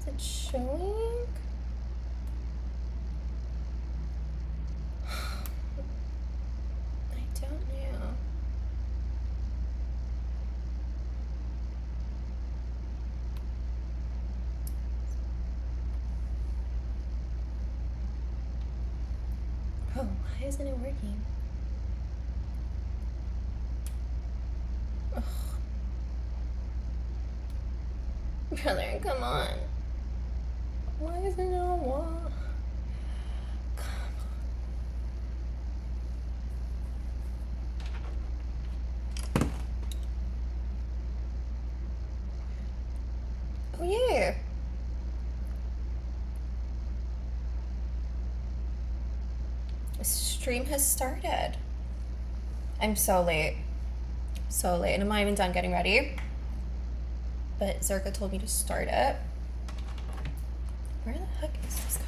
Is it showing? I don't know. Oh, why isn't it working? Ugh. Brother, come on. Why isn't it on wall? Oh yeah. The stream has started. I'm so late. So late. And I'm not even done getting ready. But Zherka told me to start it. Where the heck is this guy?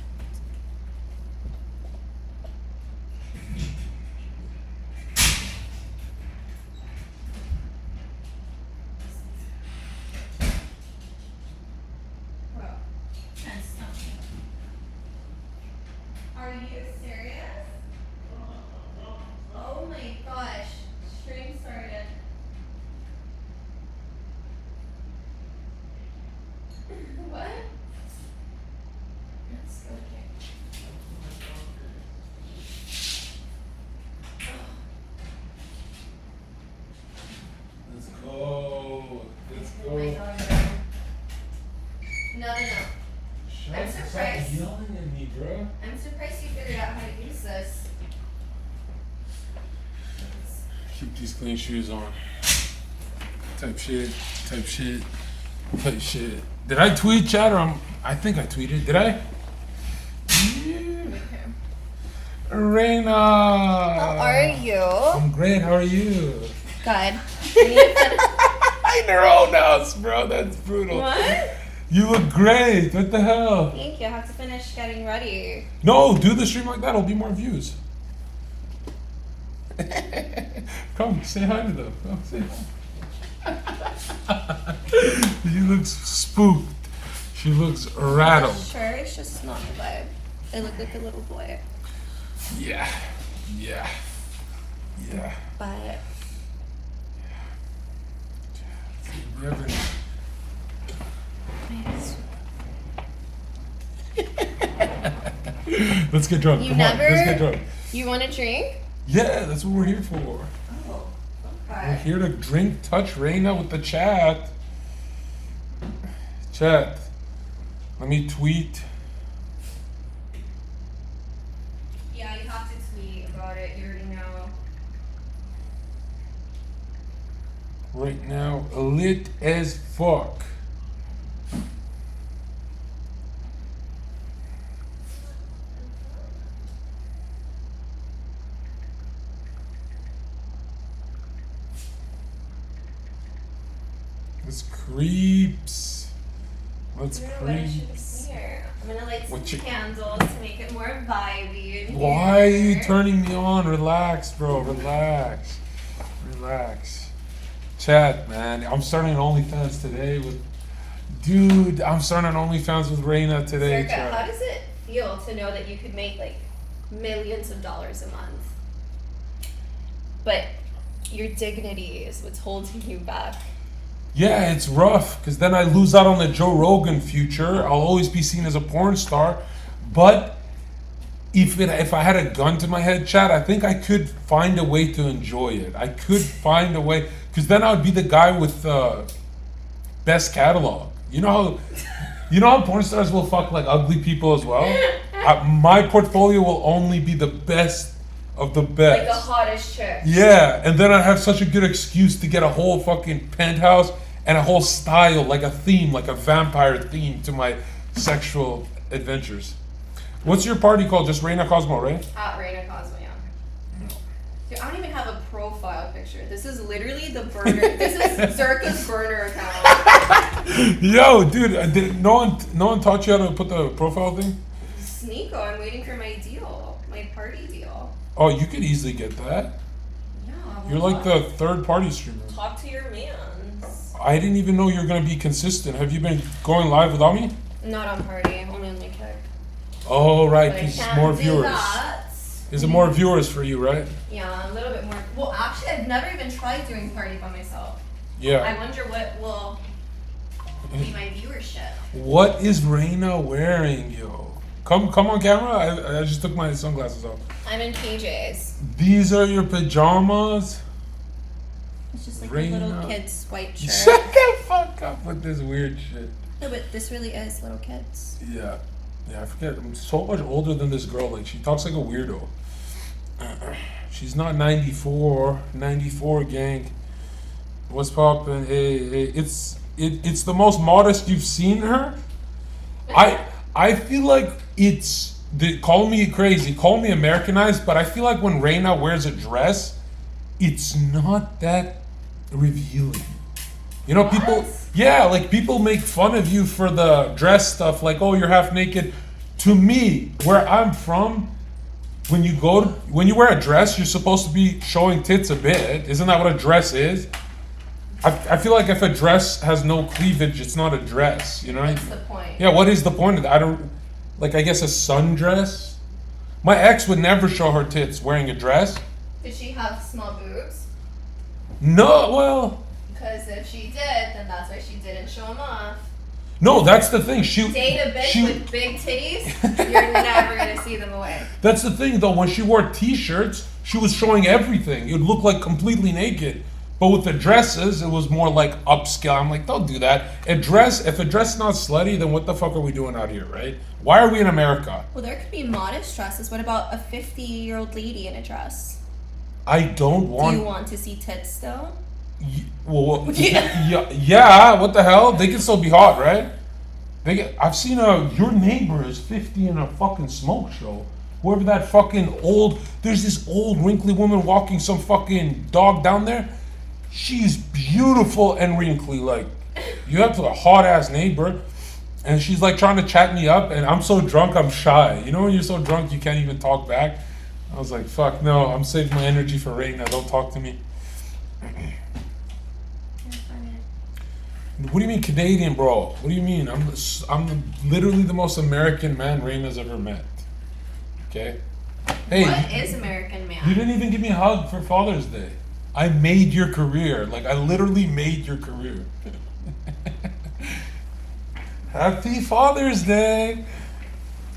Are you serious? Oh my gosh. Stream started. What? Let's go here. Let's go. Let's Oh go. my God. No. I'm Stop surprised. yelling at me, bro. I'm surprised you figured out how to use this. Keep these clean shoes on. Type shit. Did I tweet, chat, or I think I tweeted. Did I? Yeah. Reina. How are you? I'm great. How are you? Good. In their own house, bro. That's brutal. What? You look great. What the hell? Thank you. I have to finish getting ready. No, do the stream like that. It'll be more views. Come, say hi to them. Come, say hi. She looks spooked. She looks rattled. Sure, it's just not the vibe. I look like a little boy. Yeah. But You ever- Let's get drunk. You Come never- on, let's get drunk. you want a drink? Yeah, that's what we're here for. Oh, We're okay. here to drink, touch Reina with the chat. Chat. Let me tweet. Yeah, you have to tweet about it. You already know. Right now, lit as fuck. Let's creeps. Let's I don't know what I should creeps. wear. I'm gonna light some What you- candles to make it more vibey. in Why are you here. turning me on? Relax, bro. Relax. Chat, man. I'm starting an OnlyFans today with. Dude, I'm starting an OnlyFans with Reina today. Zherka, chat. how does it feel to know that you could make like millions of dollars a month, but your dignity is what's holding you back? Yeah, it's rough because then I lose out on the Joe Rogan future. I'll always be seen as a porn star. But if I had a gun to my head, chat, I think I could find a way to enjoy it. I could find a way because then I would be the guy with the best catalog. You know how porn stars will fuck like ugly people as well. My portfolio will only be the best of the best. Like the hottest chick. Yeah, and then I have such a good excuse to get a whole fucking penthouse and a whole style, like a theme, like a vampire theme to my sexual adventures. What's your party called? Just Reina Cosmo, right? At Reina Cosmo, yeah. Dude, I don't even have a profile picture. This is literally the burner. This is Zherka's burner account. Yo, dude, no one taught you how to put the profile thing? Sneeko, I'm waiting for my deal, my party deal. Oh, you could easily get that. Yeah. well, You're like the third party streamer. Talk to your mans. I didn't even know you were gonna be consistent. Have you been going live without me? Not on party, only on my kick. Oh, right, But I because can't more do viewers. that. Is it more viewers for you, right? Yeah, a little bit more. Well, actually, I've never even tried doing party by myself. Yeah. I wonder what will be my viewership. What is Reina wearing, yo? Come on camera. I just took my sunglasses off. I'm in PJs. These are your pajamas? It's just like Reina. a little kid's white shirt. Shut the fuck up with this weird shit. No, but this really is little kids. Yeah. Yeah, I forget. I'm so much older than this girl. Like, she talks like a weirdo. She's not 94. 94 gang. What's poppin'? Hey, it's the most modest you've seen her. I feel like call me crazy, call me Americanized, but I feel like when Reina wears a dress, it's not that revealing. You know, What? people make fun of you for the dress stuff, like, oh, you're half naked. To me, where I'm from, when you wear a dress, you're supposed to be showing tits a bit. Isn't that what a dress is? I feel like if a dress has no cleavage, it's not a dress. You know what I mean? What's the point? Yeah, what is the point of that? I guess a sundress? My ex would never show her tits wearing a dress. Did she have small boobs? No, well... Because if she did, then that's why she didn't show them off. No, that's the thing. Date a bitch with big titties, you're never going to see them away. That's the thing, though. When she wore t-shirts, she was showing everything. It would look like completely naked. But with the dresses, it was more like upscale. I'm like, don't do that. If a dress is not slutty, then what the fuck are we doing out here, right? Why are we in America? Well, there could be modest dresses. What about a 50-year-old lady in a dress? I don't want... Do you want to see tits still? Well, yeah, what the hell? They can still be hot, right? I've seen your neighbor is 50 in a fucking smoke show. Whoever that fucking there's this old wrinkly woman walking some fucking dog down there. She's beautiful and wrinkly. Like, you have a hot ass neighbor, and she's like trying to chat me up, and I'm so drunk I'm shy. You know when you're so drunk you can't even talk back? I was like, fuck no, I'm saving my energy for Reina. Don't talk to me. What do you mean Canadian, bro? What do you mean? I'm literally the most American man Reina's ever met. Okay? Hey, What is American man? you didn't even give me a hug for Father's Day. I made your career. Like, I literally made your career. Happy Father's Day.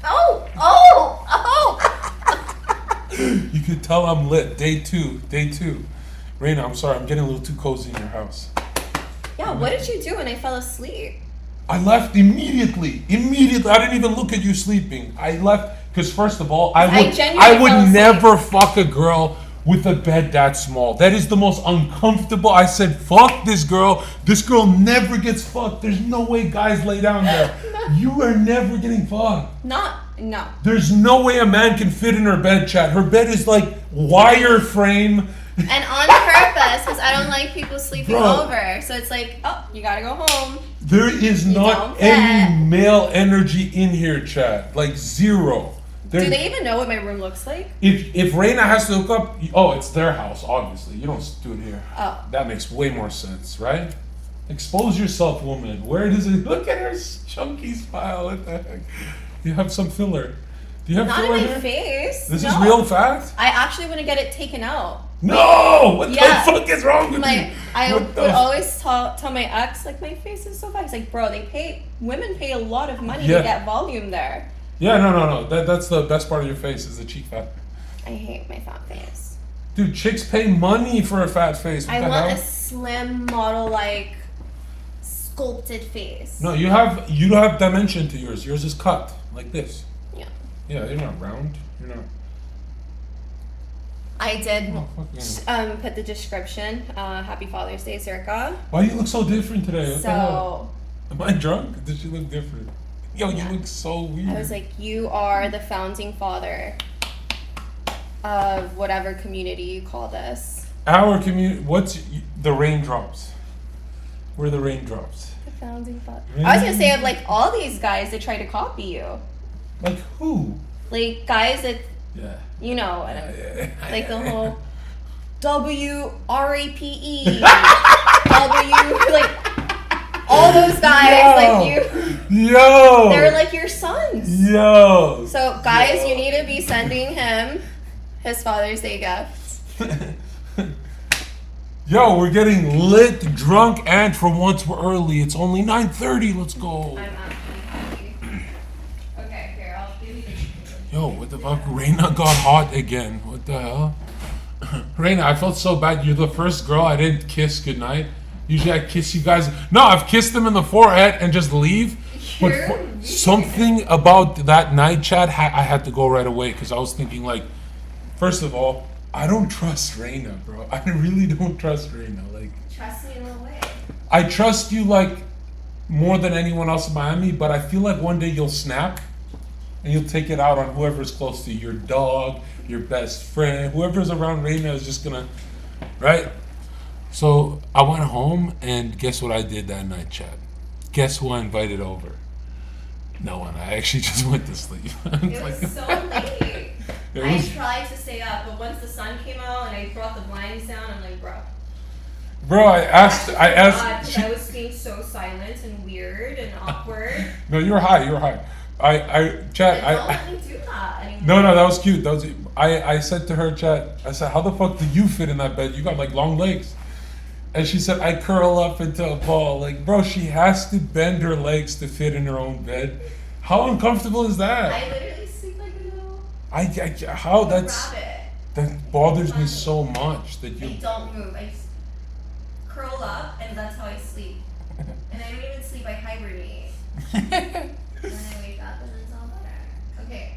Oh! You could tell I'm lit. Day two. Reina, I'm sorry. I'm getting a little too cozy in your house. Yeah, what did you do when I fell asleep? I left immediately. I didn't even look at you sleeping. I left because, first of all, I genuinely would fell asleep. never fuck a girl with a bed that small. That is the most uncomfortable. I said, fuck this girl. This girl never gets fucked. There's no way guys lay down there. You are never getting fucked. No. There's no way a man can fit in her bed, chat. Her bed is like wireframe. And on purpose, because I don't like people sleeping Bro. over. So it's like, oh, you gotta go home. There is not don't any fit. male energy in here, chat. Like, zero. Do they even know what my room looks like? If Reina has to hook up, it's their house, obviously. You don't do it here. Oh. That makes way more sense, right? Expose yourself, woman. Where does it? Look at her chunky smile. What the heck? You have some filler. Do you have Not filler in in my there? face. This no. is real fact? I actually want to get it taken out. No! What Yeah. the fuck is wrong with you? I What would the always tell my ex, like, my face is so fat. He's like, bro, women pay a lot of money Yeah. to get volume there. Yeah, no. That's the best part of your face is the cheek fat. I hate my fat face. Dude, chicks pay money for a fat face. What I the want hell? a slim model, like, sculpted face. No, you don't have dimension to yours. Yours is cut like this. Yeah. Yeah, you're not round. You're not. I did Oh, fucking. put the description, Happy Father's Day, Zherka. Why you look so different today? What the hell? So Am I drunk? Does she look different? Yo, Yeah. you look so weird. I was like, you are the founding father of whatever community you call this. Our community. What's the raindrops? Where are the raindrops? The founding father. I was gonna say of like all these guys that try to copy you, Like who? like guys that Yeah. you know, Yeah. like the whole WRAPE, W like all those guys, Yo. like you. Yo! They're like your sons. Yo! So, guys, you need to be sending him his Father's Day gift. Yo, we're getting lit, drunk, and for once we're early. It's only 9:30. Let's go. I'm actually happy. Okay, here, I'll give you the... Yo, what the fuck? Reina got hot again. What the hell? Reina, I felt so bad. You're the first girl I didn't kiss goodnight. Usually I kiss you guys. No, I've kissed them in the forehead and just leave. But something about that night, Chad, I had to go right away because I was thinking, like, first of all, I don't trust Reina, bro. I really don't trust Reina. Like, Trust me in a way. I trust you, like, more than anyone else in Miami, but I feel like one day you'll snap and you'll take it out on whoever's close to you. Your dog, your best friend, whoever's around Reina is just gonna, right? So I went home and guess what I did that night, Chad? Guess who I invited over? No one. I actually just went to sleep. It was so late. I tried to stay up, but once the sun came out and I brought the blinds down, I'm like, bro. I asked. Because I was being so silent and weird and awkward. No, you were high. Chad. Don't let me do that anymore. No, that was cute. I said to her, Chad. I said, how the fuck do you fit in that bed? You got like long legs. And she said, I curl up into a ball. Like, bro, she has to bend her legs to fit in her own bed. How uncomfortable is that? I literally sleep like a little rabbit. That bothers me so much that you I don't move. I curl up and that's how I sleep. And I don't even sleep, I hibernate. And then I wake up and it's all better. Okay,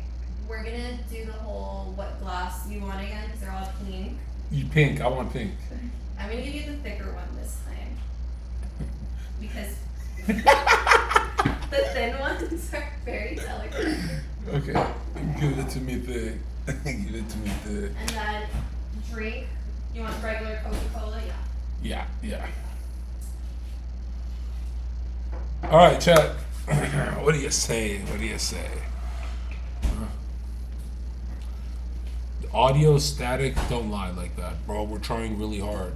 we're gonna do the whole what glass you want again because they're all pink. You pink. I want pink. I'm gonna give you the thicker one this time because the thin ones are very delicate. Okay, give it to me thick. Give it to me thick. And then drink. You want regular Coca-Cola? Yeah. Yeah. All right, chat. What do you say? The audio static. Don't lie like that, bro. We're trying really hard.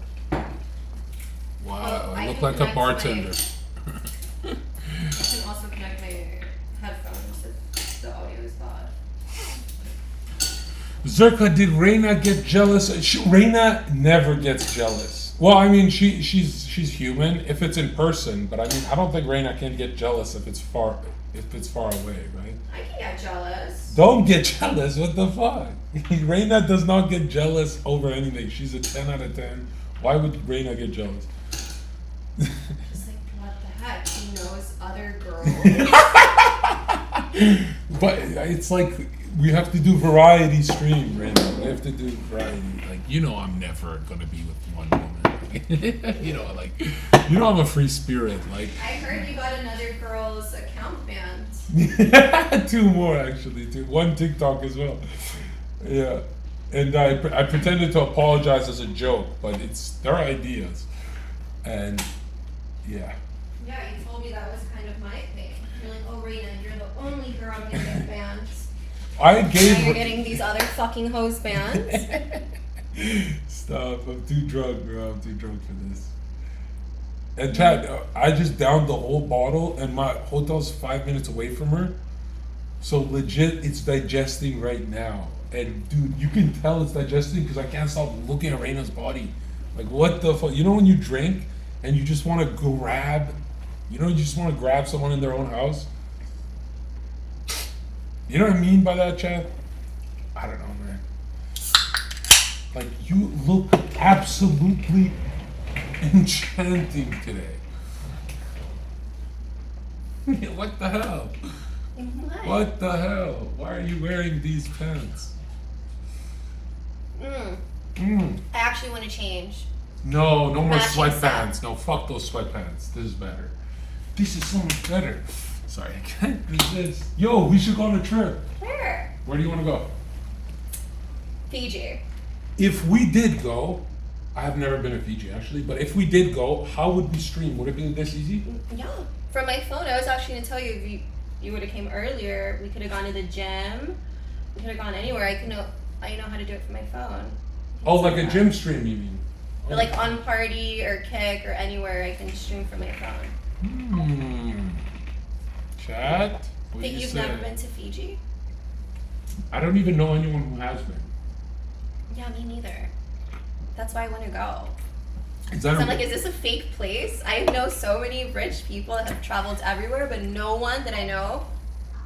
Wow, I look like a bartender. I can also connect my headphones if the audio is bad. Zherka, did Reina get jealous? Reina never gets jealous. Well, I mean, she's human if it's in person, but I mean, I don't think Reina can get jealous if it's far away, right? I can get jealous. Don't get jealous. What the fuck? Reina does not get jealous over anything. She's a 10 out of 10. Why would Reina get jealous? Just like, what the heck? She knows other girls. But it's like we have to do variety stream, Reina. We have to do variety. Like, I'm never gonna be with one woman. I'm a free spirit. Like, I heard you got another girl's account banned. 2 more actually. 1 TikTok as well. Yeah, and I pretended to apologize as a joke, but it's their ideas, and yeah. Yeah, you told me that was kind of my thing. You're like, oh, Reina, you're the only girl I'm gonna get banned. Now you're getting these other fucking hoes banned. Stop! I'm too drunk, bro. I'm too drunk for this. And Chad, I just downed the whole bottle, and my hotel's 5 minutes away from her, so legit, it's digesting right now. And dude, you can tell it's digesting because I can't stop looking at Reina's body. Like, what the fuck? When you drink and you just want to grab, someone in their own house? You know what I mean by that, Chad? I don't know, man. Like, you look absolutely enchanting today. What the hell? What the hell? Why are you wearing these pants? I actually want to change. No more Matching sweatpants. No, fuck those sweatpants. This is better. This is so much better. Sorry, I can't resist. Yo, we should go on a trip. Where? Where do you want to go? Fiji. If we did go, I have never been to Fiji actually, but if we did go, how would we stream? Would it be this easy? Yeah. From my phone, I was actually gonna tell you if you would have came earlier, we could have gone to the gym. We could have gone anywhere. I know how to do it from my phone. Oh, like a gym stream, you mean? But like on Party or Kick or anywhere, I can stream from my phone. Chat. What That do you you've say? never been to Fiji? I don't even know anyone who has been. Yeah, me neither. That's why I want to go. Is that So I'm like, is this a fake place? I know so many rich people that have traveled everywhere, but no one that I know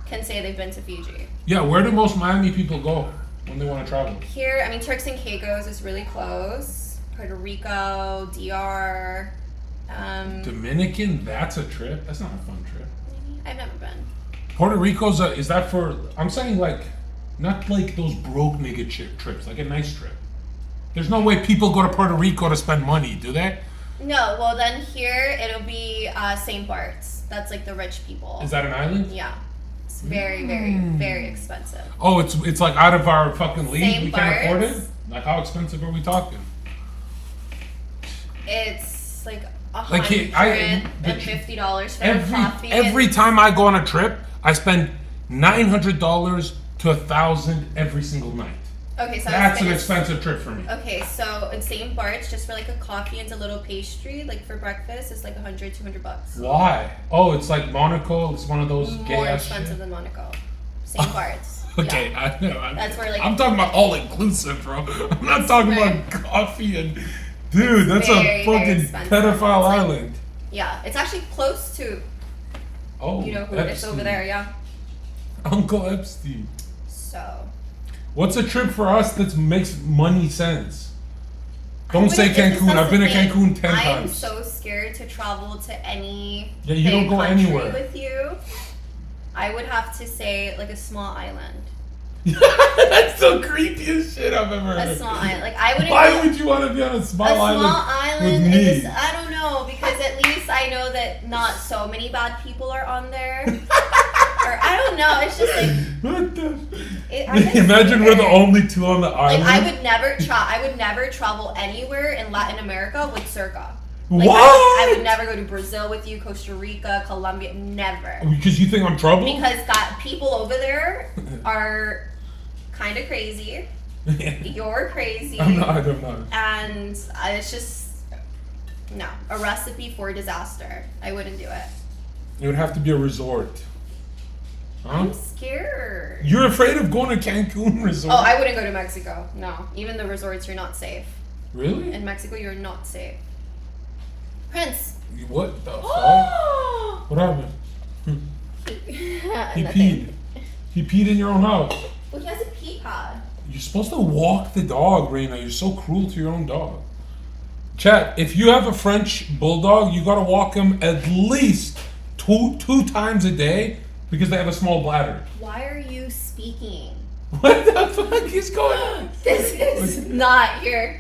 can say they've been to Fiji. Yeah, where do most Miami people go when they want to travel? Here, I mean, Turks and Caicos is really close. Puerto Rico, DR. Dominican, that's a trip. That's not a fun trip. I've never been. Puerto Rico's is that for? I'm saying like, not like those broke nigga trips, like a nice trip. There's no way people go to Puerto Rico to spend money, do they? No, well then here it'll be St. Bart's. That's like the rich people. Is that an island? Yeah. It's very, very expensive. Oh, it's like out of our fucking league. St. We can't afford Bart's. it. Like how expensive are we talking? It's like Like $150 for a coffee. every time I go on a trip, I spend $900 to $1,000 every single night. Okay, so That's an expensive trip for me. Okay, so in St. Bart's, just for like a coffee and a little pastry, like for breakfast, it's like $100-$200. Why? Oh, it's like Monaco. It's one of those gay More ass expensive shit. than Monaco. St. Bart's. Okay, Yeah. I know. That's where, like- I'm talking about all inclusive, bro. I'm not talking about coffee and. Dude, that's very, a very fucking expensive. pedophile It's like- island. Yeah, it's actually close to, Oh, you know who, it's over Epstein. there, yeah. Uncle Epstein. So. What's a trip for us that makes money sense? Don't say That's Cancun. I've been to the thing. Cancun 10 I'm times. so scared to travel to any Yeah, you don't big go country anywhere. with you. I would have to say like a small island. That's the creepiest shit I've ever heard. A small island. Like I wouldn't. Why go- would you want to be on a small a small island island with me? is, I don't know, because at least I know that not so many bad people are on there. Or I don't know. It's just like What the? I get Imagine we're the scared. only two on the Like island. I would never travel anywhere in Latin America with Zherka. Like, What? I would never go to Brazil with you, Costa Rica, Colombia, never. Because you think I'm trouble? Because people over there are kind of crazy. You're crazy. I'm not. I'm not. And it's just no, a recipe for disaster. I wouldn't do it. It would have to be a resort. Huh? I'm scared. You're afraid of going to Cancun resort? Oh, I wouldn't go to Mexico. No, even the resorts, you're not safe. Really? In Mexico, you're not safe. Prince. What the fuck? Oh. What happened? He Nothing. peed. He peed in your own house. Well, he has a pee pad. You're supposed to walk the dog, Reina. You're so cruel to your own dog. Chat, if you have a French bulldog, you gotta walk him at least two times a day because they have a small bladder. Why are you speaking? What the fuck is going on? This is not your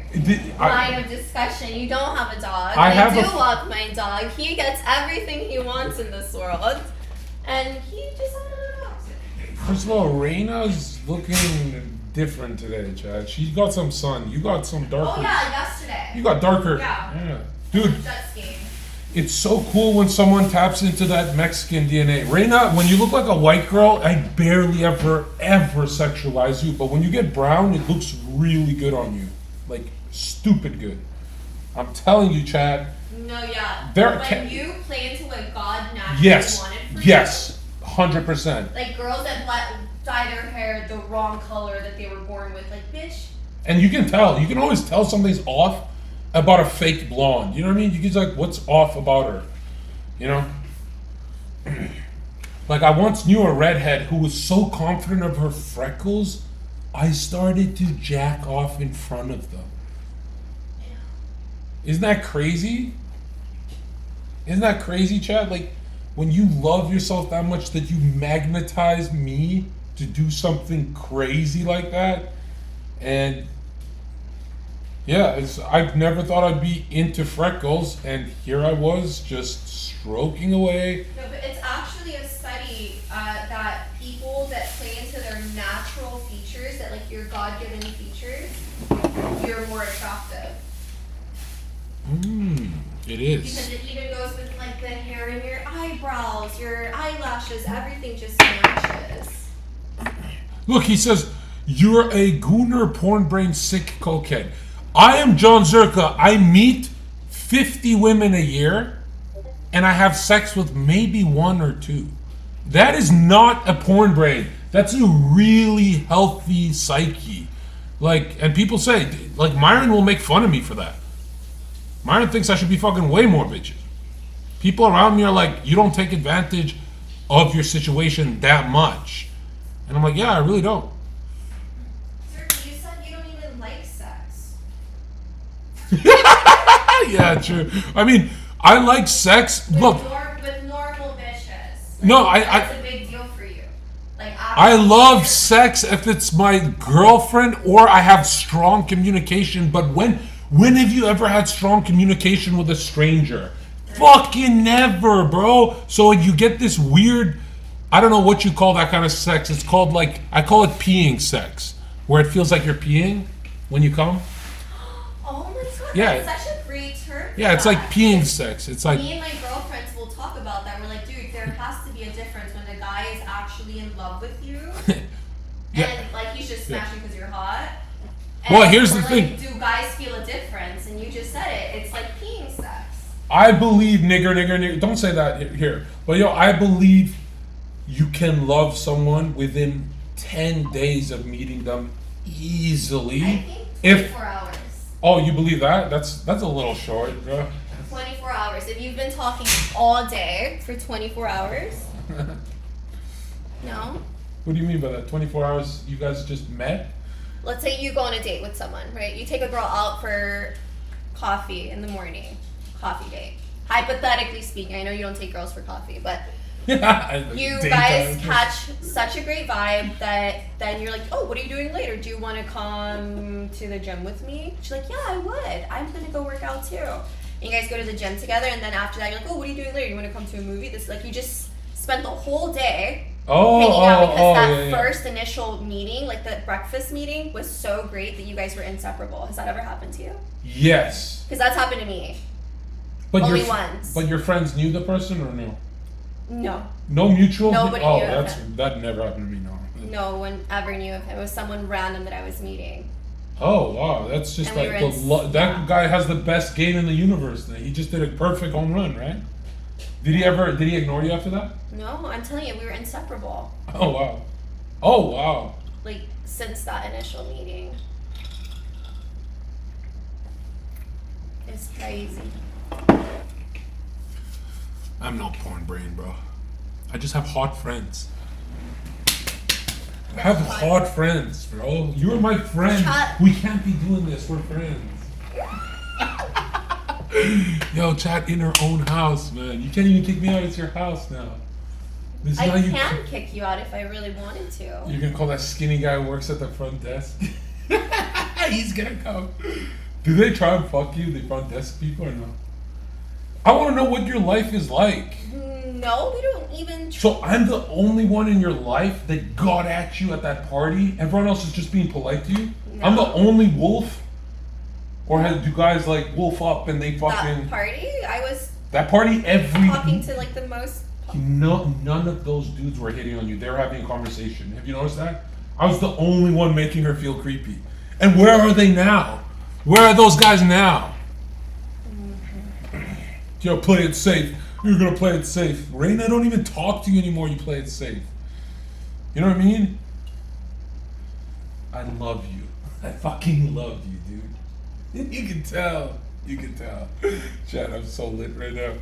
I, line of discussion. You don't have a dog. I have do a- walk my dog. He gets everything he wants in this world. And he just had a dog. first of all, Reina's looking different today, Chad. She's got some sun. You got some darker. Oh yeah, yesterday. You got darker. Yeah. Dude, Jet skiing. it's so cool when someone taps into that Mexican DNA. Reina, when you look like a white girl, I barely ever sexualize you. But when you get brown, it looks really good on you. Like, stupid good. I'm telling you, Chad. No, yeah. There when can- you play into what God naturally Yes. wanted for Yes. 100%. you. Like girls that dye their hair the wrong color that they were born with. Like, bitch. And you can tell. You can always tell something's off about a fake blonde. You know what I mean? You can like, what's off about her? You know? Like, I once knew a redhead who was so confident of her freckles, I started to jack off in front of them. Isn't that crazy? Isn't that crazy, Chad? Like, when you love yourself that much that you magnetize me to do something crazy like that, and yeah, I've never thought I'd be into freckles, and here I was just stroking away. No, but it's actually a study that people that play into their natural features, that like your God-given features, you're more attractive. It is. Because it even goes with like the hair in your eyebrows, your eyelashes, everything just matches. Look, he says, you're a gooner, porn brain, sick cokehead. I am Jon Zherka. I meet 50 women a year, and I have sex with maybe one or two. That is not a porn brain. That's a really healthy psyche. Like, and people say, like, Myron will make fun of me for that. Myron thinks I should be fucking way more bitches. People around me are like, you don't take advantage of your situation that much. And I'm like, yeah, I really don't. Sir, you said you don't even like sex. Yeah, true. I mean, I like sex. Look, With normal bitches. No, that's a big deal for you. Like, I love sex if it's my girlfriend or I have strong communication. But when have you ever had strong communication with a stranger? Fucking never, bro. So you get this weird, I don't know what you call that kind of sex. It's called, like, I call it peeing sex, where it feels like you're peeing when you come. Oh my god, Yeah. that's such a great term. Yeah, it's like peeing sex. It's like, Me and my girlfriends will talk about that. We're like, dude, there has to be a difference when the guy is actually in love with you, Yeah. and like he's just smashing because you're hot. Well, here's we're the like, thing. Do guys feel a difference? And you just said it. It's like peeing sex. I believe nigger. Don't say that here. But yo, I believe you can love someone within 10 days of meeting them easily. I think If 24 hours. oh, you believe that? That's a little short, bro. 24 hours. If you've been talking all day for 24 hours. No? What do you mean by that? 24 hours you guys just met? Let's say you go on a date with someone, right? You take a girl out for coffee in the morning. Coffee date. Hypothetically speaking, I know you don't take girls for coffee, but you guys catch such a great vibe that then you're like, oh, what are you doing later? Do you want to come to the gym with me? She's like, yeah, I would. I'm going to go work out too. And you guys go to the gym together, and then after that, you're like, oh, what are you doing later? You want to come to a movie? This, like, you just spent the whole day hanging out because that first initial meeting, like the breakfast meeting, was so great that you guys were inseparable. Has that ever happened to you? Yes. Because that's happened to me. But Only once. But your friends knew the person or no? No. No mutual? Nobody oh, knew of him. That never happened to me, no. No one ever knew of him. It was someone random that I was meeting. Oh wow, that's just And we like were that guy has the best game in the universe. Then he just did a perfect home run, right? Did he ignore you after that? No, I'm telling you, we were inseparable. Oh wow, oh wow. Like, since that initial meeting. It's crazy. I'm not porn brain, bro. I just have hot friends. I have hot friends, bro. You're my friend. We can't be doing this. We're friends. Yo, chat in her own house, man. You can't even kick me out. It's your house now. This is I how you can kick you out if I really wanted to. You're gonna call that skinny guy who works at the front desk? He's gonna come. Do they try and fuck you, the front desk people, or no? I want to know what your life is like. No, we don't even. So I'm the only one in your life that got at you at that party? Everyone else is just being polite to you? No. I'm the only wolf? Or do guys like wolf up and they fucking... That party? I was That party, talking to like the most... No, none of those dudes were hitting on you. They were having a conversation. Have you noticed that? I was the only one making her feel creepy. And where are they now? Where are those guys now? Yo, play it safe. You're gonna play it safe. Reina, I don't even talk to you anymore. You play it safe. You know what I mean? I love you. I fucking love you, dude. You can tell. You can tell. Chat, I'm so lit right now.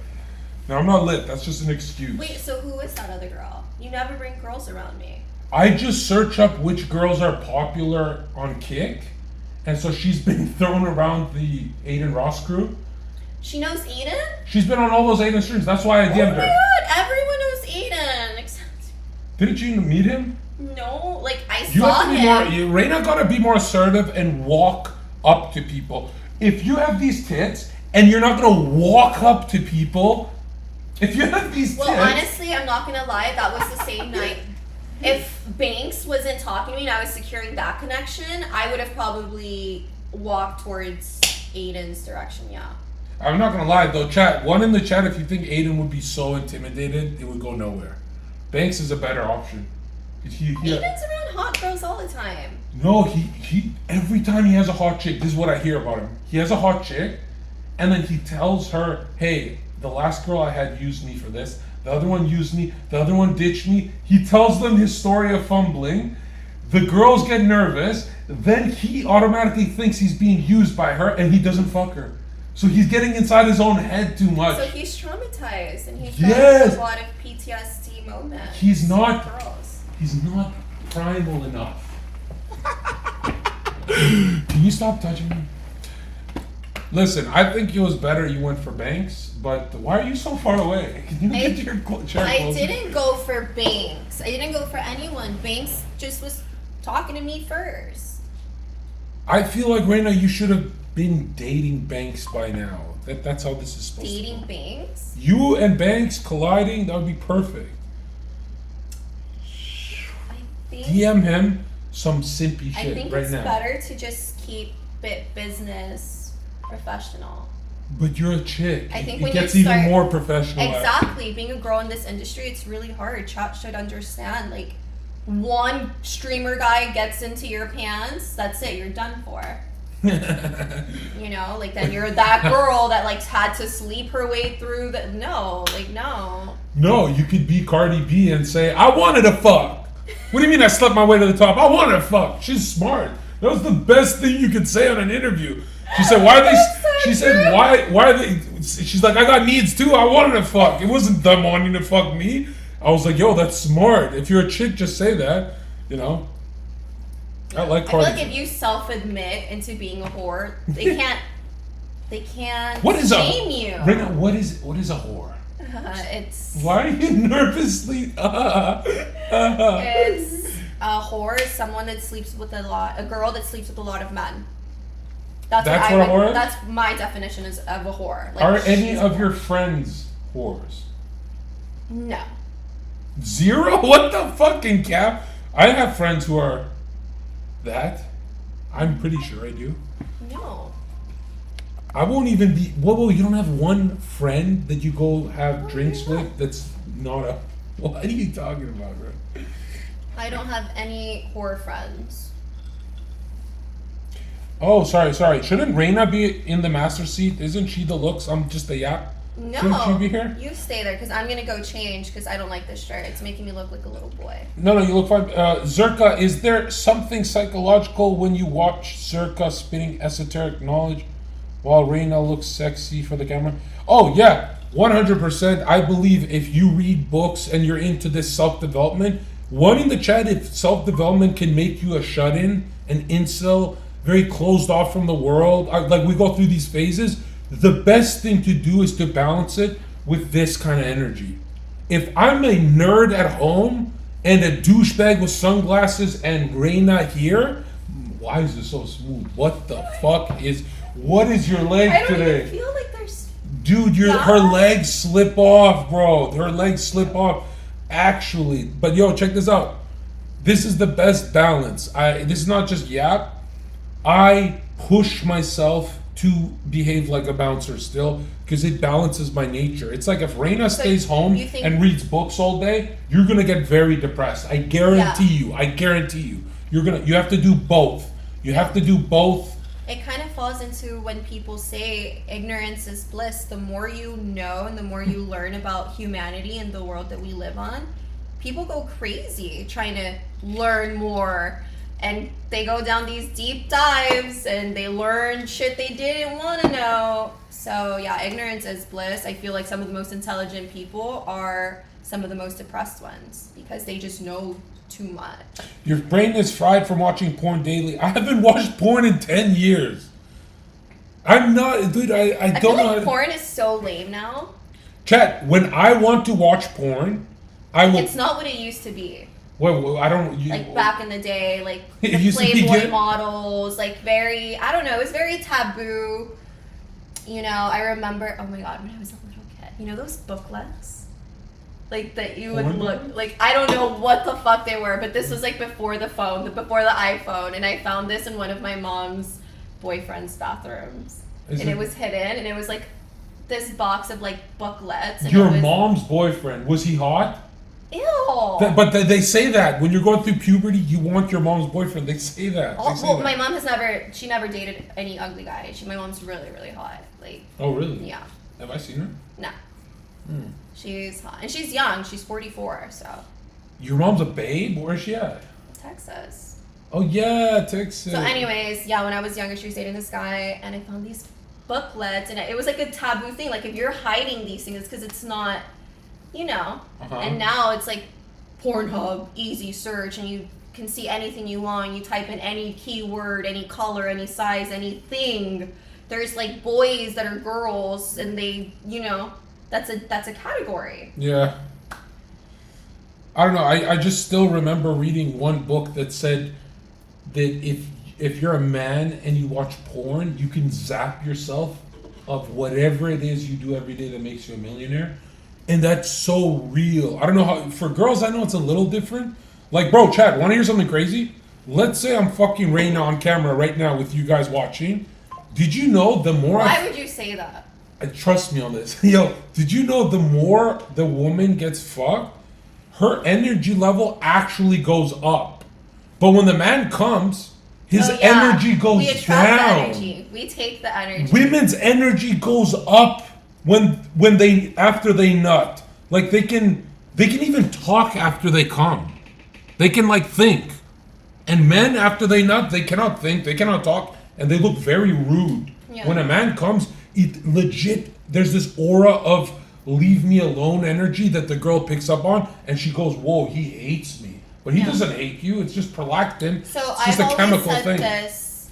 No, I'm not lit. That's just an excuse. Wait, so who is that other girl? You never bring girls around me. I just search up which girls are popular on Kick, and so she's been thrown around the Aiden Ross crew. She knows Eden? She's been on all those Aiden streams. That's why I DM'd her. Oh my god, everyone knows Eden. Except... Didn't you meet him? No, like I You saw have to be him. more. Reina gotta be more assertive and walk up to people. If you have these tits and you're not gonna walk up to people, if you have these Well, tits. honestly, I'm not gonna lie. That was the same night. If Banks wasn't talking to me and I was securing that connection, I would have probably walked towards Aiden's direction. Yeah. I'm not gonna lie though, chat. One in the chat, if you think Aiden would be so intimidated, it would go nowhere. Banks is a better option. Aiden's around hot girls all the time. No, he every time he has a hot chick, this is what I hear about him. He has a hot chick, and then he tells her, hey, the last girl I had used me for this, The other one used me. The other one ditched me. He tells them his story of fumbling. The girls get nervous. Then he automatically thinks he's being used by her, and he doesn't fuck her. So he's getting inside his own head too much. So he's traumatized, and he's Yes. got a lot of PTSD moments. He's not. with girls. He's not primal enough. Can you stop touching me? Listen, I think it was better you went for Banks, but why are you so far away? Can you get your chair I closer? didn't go for Banks. I didn't go for anyone. Banks just was talking to me first. I feel like Reina, you should have been dating Banks by now. That's how this is supposed Dating to go. Banks? You and Banks colliding, that would be perfect. I think DM him some simpy I shit think right it's now. better to just keep it business professional. But you're a chick. I think it when gets you even start- more professional. Exactly. Being a girl in this industry, it's really hard. Chat should understand. Like, one streamer guy gets into your pants, that's it. You're done for. You know, like then you're that girl that like had to sleep her way through the. No, like no. No, you could be Cardi B and say, I wanted to fuck. What do you mean I slept my way to the top? I wanted to fuck. She's smart. That was the best thing you could say on an interview. She said, why are they, she said, why are they, she's like, I got needs too. I wanted to fuck. It wasn't them wanting to fuck me. I was like, yo, that's smart. If you're a chick, just say that, you know? I like I feel Cardi. like if you self-admit into being a whore, they can't What is shame a, you. Reina, what is a whore? It's Why are you nervously? it's a whore is someone that sleeps with a girl that sleeps with a lot of men. That's what I a would, whore is? That's my definition of a whore. Like, Are any she's a of whore. your friends whores? No. Zero? What the fucking cap? I have friends who are that. I'm pretty sure I do. No. I won't even be. Whoa, you don't have one friend that you go have drinks yeah. with that's not a. What are you talking about, bro? I don't have any whore friends. Oh, sorry. Shouldn't Reina be in the master seat? Isn't she the looks? I'm just a yap. No. Shouldn't she be here? You stay there because I'm gonna go change because I don't like this shirt. It's making me look like a little boy. No, you look fine. Zherka, is there something psychological when you watch Zherka spitting esoteric knowledge while Reina looks sexy for the camera? Oh, yeah, 100%. I believe if you read books and you're into this self-development, one in the chat, if self-development can make you a shut-in, an incel, very closed off from the world, like we go through these phases, the best thing to do is to balance it with this kind of energy. If I'm a nerd at home and a douchebag with sunglasses and Reina here, why is it so smooth? What the fuck is your leg I don't today? even feel like there's. Dude, her legs slip off, bro. Her legs slip off. Actually, but yo, check this out. This is the best balance. This is not just yap. I push myself to behave like a bouncer still because it balances my nature. It's like if Reina stays home and reads books all day, you're gonna get very depressed. I guarantee you. You have to do both. You have to do both. It kind of falls into when people say ignorance is bliss. The more you know and the more you learn about humanity and the world that we live on, people go crazy trying to learn more. And they go down these deep dives and they learn shit they didn't want to know. So yeah, ignorance is bliss. I feel like some of the most intelligent people are some of the most depressed ones because they just know too much. Your brain is fried from watching porn daily. I haven't watched porn in 10 years. I'm not, dude, I feel don't know. like porn is so lame now. Chat, when I want to watch porn, I will. It's not what it used to be. Well, I don't. Like back in the day, like It the used to be Playboy good. models, like very, I don't know, it was very taboo. You know, I remember, oh my god, when I was a little kid, you know those booklets? Like that you would Porn look, like I don't know what the fuck they were, but this was like before the phone, before the iPhone, and I found this in one of my mom's boyfriend's bathrooms. And it was hidden, and it was like this box of like booklets. And Your it was, mom's boyfriend, was he hot? Ew. But they say that when you're going through puberty, you want your mom's boyfriend. They say that. Oh, They say well, that. my mom she never dated any ugly guy. My mom's really, really hot. Like, Oh, really? yeah. Have I seen her? No. She's hot. And she's young. She's 44, so. Your mom's a babe? Where's she at? Texas. Oh, yeah, Texas. So anyways, yeah, when I was younger, she was dating this guy, and I found these booklets, and it was like a taboo thing. Like, if you're hiding these things, it's because it's not, you know. And now it's like Pornhub, easy search, and you can see anything you want. You type in any keyword, any color, any size, anything. There's like boys that are girls, and they, you know, that's a category. Yeah. I don't know. I just still remember reading one book that said that if you're a man and you watch porn, you can zap yourself of whatever it is you do every day that makes you a millionaire. And that's so real. I don't know how, for girls, I know it's a little different. Like, bro, Chad, want to hear something crazy? Let's say I'm fucking Reina on camera right now with you guys watching. Did you know the more Why would you say that? Trust me on this. Yo, did you know the more the woman gets fucked, her energy level actually goes up. But when the man comes, his energy goes we attract down. The energy. We take the energy. Women's energy goes up when they after they nut. Like they can even talk after they come. They can like think. And men after they nut, they cannot think, they cannot talk, and they look very rude. Yeah. When a man comes, it legit there's this aura of leave me alone energy that the girl picks up on, and she goes, whoa, he hates me. But he doesn't hate you, it's just prolactin. So it's just I've a chemical always said thing. this,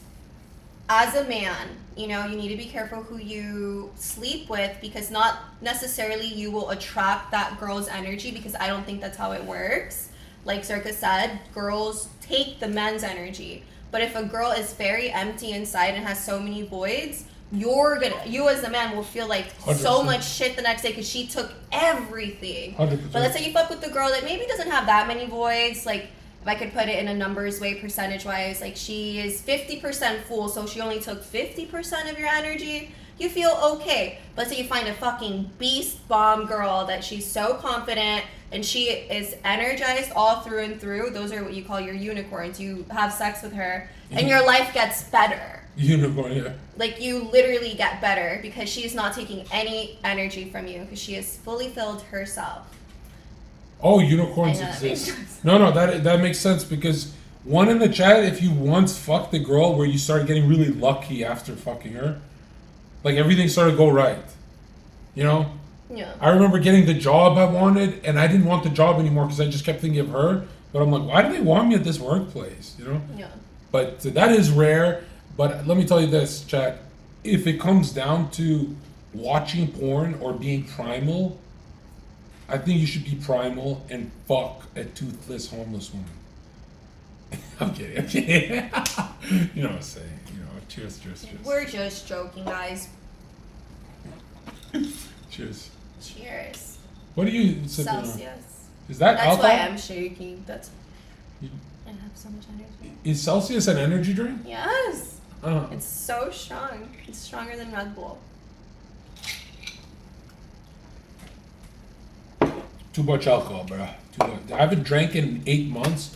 as a man, you know, you need to be careful who you sleep with, because not necessarily you will attract that girl's energy, because I don't think that's how it works. Like Zherka said, girls take the men's energy. But if a girl is very empty inside and has so many voids, you as a man will feel like 100%. So much shit the next day because she took everything. 100%. But let's say you fuck with the girl that maybe doesn't have that many voids, like if I could put it in a numbers way, percentage wise, like she is 50% full, so she only took 50% of your energy, you feel okay. But let's say you find a fucking beast bomb girl that she's so confident and she is energized all through and through. Those are what you call your unicorns. You have sex with her and your life gets better. Unicorn, yeah. Like you literally get better because she's not taking any energy from you because she has fully filled herself. Oh, unicorns exist. No, that makes sense because one in the chat, if you once fucked the girl where you started getting really lucky after fucking her, like everything started to go right. You know? Yeah. I remember getting the job I wanted and I didn't want the job anymore because I just kept thinking of her. But I'm like, why do they want me at this workplace? You know? Yeah. But that is rare. But let me tell you this, chat. If it comes down to watching porn or being primal, I think you should be primal and fuck a toothless homeless woman. I'm kidding. You know what I'm saying. You know, cheers. We're just joking, guys. Cheers. Cheers. What are you sipping on? Celsius. Is that That's alcohol? why I'm shaking. I have so much energy. Is Celsius an energy drink? Yes. Uh, It's so strong. It's stronger than Red Bull. Too much alcohol, bro. Too much. I haven't drank in 8 months.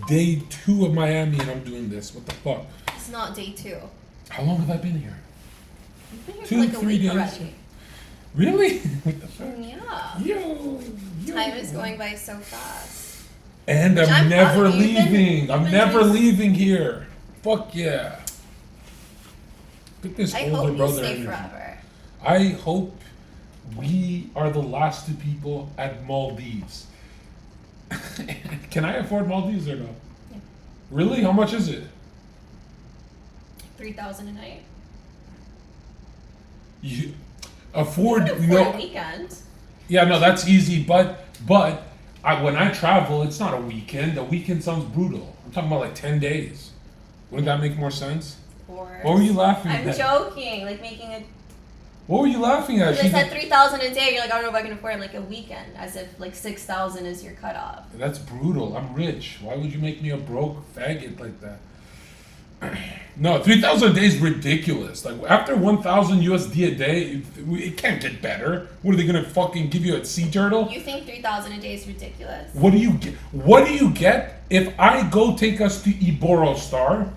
Day 2 of Miami and I'm doing this. What the fuck? It's not day 2. How long have I been here? You've been here 2, for like a 3 week days. already. Really? What the fuck? Yeah. Yo. Time is going by so fast. And Which I'm I'm never proud of you. leaving. I'm You've been never doing- leaving here. Fuck yeah. Look at this I older hope you brother stay energy. forever. I hope we are the last 2 people at Maldives. Can I afford Maldives or no? Yeah. Really? How much is it? 3,000 a night. You afford For no? a weekend. Yeah, no, that's easy. But when I travel, it's not a weekend. A weekend sounds brutal. I'm talking about like 10 days. Wouldn't that make more sense? Or What were you laughing I'm at? joking. Like making a. What were you laughing at? They said 3,000 a day. You're like, I don't know if I can afford it. Like a weekend, as if like 6,000 is your cutoff. That's brutal. I'm rich. Why would you make me a broke faggot like that? No, 3,000 a day is ridiculous. Like after 1,000 USD a day, it can't get better. What are they gonna fucking give you a sea turtle? You think 3,000 a day is ridiculous? What do you get? What do you get if I go take us to Iboro Star,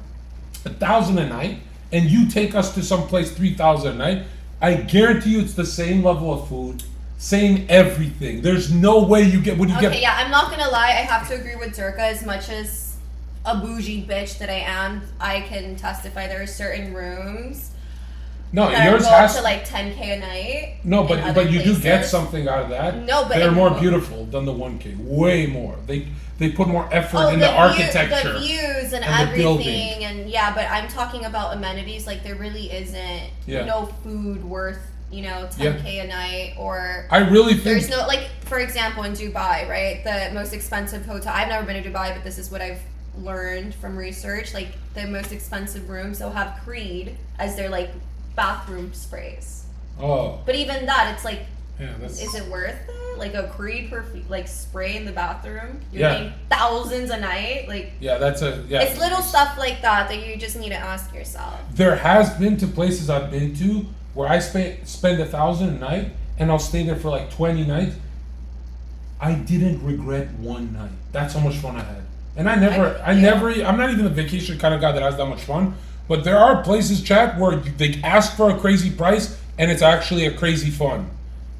1,000 a night, and you take us to some place 3,000 a night? I guarantee you it's the same level of food, saying everything. There's no way you get what you get. Okay, yeah, I'm not gonna lie. I have to agree with Zherka. As much as a bougie bitch that I am, I can testify there are certain rooms No, that yours go has up to like 10K a night. no, in but other you do places. get something out of that. No, but they're more beautiful than the 1K. Way more. They put more effort in the architecture, the views, and the building. everything, and yeah. But I'm talking about amenities. Like there really isn't no food worth 10K a night, or I really think there's no, like, for example, in Dubai, right? The most expensive hotel. I've never been to Dubai, but this is what I've learned from research. Like the most expensive rooms, they'll have Creed as their like bathroom sprays. Oh. But even that, it's like, that's... is it worth it? Like a Creed like spray in the bathroom? You're paying thousands a night. Like it's little stuff like that you just need to ask yourself. There has been to places I've been to where I spend $1,000 a night and I'll stay there for like 20 nights. I didn't regret one night. That's how much fun I had. And I'm not even a vacation kind of guy that has that much fun. But there are places, chat, where they ask for a crazy price and it's actually a crazy fun.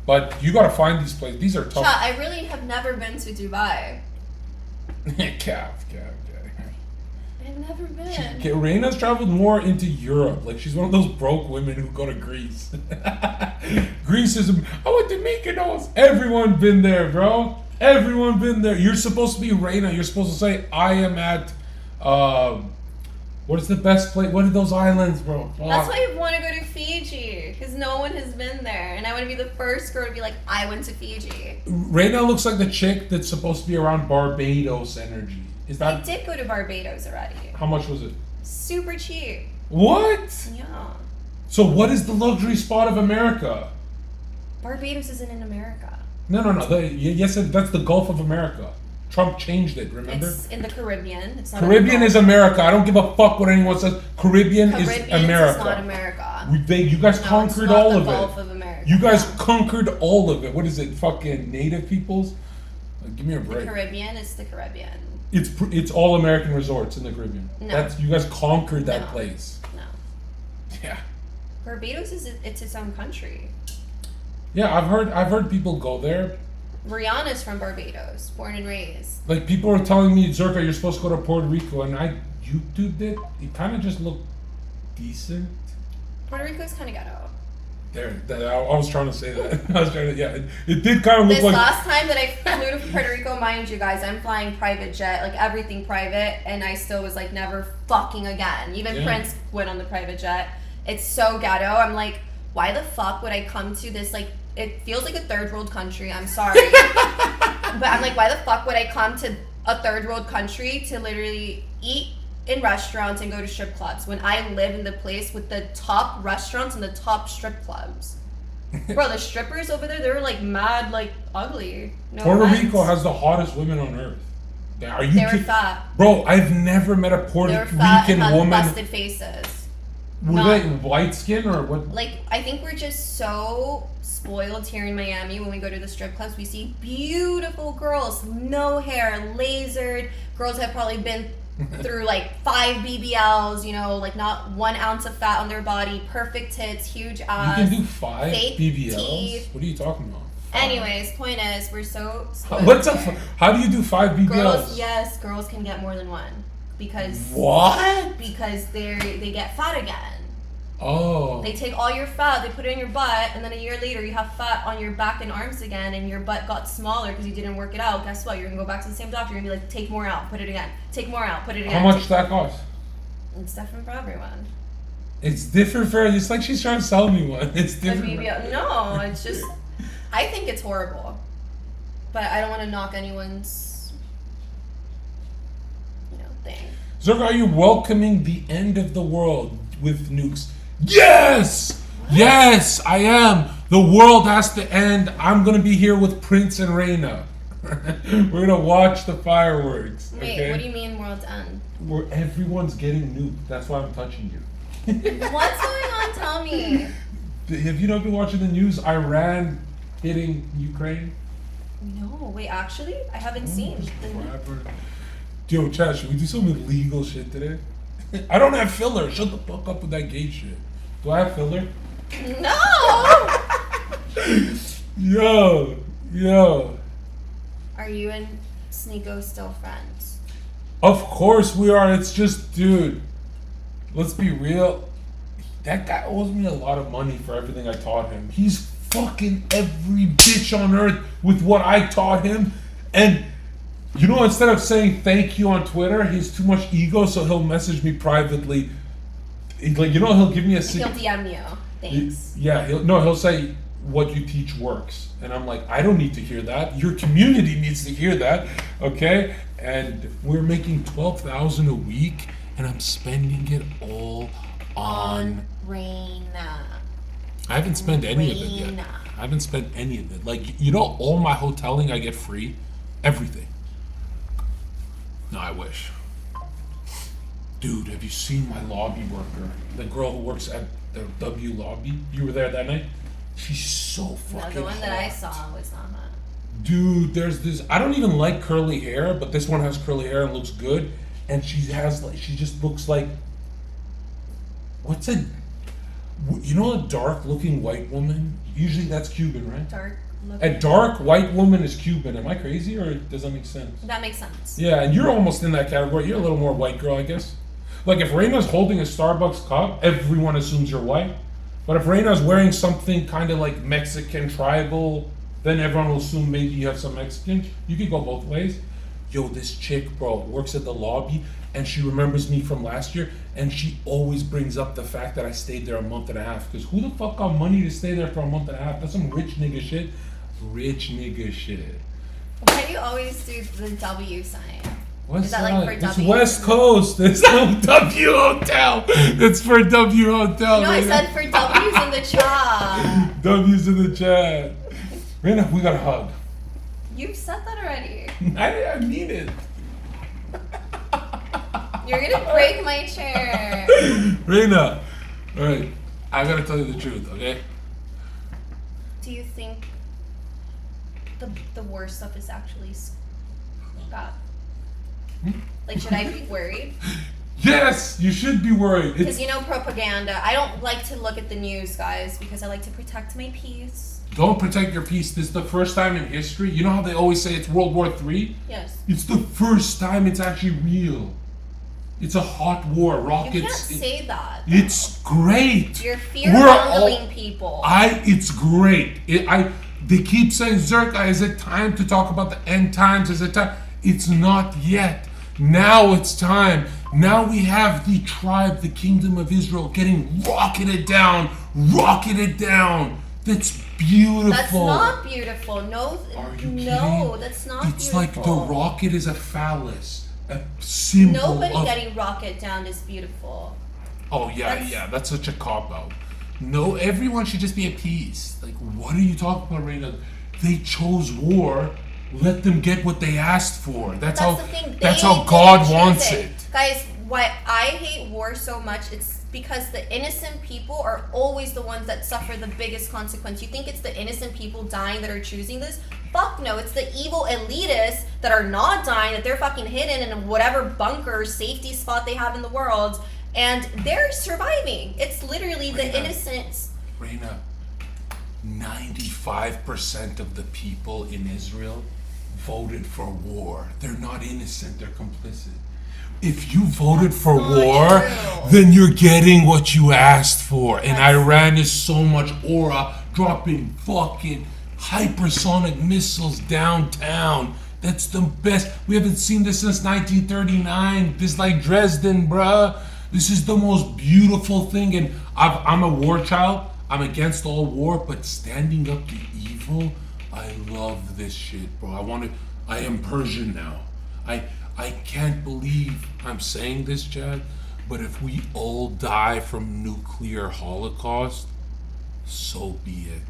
But you gotta find these places. These are tough. Chat, I really have never been to Dubai. Cav. I've never been. Reina's traveled more into Europe. Like she's one of those broke women who go to Greece. Greece is. I went to Mykonos. Everyone been there, bro. Everyone been there. You're supposed to be Reina. You're supposed to say, I am at. What is the best place? What are those islands, bro? That's why I want to go to Fiji, because no one has been there, and I want to be the first girl to be like, I went to Fiji. Reina looks like the chick that's supposed to be around Barbados energy. Is that? I did go to Barbados already. How much was it? Super cheap. What? Yeah. So what is the luxury spot of America? Barbados isn't in America. No. Yes, that's the Gulf of America. Trump changed it, remember? It's in the Caribbean. It's not Caribbean is America. I don't give a fuck what anyone says. Caribbean is America. It's not America. You guys conquered all of it. Gulf of America. You guys conquered all of it. What is it? Fucking native peoples? Give me a break. The Caribbean is the Caribbean. It's all American resorts in the Caribbean. No. You guys conquered that place. No. Yeah. Barbados it's its own country. Yeah, I've heard people go there. Rihanna's from Barbados, born and raised. Like people are telling me, Zherka, you're supposed to go to Puerto Rico, and I YouTubed it. It kind of just looked decent. Puerto Rico's kind of ghetto. I was trying to say that. It did kind of look like... This last time that I flew to Puerto Rico, mind you guys, I'm flying private jet, like everything private, and I still was like, never fucking again. Even Prince went on the private jet. It's so ghetto. I'm like, why the fuck would I come to this, like, it feels like a third world country, I'm sorry. But I'm like, why the fuck would I come to a third world country to literally eat in restaurants and go to strip clubs when I live in the place with the top restaurants and the top strip clubs? Bro, the strippers over there, they're like mad, like ugly. No Puerto offense. Rico has the hottest women on earth. Are you They were fat. Bro, I've never met a Puerto They were fat Rican and had woman. busted faces. Were they white skin or what? Like, I think we're just so spoiled here in Miami. When we go to the strip clubs, we see beautiful girls, no hair, lasered. Girls have probably been through like 5 BBLs, like not 1 ounce of fat on their body, perfect tits, huge ass. You can do 5 fake BBLs? teeth. What are you talking about? Anyways, point is, we're so spoiled. How do you do 5 BBLs? Girls can get more than 1 because what? Because they get fat again. Oh. They take all your fat, they put it in your butt, and then a year later you have fat on your back and arms again, and your butt got smaller because you didn't work it out. Guess what? You're gonna go back to the same doctor. You're gonna be like, take more out, put it again. Take more out, put it again. How much does that cost? It's different for everyone. It's different for. It's like she's trying to sell me one. It's different. No, it's just. I think it's horrible, but I don't want to knock anyone's, thing. Zherka, are you welcoming the end of the world with nukes? Yes! What? Yes, I am. The world has to end. I'm going to be here with Prince and Reina. We're going to watch the fireworks. Wait, okay? What do you mean world's end? Where everyone's getting nuked. That's why I'm touching you. What's going on? Tell me. Have you not been watching the news? Iran hitting Ukraine? No, wait, actually? I haven't seen. Yo, chat, should we do some illegal shit today? I don't have filler. Shut the fuck up with that gay shit. Do I have filler? No! Yo. Are you and Sneeko still friends? Of course we are. It's just, dude, let's be real. That guy owes me a lot of money for everything I taught him. He's fucking every bitch on earth with what I taught him. And, you know, instead of saying thank you on Twitter, he's too much ego, so he'll message me privately. Like, you know, he'll give me a... He'll DM you. Thanks. Yeah, he'll say, what you teach works. And I'm like, I don't need to hear that. Your community needs to hear that, okay? And we're making $12,000 a week, and I'm spending it all on Reina. I haven't spent any of it yet. I haven't spent any of it. Like, you know, all my hoteling I get free, everything. No, I wish. Dude, have you seen my lobby worker? The girl who works at the W lobby. You were there that night. She's so fucking No, the one hot. that I saw was not hot. Dude, there's this. I don't even like curly hair, but this one has curly hair and looks good. And she has like, she just looks like. What's a? You know, a dark-looking white woman. Usually that's Cuban, right? Dark A looking. dark white woman is Cuban. Am I crazy, or does that make sense? That makes sense. Yeah, and you're almost in that category. You're a little more white girl, I guess. Like if Reina's holding a Starbucks cup, everyone assumes you're white. But if Reina's wearing something kind of like Mexican tribal, then everyone will assume maybe you have some Mexican. You could go both ways. Yo, this chick, bro, works at the lobby, and she remembers me from last year, and she always brings up the fact that I stayed there a month and a half. Because who the fuck got money to stay there for a month and a half? That's some rich nigga shit. Rich nigga shit. Why do you always do the W sign? What's Is that like for It's W? West Coast. It's no W Hotel. It's for W Hotel. No, I Reina. said for W's in the chat. W's in the chat. Reina, we got a hug. You've said that already. I mean it. You're gonna break my chair. Reina, all right. I gotta tell you the truth, okay? Do you think the worst stuff is actually bad? Like, should I be worried? Yes, you should be worried. Because, you know, propaganda. I don't like to look at the news, guys, because I like to protect my peace. Don't protect your peace. This is the first time in history. You know how they always say it's World War III? Yes. It's the first time it's actually real. It's a hot war. Rockets. You can't say that. It's great. You're fear-mongering people. It's great. They keep saying, Zherka, is it time to talk about the end times? Is it time? It's not yet. Now it's time. Now we have the tribe, the kingdom of Israel, getting rocketed down. That's beautiful. That's not beautiful. No, Are you no, kidding? that's not It's beautiful. like the rocket is a phallus, a symbol Nobody of... getting rocket down is beautiful. Oh yeah, That's- that's such a cop out. No, everyone should just be at peace. Like, what are you talking about, Reina? They chose war. Let them get what they asked for. That's the thing. That's They how didn't God choose wants it. Guys, why I hate war so much, it's because the innocent people are always the ones that suffer the biggest consequence. You think it's the innocent people dying that are choosing this? Fuck no, it's the evil elitists that are not dying, that they're fucking hidden in whatever bunker safety spot they have in the world, and they're surviving. It's literally the Reina. innocents. Reina, 95% of the people in Israel voted for war. They're not innocent, they're complicit. If you voted for not war, true. then you're getting what you asked for. And That's- Iran is so much aura, dropping fucking hypersonic missiles downtown. That's the best. We haven't seen this since 1939. This is like Dresden, bruh. This is the most beautiful thing. And I'm a war child. I'm against all war, but standing up to evil, I love this shit, bro. I am Persian now. I can't believe I'm saying this, Chad, but if we all die from nuclear holocaust, so be it.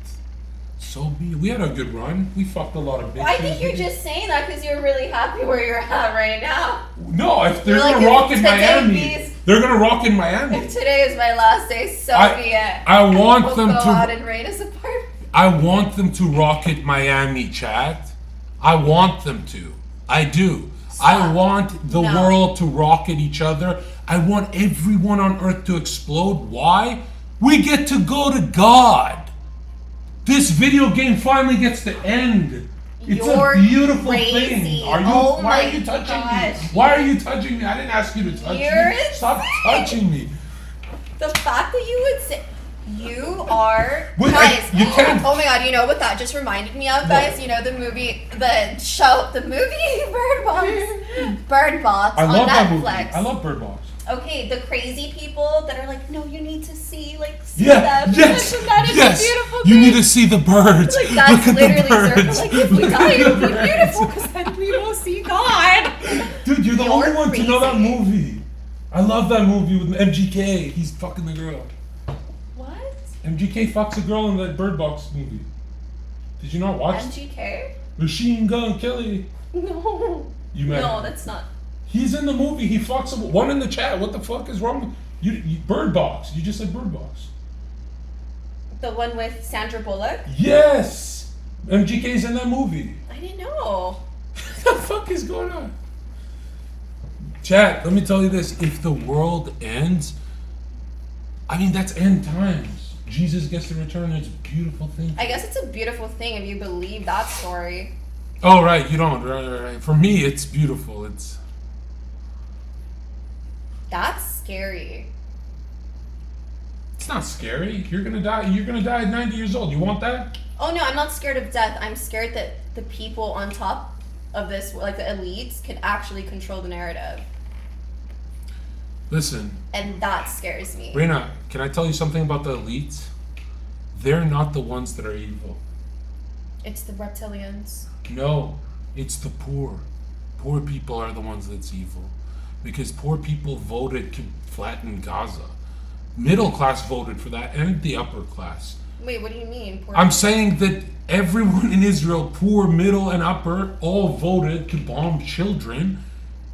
So be it. We had a good run. We fucked a lot of bitches. I think you're just saying that because you're really happy where you're at right now. No, if they're You're like, gonna if rock in today Miami, these- they're gonna rock in Miami. If today is my last day, so be it. I want We'll them go to. out and raid us apart. I want them to rocket Miami, Chad. I want them to. I do. I Stop. want the No. world to rocket each other. I want everyone on earth to explode. Why? We get to go to God. This video game finally gets to end. It's You're a beautiful crazy. thing. Are you? Oh why my are you touching gosh. me? Why are you touching me? I didn't ask you to touch You're me. Stop touching me. The fact that you would say you are Wait, guys. you can't. Oh my god! You know what that just reminded me of, guys? What? You know the movie, the movie Bird Box, Bird Box I on love that Netflix. movie. I love Bird Box. Okay, the crazy people that are like, no, you need to see them. Yes. That is Yes. a beautiful You thing. need to see the birds. Like that's Look at literally the birds. Zherka. Like if we Look die, at it'll the be birds. beautiful because then we will see God. Dude, you're the You're only one to know that crazy. movie. I love that movie with MGK. He's fucking the girl. What? MGK fucks a girl in that Bird Box movie. Did you not watch? MGK? Machine Gun Kelly. No. You met No, him. that's not. He's in the movie. He fucks a one in the chat. What the fuck is wrong with you? Bird Box. You just said Bird Box. The one with Sandra Bullock? Yes. MGK's in that movie. I didn't know. What the fuck is going on? Chat, let me tell you this. If the world ends, I mean, that's end times. Jesus gets to return. It's a beautiful thing. I guess it's a beautiful thing if you believe that story. Oh, right. You don't. Right. For me, it's beautiful. That's scary. It's not scary. You're going to die. You're going to die at 90 years old. You want that? Oh no, I'm not scared of death. I'm scared that the people on top of this, like the elites, can actually control the narrative. Listen. And that scares me. Reina, can I tell you something about the elites? They're not the ones that are evil. It's the reptilians. No, it's the poor. Poor people are the ones that's evil. Because poor people voted to flatten Gaza. Middle class voted for that, and the upper class. Wait, what do you mean? Poor I'm saying that everyone in Israel, poor, middle, and upper, all voted to bomb children.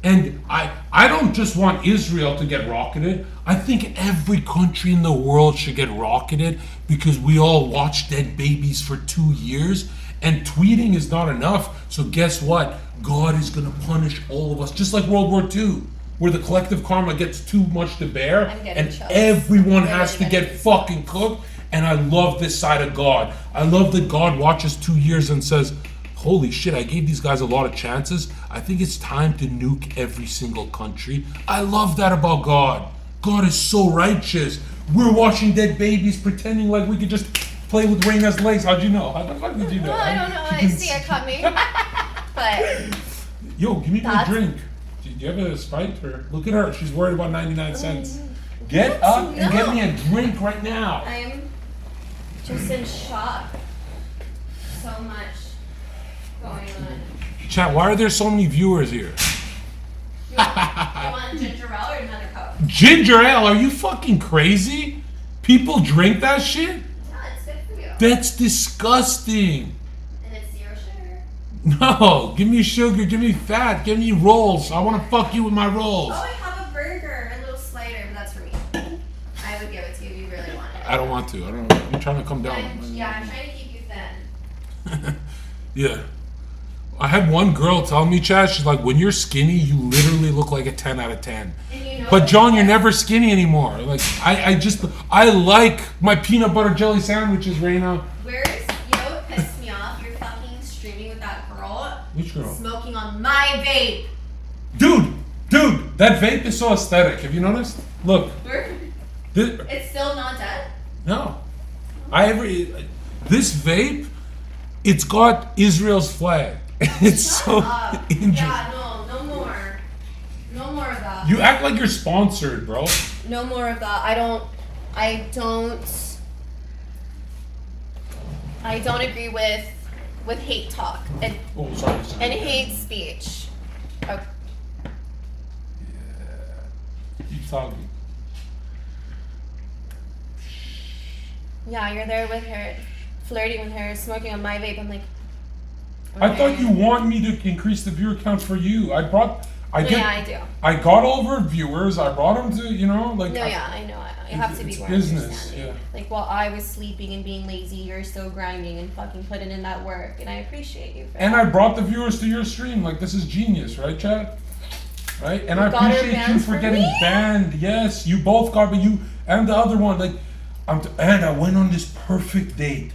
And I don't just want Israel to get rocketed. I think every country in the world should get rocketed because we all watched dead babies for 2 years. And tweeting is not enough. So guess what? God is going to punish all of us. Just like World War II, where the collective karma gets too much to bear. And chills. everyone I'm has to really get getting fucking cooked. And I love this side of God. I love that God watches 2 years and says, holy shit, I gave these guys a lot of chances. I think it's time to nuke every single country. I love that about God. God is so righteous. We're watching dead babies pretending like we could just play with Reina's legs. How'd you know? How the fuck did you know? Well, I don't know. I see it coming. But Yo, give me my That's- drink. Do you have a Sprite? Or look at her. She's worried about 99 cents. Get up and get me a drink right now. I'm just in shock. So much going on. Chat, why are there so many viewers here? You want ginger ale or another Coke? Ginger ale? Are you fucking crazy? People drink that shit? Yeah, it's good for you. That's disgusting. And it's 0 sugar. No, give me sugar, give me fat, give me rolls. I want to fuck you with my rolls. Oh, I have a burger, a little slider, but that's for me. I would give it to you if you really wanted it. I don't want to. I don't. I'm trying to come down. I'm trying to keep you thin. Yeah. I had one girl tell me, Chad, she's like, when you're skinny, you literally look like a 10 out of 10. And you know But John, you're never skinny anymore. Like, I like my peanut butter jelly sandwiches, Reina. Where's, you know what pissed me off? You're fucking streaming with that girl. Which girl? Smoking on my vape. Dude, that vape is so aesthetic. Have you noticed? Look. It's still not dead? No. This vape, it's got Israel's flag. It's Shut so up. interesting. Yeah, no more. No more of that. You act like you're sponsored, bro. No more of that. I don't agree with hate talk and Sorry. hate speech. Okay. Keep talking. Yeah, you're there with her, flirting with her, smoking on my vape. I'm like, I thought you want me to increase the viewer count for you. I do. I got over viewers. I brought them to, like. No, yeah, I know. I have to be it's more business, understanding. yeah. Like while I was sleeping and being lazy, you're still grinding and fucking putting in that work, and I appreciate you for And that. I brought the viewers to your stream. Like, this is genius, right, Chad? Right? And I You got her appreciate you banned for for getting me? banned. Yes, you both got, but you and the other one, like, and I went on this perfect date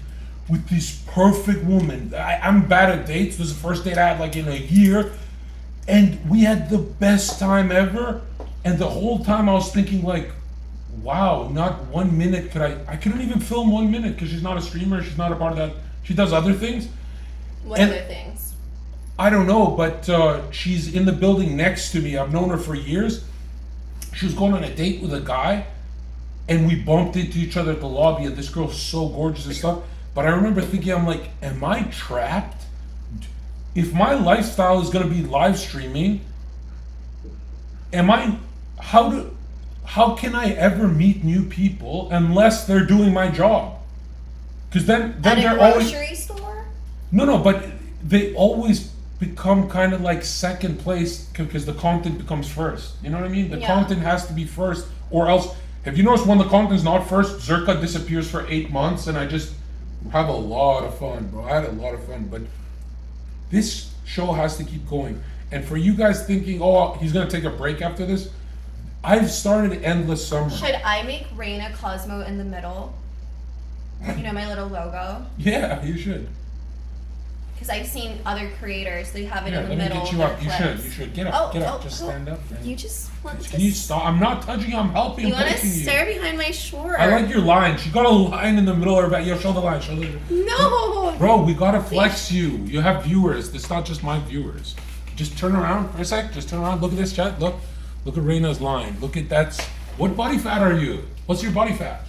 with this perfect woman. I'm bad at dates. This is the first date I had like in a year. And we had the best time ever. And the whole time I was thinking like, wow, not 1 minute could I couldn't even film 1 minute because she's not a streamer. She's not a part of that. She does other things. What other things? I don't know, but she's in the building next to me. I've known her for years. She was going on a date with a guy, and we bumped into each other at the lobby, and this girl's so gorgeous and stuff. But I remember thinking, I'm like, am I trapped? If my lifestyle is going to be live streaming, how can I ever meet new people unless they're doing my job? Because then At they're a always... grocery store? No, but they always become kind of like second place because the content becomes first. You know what I mean? The content has to be first, or else. Have you noticed when the content's not first, Zherka disappears for 8 months, and I just have a lot of fun, bro. I had a lot of fun, but this show has to keep going. And for you guys thinking, oh, he's gonna take a break after this, I've started Endless Summer. Should I make Reina Cosmo in the middle? You know, my little logo? Yeah, you should. Because I've seen other creators, they have it in the let me middle. get you up. You should. Get up, just stand up. You just want to... Can you stop? I'm not touching you, I'm helping you. You want to stare behind my short? I like your line. She got a line in the middle of her back. Yo, show the line. No! Bro, we gotta flex you. You have viewers. It's not just my viewers. Just turn around for a sec. Just turn around. Look at this chat. Look at Reina's line. Look at that. What body fat are you? What's your body fat?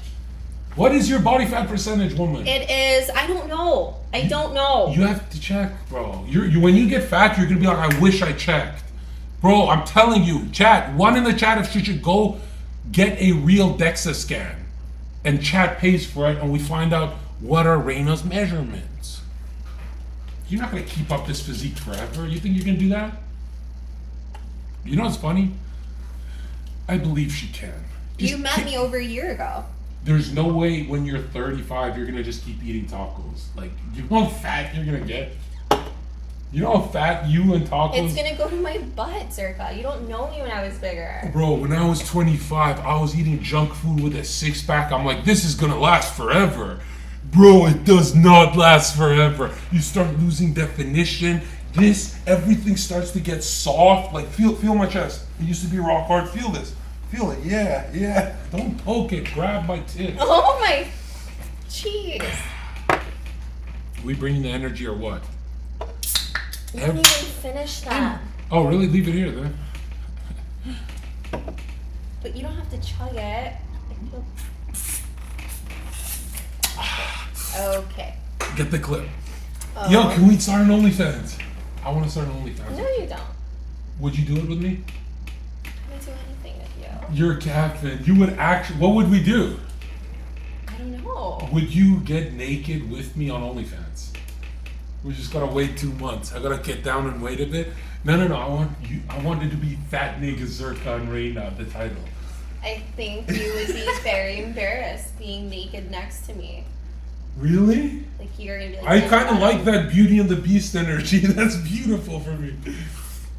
What is your body fat percentage, woman? It is, I don't know. I don't know. You have to check, bro. You when you get fat, you're gonna be like, I wish I checked. Bro, I'm telling you, chat, one in the chat if she should go get a real DEXA scan. And chat pays for it, and we find out what are Reina's measurements. You're not gonna keep up this physique forever. You think you can do that? You know what's funny? I believe she can. You met me over a year ago. There's no way when you're 35 you're gonna just keep eating tacos. Like, you know how fat you're gonna get? You know how fat you and tacos... It's gonna go to my butt, Zherka. You don't know me when I was bigger. Bro, when I was 25, I was eating junk food with a six-pack. I'm like, this is gonna last forever. Bro, it does not last forever. You start losing definition. Everything starts to get soft. Like, feel my chest. It used to be rock hard. Feel this. Feel it, yeah. Don't poke it, grab my tits. Oh my, jeez. We bringing the energy or what? You didn't even finish that. Oh, really? Leave it here then. But you don't have to chug it. Okay. Get the clip. Yo, can we start an OnlyFans? I want to start an OnlyFans. No, you don't. Would you do it with me? I don't do anything with you. You're a captain. You would actually. What would we do? I don't know. Would you get naked with me on OnlyFans? We just gotta wait 2 months. I gotta get down and wait a bit. No. I wanted to be Fat Nigga Zherka and Reina, the title. I think you would be very embarrassed being naked next to me. Really? Like you're gonna be like. I kind of like that Beauty and the Beast energy. That's beautiful for me,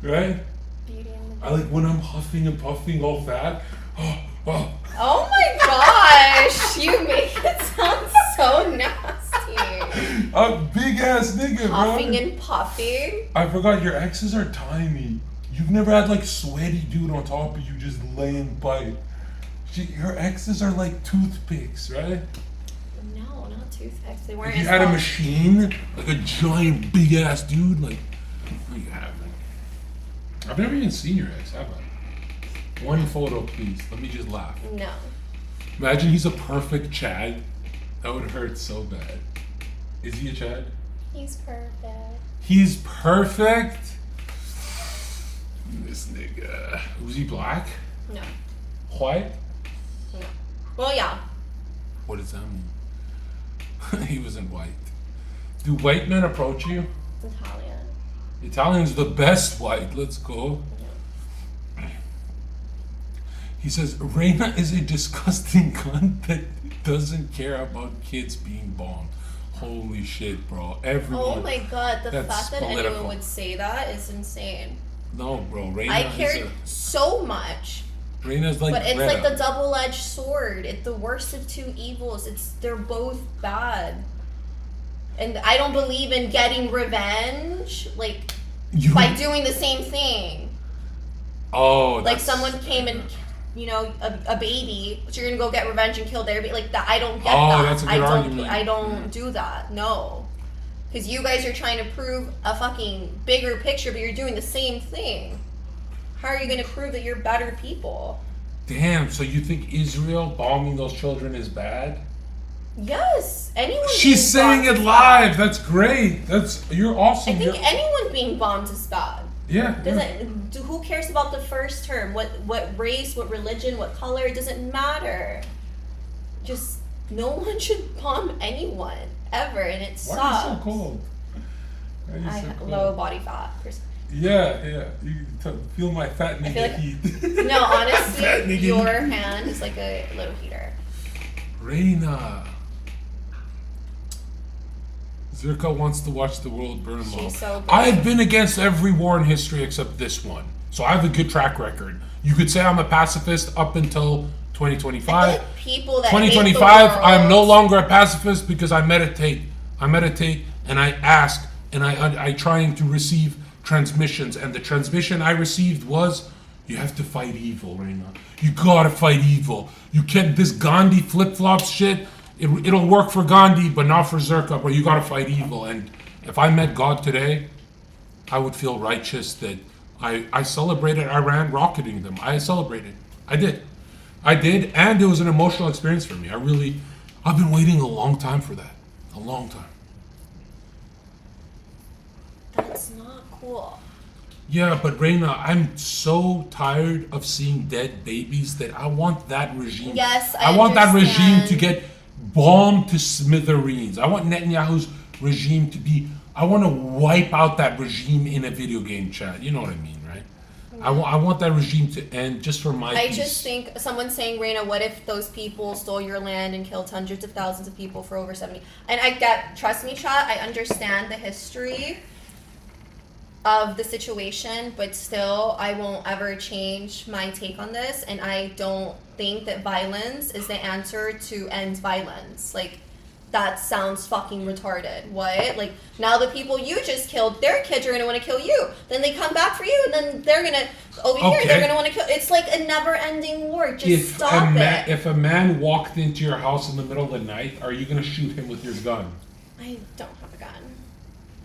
right? Beauty and the Beast. I like when I'm huffing and puffing all fat. Oh my gosh! You make it sound so nasty. A big ass nigga, bro. Puffing and puffing. I forgot your exes are tiny. You've never had like sweaty dude on top of you just laying by. Her exes are like toothpicks, right? No, not toothpicks. They weren't. If you had a machine, like a giant big ass dude, like no, you haven't. I've never even seen your ex, have I? One photo, please. Let me just laugh. No. Imagine he's a perfect Chad. That would hurt so bad. Is he a Chad? He's perfect. He's perfect? This nigga. Was he black? No. White? No. Well, yeah. What does that mean? He wasn't white. Do white men approach you? Italian. Italian's the best white. Let's go. He says, Reina is a disgusting cunt that doesn't care about kids being bombed. Holy shit, bro. Everyone. Oh my god, the That's fact that political. anyone would say that is insane. No, bro. Reina I cared so much. Reina's like But it's Greta. like the double-edged sword. It's the worst of two evils. They're both bad. And I don't believe in getting revenge, like, You, by doing the same thing. oh, Like, someone came and, you know, a baby, so you're gonna go get revenge and kill their baby. Like, that, I don't get that. That's a good argument. I don't do that. No. Because you guys are trying to prove a fucking bigger picture, but you're doing the same thing. How are you gonna prove that you're better people? Damn, so you think Israel bombing those children is bad? Yes. Anyone She's saying it is live. bad. That's great. You're awesome. I think anyone being bombed is bad. Yeah. Who cares about the first term? What race, what religion, what color? It doesn't matter. Just no one should bomb anyone ever, and it sucks. Why are you so cold? I have low body fat. Yeah. You feel my fat nigga like, heat. No, honestly, your hand is like a little heater. Reina. Zherka wants to watch the world burn low. She's so good. I've been against every war in history except this one. So I have a good track record. You could say I'm a pacifist up until 2025. I feel like people that 2025, hate the world, I'm no longer a pacifist because I meditate. I meditate and I ask and I trying to receive transmissions. And the transmission I received was, you have to fight evil, Reina. You gotta fight evil. You can't, this Gandhi flip-flops shit, it'll work for Gandhi, but not for Zherka, but you gotta fight evil. And if I met God today, I would feel righteous that I celebrated Iran rocketing them. I celebrated. I did, and it was an emotional experience for me. I've been waiting a long time for that. A long time. That's not cool. Yeah, but Reina, I'm so tired of seeing dead babies that I want that regime. Yes, I want that regime to get bombed to smithereens. I want Netanyahu's regime to be. I want to wipe out that regime in a video game chat. You know what I mean, right? I want that regime to end just for my peace. Just think someone's saying, Reina, what if those people stole your land and killed hundreds of thousands of people for over 70? And trust me, chat, I understand the history of the situation, but still, I won't ever change my take on this, and I don't think that violence is the answer to end violence. Like, that sounds fucking retarded. What? Like, now the people you just killed, their kids are gonna want to kill you. Then they come back for you, and then they're gonna, here, they're gonna want to kill. It's like a never-ending war. Just stop it. If a man walked into your house in the middle of the night, are you gonna shoot him with your gun? I don't have a gun.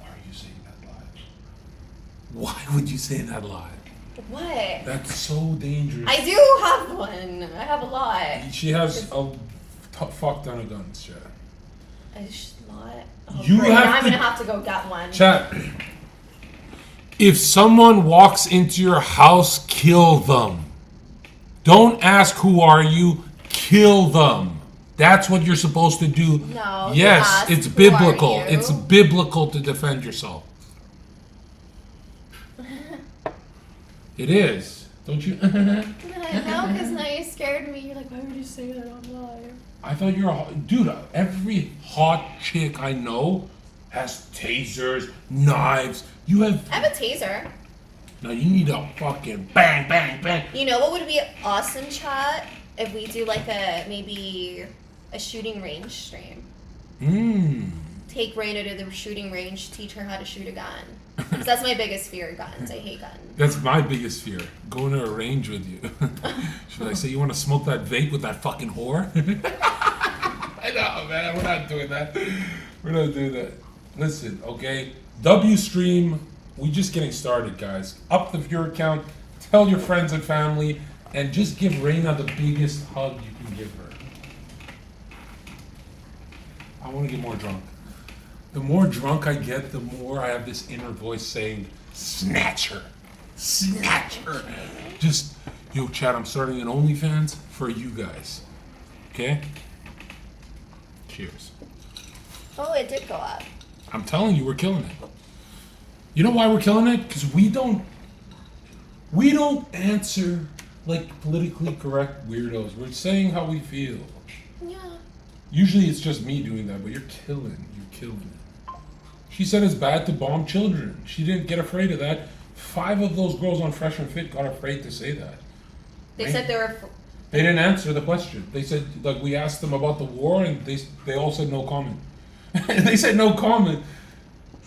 Why are you saying that lie? Why would you say that lie? What? That's so dangerous. I do have one. I have a lot. She has a fuck ton of guns, chat. I'm gonna have to go get one. Chat. If someone walks into your house, kill them. Don't ask who are you, kill them. That's what you're supposed to do. No. Yes, it's biblical. It's biblical to defend yourself. It is. Don't you? I know, because now you scared me. You're like, why would you say that on live? I thought you're a dude. Every hot chick I know has tasers, knives. You have. I have a taser. No, you need a fucking bang, bang, bang. You know what would be awesome, chat? If we do like maybe a shooting range stream. Take Reina to the shooting range, teach her how to shoot a gun. Because that's my biggest fear, guns. I hate guns. That's my biggest fear. Going to a range with you. Should I say, you want to smoke that vape with that fucking whore? I know, man. We're not doing that. We're not doing that. Listen, okay? W stream. We just getting started, guys. Up the viewer count. Tell your friends and family. And just give Reina the biggest hug you can give her. I want to get more drunk. The more drunk I get, the more I have this inner voice saying, snatch her. Snatch her. Just, yo, chat, I'm starting an OnlyFans for you guys. Okay? Cheers. Oh, it did go up. I'm telling you, we're killing it. You know why we're killing it? Because we don't answer like politically correct weirdos. We're saying how we feel. Yeah. Usually it's just me doing that, but you're killing it. She said it's bad to bomb children. She didn't get afraid of that. 5 of those girls on Fresh and Fit got afraid to say that. They said they were... They didn't answer the question. They said, like, we asked them about the war, and they all said no comment. And they said no comment.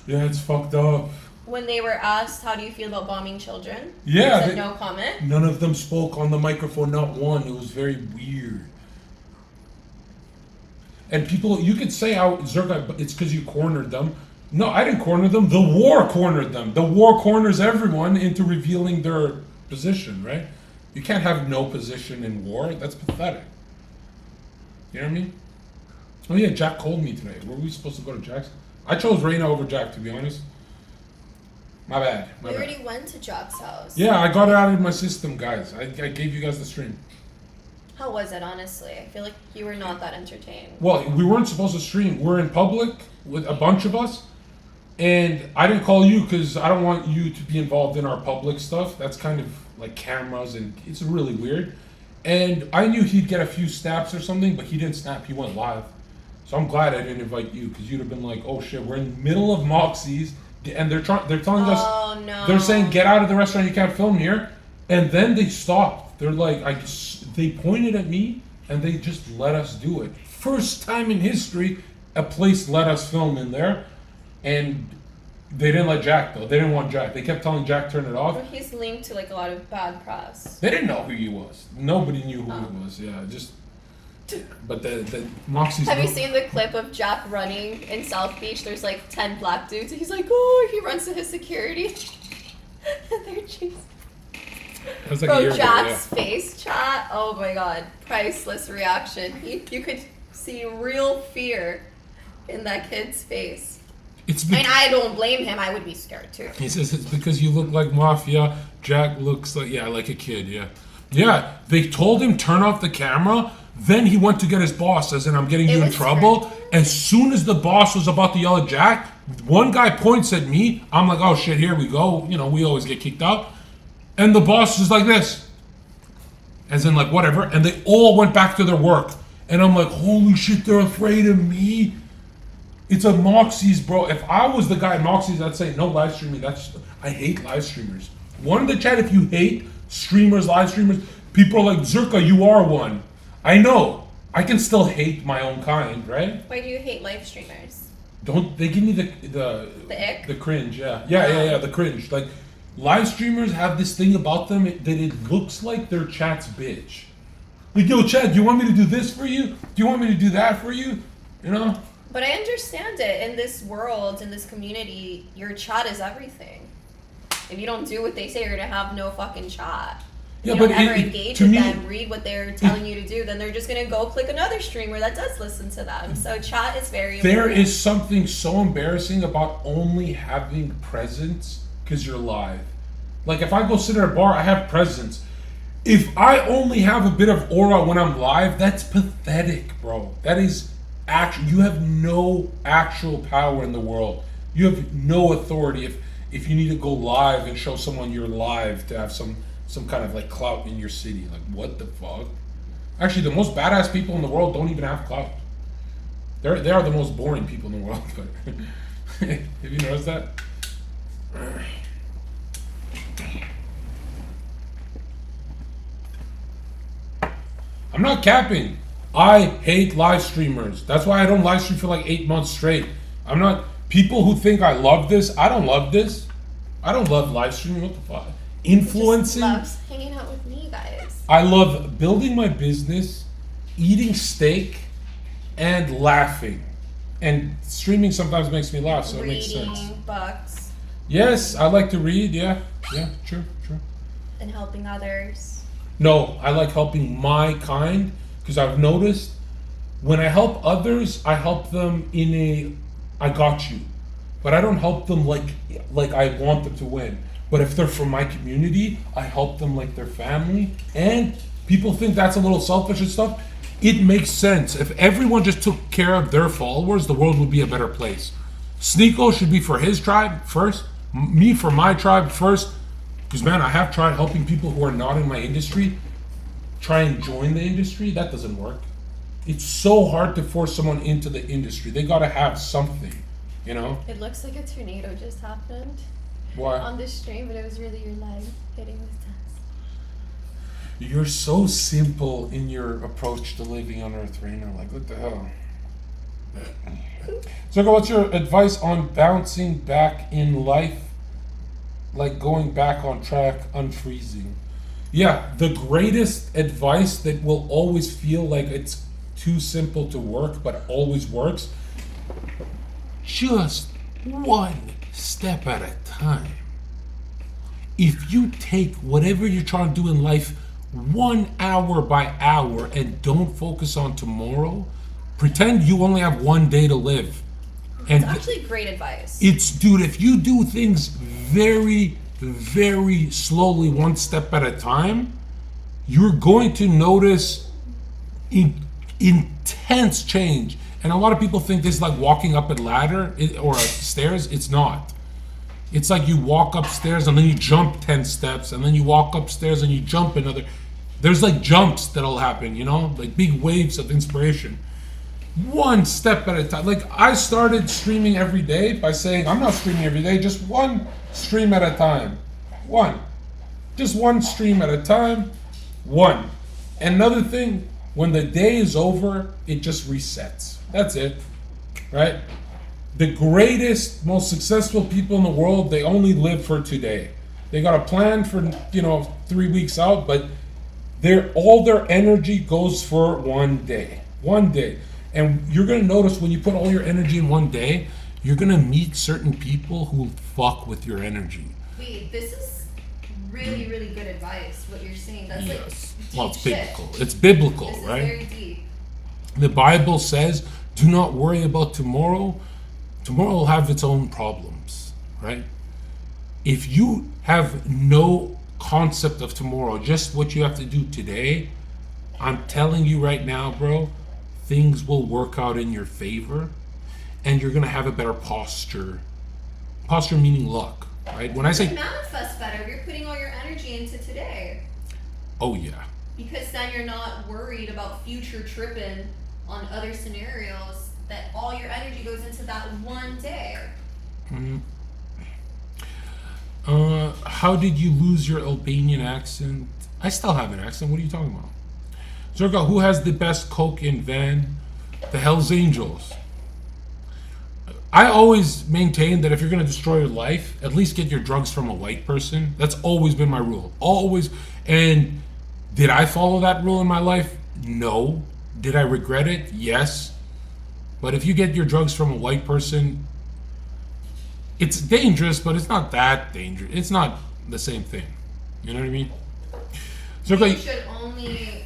Yeah, it's fucked up. When they were asked, how do you feel about bombing children? Yeah. They said no comment. None of them spoke on the microphone, not one. It was very weird. And people, you could say how Zherka, it's because you cornered them. No, I didn't corner them. The war cornered them. The war corners everyone into revealing their position, right? You can't have no position in war. That's pathetic. You know what I mean? Oh yeah, Jack called me today. Were we supposed to go to Jack's? I chose Reina over Jack, to be honest. My bad. We already went to Jack's house. Yeah, I got it out of my system, guys. I gave you guys the stream. How was it, honestly? I feel like you were not that entertained. Well, we weren't supposed to stream. We're in public with a bunch of us. And I didn't call you because I don't want you to be involved in our public stuff. That's kind of like cameras and it's really weird. And I knew he'd get a few snaps or something, but he didn't snap. He went live. So I'm glad I didn't invite you because you'd have been like, oh shit, we're in the middle of Moxie's and they're telling us, oh, no. They're saying get out of the restaurant, you can't film here. And then they stopped. They're like, they pointed at me and they just let us do it. First time in history, a place let us film in there. And they didn't let Jack though. They didn't want Jack. They kept telling Jack turn it off. But he's linked to like a lot of bad press. They didn't know who he was. Nobody knew who he was. Yeah, just. But the Moxie's. Have you seen the clip of Jack running in South Beach? There's like 10 black dudes, and he's like, oh, he runs to his security, and they're chasing. That was like Bro, a year Jack's ago, yeah. face chat. Oh my god, priceless reaction. You could see real fear in that kid's face. And I don't blame him. I would be scared too. He says it's because you look like mafia. Jack looks like a kid. Yeah, yeah. They told him turn off the camera. Then he went to get his boss, as in I'm getting you in trouble. As soon as the boss was about to yell at Jack, one guy points at me. I'm like, oh shit, here we go. You know, we always get kicked out. And the boss is like this, as in like whatever. And they all went back to their work. And I'm like, holy shit, they're afraid of me. It's a Moxie's, bro. If I was the guy at Moxie's, I'd say no live streaming. I hate live streamers. One in the chat if you hate streamers, live streamers. People are like, Zherka, you are one. I know. I can still hate my own kind, right? Why do you hate live streamers? Don't they give me the ick? The cringe, yeah. Yeah, the cringe. Like live streamers have this thing about them that it looks like their chat's bitch. Like, yo, chat, do you want me to do this for you? Do you want me to do that for you? You know? But I understand it. In this world, in this community, your chat is everything. If you don't do what they say, you're gonna have no fucking chat. Yeah, you but don't ever engage to with me, them, read what they're telling you to do, then they're just gonna go click another streamer that does listen to them. So chat is very important. There is something so embarrassing about only having presence because you're live. Like if I go sit at a bar, I have presence. If I only have a bit of aura when I'm live, that's pathetic, bro. That is you have no actual power in the world. You have no authority if you need to go live and show someone you're live to have some kind of like clout in your city. Like what the fuck? Actually, the most badass people in the world don't even have clout. They are the most boring people in the world. But have you noticed that? I'm not capping. I hate live streamers. That's why I don't live stream for like 8 months straight. I'm not. People who think I love this, I don't love this. I don't love live streaming. What the fuck? Influencing. Just loves hanging out with me, guys. I love building my business, eating steak, and laughing. And streaming sometimes makes me laugh, so it makes sense. Reading books. Yes, I like to read. Yeah, true. And helping others. No, I like helping my kind because I've noticed when I help others, I help them in a I got you, but I don't help them like I want them to win. But if they're from my community, I help them like their family. And people think that's a little selfish and stuff. It makes sense. If everyone just took care of their followers, the world would be a better place. Sneeko should be for his tribe first, me for my tribe first. Because man, I have tried helping people who are not in my industry try and join the industry. That doesn't work. It's so hard to force someone into the industry. They gotta have something, you know? It looks like a tornado just happened. Why? On this stream, but it was really your leg hitting this desk. You're so simple in your approach to living on Earth, Reina. Like, what the hell? So, what's your advice on bouncing back in life? Like going back on track, unfreezing. Yeah, the greatest advice that will always feel like it's too simple to work, but always works. Just one step at a time. If you take whatever you're trying to do in life 1 hour by hour and don't focus on tomorrow, pretend you only have one day to live. And It's actually great advice. dude, if you do things very, very slowly, one step at a time, you're going to notice intense change. And a lot of people think this is like walking up a ladder or stairs. It's not. It's like you walk upstairs and then you jump 10 steps, and then you walk upstairs and you jump another. There's like jumps that'll happen, like big waves of inspiration. One step at a time. Like, I started streaming every day by saying, I'm not streaming every day, just one stream at a time. One. Just one stream at a time. One. And another thing, when the day is over, it just resets. That's it. Right? The greatest, most successful people in the world, they only live for today. They got a plan for, 3 weeks out, but all their energy goes for one day. One day. And you're going to notice when you put all your energy in one day, you're going to meet certain people who fuck with your energy. Wait, this is really, really good advice, what you're saying. That's like deep Well, it's shit. biblical. It's biblical, This is right? very deep. The Bible says, do not worry about tomorrow. Tomorrow will have its own problems, right? If you have no concept of tomorrow, just what you have to do today, I'm telling you right now, bro, things will work out in your favor, and you're going to have a better posture. Posture meaning luck, right? When I You say, manifest better if you're putting all your energy into today. oh yeah, Because then you're not worried about future tripping on other scenarios, that all your energy goes into that one day. how did you lose your Albanian accent? I still have an accent. What are you talking about? Zherka, who has the best coke in van? The Hells Angels. I always maintain that if you're going to destroy your life, at least get your drugs from a white person. That's always been my rule. Always. And did I follow that rule in my life? No. Did I regret it? Yes. But if you get your drugs from a white person, it's dangerous, but it's not that dangerous. It's not the same thing. You know what I mean? So, You should only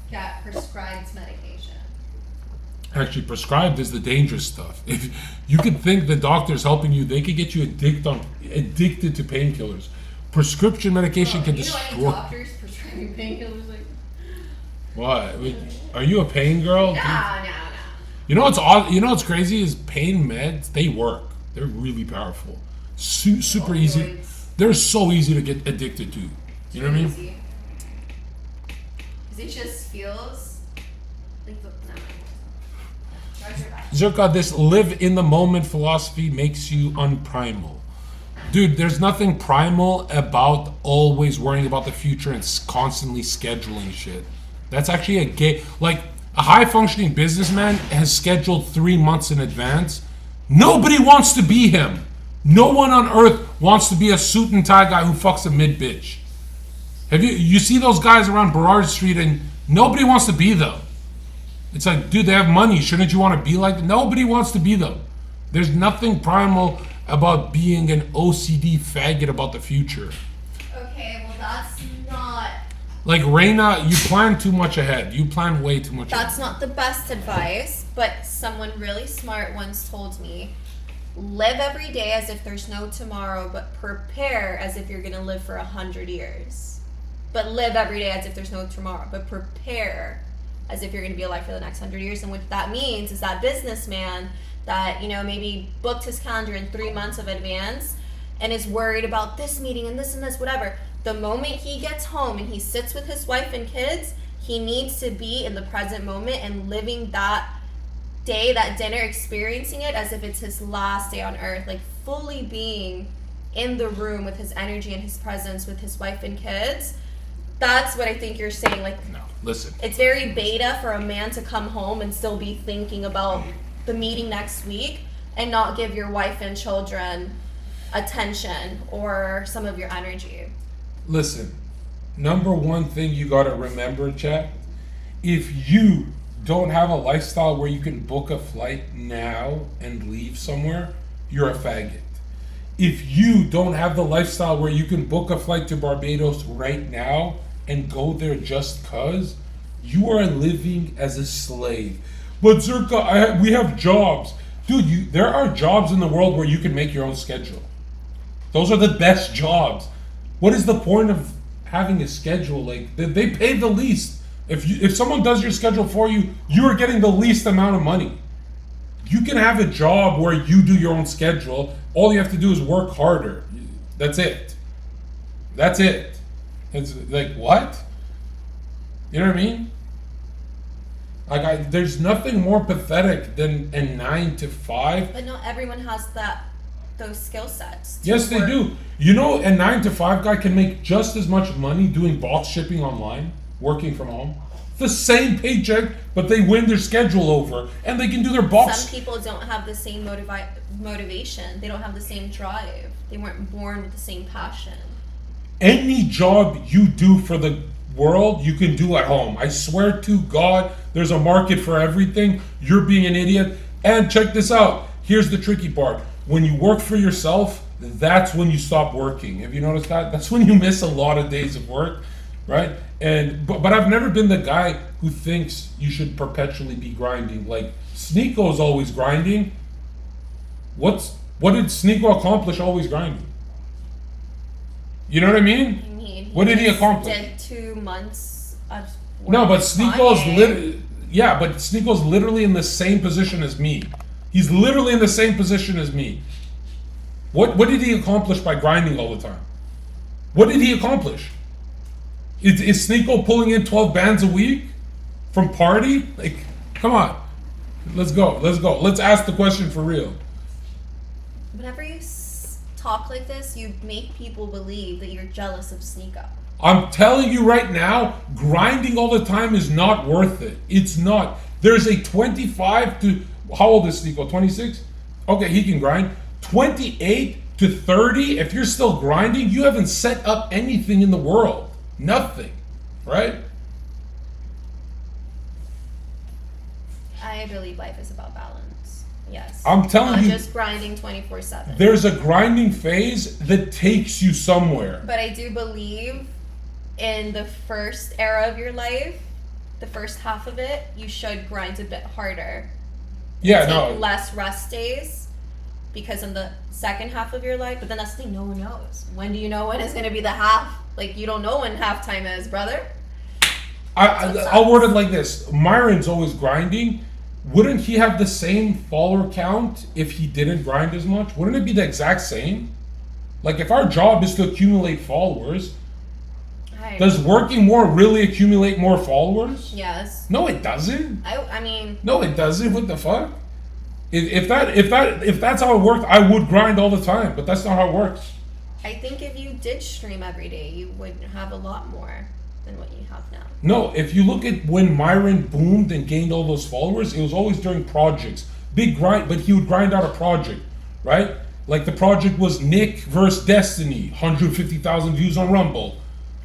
get prescribed medication. actually, prescribed is the dangerous stuff. If you could think the doctor's helping you, they could get you addicted to painkillers. Prescription medication can You know destroy. any doctors prescribing painkillers? Like, What? Are you a pain girl? nah. You know what's odd? You know what's crazy is pain meds. They work. They're really powerful. Super easy. Opioids. They're so easy to get addicted to. You know what I mean? Easy. 'Cause it just feels like the. No. Charge your back. Zherka, this live in the moment philosophy makes you unprimal. Dude, there's nothing primal about always worrying about the future and constantly scheduling shit. That's actually a gay. Like, a high functioning businessman has scheduled 3 months in advance. Nobody wants to be him. No one on earth wants to be a suit and tie guy who fucks a mid bitch. You see those guys around Burrard Street and nobody wants to be them. It's like, dude, they have money. Shouldn't you want to be like them? Nobody wants to be them. There's nothing primal about being an OCD faggot about the future. Okay, well that's not. Like, Reina, you plan too much ahead. You plan way too much That's ahead. not the best advice, but someone really smart once told me, live every day as if there's no tomorrow, but prepare as if you're gonna live for 100 years. But live every day as if there's no tomorrow, but prepare as if you're gonna be alive for the next 100 years. And what that means is that businessman that, maybe booked his calendar in 3 months of advance and is worried about this meeting and this, whatever. The moment he gets home and he sits with his wife and kids, he needs to be in the present moment and living that day, that dinner, experiencing it as if it's his last day on earth, like fully being in the room with his energy and his presence with his wife and kids. That's what I think you're saying. Like, No, listen. it's very beta for a man to come home and still be thinking about the meeting next week and not give your wife and children attention or some of your energy. Listen, number one thing you gotta remember, chat, if you don't have a lifestyle where you can book a flight now and leave somewhere, you're a faggot. If you don't have the lifestyle where you can book a flight to Barbados right now and go there just cause, you are living as a slave. But Zherka, we have jobs. Dude, there are jobs in the world where you can make your own schedule. Those are the best jobs. What is the point of having a schedule? Like, they pay the least. If someone does your schedule for you, you are getting the least amount of money. You can have a job where you do your own schedule. All you have to do is work harder. That's it. That's it. It's like, what? You know what I mean? Like, there's nothing more pathetic than a 9 to 5. But not everyone has those skill sets. Yes, they do. You know, a 9 to 5 guy can make just as much money doing box shipping online, working from home. The same paycheck, but they win their schedule over, and they can do their box. Some people don't have the same motivation. They don't have the same drive. They weren't born with the same passion. Any job you do for the world, you can do at home. I swear to God, there's a market for everything. You're being an idiot. And check this out. Here's the tricky part. When you work for yourself, that's when you stop working. Have you noticed that? That's when you miss a lot of days of work, right? But I've never been the guy who thinks you should perpetually be grinding. Like, Sneako's always grinding. What did Sneako accomplish always grinding? You know what I mean? What did he accomplish? Did 2 months of work. No, but Sneako's literally in the same position as me. He's literally in the same position as me. What did he accomplish by grinding all the time? What did he accomplish? Is Sneako pulling in 12 bands a week from party? Like, come on. Let's go. Let's ask the question for real. Whenever you talk like this, you make people believe that you're jealous of Sneako. I'm telling you right now, grinding all the time is not worth it. It's not. There's a 25 to... How old is Sneako? 26? Okay, he can grind. 28 to 30, if you're still grinding, you haven't set up anything in the world. Nothing. Right? I believe life is about balance. Yes. I'm telling you. Not just grinding 24/7. There's a grinding phase that takes you somewhere. But I do believe in the first era of your life, the first half of it, you should grind a bit harder. Yeah, Take less rest days, because in the second half of your life, but then that's the thing, no one knows. When do you know when it's going to be the half? Like, you don't know when halftime is, brother. I'll word it like this. Myron's always grinding. Wouldn't he have the same follower count if he didn't grind as much? Wouldn't it be the exact same? Like, if our job is to accumulate followers, does working more really accumulate more followers? Yes. No, it doesn't. I mean. No, it doesn't. What the fuck? If that's how it worked, I would grind all the time. But that's not how it works. I think if you did stream every day, you would have a lot more than what you have now. No, if you look at when Myron boomed and gained all those followers, it was always during projects. Big grind, but he would grind out a project, right? Like the project was Nick versus Destiny, 150,000 views on Rumble.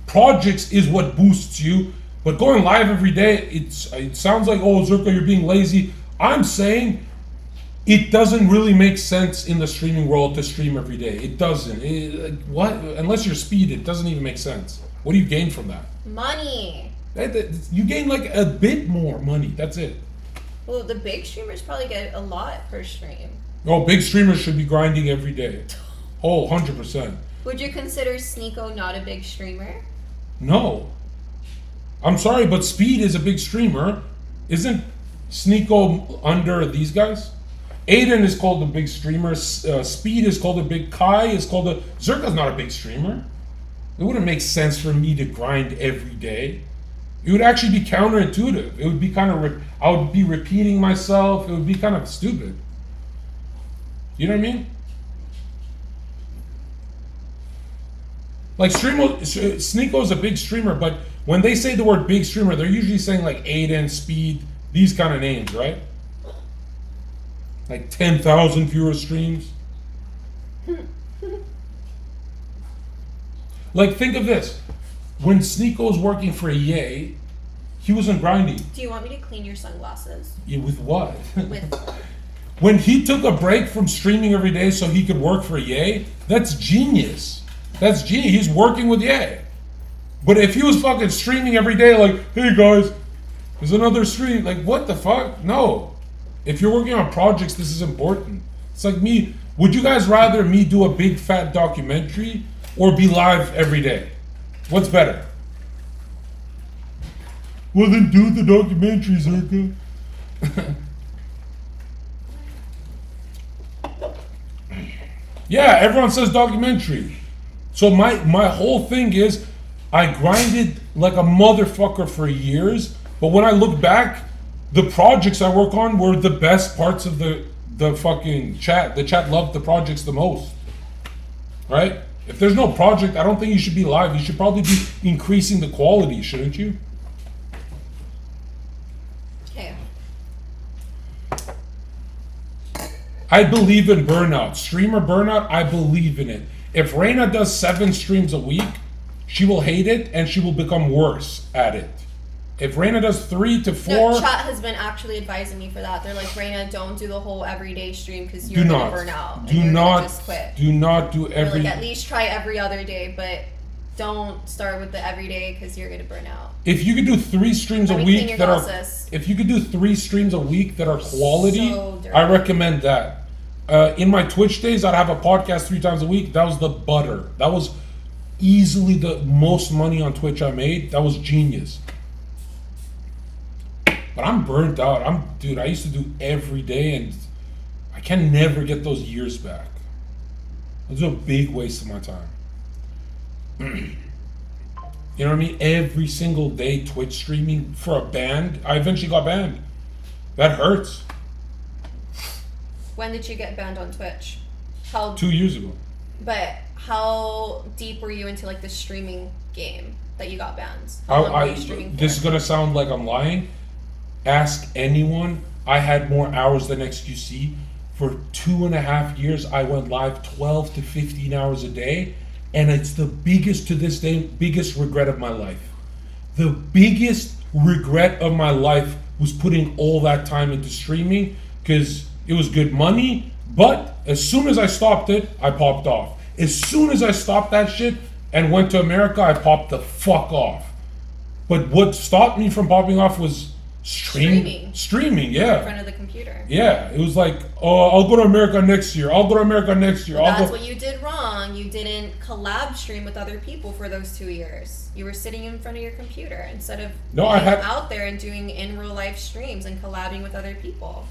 Projects is what boosts you, but going live every day, it sounds like, oh, Zherka, you're being lazy. I'm saying it doesn't really make sense in the streaming world to stream every day. It doesn't. What? Unless you're speed, it doesn't even make sense. What do you gain from that? Money. You gain like a bit more money. That's it. Well, the big streamers probably get a lot per stream. Oh, big streamers should be grinding every day. Oh, 100%. Would you consider Sneako not a big streamer? No. I'm sorry, but Speed is a big streamer. Isn't Sneako under these guys? Aiden is called a big streamer. Speed is called a big. Kai is called a. Zherka's not a big streamer. It wouldn't make sense for me to grind every day. It would actually be counterintuitive. It would be kind of. I would be repeating myself. It would be kind of stupid. You know what I mean? Like Sneako is a big streamer, but when they say the word big streamer, they're usually saying like Aiden, Speed, these kind of names, right? Like 10,000 fewer streams. Like, think of this. When Sneeko was working for EA, he wasn't grinding. Do you want me to clean your sunglasses? Yeah, with what? With When he took a break from streaming every day so he could work for EA, that's genius. That's genius. He's working with EA. But if he was fucking streaming every day, like, hey guys, there's another stream, like, what the fuck? No. If you're working on projects, this is important. It's like me, would you guys rather me do a big fat documentary or be live every day? What's better? Well, then do the documentary, Zherka. Yeah, everyone says documentary. So my whole thing is, I grinded like a motherfucker for years, but when I look back, the projects I work on were the best parts of the fucking chat. The chat loved the projects the most. Right? If there's no project, I don't think you should be live. You should probably be increasing the quality, shouldn't you? okay. I believe in burnout. Streamer burnout, I believe in it. If Reina does 7 streams a week, she will hate it and she will become worse at it. If Reina does 3 to 4... No, chat has been actually advising me for that. They're like, Reina, don't do the whole everyday stream because you're going to burn out. Do not just quit. Do not do every... Like, at least try every other day, but don't start with the everyday because you're going to burn out. If you could do 3 streams a week that are... glasses. If you could do 3 streams a week that are quality, So dirty. I recommend that. In my Twitch days, I'd have a podcast 3 times a week. That was the butter. That was easily the most money on Twitch I made. That was genius. But I'm burnt out. Dude, I used to do every day and I can never get those years back. It was a big waste of my time. You know what I mean? Every single day Twitch streaming for a band. I eventually got banned. That hurts. When did you get banned on Twitch? How? 2 years ago. But how deep were you into like the streaming game that you got banned? How long were you streaming for? This is gonna sound like I'm lying. Ask anyone. I had more hours than XQC. For 2.5 years, I went live 12 to 15 hours a day, and it's the biggest, to this day, biggest regret of my life. The biggest regret of my life was putting all that time into streaming, because it was good money, but as soon as I stopped it, I popped off. As soon as I stopped that shit and went to America, I popped the fuck off. But what stopped me from popping off was streaming, yeah. In front of the computer. Yeah, it was like, oh, I'll go to America next year. I'll go to America next year. That's what you did wrong. You didn't collab stream with other people for those 2 years. You were sitting in front of your computer instead of being out there and doing in real life streams and collabing with other people.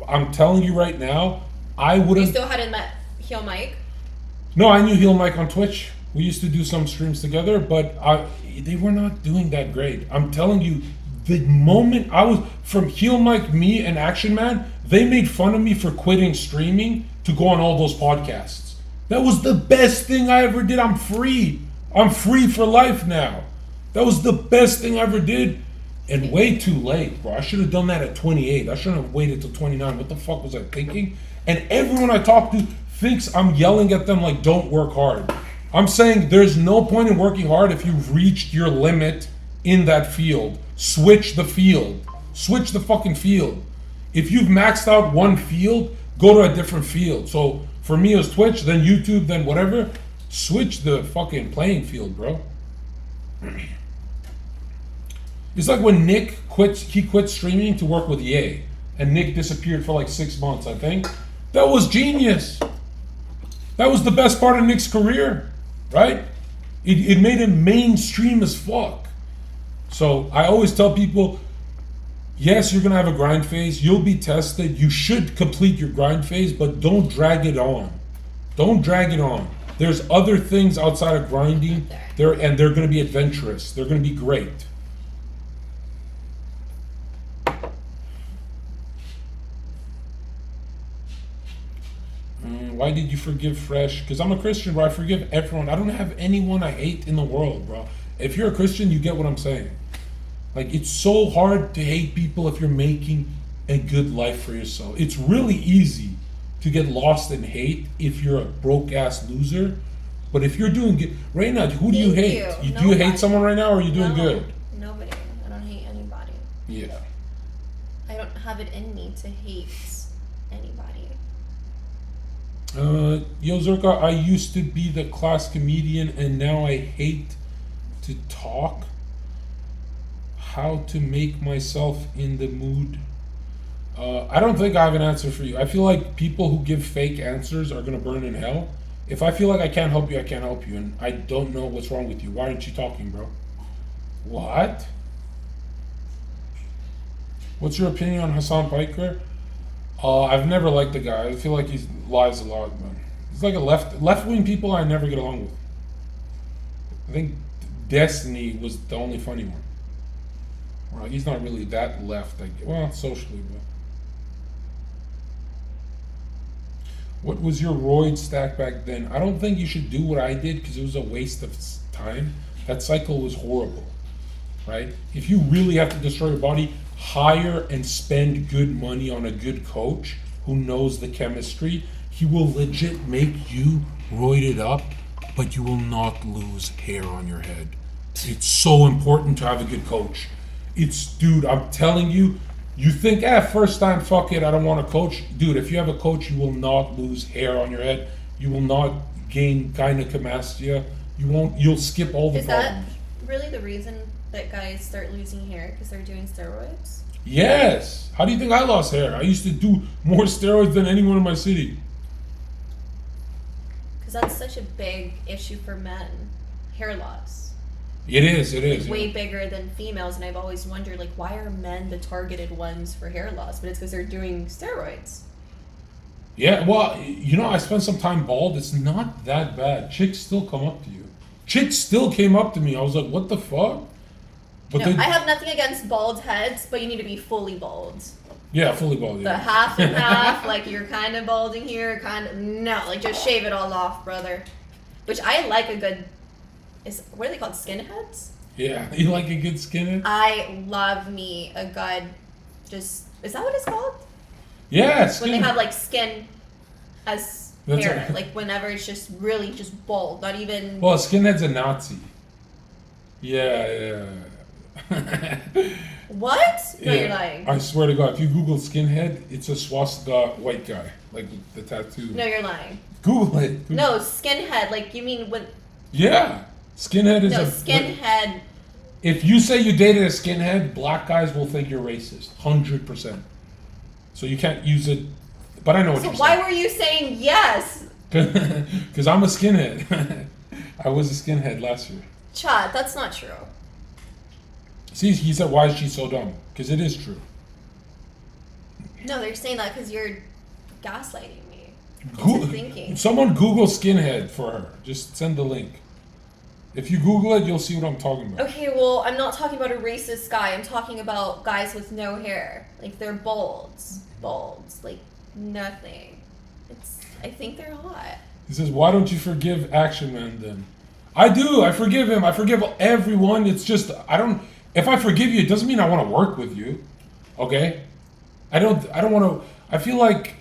I'm telling you right now, I wouldn't. You still hadn't met Heel Mike? No, I knew Heel Mike on Twitch. We used to do some streams together, but they were not doing that great. I'm telling you, the moment I was from Heel Mike, me, and Action Man, they made fun of me for quitting streaming to go on all those podcasts. That was the best thing I ever did. I'm free. I'm free for life now. That was the best thing I ever did. And way too late, bro. I should have done that at 28. I shouldn't have waited till 29. What the fuck was I thinking? And everyone I talk to thinks I'm yelling at them like, don't work hard. I'm saying there's no point in working hard if you've reached your limit in that field. Switch the field. Switch the fucking field. If you've maxed out one field, go to a different field. So for me it was Twitch, then YouTube, then whatever. Switch the fucking playing field, bro. It's like when Nick quit streaming to work with EA. And Nick disappeared for like 6 months, I think. That was genius. That was the best part of Nick's career, right? It made him mainstream as fuck. So I always tell people, yes, you're gonna have a grind phase. You'll be tested. You should complete your grind phase, but don't drag it on. Don't drag it on. There's other things outside of grinding, and they're gonna be adventurous. They're gonna be great. Why did you forgive Fresh? Because I'm a Christian, bro. I forgive everyone. I don't have anyone I hate in the world, bro. If you're a Christian, you get what I'm saying. Like, it's so hard to hate people if you're making a good life for yourself. It's really easy to get lost in hate if you're a broke ass loser. But if you're doing good, Reina, who do you Thank hate? you. Do you hate someone right now, or are you doing No, good? Nobody. I don't hate anybody. Yeah. I don't have it in me to hate anybody. Yo, Zherka, I used to be the class comedian, and now I hate to talk. How to make myself in the mood? I don't think I have an answer for you. I feel like people who give fake answers are gonna burn in hell. If I feel like I can't help you, I can't help you, and I don't know what's wrong with you. Why aren't you talking, bro? What? What's your opinion on Hassan Piker? I've never liked the guy. I feel like he lies a lot, man. He's like a left wing people I never get along with. I think Destiny was the only funny one. Well, he's not really that left. Well, socially, but. What was your roid stack back then? I don't think you should do what I did because it was a waste of time. That cycle was horrible, right? If you really have to destroy your body, hire and spend good money on a good coach who knows the chemistry. He will legit make you roided up, but you will not lose hair on your head. It's so important to have a good coach. Dude, I'm telling you, you think, first time, fuck it, I don't want a coach. Dude, if you have a coach, you will not lose hair on your head. You will not gain gynecomastia. You'll skip all the Is problems. that really the reason that guys start losing hair? Because they're doing steroids? Yes. How do you think I lost hair? I used to do more steroids than anyone in my city. Because that's such a big issue for men. Hair loss. It is. Way bigger than females, and I've always wondered, like, why are men the targeted ones for hair loss? But it's because they're doing steroids. Yeah, well, I spent some time bald. It's not that bad. Chicks still come up to you. Chicks still came up to me. I was like, what the fuck? But I have nothing against bald heads, but you need to be fully bald. Yeah, fully bald. Yeah. The half and half, like you're kind of balding here, like just shave it all off, brother. Which I like a good. What are they called? Skinheads? Yeah, you like a good skinhead? I love me a good, is that what it's called? Yeah, skinhead. When they have like skin as That's hair, a- like whenever it's just really just bald, not even. Well, a skinhead's a Nazi. Yeah. What? No, Yeah. you're lying. I swear to God, if you Google skinhead, it's a swastika white guy, like the tattoo. No, you're lying. Google it. No, skinhead, like you mean when. Yeah, skinhead is No, a. skinhead. If you say you dated a skinhead, black guys will think you're racist, 100%. So you can't use it. But I know what So you're why were you saying yes? saying. Because I'm a skinhead. I was a skinhead last year. Chad, that's not true. See, he said, why is she so dumb? Because it is true. No, they're saying that because you're gaslighting me Goo- into thinking. Someone Google skinhead for her. Just send the link. If you Google it, you'll see what I'm talking about. Okay, well, I'm not talking about a racist guy. I'm talking about guys with no hair. Like, they're balds. Like, nothing. I think they're hot. He says, why don't you forgive Action Man then? I do. I forgive him. I forgive everyone. It's just, if I forgive you, it doesn't mean I want to work with you. Okay? I don't want to, I feel like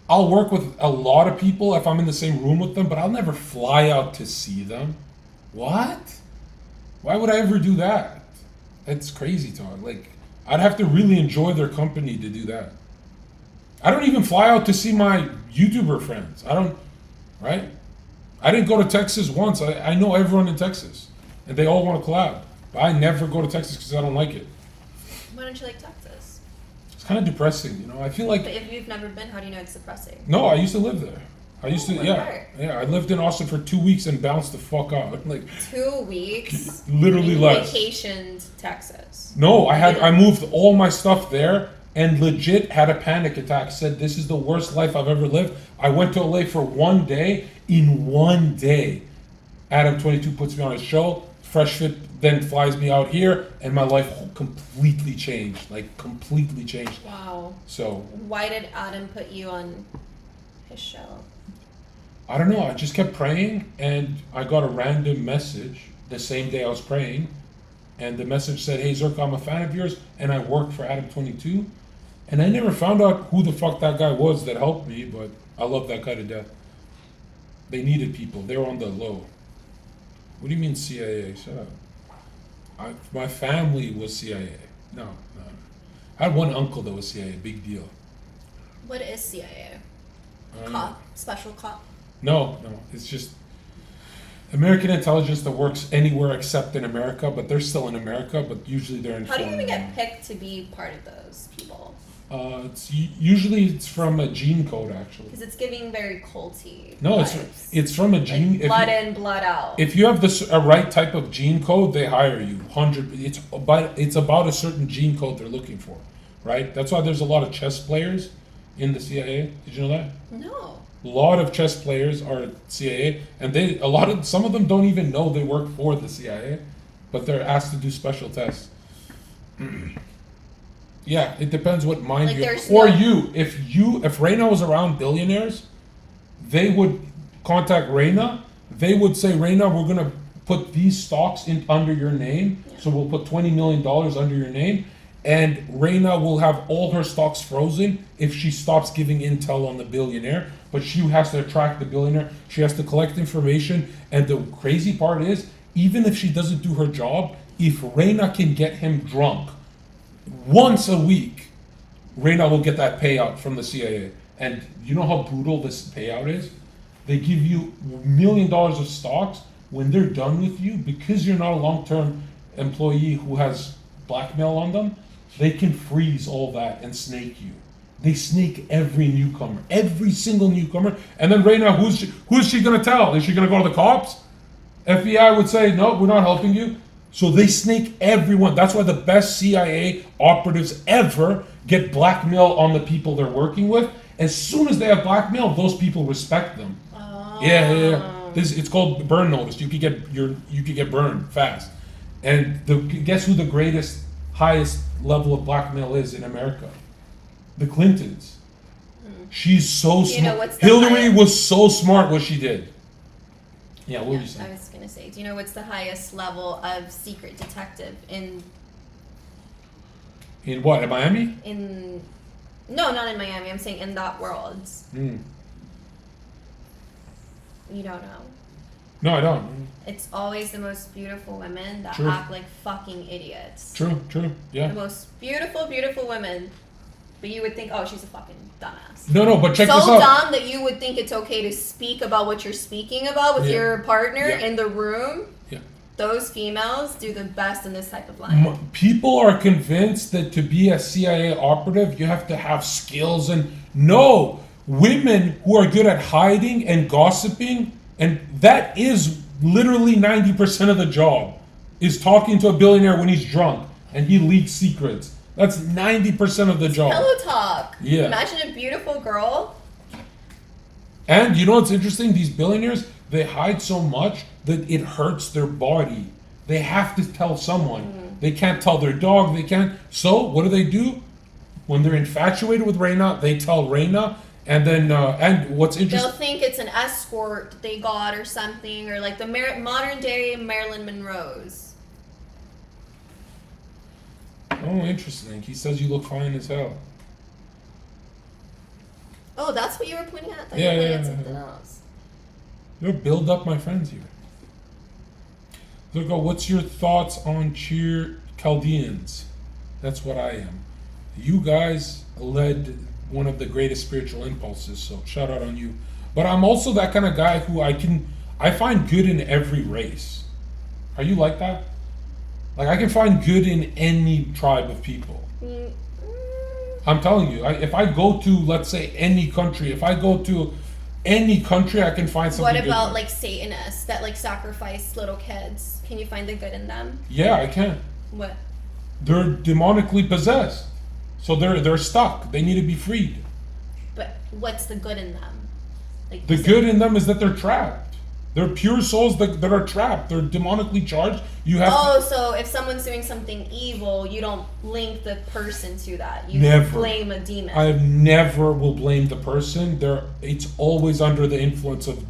I'll work with a lot of people if I'm in the same room with them, but I'll never fly out to see them. What? Why would I ever do that? That's crazy talk. Like, I'd have to really enjoy their company to do that. I don't even fly out to see my YouTuber friends. Right? I didn't go to Texas once. I know everyone in Texas, and they all want to collab. But I never go to Texas because I don't like it. Why don't you like Texas? It's kind of depressing, I feel like. But if you've never been, how do you know it's depressing? No, I used to live there. What part? Yeah. I lived in Austin for 2 weeks and bounced the fuck out. Like 2 weeks? literally You less. vacationed Texas. No, I moved all my stuff there and legit had a panic attack. Said this is the worst life I've ever lived. I went to LA for 1 day. In 1 day, Adam 22 puts me on his show. Fresh Fit then flies me out here, and my life completely changed. Like completely changed. Wow. So Why did Adam put you on his show? I don't know. I just kept praying, and I got a random message the same day I was praying, and the message said, "Hey Zherka, I'm a fan of yours, and I work for Adam 22, And I never found out who the fuck that guy was that helped me, but I love that guy to death. They needed people. They were on the low. What do you mean CIA? Shut up. My family was CIA. No. I had one uncle that was CIA. Big deal. What is CIA? Cop? Special cop? No. It's just American intelligence that works anywhere except in America, but they're still in America, but usually they're in How do you even foreign- get picked to be part of those people? Usually it's from a gene code, actually. Because it's giving very culty. No, vibes. it's from a gene. Like blood in, blood out. If you have a right type of gene code, they hire you. It's about a certain gene code they're looking for, right? That's why there's a lot of chess players in the CIA. Did you know that? No. A lot of chess players are CIA, and some of them don't even know they work for the CIA, but they're asked to do special tests. Yeah, it depends what mind Like, you there's or no- you. If Reina was around billionaires, they would contact Reina. They would say, Reina, we're gonna put these stocks in under your name. So we'll put $20 million under your name, and Reina will have all her stocks frozen if she stops giving intel on the billionaire. But she has to attract the billionaire. She has to collect information. And the crazy part is, even if she doesn't do her job, if Reina can get him drunk once a week, Reina will get that payout from the CIA. And you know how brutal this payout is? They give you $1 million of stocks. When they're done with you, because you're not a long-term employee who has blackmail on them, they can freeze all that and snake you. They snake every newcomer, every single newcomer. And then Reina, who's she gonna tell? Is she gonna go to the cops? FBI would say, no, we're not helping you. So they snake everyone. That's why the best CIA operatives ever get blackmail on the people they're working with. As soon as they have blackmail, those people respect them. Oh. Yeah. It's called burn notice. You could get burned fast. And guess who the highest level of blackmail is in America? The Clintons. She's so smart. What's the Hillary highest- was so smart what she did. Yeah, what were you saying? I was gonna say, do you know what's the highest level of secret detective in In what? In Miami? no, not in Miami, I'm saying in that world. Mm. You don't know. No, I don't. It's always the most beautiful women that True. act like fucking idiots. True. The Yeah. most beautiful, beautiful women. But you would think, oh, she's a fucking dumbass. No, but check So this out. dumb that you would think it's okay to speak about what you're speaking about with Yeah. your partner Yeah. in the room. Yeah. Those females do the best in this type of line. People are convinced that to be a CIA operative, you have to have skills. And no, women who are good at hiding and gossiping, and that is literally 90% of the job, is talking to a billionaire when he's drunk and he leaks secrets. That's 90% of the job. Pillow talk. Yeah. Imagine a beautiful girl. And you know what's interesting? These billionaires, they hide so much that it hurts their body. They have to tell someone. They can't tell their dog. They can't. So what do? When they're infatuated with Reina, they tell Reina. And then, and what's They'll interesting? think it's an escort they got or something, or like the modern day Marilyn Monroe's. Oh, interesting. He says you look fine as hell. Oh, that's what you were pointing at? I thought Yeah, you were pointing yeah, at yeah. something else. You build up my friends here. Zerko, what's your thoughts on Cheer Chaldeans? That's what I am. You guys led one of the greatest spiritual impulses, so shout out on you. But I'm also that kind of guy who I find good in every race. Are you like that? Like, I can find good in any tribe of people. I'm telling you, if I go to, let's say, any country, I can find something What good about there. like Satanists that like sacrifice little kids? Can you find the good in them? Yeah, I can. What? They're demonically possessed. So they're stuck. They need to be freed. But what's the good in them? Like The good in them is that they're trapped. They're pure souls that are trapped. They're demonically charged. You have Oh, so if someone's doing something evil, you don't link the person to that. You Never. blame a demon. I never will blame the person. It's always under the influence of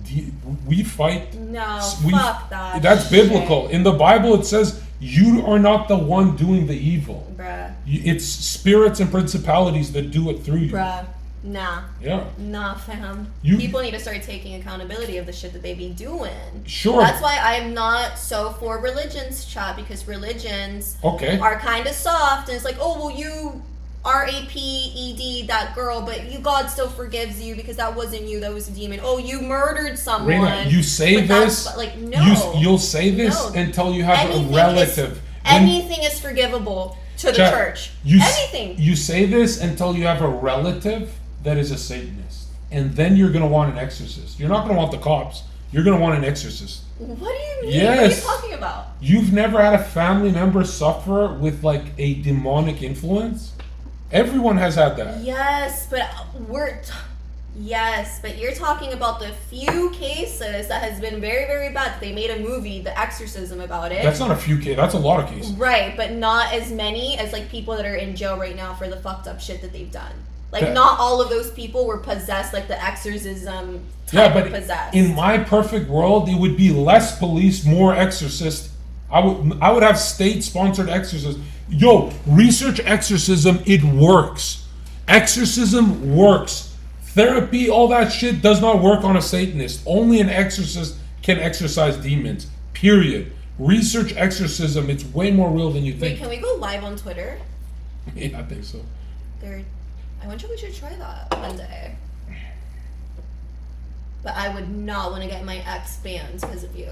we fight. No, we- fuck that. That's shit. biblical. In the Bible, it says You are not the one doing the evil. Bruh. It's spirits and principalities that do it through you. Bruh. Nah. Yeah. Nah, fam. You- People need to start taking accountability of the shit that they be doing. Sure. That's why I'm not so for religions, chat, because religions Okay. are kind of soft, and it's like, oh, well, you RAPED that girl, but God still forgives you because that wasn't you, that was a demon. Oh, you murdered someone. Reina, you say but this. that's- like, no. You'll say this No. until you have Anything a relative. Anything is forgivable to the Chat, church. Anything. You say this until you have a relative that is a Satanist, and then you're gonna want an exorcist. You're not gonna want the cops. You're gonna want an exorcist. What do you mean? Yes. What are you talking about? You've never had a family member suffer with like a demonic influence? Everyone has had that. Yes, but yes, but you're talking about the few cases that has been very, very bad. They made a movie, The Exorcism, about it. That's not a few cases. That's a lot of cases. Right, but not as many as like people that are in jail right now for the fucked up shit that they've done. Like, not all of those people were possessed like the exorcism type of possessed. In my perfect world, it would be less police, more exorcist. I would have state-sponsored exorcism. Yo, research exorcism, it works. Exorcism works. Therapy, all that shit does not work on a Satanist. Only an exorcist can exorcise demons. Period. Research exorcism, it's way more real than you Wait, think. can we go live on Twitter? Yeah, I think so. I wonder if we should try that one day. But I would not want to get my ex banned because of you.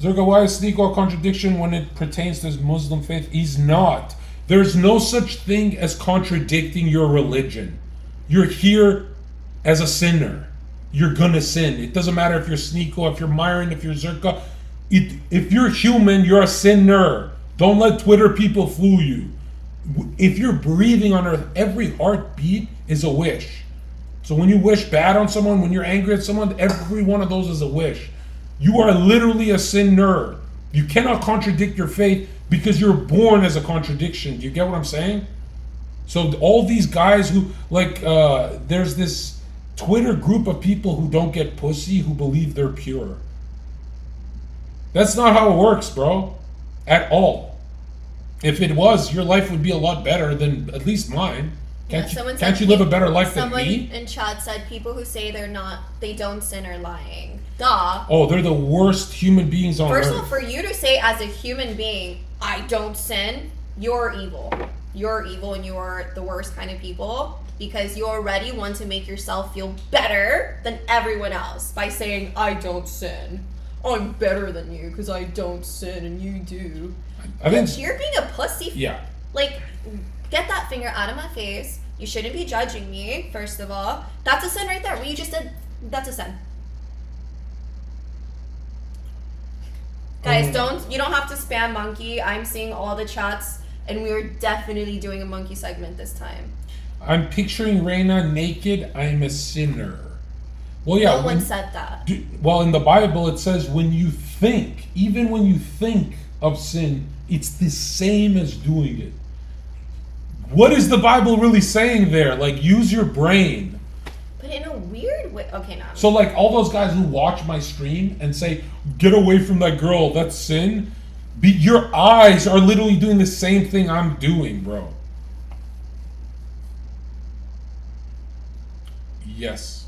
Zherka, why is sneak or contradiction when it pertains to his Muslim faith? He's not. There's no such thing as contradicting your religion. You're here as a sinner. You're gonna sin. It doesn't matter if you're Sneeko, if you're Myron, if you're Zherka. If you're human, you're a sinner. Don't let Twitter people fool you. If you're breathing on earth, every heartbeat is a wish. So when you wish bad on someone, when you're angry at someone, every one of those is a wish. You are literally a sinner. You cannot contradict your faith because you're born as a contradiction. Do you get what I'm saying? So all these guys who, like, there's this Twitter group of people who don't get pussy who believe they're pure. That's not how it works, bro. At all. If it was, your life would be a lot better than at least mine. Can't you live a better life than me? Someone in chat said people who say they don't sin are lying. Duh. Oh, they're the worst human beings on earth. First of all, for you to say as a human being, I don't sin, you're evil. You're evil and you're the worst kind of people because you already want to make yourself feel better than everyone else by saying, I don't sin. I'm better than you because I don't sin and you do. I think you're being a pussy. Yeah. Like, get that finger out of my face. You shouldn't be judging me, first of all. That's a sin right there. What you just did, that's a sin. Guys, you don't have to spam monkey. I'm seeing all the chats, and we are definitely doing a monkey segment this time. I'm picturing Reina naked. I'm a sinner. Well, yeah. No one said that. Well, in the Bible, it says when you think, even when you think of sin, it's the same as doing it. What is the Bible really saying there? Like, use your brain. But in a weird way. Okay, now. So, like, all those guys who watch my stream and say, get away from that girl, that's sin. Your eyes are literally doing the same thing I'm doing, bro. Yes.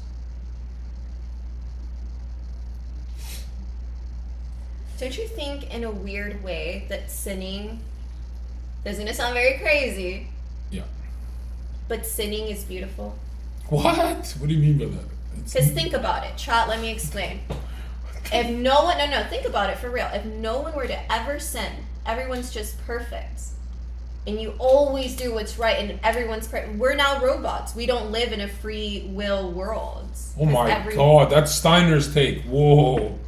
Don't you think, in a weird way, that sinning is going to sound very crazy? Yeah. But sinning is beautiful? What? What do you mean by that? Because think about it. Chat, let me explain. If no one... No, think about it for real. If no one were to ever sin, everyone's just perfect. And you always do what's right, and everyone's perfect. We're now robots. We don't live in a free will world. Oh my God, that's Steiner's take. Whoa.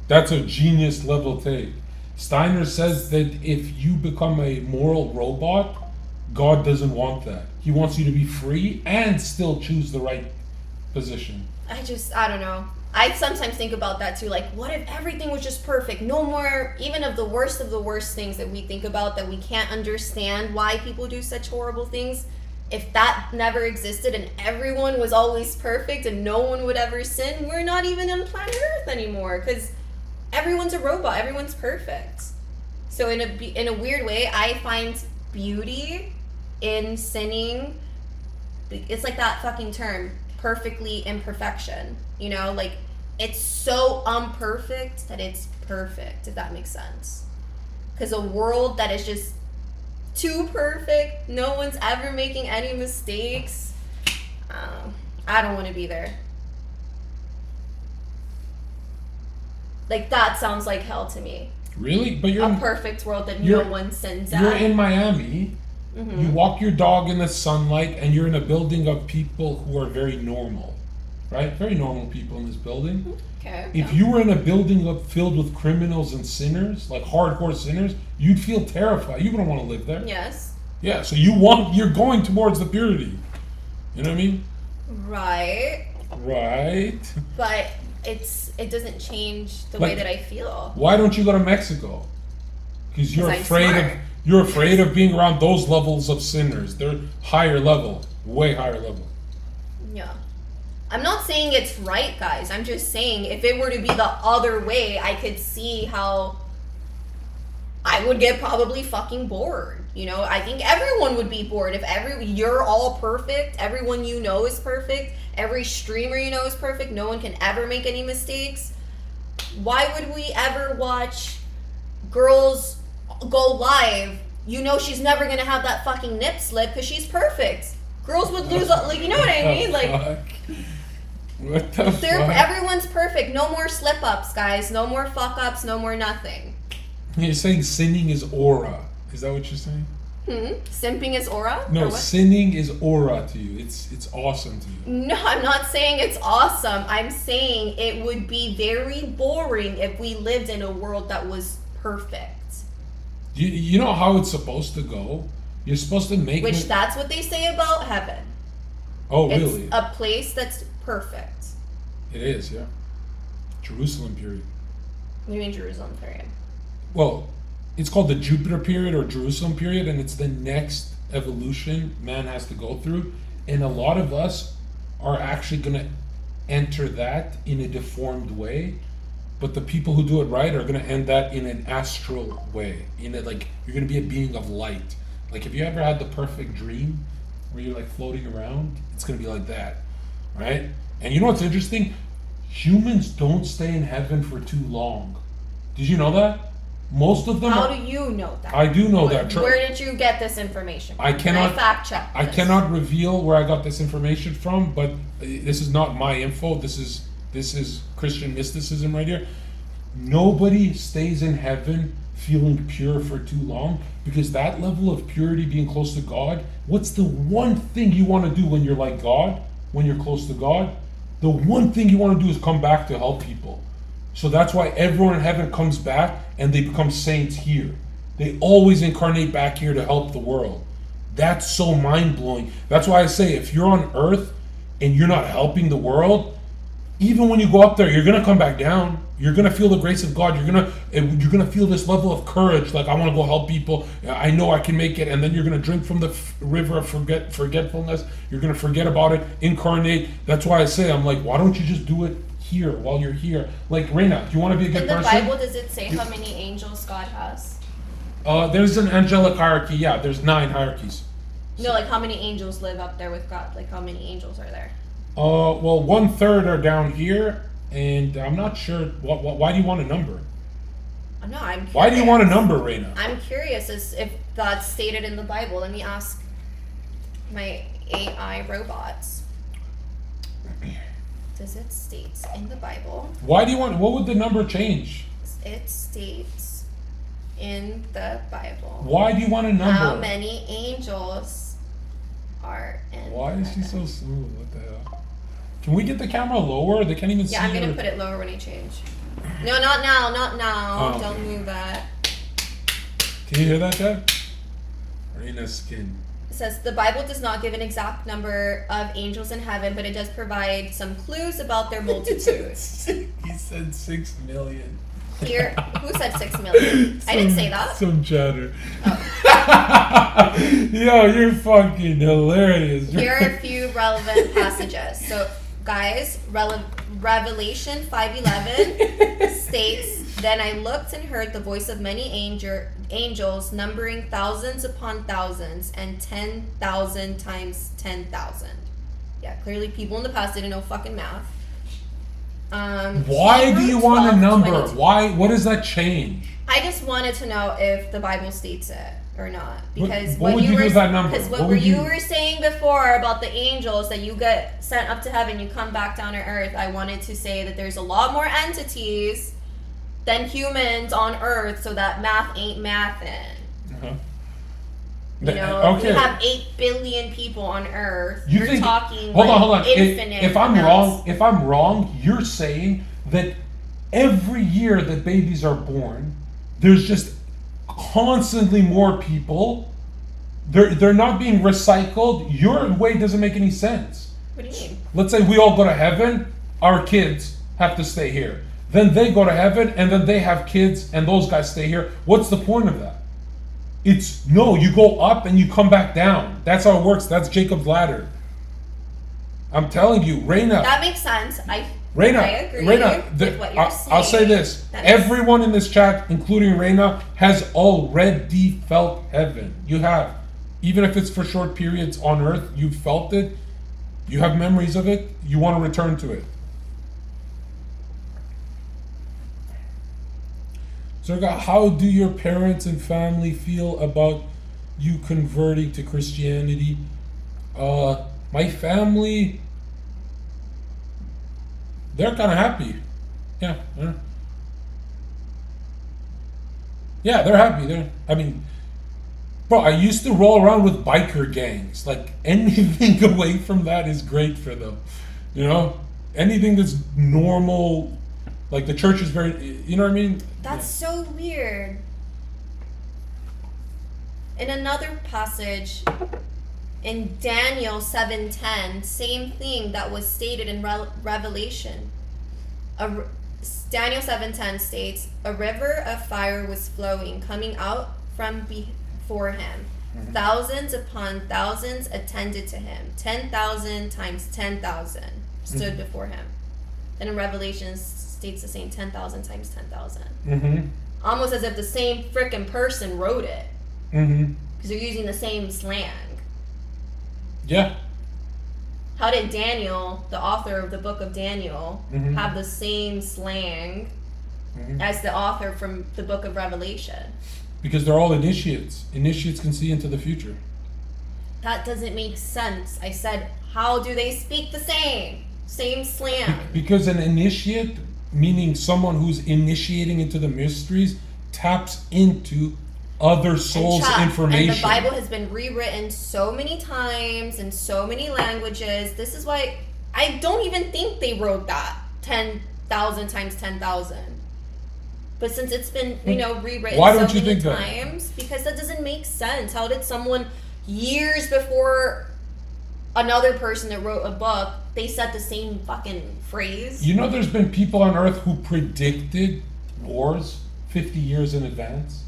That's a genius level take. Steiner says that if you become a moral robot, God doesn't want that. He wants you to be free and still choose the right position. I don't know. I sometimes think about that too. Like, what if everything was just perfect? No more, even of the worst things that we think about that we can't understand why people do such horrible things. If that never existed and everyone was always perfect and no one would ever sin, we're not even on planet Earth anymore because everyone's a robot. Everyone's perfect. So in a weird way, I find beauty in sinning. It's like that fucking term, perfectly imperfection. You know, like it's so unperfect that it's perfect, if that makes sense. Because a world that is just too perfect, no one's ever making any mistakes. I don't want to be there. Like that sounds like hell to me. Really? But you're a perfect world that no one sins at. You're in Miami. Mm-hmm. You walk your dog in the sunlight, and you're in a building of people who are very normal, right? Very normal people in this building. Okay. If you were in a building filled with criminals and sinners, like hardcore sinners, you'd feel terrified. You wouldn't want to live there. Yes. Yeah. So you're going towards the purity. You know what I mean? Right. Right. But it doesn't change the way that I feel. Why don't you go to Mexico? Because you're afraid of being around those levels of sinners. They're higher level, way higher level. Yeah. I'm not saying it's right, guys. I'm just saying if it were to be the other way, I could see how I would get probably fucking bored. You know, I think everyone would be bored if you're all perfect, everyone you know is perfect, every streamer you know is perfect, no one can ever make any mistakes. Why would we ever watch girls go live? You know she's never gonna have that fucking nip slip because she's perfect. Girls would lose, like, you know what I mean? Like, what the fuck? Everyone's perfect. No more slip ups, guys. No more fuck ups. No more nothing. You're saying sinning is aura. Is that what you're saying? Simping is aura? No, sinning is aura to you. It's awesome to you. No, I'm not saying it's awesome. I'm saying it would be very boring if we lived in a world that was perfect. You know how it's supposed to go? You're supposed to make... That's what they say about heaven. Oh, really? It's a place that's perfect. It is, yeah. Jerusalem period. What do you mean Jerusalem period? Well, it's called the Jupiter period or Jerusalem period, and it's the next evolution man has to go through. And a lot of us are actually going to enter that in a deformed way. But the people who do it right are going to end that in an astral way. Like, you're going to be a being of light. Like, if you ever had the perfect dream where you're, like, floating around, it's going to be like that, right? And you know what's interesting? Humans don't stay in heaven for too long. Did you know that? Most of them. How do you know that? I do know that. Where did you get this information from? I cannot fact check this? I cannot reveal where I got this information from, but this is not my info. This is Christian mysticism right here. Nobody stays in heaven feeling pure for too long, because that level of purity, being close to God, what's the one thing you want to do when you're like God, when you're close to God? The one thing you want to do is come back to help people. So that's why everyone in heaven comes back and they become saints here. They always incarnate back here to help the world. That's so mind-blowing. That's why I say, if you're on earth and you're not helping the world, even when you go up there, you're going to come back down. You're going to feel the grace of God. You're going to feel this level of courage. Like, I want to go help people. I know I can make it. And then you're going to drink from the river of forgetfulness. You're going to forget about it, incarnate. That's why I say, I'm like, why don't you just do it here while you're here? Like, Reina, do you want to be a good person? In the Bible, does it say how many angels God has? There's an angelic hierarchy. Yeah, there's 9 hierarchies. No, like how many angels live up there with God? Like how many angels are there? Well, 1/3 are down here, and I'm not sure. Why do you want a number? No, I'm curious. Why do you want a number, Reina? I'm curious as if that's stated in the Bible. Let me ask my AI robots. Does it state in the Bible? Why do you want? What would the number change? It states in the Bible. Why do you want a number? How many angels are in? Why is she so smooth? What the hell? Can we get the camera lower? They can't even see. Yeah, I'm gonna put it lower when I change. No, not now, not now. Oh. Don't move that. Can you hear that, Dad? Reina's skin. It says the Bible does not give an exact number of angels in heaven, but it does provide some clues about their multitude. He said 6 million. Here, who said 6 million? I didn't say that. Some chatter. Oh. Yo, you're fucking hilarious. Here are a few relevant passages. So, guys, Revelation 5:11 states Then I looked and heard the voice of many angels, numbering thousands upon thousands, and 10,000 times 10,000. Yeah, clearly people in the past didn't know fucking math. Why do you want a number? 22. Why? What does that change? I just wanted to know if the Bible states it or not, because what would you do with that number? Because what you were saying before about the angels, that you get sent up to heaven, you come back down to earth. I wanted to say that there's a lot more entities than humans on earth, so that math ain't mathin'. Uh-huh. You know, okay. we have 8 billion people on earth. You You're think, talking hold on. infinite. If I'm wrong, you're saying that every year that babies are born, there's just constantly more people. They're not being recycled. Your way doesn't make any sense. What do you mean? Let's say we all go to heaven, our kids have to stay here. Then they go to heaven, and then they have kids, and those guys stay here. What's the point of that? You go up and you come back down. That's how it works. That's Jacob's ladder. I'm telling you, Reina. That makes sense. I agree with what you're saying. I'll say this. Everyone in this chat, including Reina, has already felt heaven. You have. Even if it's for short periods on earth, you've felt it. You have memories of it. You want to return to it. Zherka, how do your parents and family feel about you converting to Christianity? My family, they're kind of happy. Yeah. Yeah, they're happy. Bro, I used to roll around with biker gangs. Like, anything away from that is great for them. You know? Anything that's normal. Like, the church is very, you know what I mean? That's so weird. In another passage, in Daniel 7:10, same thing that was stated in Revelation. Daniel 7:10 states, a river of fire was flowing, coming out from before him. Mm-hmm. Thousands upon thousands attended to him. 10,000 times 10,000 stood before him. Then in Revelation states the same 10,000 times 10,000. Mm-hmm. Almost as if the same frickin' person wrote it. Mm-hmm. Because they're using the same slang. Yeah. How did Daniel, the author of the book of Daniel, have the same slang as the author from the book of Revelation? Because they're all initiates. Initiates can see into the future. That doesn't make sense. I said, how do they speak the same? Same slang. Because an initiate, meaning someone who's initiating into the mysteries, taps into other souls' information. And the Bible has been rewritten so many times in so many languages. This is why I don't even think they wrote that 10,000 times 10,000. But since it's been, rewritten so many times, because that doesn't make sense. How did someone years before another person that wrote a book, they said the same fucking phrase? You know, there's been people on Earth who predicted wars 50 years in advance.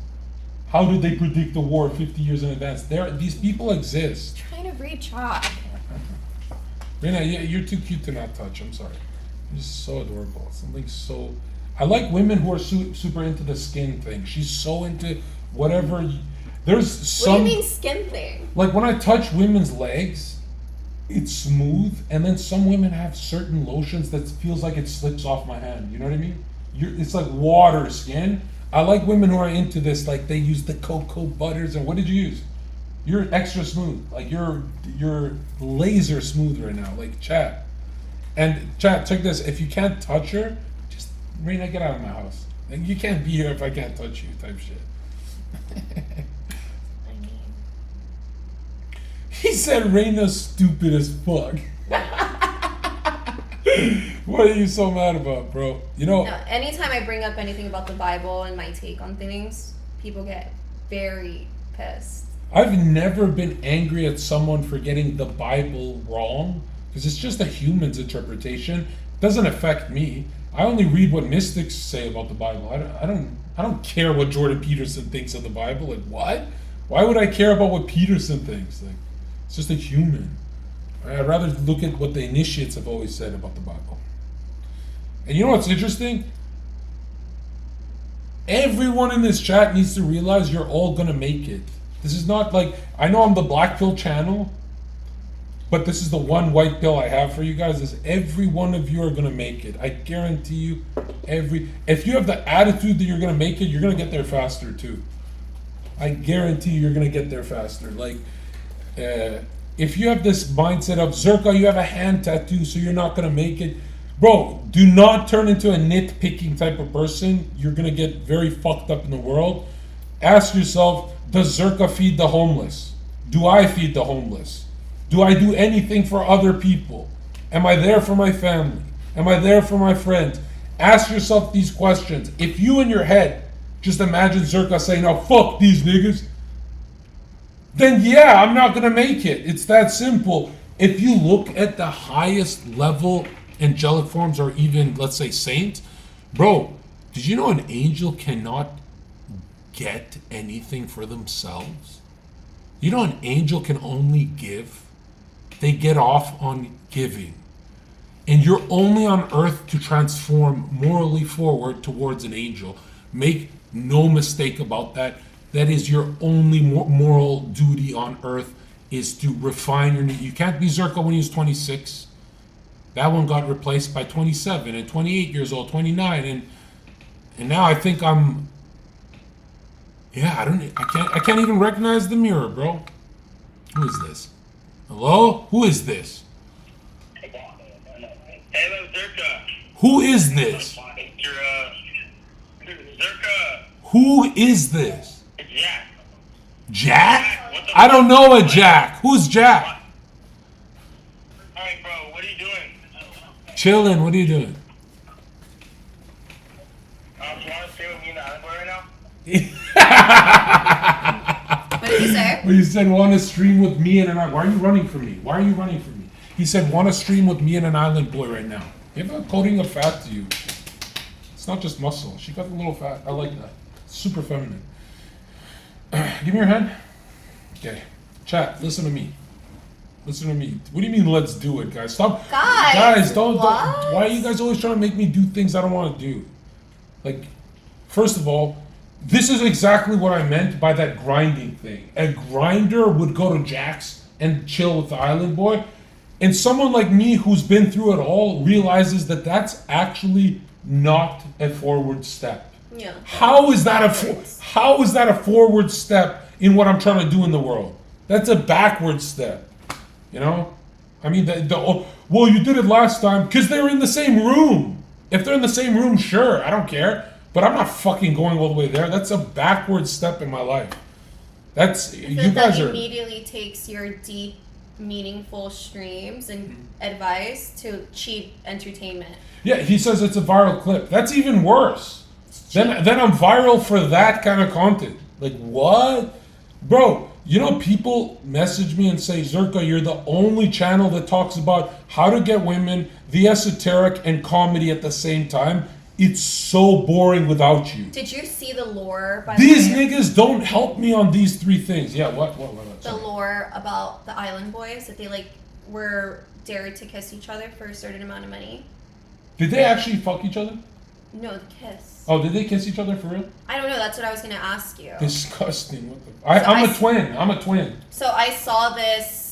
How did they predict the war 50 years in advance? These people exist. I'm trying to read chalk. Reina, you're too cute to not touch. I'm sorry. You're just so adorable. Something so... I like women who are super into the skin thing. She's so into whatever... There's some... What do you mean skin thing? Like when I touch women's legs, it's smooth, and then some women have certain lotions that feels like it slips off my hand. You know what I mean? It's like water skin. I like women who are into this, like they use the cocoa butters, and what did you use? You're extra smooth. Like you're laser smooth right now, like chat. And chat, check this. If you can't touch her, just Reina, get out of my house. Like you can't be here if I can't touch you, type shit. I mean, he said Reina's stupid as fuck. What are you so mad about, bro? No, anytime I bring up anything about the Bible and my take on things, people get very pissed. I've never been angry at someone for getting the Bible wrong, because it's just a human's interpretation. It doesn't affect me. I only read what mystics say about the Bible. I don't care what Jordan Peterson thinks of the Bible. Like, what? Why would I care about what Peterson thinks? Like, it's just a human. I'd rather look at what the initiates have always said about the Bible. And you know what's interesting? Everyone in this chat needs to realize you're all gonna make it. This is not like, I know I'm the black pill channel, but this is the one white pill I have for you guys, is every one of you are gonna make it. I guarantee you, if you have the attitude that you're gonna make it, you're gonna get there faster too. I guarantee you're gonna get there faster. Like, if you have this mindset of, Zherka, you have a hand tattoo, so you're not gonna make it. Bro, do not turn into a nitpicking type of person. You're gonna get very fucked up in the world. Ask yourself, does Zherka feed the homeless? Do I feed the homeless? Do I do anything for other people? Am I there for my family? Am I there for my friends? Ask yourself these questions. If you in your head just imagine Zherka saying, oh, fuck these niggas, then yeah, I'm not gonna make it. It's that simple. If you look at the highest level angelic forms, or even, let's say, saints, bro, did you know an angel cannot get anything for themselves? You know an angel can only give. They get off on giving. And you're only on earth to transform morally forward towards an angel. Make no mistake about that. That is your only moral duty on earth, is to refine your need. You can't be Zherka when he was 26. That one got replaced by 27 and 28 years old, 29, and now I think I'm. Yeah, I can't even recognize the mirror, bro. Who is this? Hello? Who is this? Hello, Zherka. Who is this? Zherka. Who is this? It's Jack. Jack? I don't know a Jack. Who's Jack? Alright, bro, what are you doing? Chillin', what are you doing? You want to stay with me in the island boy right now? What did you say? Well, you said, want to stream with me and an island. Why are you running from me? Why are you running from me? He said, want to stream with me and an island boy right now. You have a coating of fat to you. It's not just muscle. She got a little fat. I like that. Super feminine. Give me your hand. Okay. Chat, listen to me. Listen to me. What do you mean, let's do it, guys? Stop. Guys, don't. Why are you guys always trying to make me do things I don't want to do? Like, first of all, this is exactly what I meant by that grinding thing. A grinder would go to Jack's and chill with the island boy. And someone like me who's been through it all realizes that that's actually not a forward step. Yeah. How is that a forward step in what I'm trying to do in the world? That's a backward step. You know? I mean, well, you did it last time because they were in the same room. If they're in the same room, sure, I don't care. But I'm not fucking going all the way there. That's a backward step in my life. That's, you guys that are... immediately takes your deep, meaningful streams and advice to cheap entertainment. Yeah, he says it's a viral clip. That's even worse. Then I'm viral for that kind of content. Like, what? Bro, you know, people message me and say, Zherka, you're the only channel that talks about how to get women, the esoteric, and comedy at the same time. It's so boring without you. Did you see the lore, by These the way? niggas don't help me on these three things. Yeah, what? The lore about the island boys, that they, like, were dared to kiss each other for a certain amount of money. Did they actually fuck each other? No, the kiss. Oh, did they kiss each other for real? I don't know, that's what I was going to ask you. Disgusting. What the... I'm a twin. So I saw this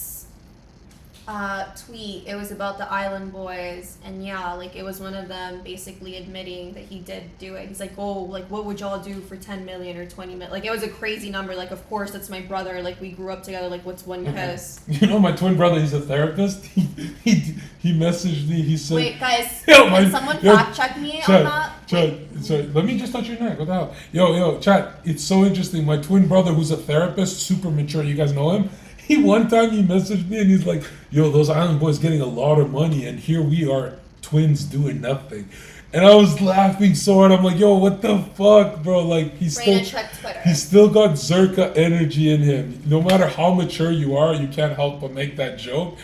tweet. It was about the island boys, and yeah, like, it was one of them basically admitting that he did do it. He's like, oh, like, what would y'all do for 10 million or 20 million? Like, it was a crazy number. Like, of course, that's my brother. Like, we grew up together. Like, what's one kiss? You know, my twin brother, he's a therapist. He messaged me. He said, wait, guys, yo, can someone fact check me on that? Chat, let me just touch your neck. What the hell? Yo, chat, it's so interesting. My twin brother, who's a therapist, super mature, you guys know him? One time he messaged me and he's like, yo, those island boys getting a lot of money and here we are, twins doing nothing. And I was laughing so hard. I'm like, yo, what the fuck, bro? Like, Reina, check Twitter. He's still got Zherka energy in him. No matter how mature you are, you can't help but make that joke.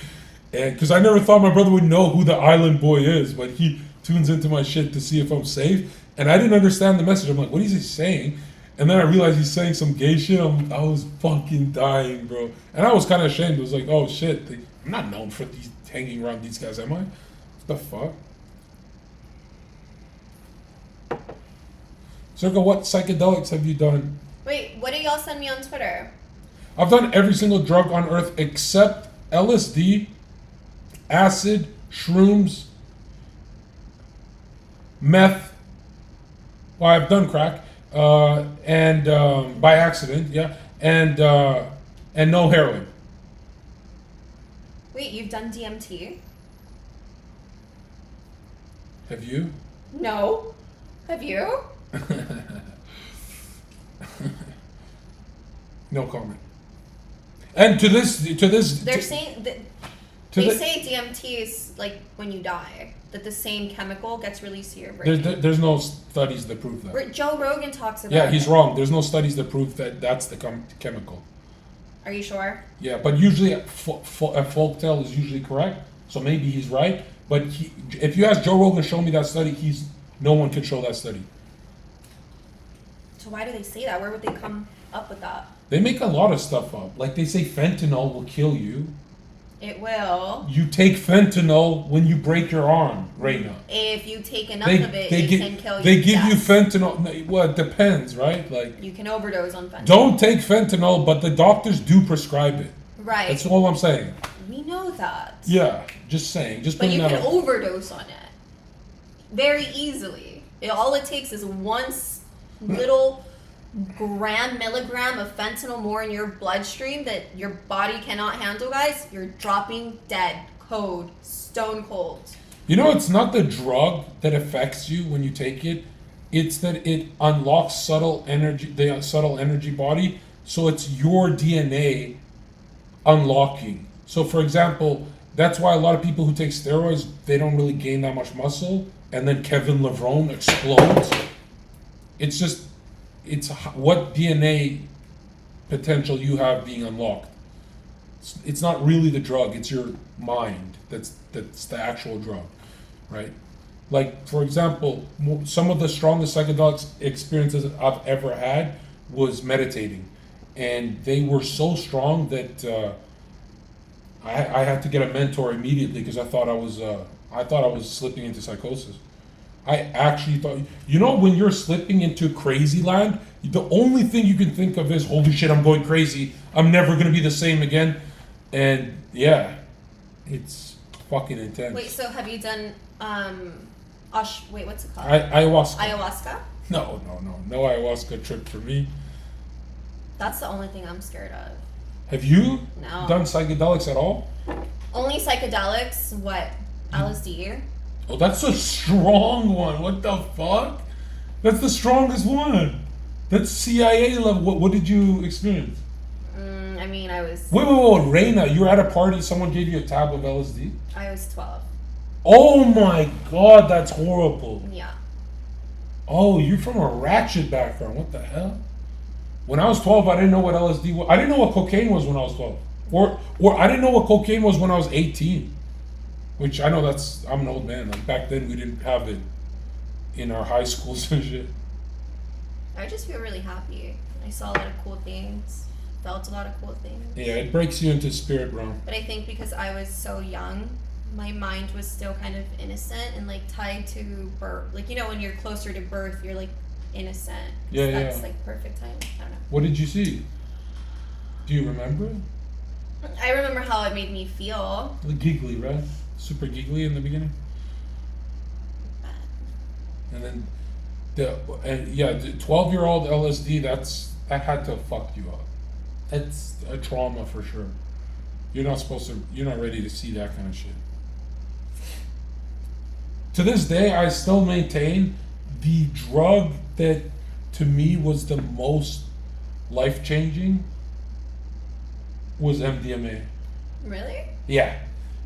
And because I never thought my brother would know who the island boy is, but he tunes into my shit to see if I'm safe. And I didn't understand the message. I'm like, what is he saying? And then I realized he's saying some gay shit. I was fucking dying, bro. And I was kind of ashamed. I was like, oh shit, I'm not known for these hanging around these guys, am I? What the fuck? Zherka, what psychedelics have you done? Wait, what did y'all send me on Twitter? I've done every single drug on earth except LSD, acid, shrooms, meth. Well, I've done crack, and by accident, yeah, and no heroin. Wait, you've done DMT? Have you? No. Have you? No comment. And to this, They're saying that they say DMT is like when you die, that the same chemical gets released to your brain. there's no studies that prove that. Joe Rogan talks about Yeah, he's it. wrong. There's no studies that prove that that's the chemical. Are you sure? Yeah, but usually a folktale is usually correct, so maybe he's right. But if you ask Joe Rogan, show me that study, no one can show that study. So why do they say that? Where would they come up with that? They make a lot of stuff up. Like they say fentanyl will kill you. It will. You take fentanyl when you break your arm, Reina. If you take enough of it, it can kill you. They give Yes. you fentanyl. Well, it depends, right? Like You can overdose on fentanyl. don't take fentanyl, but the doctors do prescribe it. Right. That's all I'm saying. We know that. Yeah, just saying. Just But putting you that can out. overdose on it very easily. All it takes is one little milligram of fentanyl more in your bloodstream that your body cannot handle, guys. You're dropping dead, stone cold. You know, it's not the drug that affects you when you take it. It's that it unlocks the subtle energy body. So it's your DNA unlocking. So for example, that's why a lot of people who take steroids, they don't really gain that much muscle. And then Kevin Levrone explodes. It's what DNA potential you have being unlocked. It's not really the drug, it's your mind that's the actual drug, right? Like, for example, some of the strongest psychedelic experiences I've ever had was meditating. And they were so strong that I had to get a mentor immediately because I thought I was slipping into psychosis. I actually thought, when you're slipping into crazy land, the only thing you can think of is, holy shit, I'm going crazy. I'm never going to be the same again. And yeah, it's fucking intense. Wait, so have you done, what's it called? Ayahuasca. Ayahuasca? No ayahuasca trip for me. That's the only thing I'm scared of. Have you No. done psychedelics at all? Only psychedelics, what? LSD? Oh, that's a strong one. What the fuck? That's the strongest one. That's CIA level. What did you experience? I mean, I was Wait, Reina, you were at a party, someone gave you a tab of LSD? 12. Oh my god, that's horrible. Yeah. Oh, you're from a ratchet background. What the hell? When I was 12, I didn't know what LSD was. I didn't know what cocaine was when I was 12. Or I didn't know what cocaine was when I was 18. Which I know I'm an old man. Like back then we didn't have it in our high schools and shit. I just feel really happy. I saw a lot of cool things, felt a lot of cool things. Yeah, it breaks you into spirit realm. But I think because I was so young, my mind was still kind of innocent and like tied to birth. Like, when you're closer to birth, you're like innocent. Yeah, That's yeah. like perfect time. I don't know. What did you see? Do you remember? I remember how it made me feel. The giggly, right? Super giggly in the beginning. And then the 12-year-old LSD, that had to fuck you up. That's a trauma for sure. You're not ready to see that kind of shit. To this day, I still maintain the drug that to me was the most life-changing was MDMA. Really? Yeah.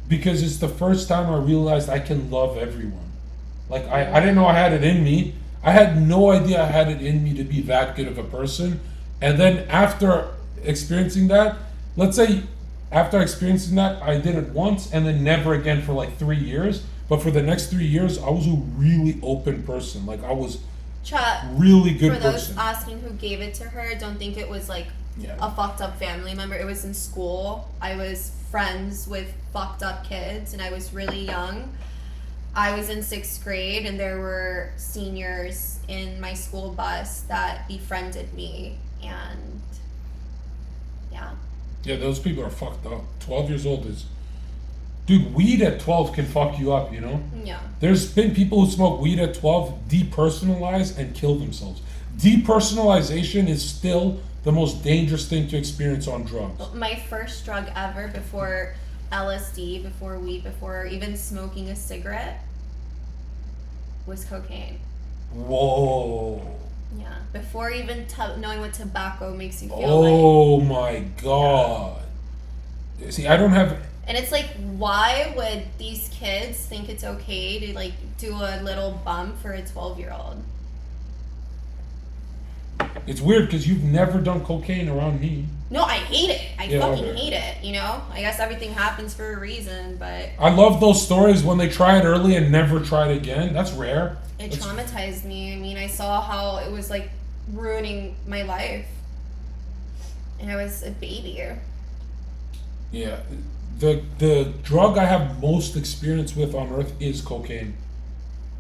Because it's the first time I realized I can love everyone. Like, I didn't know I had it in me. I had no idea I had it in me to be that good of a person. And then after experiencing that, let's say after experiencing that, I did it once and then never again for like 3 years. But for the next 3 years, I was a really open person. Like, I was Chat. really good For those person. asking who gave it to her, don't think it was like Yeah. a fucked up family member. It was in school. I was friends with fucked up kids and I was really young. I was in 6th grade and there were seniors in my school bus that befriended me, and yeah. Yeah, those people are fucked up. 12 years old is... Dude, weed at 12 can fuck you up, you know? Yeah. There's been people who smoke weed at 12, depersonalize, and kill themselves. Depersonalization is still the most dangerous thing to experience on drugs. My first drug ever, before LSD, before weed, before even smoking a cigarette, was cocaine. Whoa. Yeah. Before even knowing what tobacco makes you feel like. Oh my god. See, I don't have... And it's like, why would these kids think it's okay to like do a little bump for a 12-year-old? It's weird because you've never done cocaine around me. No, I hate it. I Yeah, fucking okay. hate it, you know? I guess everything happens for a reason, but I love those stories when they try it early and never try it again. That's rare. it That's- traumatized me. I mean, I saw how it was like ruining my life. And I was a baby. Yeah. The drug I have most experience with on earth is cocaine.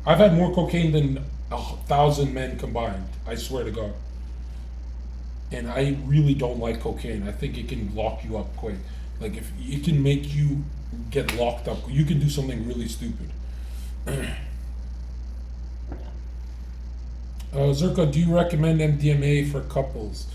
I've had more cocaine than 1,000 men combined. I swear to God. And I really don't like cocaine. I think it can lock you up quick. Like if it can make you get locked up, you can do something really stupid. Zherka, do you recommend MDMA for couples?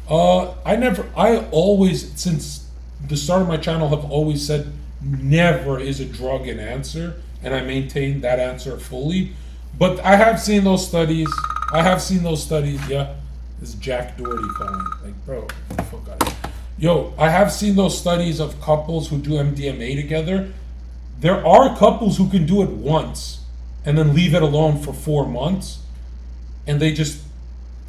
I always, since the start of my channel, have always said never is a drug an answer, and I maintain that answer fully. But I have seen those studies. Yeah, this is Jack Doherty calling. Like, bro, get the fuck out of here. Yo, I have seen those studies of couples who do MDMA together. There are couples who can do it once and then leave it alone for 4 months, and they just,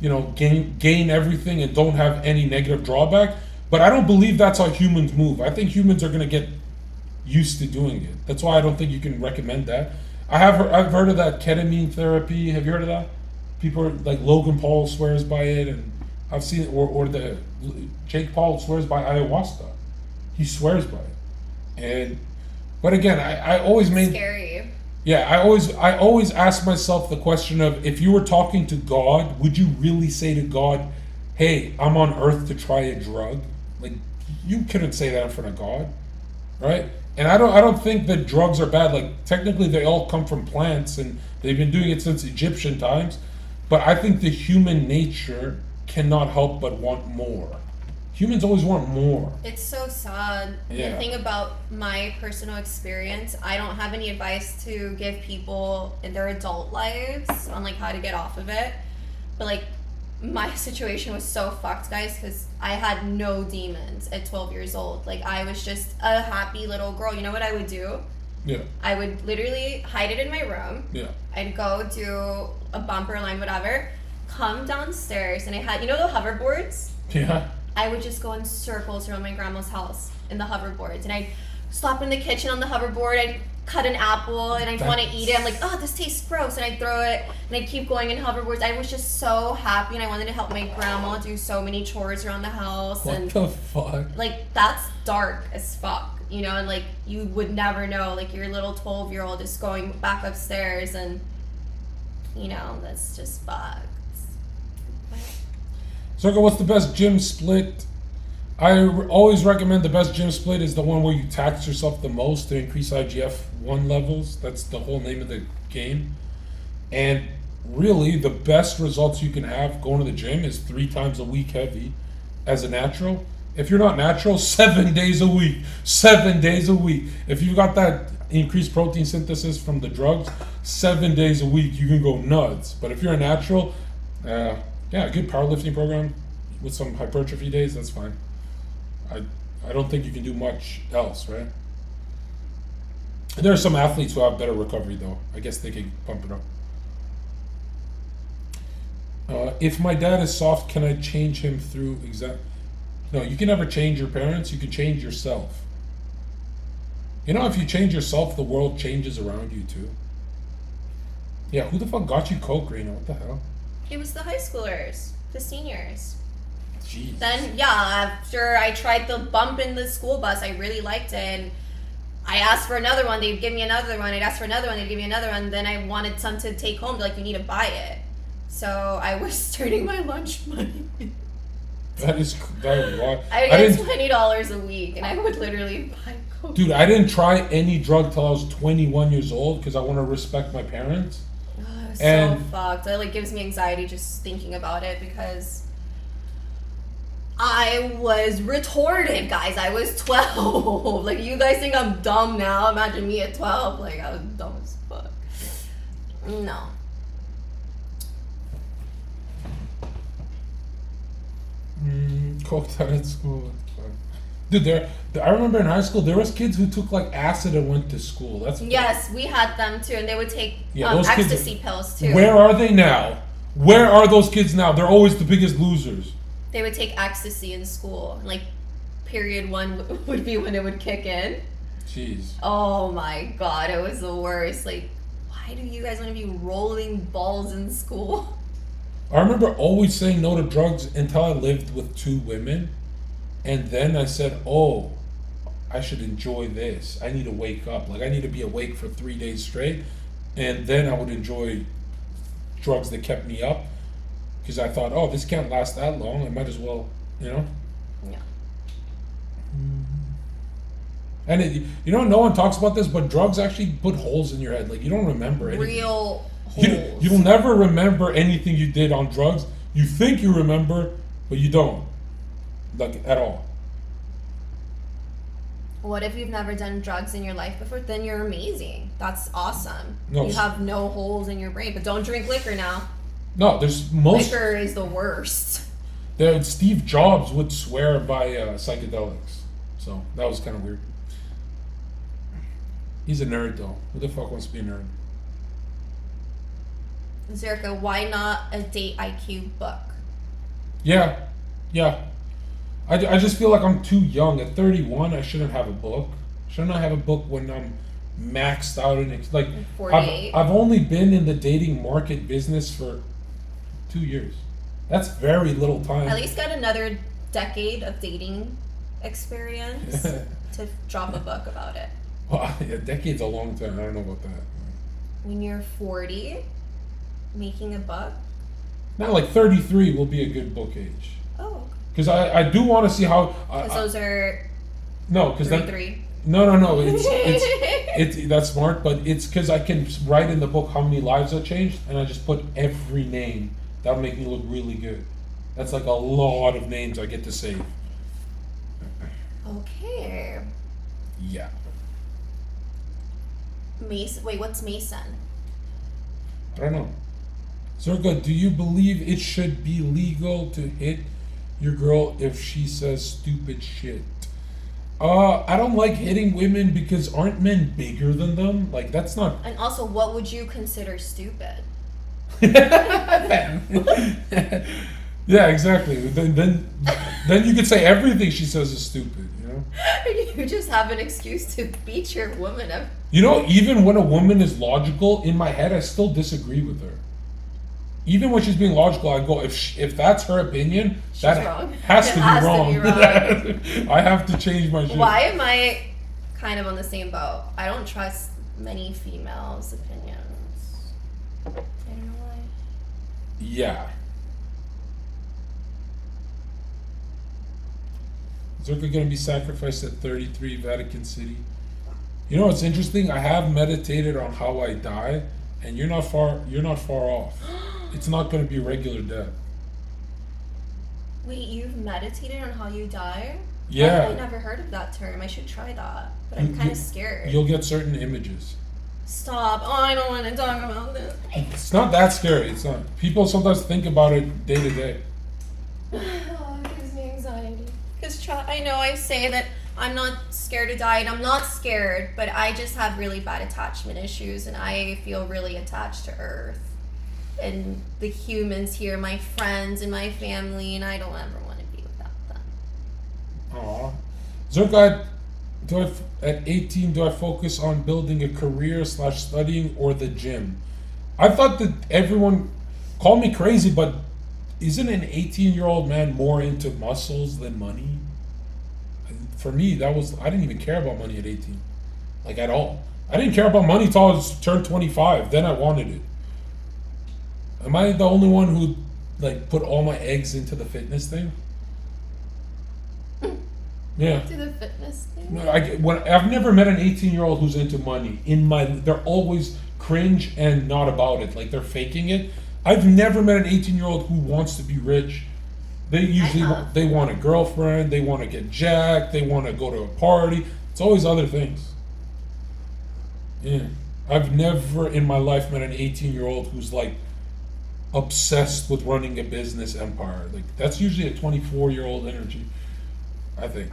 gain everything and don't have any negative drawback. But I don't believe that's how humans move. I think humans are gonna get used to doing it. That's why I don't think you can recommend that. I've heard of that ketamine therapy. Have you heard of that? People are, like Logan Paul swears by it, and I've seen it, or the Jake Paul swears by ayahuasca. He swears by it. But again, I always Scary. Yeah, I always ask myself the question of, if you were talking to God, would you really say to God, "Hey, I'm on earth to try a drug"? Like, you couldn't say that in front of God, right? And I don't think that drugs are bad. Like, technically they all come from plants and they've been doing it since Egyptian times. But I think the human nature cannot help but want more. Humans always want more. It's so sad. Yeah. The thing about my personal experience, I don't have any advice to give people in their adult lives on like how to get off of it. But like, my situation was so fucked, guys, because I had no demons at 12 years old. Like, I was just a happy little girl. You know what I would do? Yeah, I would literally hide it in my room. yeah. I'd go do a bumper line, whatever, come downstairs, and I had, the hoverboards? Yeah. I would just go in circles around my grandma's house in the hoverboards, and I'd stop in the kitchen on the hoverboard. I'd cut an apple, and I'd want to eat it. I'm like, oh, this tastes gross, and I'd throw it, and I'd keep going in hoverboards. I was just so happy, and I wanted to help my grandma do so many chores around the house. What And the fuck? like, that's dark as fuck, and like, you would never know, like, your little 12-year-old just going back upstairs, and that's just fucked. Zherka, what's the best gym split? Always recommend the best gym split is the one where you tax yourself the most to increase IGF-1 levels. That's the whole name of the game. And really, the best results you can have going to the gym is 3 times a week heavy as a natural. If you're not natural, 7 days a week. 7 days a week. If you've got that increased protein synthesis from the drugs, 7 days a week, you can go nuts. But if you're a natural, a good powerlifting program with some hypertrophy days, that's fine. I don't think you can do much else, right? There are some athletes who have better recovery, though. I guess they can pump it up. If my dad is soft, can I change him through No, you can never change your parents. You can change yourself. If you change yourself, the world changes around you, too. Yeah, who the fuck got you coke, Reina? What the hell? It was the high schoolers, the seniors. Jeez. Then, after I tried the bump in the school bus, I really liked it. And I asked for another one, they'd give me another one. I'd ask for another one, they'd give me another one. Then I wanted some to take home. They're like, you need to buy it. So I was turning my lunch money. That is wild. I would get $20 a week, and I would literally buy coke. Dude, I didn't try any drug till I was 21 years old because I want to respect my parents. Oh, it was And- so fucked. It like gives me anxiety just thinking about it because I was retorted, guys. I was 12. Like, you guys think I'm dumb now. Imagine me at 12. Like, I was dumb as fuck. No. Coked out at school. Dude, I remember in high school there was kids who took like acid and went to school. That's Yes, we had them too, and they would take those kids- ecstasy pills too. Where are they now? Where are those kids now? They're always the biggest losers. They would take ecstasy in school. Like, period 1 would be when it would kick in. Jeez. Oh my god, it was the worst. Like, why do you guys want to be rolling balls in school? I remember always saying no to drugs until I lived with 2 women. And then I said, oh, I should enjoy this. I need to wake up. Like, I need to be awake for 3 days straight. And then I would enjoy drugs that kept me up. Because I thought, oh, this can't last that long. I might as well, you know? Yeah. And no one talks about this, but drugs actually put holes in your head. Like, you don't remember anything. Real holes. You'll never remember anything you did on drugs. You think you remember, but you don't. Like, at all. What if you've never done drugs in your life before? Then you're amazing. That's awesome. No. You have no holes in your brain, but don't drink liquor now. No, there's most... Liquor is the worst. Steve Jobs would swear by psychedelics. So, that was kind of weird. He's a nerd, though. Who the fuck wants to be a nerd? Zherka, why not a date IQ book? Yeah. I just feel like I'm too young. At 31, I shouldn't have a book. Shouldn't I have a book when I'm maxed out and like 48. I've only been in the dating market business for 2 years. That's very little time. At least get another decade of dating experience to drop a book about it. Well, a decade's a long time. I don't know about that. When you're 40, making a book. Now, like 33 will be a good book age. Oh. Because I do want to see how. Because those are No, because then 3. no. It's that's smart, but it's because I can write in the book how many lives I changed, and I just put every name. That'll make me look really good. That's like a lot of names I get to save. Okay. Yeah. Mason. Wait, what's Mason? I don't know. Zherka, do you believe it should be legal to hit your girl if she says stupid shit? I don't like hitting women because aren't men bigger than them? Like, that's not... And also, what would you consider stupid? Yeah, exactly. Then you could say everything she says is stupid, you know? You just have an excuse to beat your woman up. You know, even when a woman is logical, in my head, I still disagree with her. Even when she's being logical, I go, if that's her opinion, She's that wrong. has It to be has to wrong. be wrong. I have to change my shit. Why am I kind of on the same boat? I don't trust many females' opinions. I don't know why. Yeah. Zherka gonna be sacrificed at 33 Vatican City. You know what's interesting? I have meditated on how I die, and you're not far off. It's not gonna be regular death. Wait, you've meditated on how you die? Yeah. I've never heard of that term. I should try that. But I'm kind of scared. You'll get certain images. Stop. Oh, I don't want to talk about this. It's not that scary. It's not. People sometimes think about it day to day. Oh, it gives me anxiety. Because I know I say that I'm not scared to die, and I'm not scared, but I just have really bad attachment issues, and I feel really attached to Earth and the humans here, my friends and my family, and I don't ever want to be without them. Aw. Zherka, at 18, do I focus on building a career / studying or the gym? I thought that everyone called me crazy, but isn't an 18-year-old man more into muscles than money? For me, I didn't even care about money at 18. Like, at all. I didn't care about money until I turned 25. Then I wanted it. Am I the only one who like put all my eggs into the fitness thing? Yeah. To the fitness thing. No, I've never met an 18-year-old who's into money. They're always cringe and not about it. Like they're faking it. I've never met an 18-year-old who wants to be rich. They usually they want a girlfriend. They want to get jacked. They want to go to a party. It's always other things. Yeah, I've never in my life met an 18-year-old who's like obsessed with running a business empire. Like that's usually a 24-year-old energy, I think.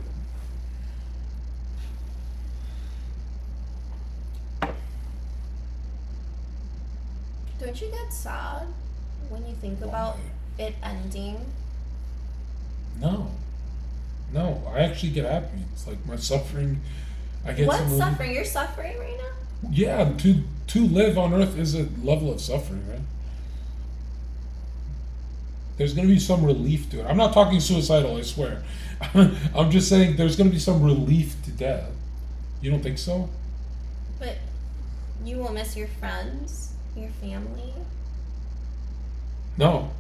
Don't you get sad when you think about it ending? No, I actually get happy. It's like my suffering. I get What some suffering? You're suffering right now? Yeah, to live on Earth is a level of suffering, right? There's going to be some relief to it. I'm not talking suicidal, I swear. I'm just saying there's going to be some relief to death. You don't think so? But you will miss your friends, your family. No.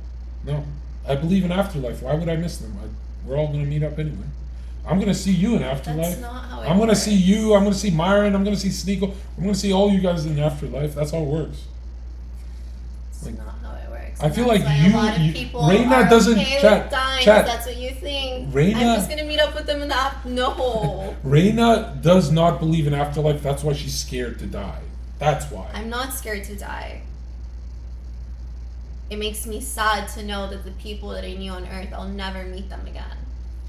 I believe in afterlife. Why would I miss them? We're all going to meet up anyway. I'm going to see you in afterlife. That's not how it I'm going to works. see you. I'm going to see Myron. I'm going to see Sneeko. I'm going to see all you guys in the afterlife. That's how it works. It's Like, not how it works. I feel That's like why you- a lot of you- people Reina are doesn't- okay chat- with dying. chat. That's what you think. Reina- I'm just gonna meet up with them in the No. Reina does not believe in afterlife. That's why she's scared to die. That's why. I'm not scared to die. It makes me sad to know that the people that I knew on Earth, I'll never meet them again.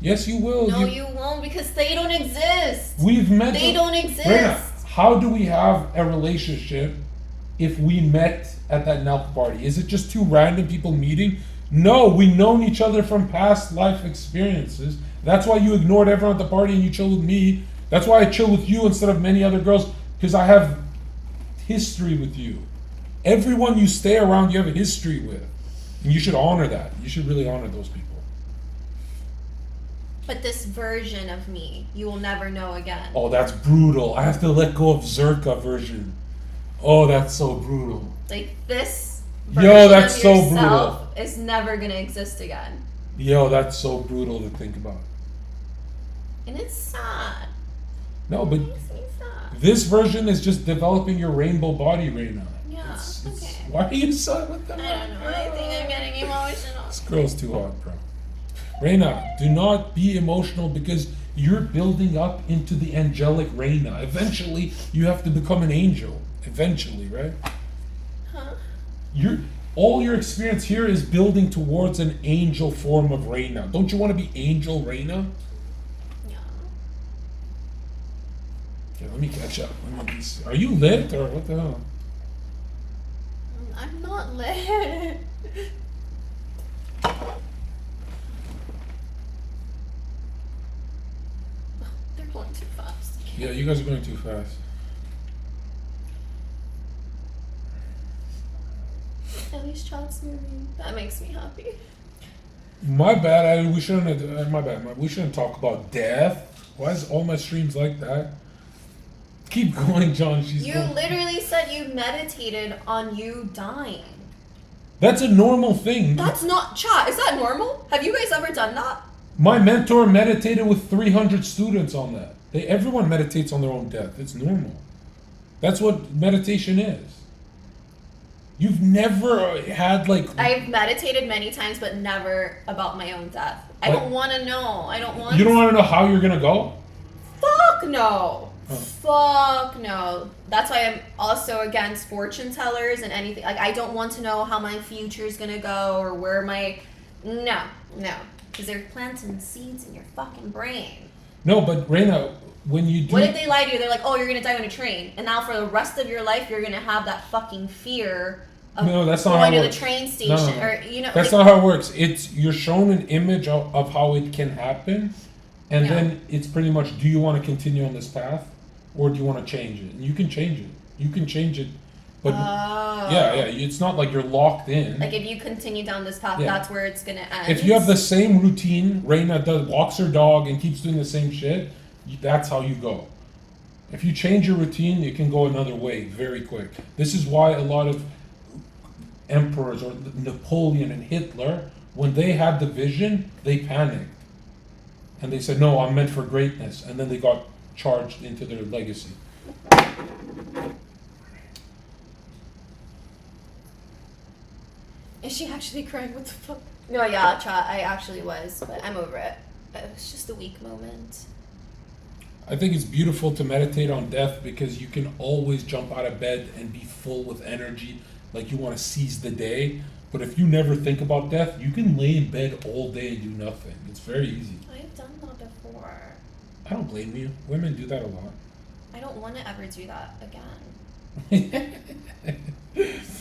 Yes, you will. No, you won't, because they don't exist. We've met. They don't exist. Reina, how do we have a relationship if we met at that Nelk party? Is it just two random people meeting? No, we've known each other from past life experiences. That's why you ignored everyone at the party and you chilled with me. That's why I chill with you instead of many other girls, because I have history with you. Everyone you stay around, you have a history with. And you should honor that. You should really honor those people. But this version of me, you will never know again. Oh, that's brutal. I have to let go of Zherka version. Oh, that's so brutal. Like this Yo, version that's of so yourself is never gonna exist again. Yo, that's so brutal to think about. And it's sad. No, It but makes me sad. this version is just developing your rainbow body, Reina. Yeah, okay. Why are you so with them? I don't know. I think I'm getting emotional. This girl's too hot, bro. Reina, do not be emotional because you're building up into the angelic Reina. Eventually, you have to become an angel. Eventually, right? Huh? All your experience here is building towards an angel form of Reina. Don't you want to be angel Reina? Yeah. Okay, let me catch up. Are you lit or what the hell? I'm not lit. They're going too fast. Yeah, you guys are going too fast. At least chat's moving. That makes me happy. My bad. We shouldn't. My bad. We shouldn't talk about death. Why is all my streams like that? Keep going, John. You literally said you meditated on you dying. That's a normal thing. That's not chat. Is that normal? Have you guys ever done that? My mentor meditated with 300 students on that. Everyone meditates on their own death. It's normal. That's what meditation is. You've never had like... I've meditated many times, but never about my own death. I What? don't want to know. I don't want. You don't want to know how you're gonna go? Fuck no. Huh. Fuck no. That's why I'm also against fortune tellers and anything. Like, I don't want to know how my future is gonna go or where my... No. Because they're planting seeds in your fucking brain. No, but Reina, when you do... What if they lie to you? They're like, oh, you're gonna die on a train. And now for the rest of your life, you're gonna have that fucking fear of No, that's not going how it to the works. train No, station. no. Or, you know, That's like, not how it works. You're shown an image of how it can happen, and Yeah. then it's pretty much, do you want to continue on this path, or do you want to change it? And you can change it. You can change it, but Oh. yeah, it's not like you're locked in. Like, if you continue down this path, Yeah. that's where it's gonna end. If you have the same routine, Reina walks her dog and keeps doing the same shit, that's how you go. If you change your routine, it can go another way very quick. This is why a lot of emperors or Napoleon and Hitler, when they had the vision, they panicked. And they said, no, I'm meant for greatness. And then they got charged into their legacy. Is she actually crying? What the fuck? No, yeah, chat. I actually was, but I'm over it. It was just a weak moment. I think it's beautiful to meditate on death because you can always jump out of bed and be full with energy, like you want to seize the day. But if you never think about death, you can lay in bed all day and do nothing. It's very easy. I've done that before. I don't blame you. Women do that a lot. I don't want to ever do that again.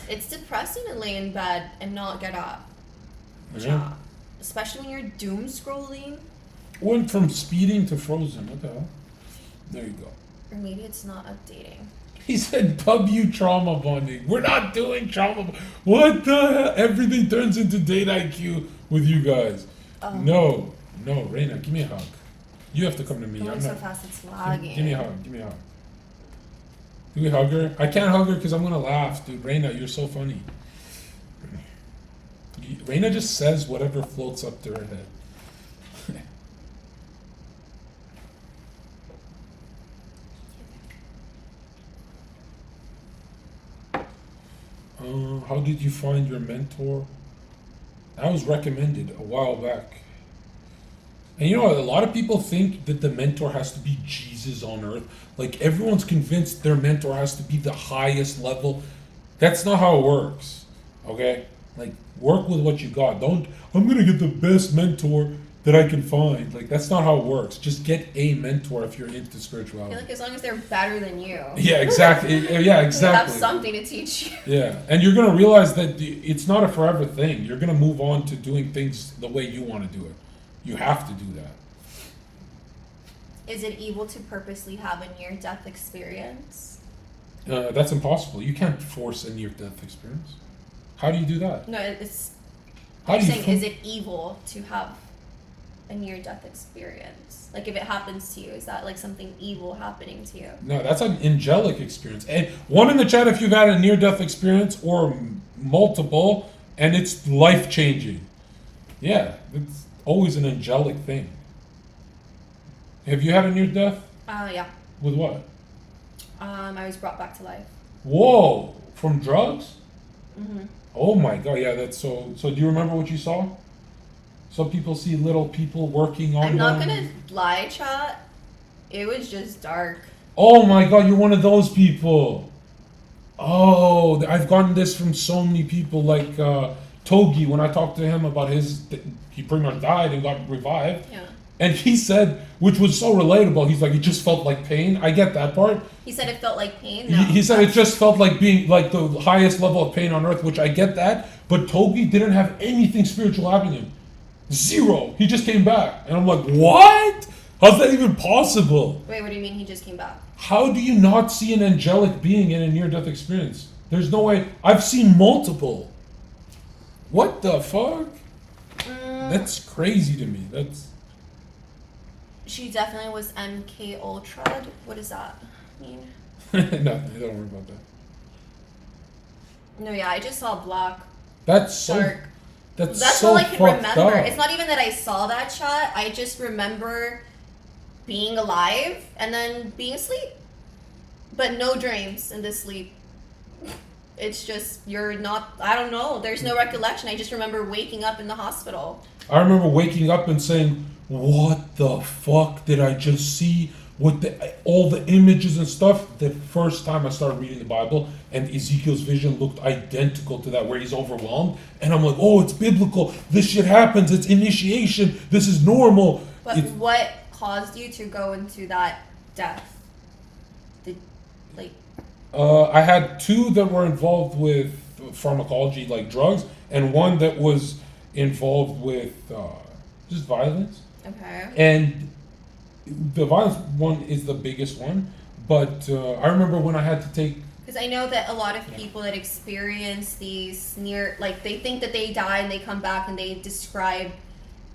It's depressing to lay in bed and not get up. Yeah. Especially when you're doom scrolling. Went from speeding to frozen. What the hell? There you go. Or maybe it's not updating. He said W trauma bonding. We're not doing trauma. What the hell? Everything turns into date IQ with you guys. No, Reina, give me a hug. You have to come to me. Going so fast it's lagging. Give me a hug. Give me a hug. Do we hug her? I can't hug her because I'm gonna laugh, dude. Reina, you're so funny. Reina just says whatever floats up to her head. How did you find your mentor? That was recommended a while back. And you know, a lot of people think that the mentor has to be Jesus on earth. Like, everyone's convinced their mentor has to be the highest level. That's not how it works, okay? Like, work with what you got. Don't, I'm gonna get the best mentor that I can find. Like, that's not how it works. Just get a mentor if you're into I spirituality. feel like as long as they're better than you. Yeah, exactly. Yeah, exactly. They have something to teach you. Yeah, and you're gonna realize that it's not a forever thing. You're gonna move on to doing things the way you want to do it. You have to do that. Is it evil to purposely have a near-death experience? That's impossible. You can't force a near-death experience. How do you do that? No, it's. How I'm do you saying, is it evil to have a near-death experience? Like, if it happens to you, is that like something evil happening to you? No, that's an angelic experience. And one in the chat if you've had a near-death experience or multiple, and it's life-changing. Yeah, it's always an angelic thing. Have you had a near-death? Yeah. With what? I was brought back to life. Whoa! From drugs? Mm-hmm. Oh my god! Yeah, that's so. So do you remember what you saw? Some people see little people working on. I'm not gonna lie, chat. It was just dark. Oh my god! You're one of those people. Oh, I've gotten this from so many people. Like Togi, when I talked to him about he pretty much died and got revived. Yeah. And he said, which was so relatable, he's like, it just felt like pain. I get that part. He said it felt like pain. No, He said it just felt like being like the highest level of pain on earth, which I get that. But Togi didn't have anything spiritual happening to him. Zero. He just came back. And I'm like, what? How's that even possible? Wait, what do you mean he just came back? How do you not see an angelic being in a near-death experience? There's no way. I've seen multiple. What the fuck? That's crazy to me. That's... She definitely was MK Ultra. What does that mean? Nothing. Don't worry about that. No, yeah, I just saw black. That's so... Dark. That's all so I can fucked remember. up. It's not even that I saw that shot. I just remember being alive and then being asleep. But no dreams in this sleep. It's just, you're not, I don't know. There's no recollection. I just remember waking up in the hospital. I remember waking up and saying, what the fuck did I just see? With all the images and stuff, the first time I started reading the Bible, and Ezekiel's vision looked identical to that, where he's overwhelmed, and I'm like, oh, it's biblical. This shit happens. It's initiation. This is normal. But what caused you to go into that death? I had two that were involved with pharmacology, like drugs, and one that was involved with just violence. Okay. And the violence one is the biggest one, but I remember when I had to take... Because I know that a lot of people that experience these they think that they die and they come back and they describe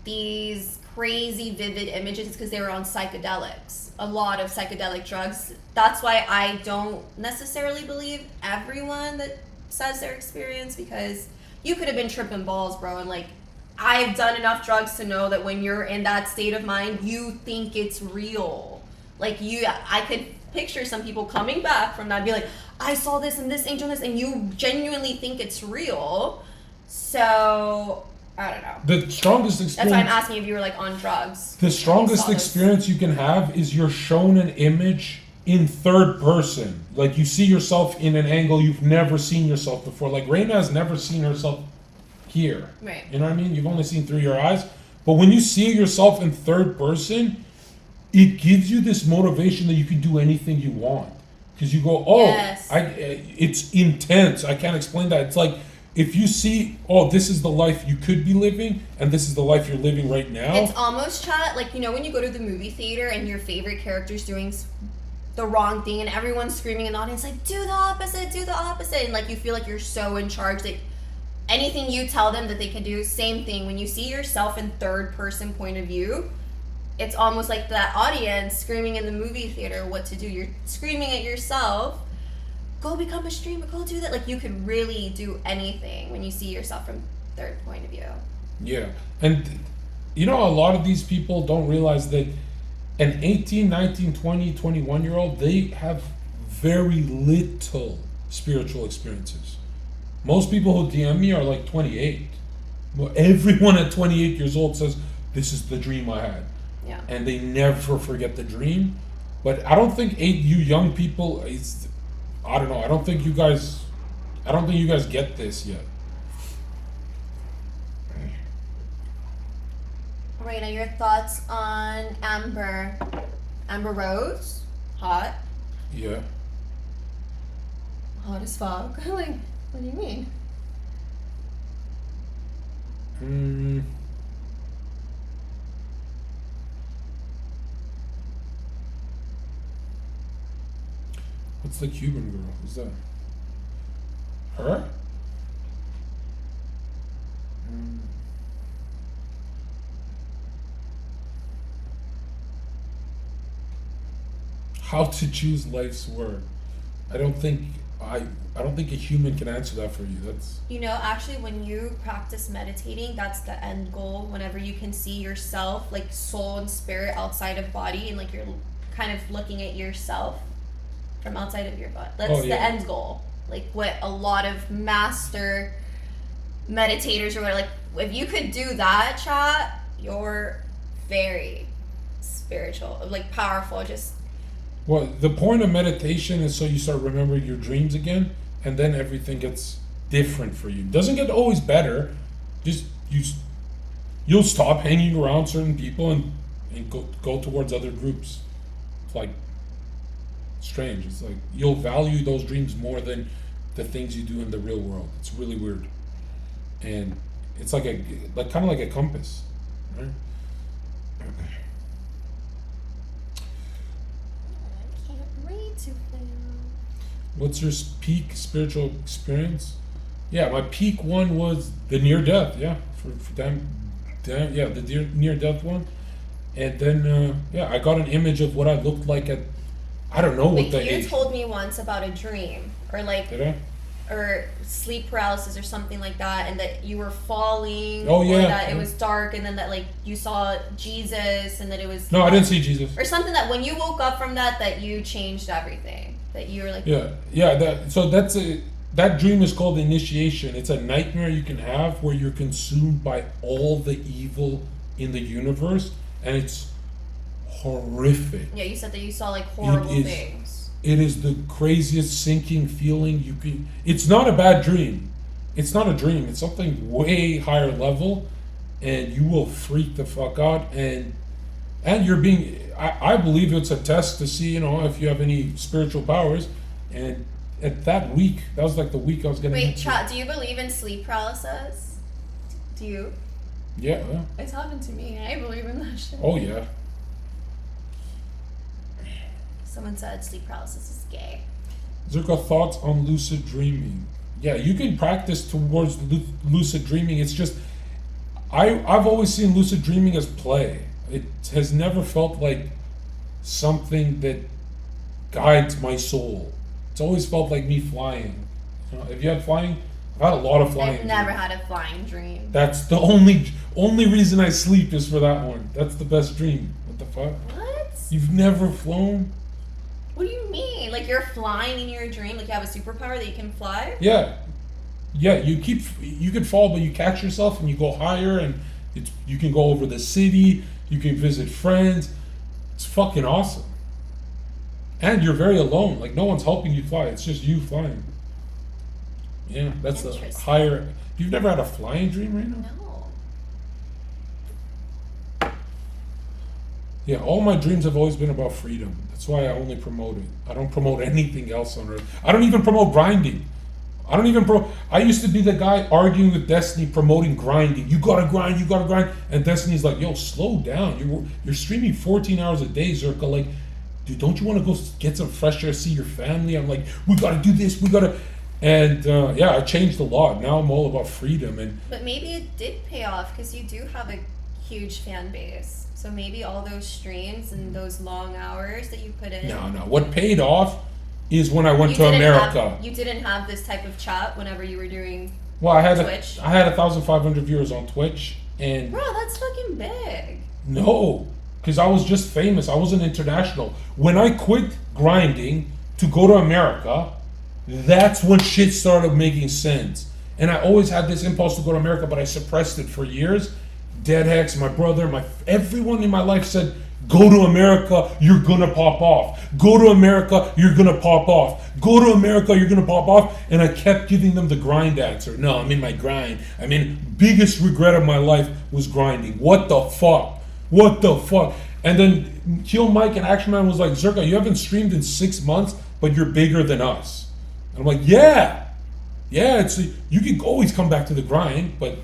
these crazy vivid images because they were on psychedelics. A lot of psychedelic drugs. That's why I don't necessarily believe everyone that says their experience, because you could have been tripping balls, bro, and like I've done enough drugs to know that when you're in that state of mind, you think it's real. Like I could picture some people coming back from that and be like, I saw this and this angel and this, and you genuinely think it's real. So I don't know. The strongest experience. That's why I'm asking if you were like on drugs. The strongest experience you can have is you're shown an image in third person. Like you see yourself in an angle you've never seen yourself before. Like Reina has never seen herself here. Right. You know what I mean? You've only seen through your eyes. But when you see yourself in third person, it gives you this motivation that you can do anything you want. Because you go, oh, yes. It's intense. I can't explain that. It's like, if you see, oh, this is the life you could be living, and this is the life you're living right now. It's almost, chat, like, you know, when you go to the movie theater and your favorite character's doing the wrong thing and everyone's screaming in the audience, like, do the opposite, and like you feel like you're so in charge that anything you tell them that they can do, same thing. When you see yourself in third person point of view, it's almost like that audience screaming in the movie theater what to do. You're screaming at yourself, go become a streamer, go do that. Like, you could really do anything when you see yourself from third point of view. Yeah. And you know, a lot of these people don't realize that an 18, 19, 20, 21-year-old, they have very little spiritual experiences. Most people who DM me are like 28. Well, everyone at 28 years old says, this is the dream I had. Yeah. And they never forget the dream. But I don't think you young people, I don't know, I don't think you guys get this yet. Reina, your thoughts on Amber Rose? Hot? Yeah. Hot as fuck. Like, what do you mean? What's the Cuban girl? Who's that? Her? How to choose life's word? I don't think a human can answer that for you. That's, you know, actually, when you practice meditating, that's the end goal. Whenever you can see yourself, like soul and spirit outside of body, and like you're kind of looking at yourself from outside of your body. That's the end goal. Like what a lot of master meditators are like, if you could do that, chat, you're very spiritual, like powerful. Just well, the point of meditation is so you start remembering your dreams again, and then everything gets different for you. It doesn't get always better. Just you'll stop hanging around certain people and go towards other groups. It's like strange. It's like you'll value those dreams more than the things you do in the real world. It's really weird, and it's like kind of like a compass, right? What's your peak spiritual experience? Yeah, my peak one was the near death. Yeah, for damn, yeah, the near death one, and then I got an image of what I looked like at. I don't know what the age. You told me once about a dream, or like, did I? Or sleep paralysis or something like that, and that you were falling. Oh yeah. Or that it was dark, and then that like you saw Jesus, and that it was. No, I didn't see Jesus. Or something that when you woke up from that you changed everything. That you were like. Yeah. That dream is called initiation. It's a nightmare you can have where you're consumed by all the evil in the universe, and it's horrific. Yeah, you said that you saw like horrible things. It is the craziest sinking feeling you can. It's not a bad dream. It's not a dream. It's something way higher level, and you will freak the fuck out. And you're being. I believe it's a test to see, if you have any spiritual powers. And at that week, that was like the week I was getting. Wait, chat. Do you believe in sleep paralysis? Do you? Yeah. It's happened to me. I believe in that shit. Oh yeah. Someone said sleep paralysis is gay. Zherka, thoughts on lucid dreaming? Yeah, you can practice towards lucid dreaming. It's just, I've always seen lucid dreaming as play. It has never felt like something that guides my soul. It's always felt like me flying. Have you had flying? I've had a lot of flying. I've never had a flying dream. That's the only reason I sleep is for that one. That's the best dream. What the fuck? What? You've never flown? What do you mean? Like you're flying in your dream? Like you have a superpower that you can fly? Yeah. Yeah, you could fall, but you catch yourself and you go higher, and you can go over the city, you can visit friends. It's fucking awesome. And you're very alone. Like no one's helping you fly. It's just you flying. Yeah, that's the Interesting. higher. You've never had a flying dream, right now? No. Yeah, all my dreams have always been about freedom. That's why I only promote it. I don't promote anything else on earth. I don't even promote grinding. I used to be the guy arguing with Destiny, promoting grinding. You gotta grind, you gotta grind. And Destiny's like, yo, slow down. You're streaming 14 hours a day, Zherka. Like, dude, don't you want to go get some fresh air, see your family? I'm like, we gotta do this, we gotta. And yeah, I changed a lot. Now I'm all about freedom. But maybe it did pay off because you do have a huge fan base. So maybe all those streams and those long hours that you put in. No. What paid off is when I went You to didn't America. you didn't have this type of chat whenever you were doing. Well, I had Twitch. I had 1,500 viewers on Twitch, and Bro, that's fucking big. no, because I was just famous. I wasn't international. When I quit grinding to go to America, that's when shit started making sense. And I always had this impulse to go to America, but I suppressed it for years. Deadhex, my brother, everyone in my life said, go to America, you're gonna pop off. Go to America, you're gonna pop off. Go to America, you're gonna pop off. And I kept giving them the grind answer. No, I'm in my grind. Biggest regret of my life was grinding. What the fuck? What the fuck? And then Kill Mike and Action Man was like, Zherka, you haven't streamed in 6 months, but you're bigger than us. And I'm like, yeah. You can always come back to the grind, but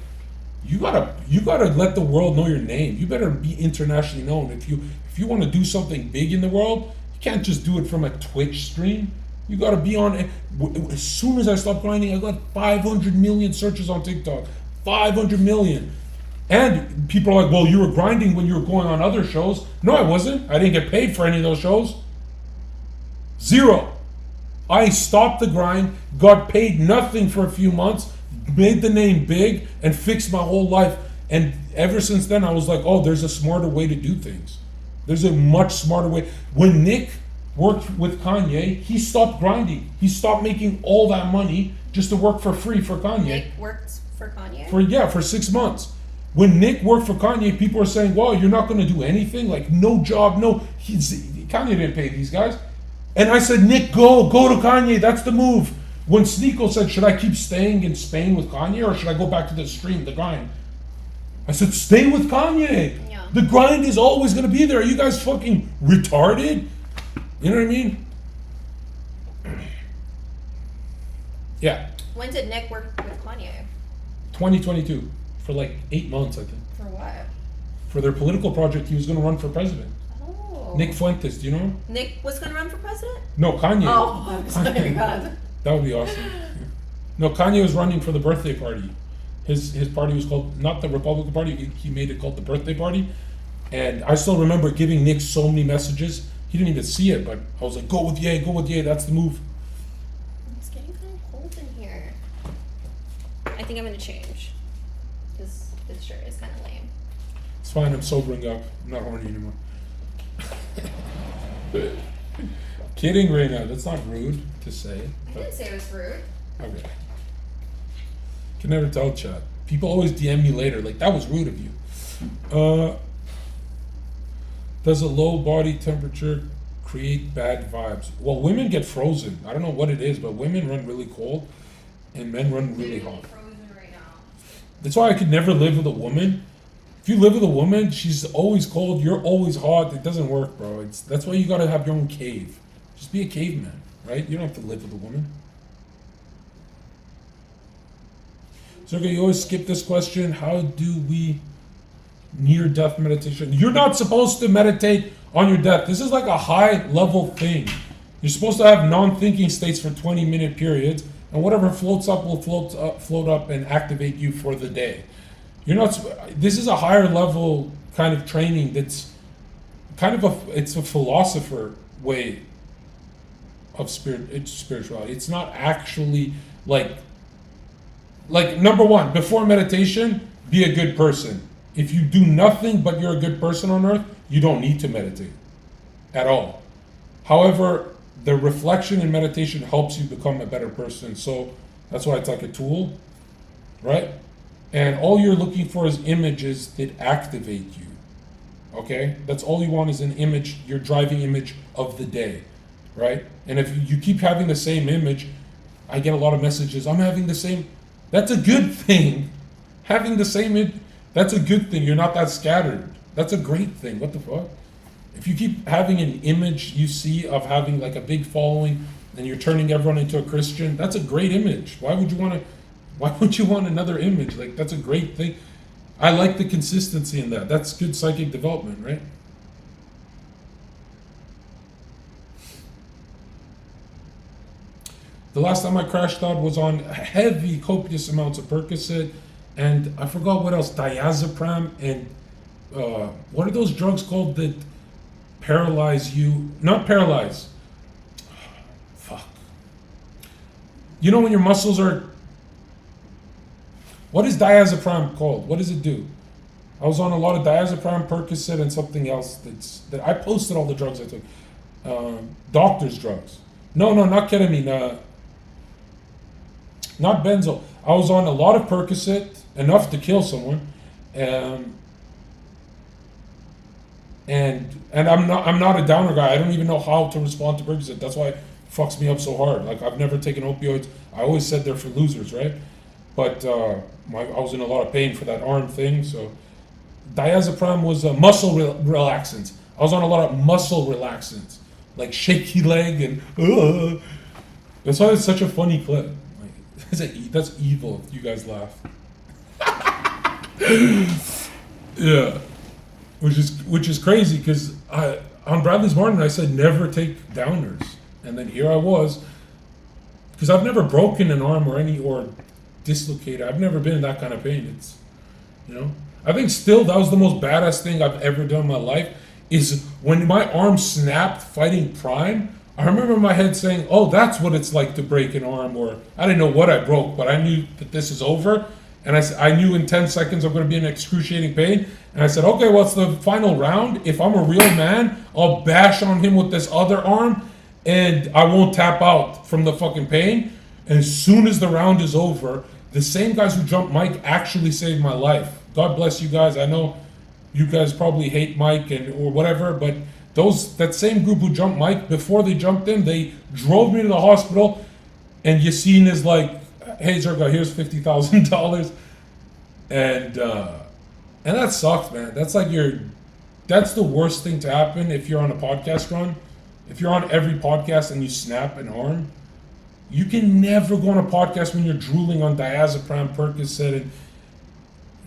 you gotta let the world know your name. You better be internationally known. If you want to do something big in the world, you can't just do it from a Twitch stream. You gotta be on it. As soon as I stopped grinding, I got 500 million searches on TikTok. 500 million. And people are like, well, you were grinding when you were going on other shows. No, I wasn't. I didn't get paid for any of those shows. Zero. I stopped the grind, got paid nothing for a few months, made the name big, and fixed my whole life. And ever since then, I was like, oh, there's a smarter way to do things. There's a much smarter way. When Nick worked with Kanye, he stopped grinding. He stopped making all that money just to work for free for Kanye. Nick worked for Kanye? For 6 months. When Nick worked for Kanye, people were saying, wow, you're not going to do anything? Like, no job, no. Kanye didn't pay these guys. And I said, Nick, go to Kanye. That's the move. When Sneeko said, should I keep staying in Spain with Kanye or should I go back to the stream, the grind? I said, stay with Kanye. Yeah. The grind is always going to be there. Are you guys fucking retarded? You know what I mean? Yeah. When did Nick work with Kanye? 2022. For like 8 months, I think. For what? For their political project, he was going to run for president. Oh. Nick Fuentes, do you know him? Nick was going to run for president? No, Kanye. Oh, I was like, God. That would be awesome. No, Kanye was running for the birthday party. His party was called, not the Republican Party, he made it called the birthday party. And I still remember giving Nick so many messages. He didn't even see it, but I was like, go with Ye, that's the move. It's getting kind of cold in here. I think I'm going to change. This shirt is kind of lame. It's fine, I'm sobering up. I'm not horny anymore. Kidding, Reina. That's not rude to say. I didn't say it was rude. Okay. Can never tell, chat. People always DM me later, like, that was rude of you. Does a low body temperature create bad vibes? Well, women get frozen. I don't know what it is, but women run really cold and men run really hot. Frozen right now. That's why I could never live with a woman. If you live with a woman, she's always cold, you're always hot. It doesn't work, bro. That's why you gotta have your own cave. Just be a caveman, right? You don't have to live with a woman. Zherka, you always skip this question. How do we near-death meditation? You're not supposed to meditate on your death. This is like a high-level thing. You're supposed to have non-thinking states for 20-minute periods, and whatever floats up will float up and activate you for the day. You're not. This is a higher level kind of training. That's kind of it's a philosopher way of spirituality. It's not actually Like number one, before meditation, be a good person. If you do nothing but you're a good person on earth, you don't need to meditate at all. However, the reflection in meditation helps you become a better person. So that's why it's like a tool, right? And all you're looking for is images that activate you. Okay? That's all you want is an image, your driving image of the day, right? And if you keep having the same image, I get a lot of messages, I'm having the same. That's a good thing. Having the same, that's a good thing. You're not that scattered. That's a great thing. What the fuck? If you keep having an image you see of having like a big following and you're turning everyone into a Christian, that's a great image. Why would you want another image? Like, that's a great thing. I like the consistency in that. That's good psychic development, right? The last time I crashed out was on heavy, copious amounts of Percocet, and I forgot what else, diazepam, and what are those drugs called that paralyze you? Not paralyze. Fuck. You know when your muscles are... What is diazepam called? What does it do? I was on a lot of diazepam, Percocet, and something else that I posted all the drugs I took. Doctor's drugs. No, not ketamine. Not benzo. I was on a lot of Percocet, enough to kill someone, and I'm not a downer guy. I don't even know how to respond to Percocet. That's why it fucks me up so hard. Like, I've never taken opioids. I always said they're for losers, right? But I was in a lot of pain for that arm thing. So diazepam was a muscle relaxant. I was on a lot of muscle relaxants, like shaky leg and. That's why it's such a funny clip. That's evil. You guys laugh. Yeah, which is crazy because on Bradley's Martin I said never take downers, and then here I was, because I've never broken an arm or dislocated. I've never been in that kind of pain. It's, I think still that was the most badass thing I've ever done in my life. Is when my arm snapped fighting Prime. I remember in my head saying, oh, that's what it's like to break an arm, or I didn't know what I broke, but I knew that this is over. And I knew in 10 seconds I'm going to be in excruciating pain. And I said, okay, what's the final round? If I'm a real man, I'll bash on him with this other arm and I won't tap out from the fucking pain. And as soon as the round is over, the same guys who jumped Mike actually saved my life. God bless you guys. I know you guys probably hate Mike or whatever, but that same group who jumped Mike, before they jumped him, they drove me to the hospital, and Yassine is like, hey Zherka, here's $50,000. And that sucks, man. That's like that's the worst thing to happen if you're on a podcast run. If you're on every podcast and you snap an arm, you can never go on a podcast when you're drooling on diazepam, Percocet, and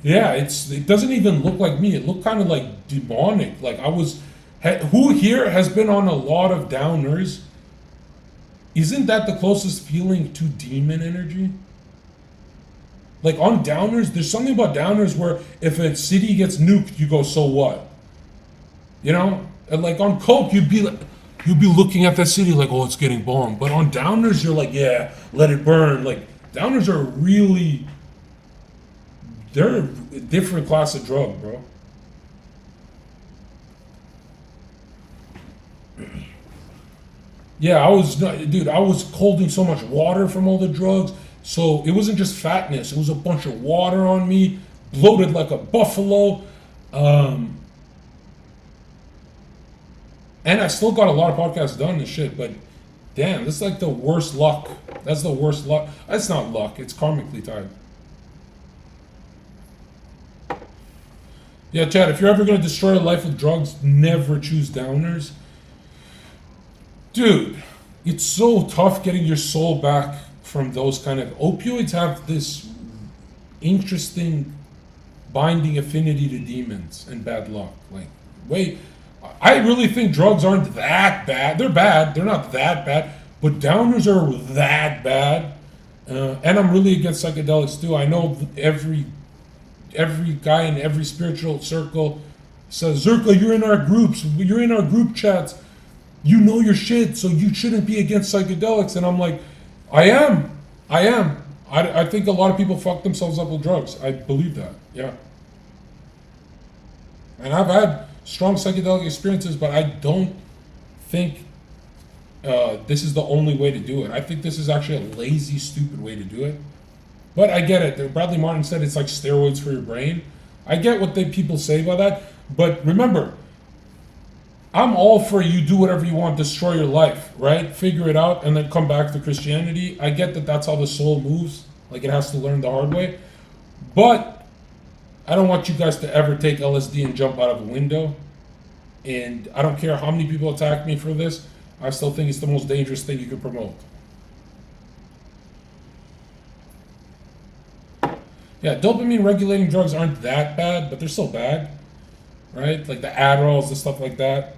yeah, it doesn't even look like me. It looked kind of like demonic. Like who here has been on a lot of downers? Isn't that the closest feeling to demon energy? Like on downers, there's something about downers where if a city gets nuked, you go, so what? And like on coke, you'd be looking at that city like, oh, it's getting bombed. But on downers, you're like, yeah, let it burn. Like downers are really, they're a different class of drug, bro. Yeah, I was holding so much water from all the drugs. So it wasn't just fatness. It was a bunch of water on me, bloated like a buffalo. And I still got a lot of podcasts done and shit, but damn, this is like the worst luck. That's the worst luck. That's not luck. It's karmically tied. Yeah, Chad, if you're ever going to destroy your life with drugs, never choose downers. Dude, it's so tough getting your soul back from those kind of... Opioids have this interesting binding affinity to demons and bad luck. Like, wait, I really think drugs aren't that bad. They're bad. They're not that bad. But downers are that bad. And I'm really against psychedelics too. I know every guy in every spiritual circle says, Zherka, you're in our groups. You're in our group chats. You know your shit, so you shouldn't be against psychedelics. And I'm like, I am. I am. I think a lot of people fuck themselves up with drugs. I believe that. Yeah. And I've had strong psychedelic experiences, but I don't think this is the only way to do it. I think this is actually a lazy, stupid way to do it. But I get it. Bradley Martin said it's like steroids for your brain. I get what people say by that. But remember, I'm all for you do whatever you want, destroy your life, right? Figure it out and then come back to Christianity. I get that that's how the soul moves. Like it has to learn the hard way. But I don't want you guys to ever take LSD and jump out of a window. And I don't care how many people attack me for this. I still think it's the most dangerous thing you can promote. Yeah, dopamine regulating drugs aren't that bad, but they're still bad, right? Like the Adderalls, the stuff like that.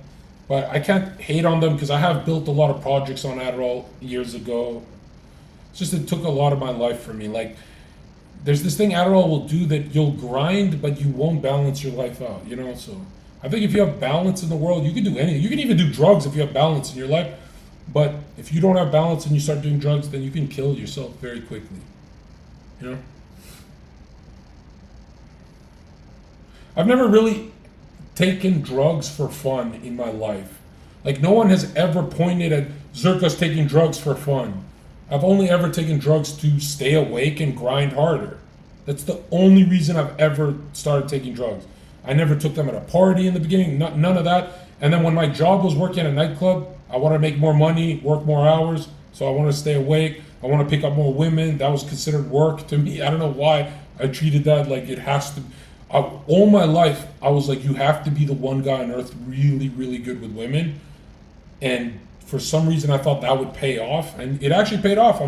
But I can't hate on them because I have built a lot of projects on Adderall years ago. It's just it took a lot of my life for me. Like, there's this thing Adderall will do that you'll grind, but you won't balance your life out, you know? So I think if you have balance in the world, you can do anything. You can even do drugs if you have balance in your life. But if you don't have balance and you start doing drugs, then you can kill yourself very quickly, you know? I've never really taken drugs for fun in my life. Like, no one has ever pointed at Zherka's taking drugs for fun. I've only ever taken drugs to stay awake and grind harder. That's the only reason I've ever started taking drugs. I never took them at a party in the beginning, none of that. And then when my job was working at a nightclub, I wanted to make more money, work more hours, so I wanted to stay awake. I want to pick up more women. That was considered work to me. I don't know why I treated that like it has to. All my life, I was like, you have to be the one guy on earth really, really good with women. And for some reason, I thought that would pay off. And it actually paid off.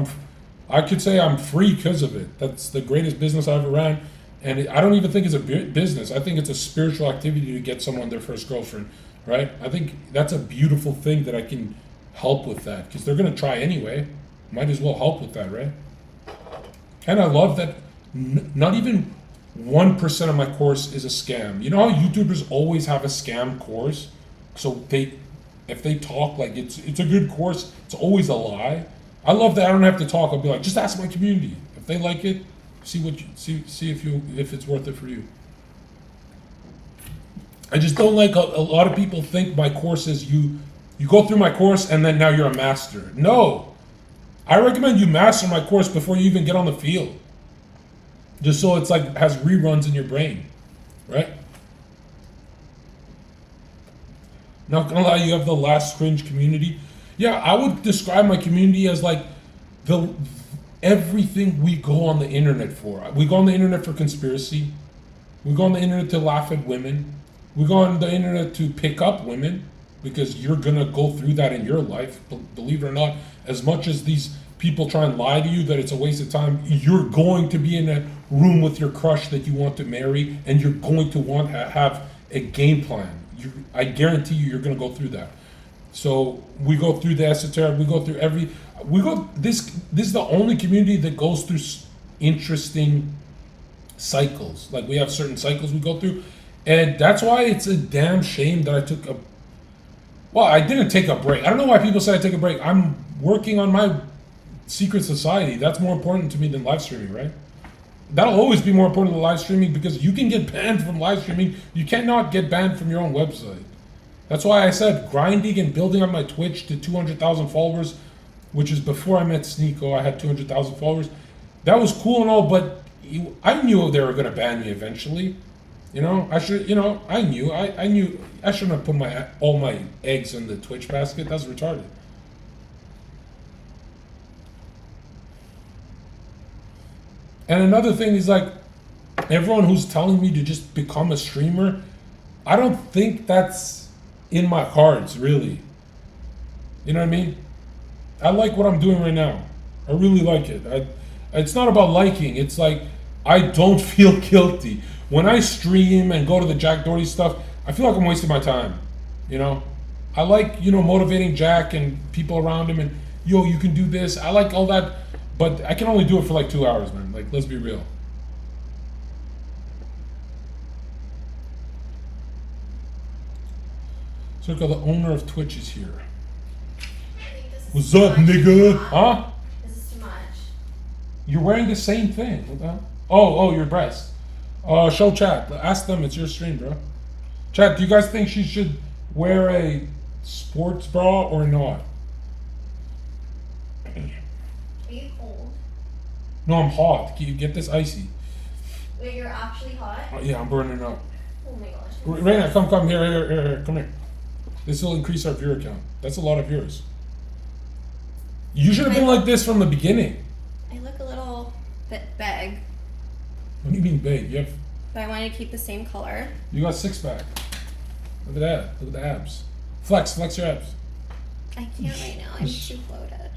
I could say I'm free because of it. That's the greatest business I ever ran. And I don't even think it's a business. I think it's a spiritual activity to get someone their first girlfriend, right? I think that's a beautiful thing that I can help with that. Because they're going to try anyway. Might as well help with that, right? And I love that not even 1% of my course is a scam. You know how YouTubers always have a scam course? So if they talk like it's a good course, it's always a lie. I love that I don't have to talk. I'll be like, just ask my community. If they like it, see if it's worth it for you. I just don't like a lot of people think my course is you go through my course and then now you're a master. No. I recommend you master my course before you even get on the field. Just so it's like has reruns in your brain, right? Not gonna lie, you have the last cringe community. Yeah, I would describe my community as like everything we go on the internet for. We go on the internet for conspiracy. We go on the internet to laugh at women. We go on the internet to pick up women because you're gonna go through that in your life. Believe it or not, as much as these people try and lie to you that it's a waste of time, you're going to be in a room with your crush that you want to marry, and you're going to want to have a game plan. I guarantee you're going to go through that. So we go through the esoteric, this is the only community that goes through interesting cycles. Like, we have certain cycles we go through, and that's why it's a damn shame that I didn't take a break. I don't know why people say I take a break. I'm working on my secret society. That's more important to me than live streaming, right? That'll always be more important than live streaming because you can get banned from live streaming. You cannot get banned from your own website. That's why I said grinding and building up my Twitch to 200,000 followers, which is before I met Sneeko. I had 200,000 followers. That was cool and all, but I knew they were going to ban me eventually. You know, I knew I shouldn't have put all my eggs in the Twitch basket. That's retarded. And another thing is, like, everyone who's telling me to just become a streamer, I don't think that's in my cards, really. You know what I mean? I like what I'm doing right now. I really like it. It's not about liking. It's like, I don't feel guilty. When I stream and go to the Jack Doherty stuff, I feel like I'm wasting my time. You know? I like, motivating Jack and people around him and, you can do this. I like all that. But I can only do it for like 2 hours, man. Like, let's be real. Zherka, the owner of Twitch, is here. What's up, nigga? Huh? This is too much. You're wearing the same thing. What the hell? Oh, your breast. Show chat. Ask them. It's your stream, bro. Chat. Do you guys think she should wear a sports bra or not? Are you cold? No, I'm hot. Can you get this icy? Wait, you're actually hot? Oh, yeah, I'm burning up. Oh my gosh. Reina, come here, come here. This will increase our viewer count. That's a lot of viewers. You should have been like this from the beginning. I look a little bit big, What do you mean big? but I wanted to keep the same color. You got six pack. Look at that. Look at the abs. Flex your abs. I can't right now. I'm too bloated.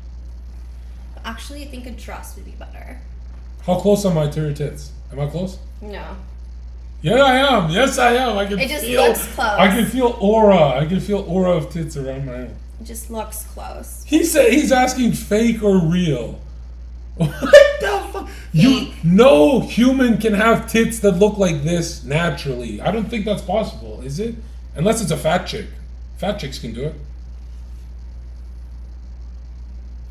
But actually, I think a dress would be better. How close am I to your tits? Am I close? No. Yeah, I am. Yes, I am. I can It just feel. looks close. I can feel aura. I can feel aura of tits around my head. It just looks close. He said he's asking fake or real. What the fuck? No human can have tits that look like this naturally. I don't think that's possible, is it? Unless it's a fat chick. Fat chicks can do it.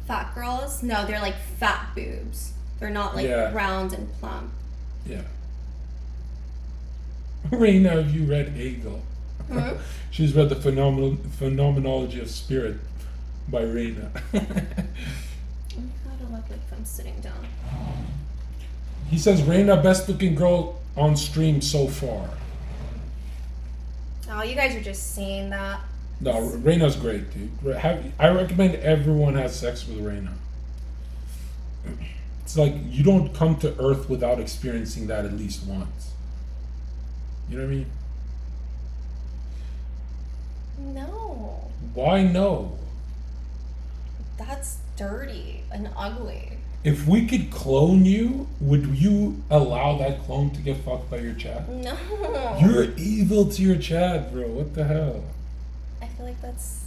Fat girls? No, they're like fat boobs. They're not like Yeah. round and plump. Yeah. Reina, have you read Hegel? Hmm? She's read the Phenomenology of Spirit by Reina. How to look like I'm sitting down. He says Reina, best looking girl on stream so far. Oh, you guys are just seeing that. No, Reina's great, dude. I recommend everyone has sex with Reina. It's like you don't come to Earth without experiencing that at least once. You know what I mean? No. Why no? That's dirty and ugly. If we could clone you, would you allow that clone to get fucked by your chat? No. You're evil to your chat, bro. What the hell? I feel like that's...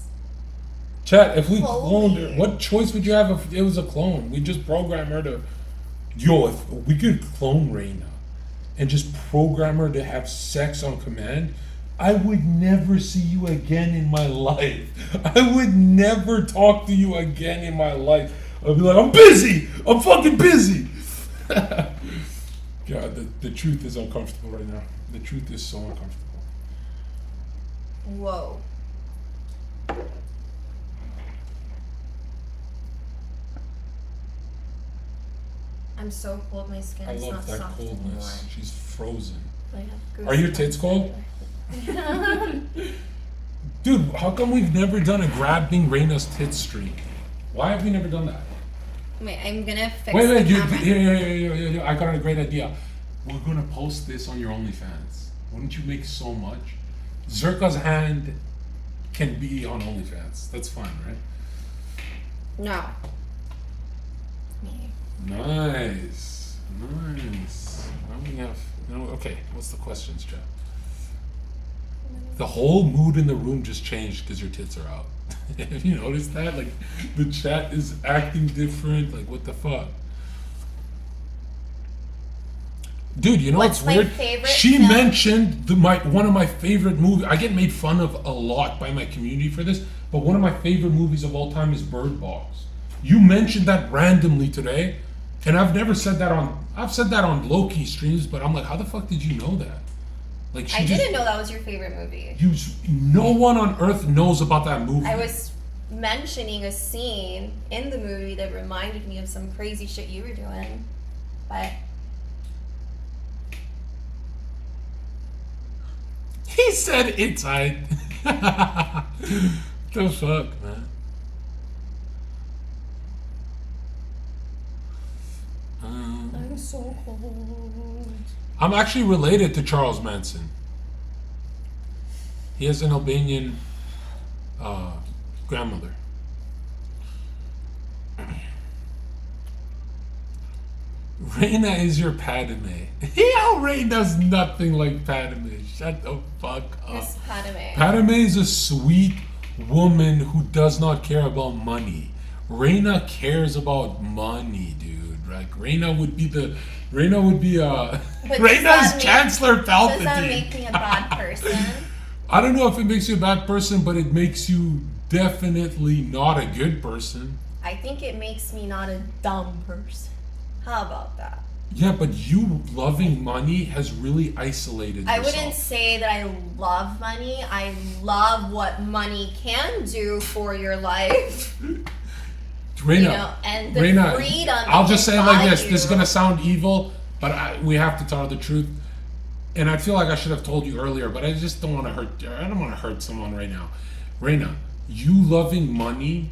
Chat, if we Holy. cloned her, what choice would you have if it was a clone? We just program her to... Yo, if we could clone Reina and just program her to have sex on command, I would never see you again in my life. I would never talk to you again in my life. I'd be like, I'm busy! I'm fucking busy! God, the truth is uncomfortable right now. The truth is so uncomfortable. Whoa. I'm so cold, my skin I is love not that soft anymore. coldness. She's frozen. I have Are your goosebumps tits cold? everywhere. Dude, how come we've never done a grabbing Reina's tits stream? Why have we never done that? Wait, I'm gonna fix Wait, the here, camera. I got a great idea. We're gonna post this on your OnlyFans. Wouldn't you make so much? Zherka's hand can be on OnlyFans. That's fine, right? No. Me. Nice. Now we have... okay, what's the questions, Jeff? The whole mood in the room just changed because your tits are out. Have you noticed that? Like, the chat is acting different. Like, what the fuck? Dude, you know What's what's my weird? favorite She film? mentioned one of my favorite movies. I get made fun of a lot by my community for this, but one of my favorite movies of all time is Bird Box. You mentioned that randomly today, and I've never said that on... I've said that on low-key streams, but I'm like, how the fuck did you know that? Like, I didn't know that was your favorite movie. No one on earth knows about that movie. I was mentioning a scene in the movie that reminded me of some crazy shit you were doing, but He said it's tight. The fuck, man. I'm so cold. I'm actually related to Charles Manson. He has an Albanian grandmother. Reina is your Padme. Yo, Reina's nothing like Padme. Shut the fuck up. Miss Padme. Padme is a sweet woman who does not care about money. Reina cares about money, dude. Like Reina would be But does Reina's that make- Chancellor Palpatine. Does that make me a bad person? I don't know if it makes you a bad person, but it makes you definitely not a good person. I think it makes me not a dumb person. How about that? Yeah, but you loving money has really isolated I yourself. wouldn't say that I love money. I love what money can do for your life. Reina, You know, and the Reina, freedom I'll it just can say it like buy this. This is you. gonna sound evil, but we have to tell the truth. And I feel like I should have told you earlier, but I just don't want to hurt. I don't want to hurt someone right now. Reina, you loving money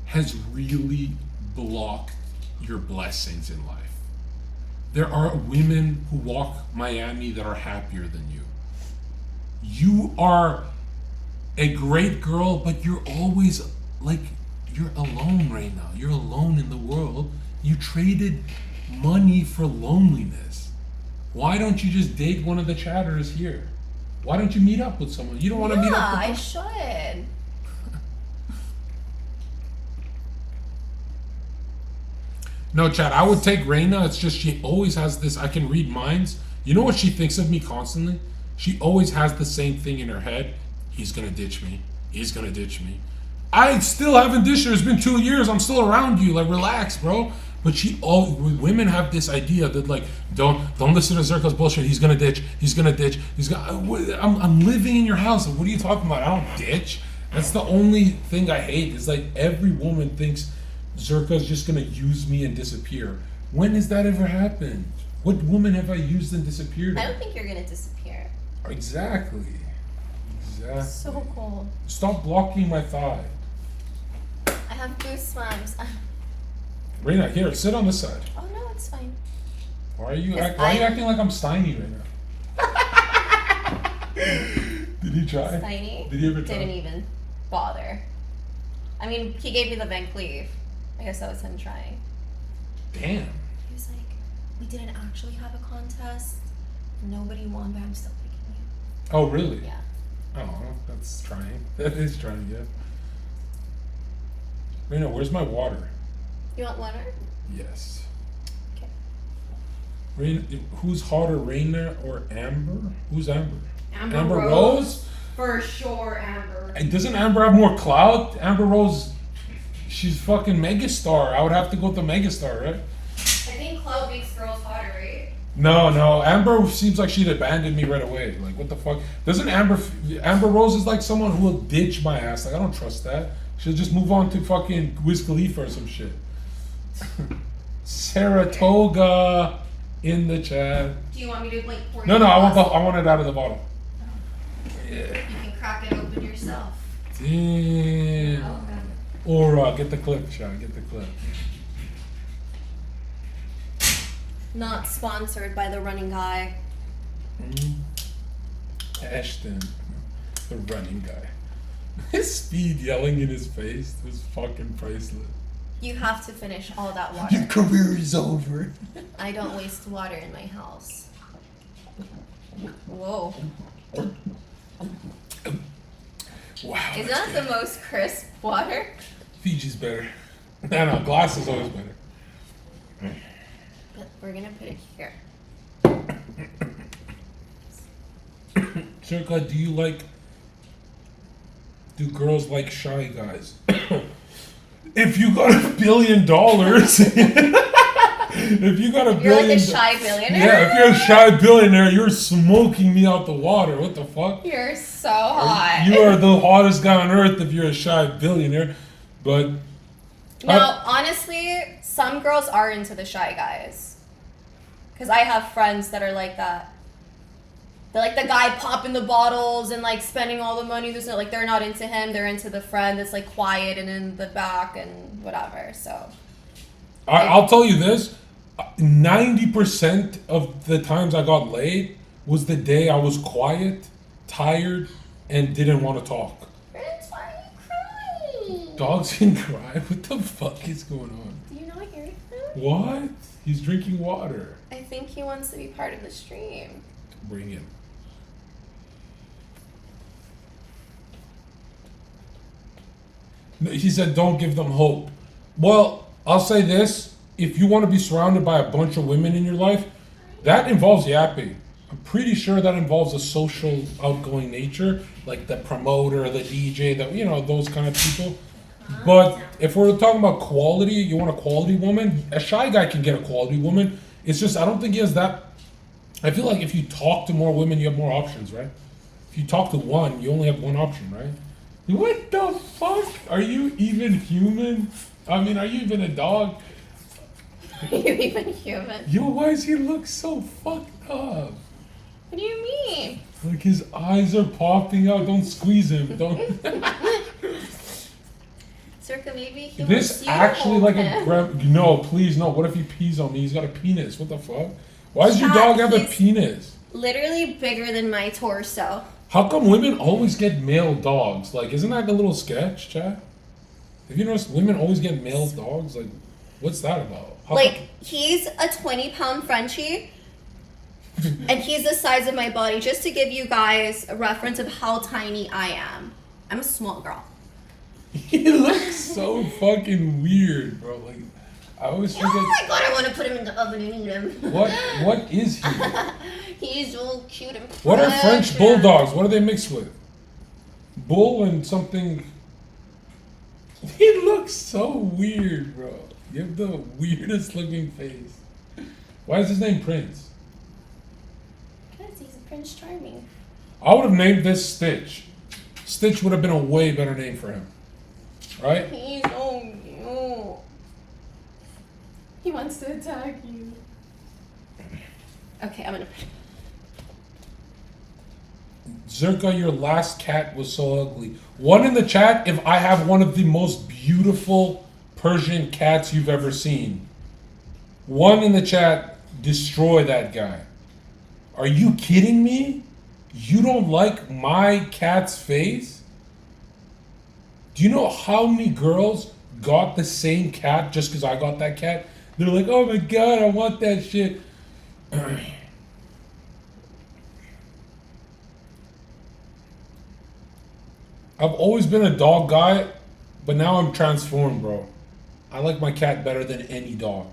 has really blocked your blessings in life. There are women who walk Miami that are happier than you. You are a great girl, but you're always like, you're alone right now. You're alone in the world. You traded money for loneliness. Why don't you just date one of the chatters here? Why don't you meet up with someone? You don't want to meet up with I them? should. No, Chad, I would take Reina. It's just she always has this. I can read minds. You know what she thinks of me constantly? She always has the same thing in her head. He's gonna ditch me. He's gonna ditch me. I still haven't ditched her. It's been 2 years. I'm still around you. Like, relax, bro. But women have this idea that like, don't listen to Zherka's bullshit. He's gonna ditch. He's gonna ditch. I'm living in your house. What are you talking about? I don't ditch. That's the only thing I hate. Is like every woman thinks Zherka's just gonna use me and disappear. When has that ever happened? What woman have I used and disappeared? I don't think you're gonna disappear. Exactly. So cold. Stop blocking my thigh. I have goosebumps. Reina, here, sit on this side. Oh no, it's fine. Why are you Yes, why are you I'm- acting like I'm Steiny right now? Did he try? Tiny. Did he ever try? Didn't even bother. I mean, he gave me the Van Cleave. I guess that was him trying. Damn. He was like, we didn't actually have a contest. Nobody won, but I'm still picking you. Oh, really? Yeah. Oh, that's trying. That is trying, yeah. Reina, where's my water? You want water? Yes. Okay. Reina, who's hotter, Reina or Amber? Who's Amber? Amber Rose? For sure, Amber. And doesn't Amber have more clout? Amber Rose, she's fucking megastar. I would have to go with the megastar, right? I think clout makes girls hotter, right? No. Amber seems like she'd abandon me right away. Like, what the fuck? Doesn't Amber Rose is like someone who will ditch my ass. Like, I don't trust that. She'll just move on to fucking Wiz Khalifa or some shit. Saratoga in the chat. Do you want me to like pour No, you a I glass? want it out of the bottle. Yeah. You can crack it open yourself. Damn. Okay. Or get the clip, Sean. Get the clip. Not sponsored by the running guy. Ashton, the running guy. His speed yelling in his face was fucking priceless. You have to finish all that Your water. career is over. I don't waste water in my house. Whoa. Wow. Is that the most crisp water? Fiji's better. No, glass is always better. But we're gonna put it here. Zherka, do girls like shy guys? If you got $1 billion, if you got a You're billion, like a shy billionaire? yeah, if you're a shy billionaire, you're smoking me out the water. What the fuck? You're so hot. You are the hottest guy on earth if you're a shy billionaire. But No, honestly, some girls are into the shy guys. Because I have friends that are like that. They're like the guy popping the bottles and like spending all the money. There's no, like they're not into him. They're into the friend that's like quiet and in the back and whatever. So I'll tell you this: 90% of the times I got laid was the day I was quiet, tired, and didn't want to talk. Prince, why are you crying? Dogs can cry. What the fuck is going on? Do you not hear him? What? He's drinking water. I think he wants to be part of the stream. Bring him. He said, don't give them hope. Well, I'll say this. If you want to be surrounded by a bunch of women in your life, that involves yapping. I'm pretty sure that involves a social, outgoing nature, like the promoter, the DJ, those kind of people. But if we're talking about quality, you want a quality woman. A shy guy can get a quality woman. It's just I don't think he has that. I feel like if you talk to more women, you have more options, right? If you talk to one, you only have one option, right? What the fuck? Are you even human? I mean, are you even a dog? Are you even human? Yo, why does he look so fucked up? What do you mean? Like his eyes are popping out. Don't squeeze him. Don't. Zherka, maybe he wants This you to actually hold like him. a no, please no. What if he pees on me? He's got a penis. What the fuck? Why does your Chat, dog have a he's- penis? Literally bigger than my torso. How come women always get male dogs? Like, isn't that a little sketch, chat? Have you noticed women always get male dogs? Like, what's that about? How Like, he's a 20-pound Frenchie, and he's the size of my body. Just to give you guys a reference of how tiny I am. I'm a small girl. he looks so fucking weird, bro. Like, I always Oh forget. my god, I want to put him in the oven and eat him. What is he? He's all cute and What are French precious. bulldogs? What are they mixed with? Bull and something. He looks so weird, bro. You have the weirdest looking face. Why is his name Prince? Because he's a Prince Charming. I would have named this Stitch. Stitch would have been a way better name for him. Right? He's so cute. He wants to attack you. Okay, I'm gonna. Zherka, your last cat was so ugly. One in the chat if I have one of the most beautiful Persian cats you've ever seen. One in the chat, destroy that guy. Are you kidding me? You don't like my cat's face? Do you know how many girls got the same cat just because I got that cat? They're like, oh my god, I want that shit. I've always been a dog guy, but now I'm transformed, bro. I like my cat better than any dog.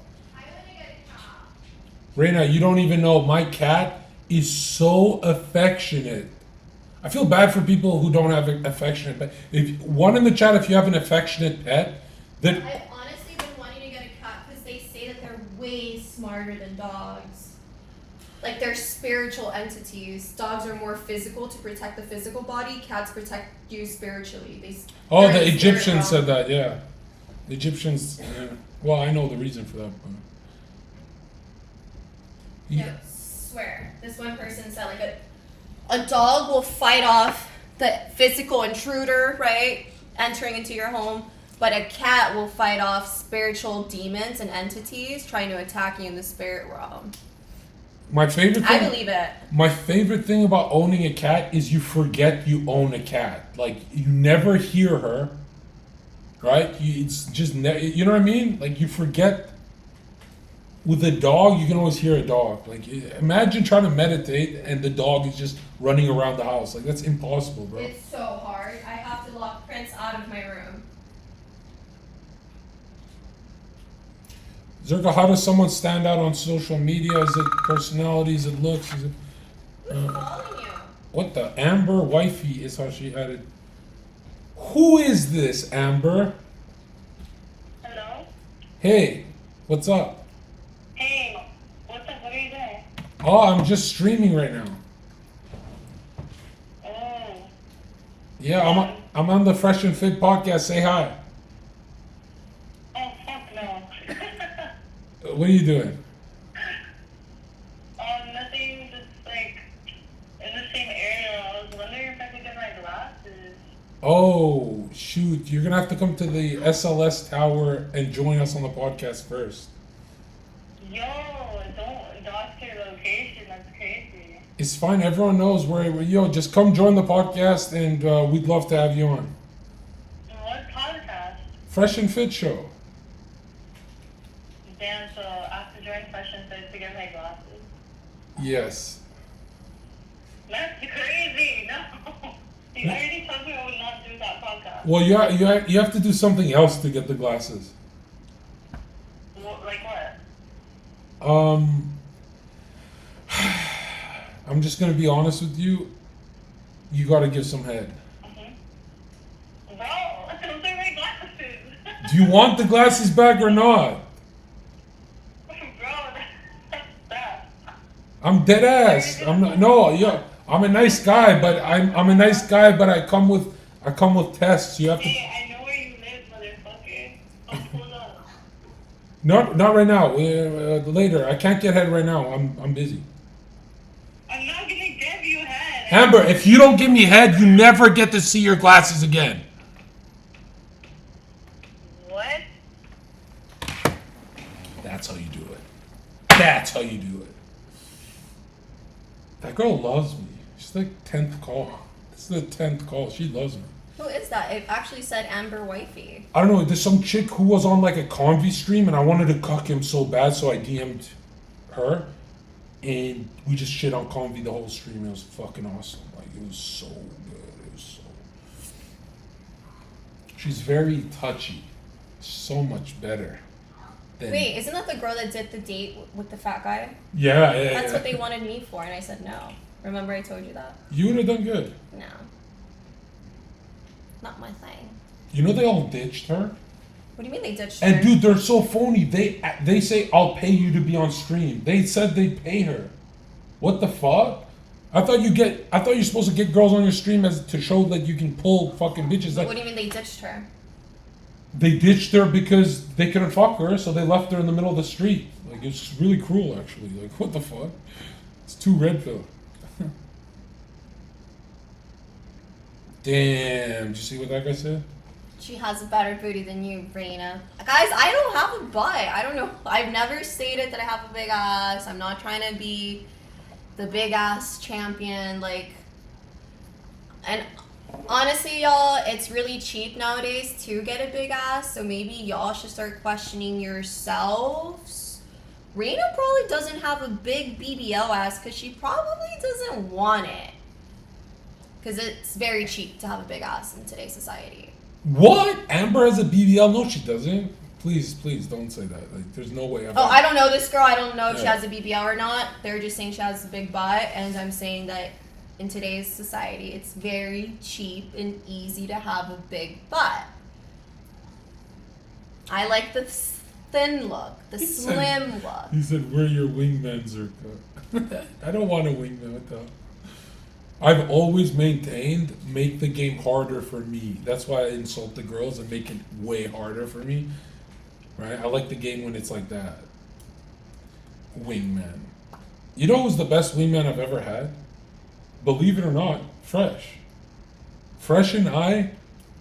Reina, you don't even know, my cat is so affectionate. I feel bad for people who don't have an affectionate pet. If one in the chat, if you have an affectionate pet, that I've honestly been wanting to get a cat because they say that they're way smarter than dogs. Like they're spiritual entities. Dogs are more physical to protect the physical body. Cats protect you spiritually. oh, they're the in Egyptians spirit said that, yeah. The Egyptians, well, I know the reason for that. But realm. No, swear. This one person said like a dog will fight off the physical intruder, right? Entering into your home. But a cat will fight off spiritual demons and entities trying to attack you in the spirit realm. My favorite thing, I believe it. my favorite thing about owning a cat is you forget you own a cat. Like you never hear her, right? It's just you know what I mean? Like you forget. With a dog, you can always hear a dog. Like imagine trying to meditate and the dog is just running around the house. Like that's impossible, bro. It's so hard. I have to lock Prince out of my room. Zherka, how does someone stand out on social media? Is it personality? Is it looks? Is it Who's calling you? what the Amber wifey is how she added? Who is this Amber? Hello? Hey, what's up? Hey, what's up? What are you doing? Oh, I'm just streaming right now. Oh, Yeah, I'm on the Fresh and Fit podcast. Say hi. oh fuck no. What are you doing? Nothing, just like in the same area. I was wondering if I could get my glasses. Oh, shoot. You're going to have to come to the SLS Tower and join us on the podcast first. Yo, don't ask your location. That's crazy. It's fine. Everyone knows where. Yo, just come join the podcast and we'd love to have you on. What podcast? Fresh and Fit Show. Damn, so I have to join Fresh and Fit to get my glasses. Yes. That's crazy. No. You already told me I would not do that podcast. Well, you have to do something else to get the glasses. Like what? I'm just going to be honest with you. You got to give some head. Bro, those are my glasses. Do you want the glasses back or not? Bro, that's that. I'm dead ass. I'm not. No, yeah. I'm a nice guy, but I'm a nice guy, but I come with tests. You have to. Hey, I know where you live, motherfucker. I'll pull up. Not right now. Later. I can't get head right now. I'm busy. I'm not gonna give you head. Amber, if you don't give me head, you never get to see your glasses again. What? That's how you do it. That's how you do it. That girl loves me. She's like 10th call. This is the 10th call. She loves me. Who is that? It actually said Amber Wifey. I don't know. There's some chick who was on like a Convy stream, and I wanted to cuck him so bad, so I DM'd her, and we just shit on Convy the whole stream. It was fucking awesome. Like it was so good. It was so. She's very touchy. So much better. Wait, isn't that the girl that did the date with the fat guy? Yeah. That's what they wanted me for, and I said no. Remember I told you that? You would have done good. No. Not my thing. You know they all ditched her? What do you mean they ditched her? And dude, they're so phony. They say, I'll pay you to be on stream. They said they'd pay her. What the fuck? I thought you're supposed to get girls on your stream as to show that you can pull fucking bitches. Like, What do you mean they ditched her? they ditched her because they couldn't fuck her, so they left her in the middle of the street. Like, it's really cruel, actually. Like, what the fuck? It's too red pill. Damn, did you see what that guy said? She has a better booty than you, Reina. Guys, I don't have a butt. I don't know. I've never stated that I have a big ass. I'm not trying to be the big ass champion. Like, and honestly, y'all, it's really cheap nowadays to get a big ass. So maybe y'all should start questioning yourselves. Reina probably doesn't have a big BBL ass because she probably doesn't want it. Because it's very cheap to have a big ass in today's society. What? Amber has a BBL? No, she doesn't. Please don't say that. Like, there's no way. I don't know this girl. I don't know if she Yeah. has a BBL or not. They're just saying she has a big butt, and I'm saying that in today's society, it's very cheap and easy to have a big butt. I like the thin look, the slim look. He said, "We're your wingman, Zherka." I don't want a wingman with that. I've always maintained, make the game harder for me. That's why I insult the girls and make it way harder for me. Right? I like the game when it's like that. Wingman. You know who's the best wingman I've ever had? Believe it or not, Fresh. Fresh and I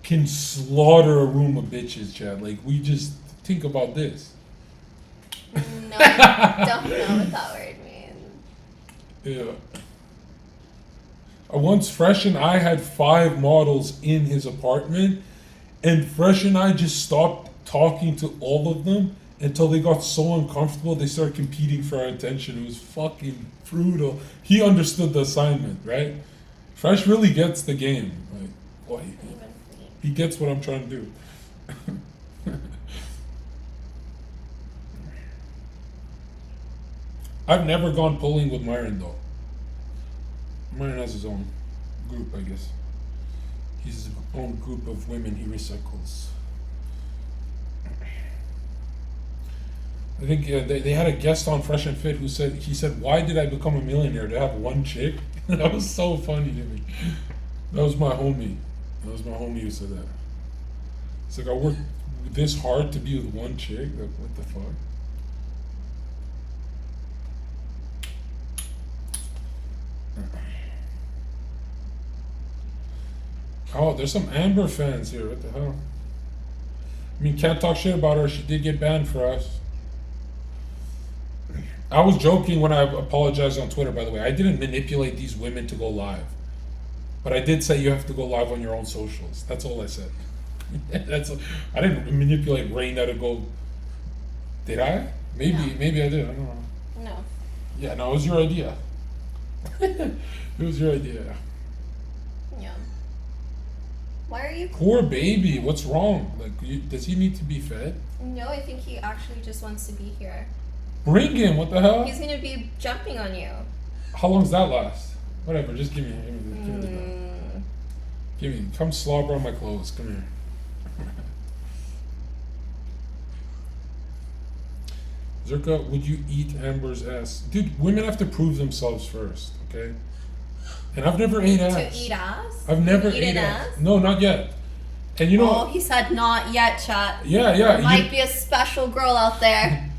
can slaughter a room of bitches, Chad. Like, we just think about this. No, I don't know what that word means. Yeah. Once Fresh and I had 5 models in his apartment, and Fresh and I just stopped talking to all of them until they got so uncomfortable they started competing for our attention. It was fucking brutal. He understood the assignment, right? Fresh really gets the game. Like, boy, he gets what I'm trying to do. I've never gone pulling with Myron though. Myron has his own group, I guess. He's his own group of women he recycles. I think they had a guest on Fresh and Fit who said, "Why did I become a millionaire? To have one chick?" That was so funny to me. That was my homie. Who said that. It's like, I worked this hard to be with one chick? Like, what the fuck? Oh, there's some Amber fans here. What the hell? I mean, can't talk shit about her. She did get banned for us. I was joking when I apologized on Twitter, by the way. I didn't manipulate these women to go live. But I did say you have to go live on your own socials. That's all I said. I didn't manipulate Reina to go. Did I? Maybe I did. I don't know. No. Yeah, no, it was your idea. It was your idea. Yeah. Why are you? Poor baby. What's wrong? Like, does he need to be fed? No, I think he actually just wants to be here. Bring him. What the hell? He's gonna be jumping on you. How long does that last? Whatever. Just give me the Give me. Come slobber on my clothes. Come here. Zherka, would you eat Amber's ass? Dude, women have to prove themselves first, okay? And I've never ate ass. To eat ass? I've never You eat ate an ass. ass? No, not yet. And you know, Oh, he said not yet, chat. yeah, There you, might be a special girl out there.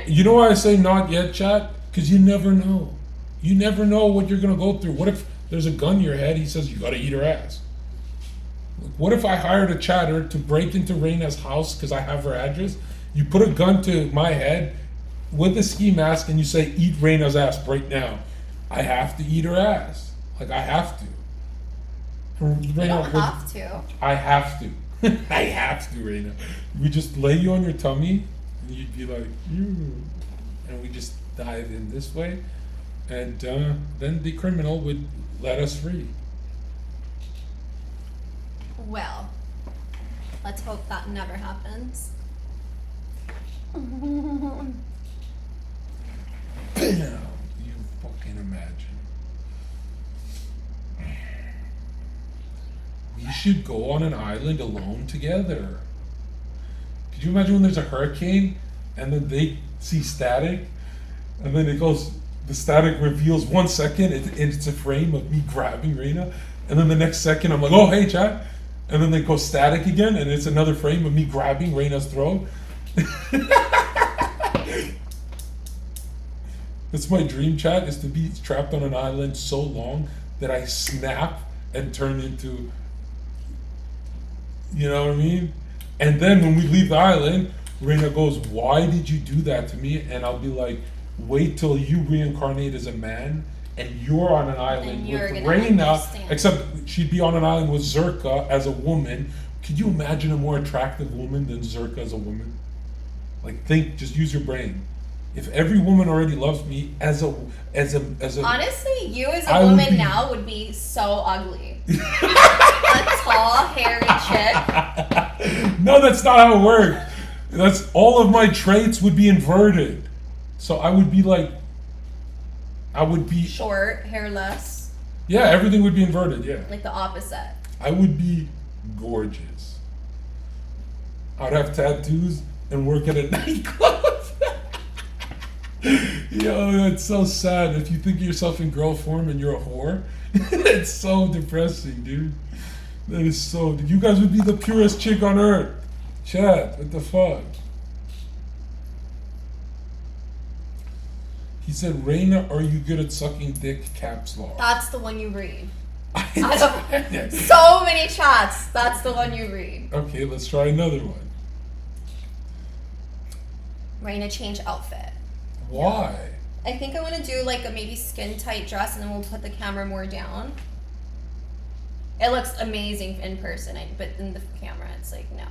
you know why I say not yet, chat? Because you never know. You never know what you're gonna go through. What if there's a gun in your head? He says you gotta eat her ass. What if I hired a chatter to break into Reina's house because I have her address? You put a gun to my head with a ski mask and you say, eat Reina's ass right now. I have to eat her ass. Like, I have to. You don't have to. I have to. I have to, Reina. We just lay you on your tummy and you'd be like, and we just dive in this way. And then the criminal would let us free. Well, let's hope that never happens. Bam! You fucking imagine. We should go on an island alone together. Could you imagine when there's a hurricane and then they see static and then it goes, the static reveals 1 second and it's a frame of me grabbing Reina, and then the next second I'm like, oh hey chat, and then they go static again and it's another frame of me grabbing Reina's throat. That's my dream, chat, is to be trapped on an island so long that I snap and turn into, you know what I mean? And then when we leave the island, Reina goes, why did you do that to me? And I'll be like, wait till you reincarnate as a man and you're on an island with Reina, except she'd be on an island with Zherka as a woman. Could you imagine a more attractive woman than Zherka as a woman? Like, think, just use your brain. If every woman already loves me as a Honestly, you as I a would woman be- now would be so ugly. A tall, hairy chick. No, that's not how it works. That's all of my traits would be inverted. So I would be like, Short, hairless. yeah, everything would be inverted, yeah. Like the opposite. I would be gorgeous. I'd have tattoos and work at a nightclub. Yo, that's so sad. If you think of yourself in girl form and you're a whore, it's so depressing, dude. That is so. You guys would be the purest chick on earth. Chat, what the fuck? He said, Reina, are you good at sucking dick? Caps lock. That's the one you read. Out of so many chats, that's the one you read. Okay, let's try another one. Reina, change outfit. Why? I think I want to do like a maybe skin tight dress, and then we'll put the camera more down. It looks amazing in person, but in the camera, it's like no.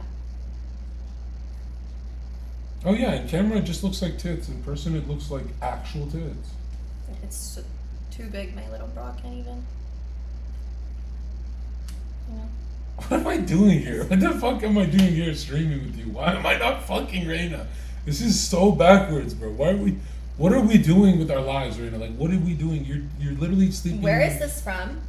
Oh yeah, in camera it just looks like tits. In person it looks like actual tits. It's too big. My little bra can't even. You know. What am I doing here? What the fuck am I doing here streaming with you? Why am I not fucking Reina? This is so backwards, bro. What are we doing with our lives, Reina? Like, what are we doing? You're literally sleeping. Where is this from?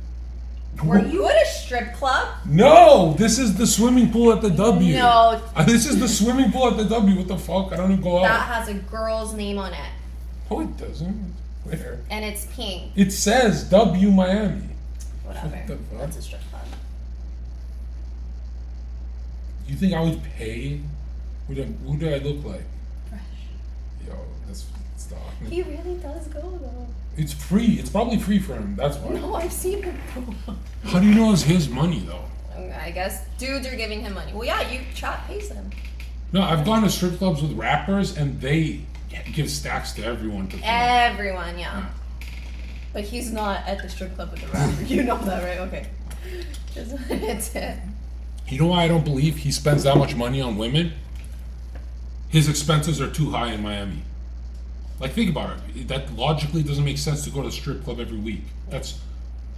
Were you at a strip club? No, this is the swimming pool at the W. No. This is the swimming pool at the W. What the fuck? I don't even go out. That has a girl's name on it. Oh, it doesn't. Where? And it's pink. It says W Miami. Whatever. What the fuck? That's a strip club. You think I would pay? Who do I look like? Fresh. Yo, that's stop. He really does go though. It's free. It's probably free for him. That's why. No, I've seen him go. How do you know it's his money though? I guess dudes are giving him money. Well, yeah, you chat pays him. No, I've gone to strip clubs with rappers and they give stacks to everyone to film. Everyone, yeah. But he's not at the strip club with the rapper. You know that, right? Okay. It's it. You know why I don't believe he spends that much money on women? His expenses are too high in Miami. Like, think about it. That logically doesn't make sense to go to a strip club every week. That's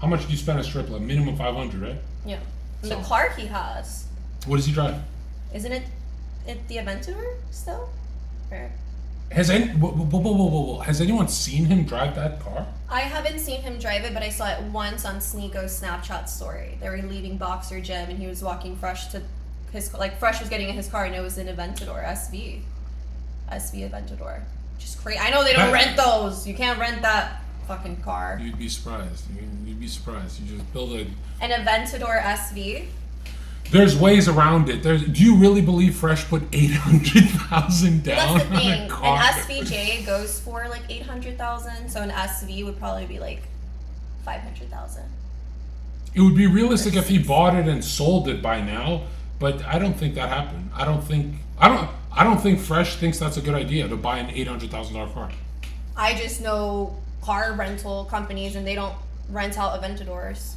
how much do you spend at a strip club? Minimum 500, right? Yeah. And So- the car he has, What does he drive? isn't it the Aventurer still? Or, Has anyone seen him drive that car? I haven't seen him drive it, but I saw it once on Sneako's Snapchat story. They were leaving Boxer Gym, and he was walking Fresh to his Fresh was getting in his car, and it was an Aventador SV. SV Aventador. Just crazy. I know they don't rent those. You can't rent that fucking car. You'd be surprised. You'd be surprised. You just build an Aventador SV. There's ways around it. Do you really believe Fresh put 800,000 down? That's the thing. On a car? An SVJ goes for like 800,000, so an SV would probably be like 500,000. It would be realistic if he bought it and sold it by now, but I don't think that happened. I don't think Fresh thinks that's a good idea to buy an $800,000 car. I just know car rental companies and they don't rent out Aventadors.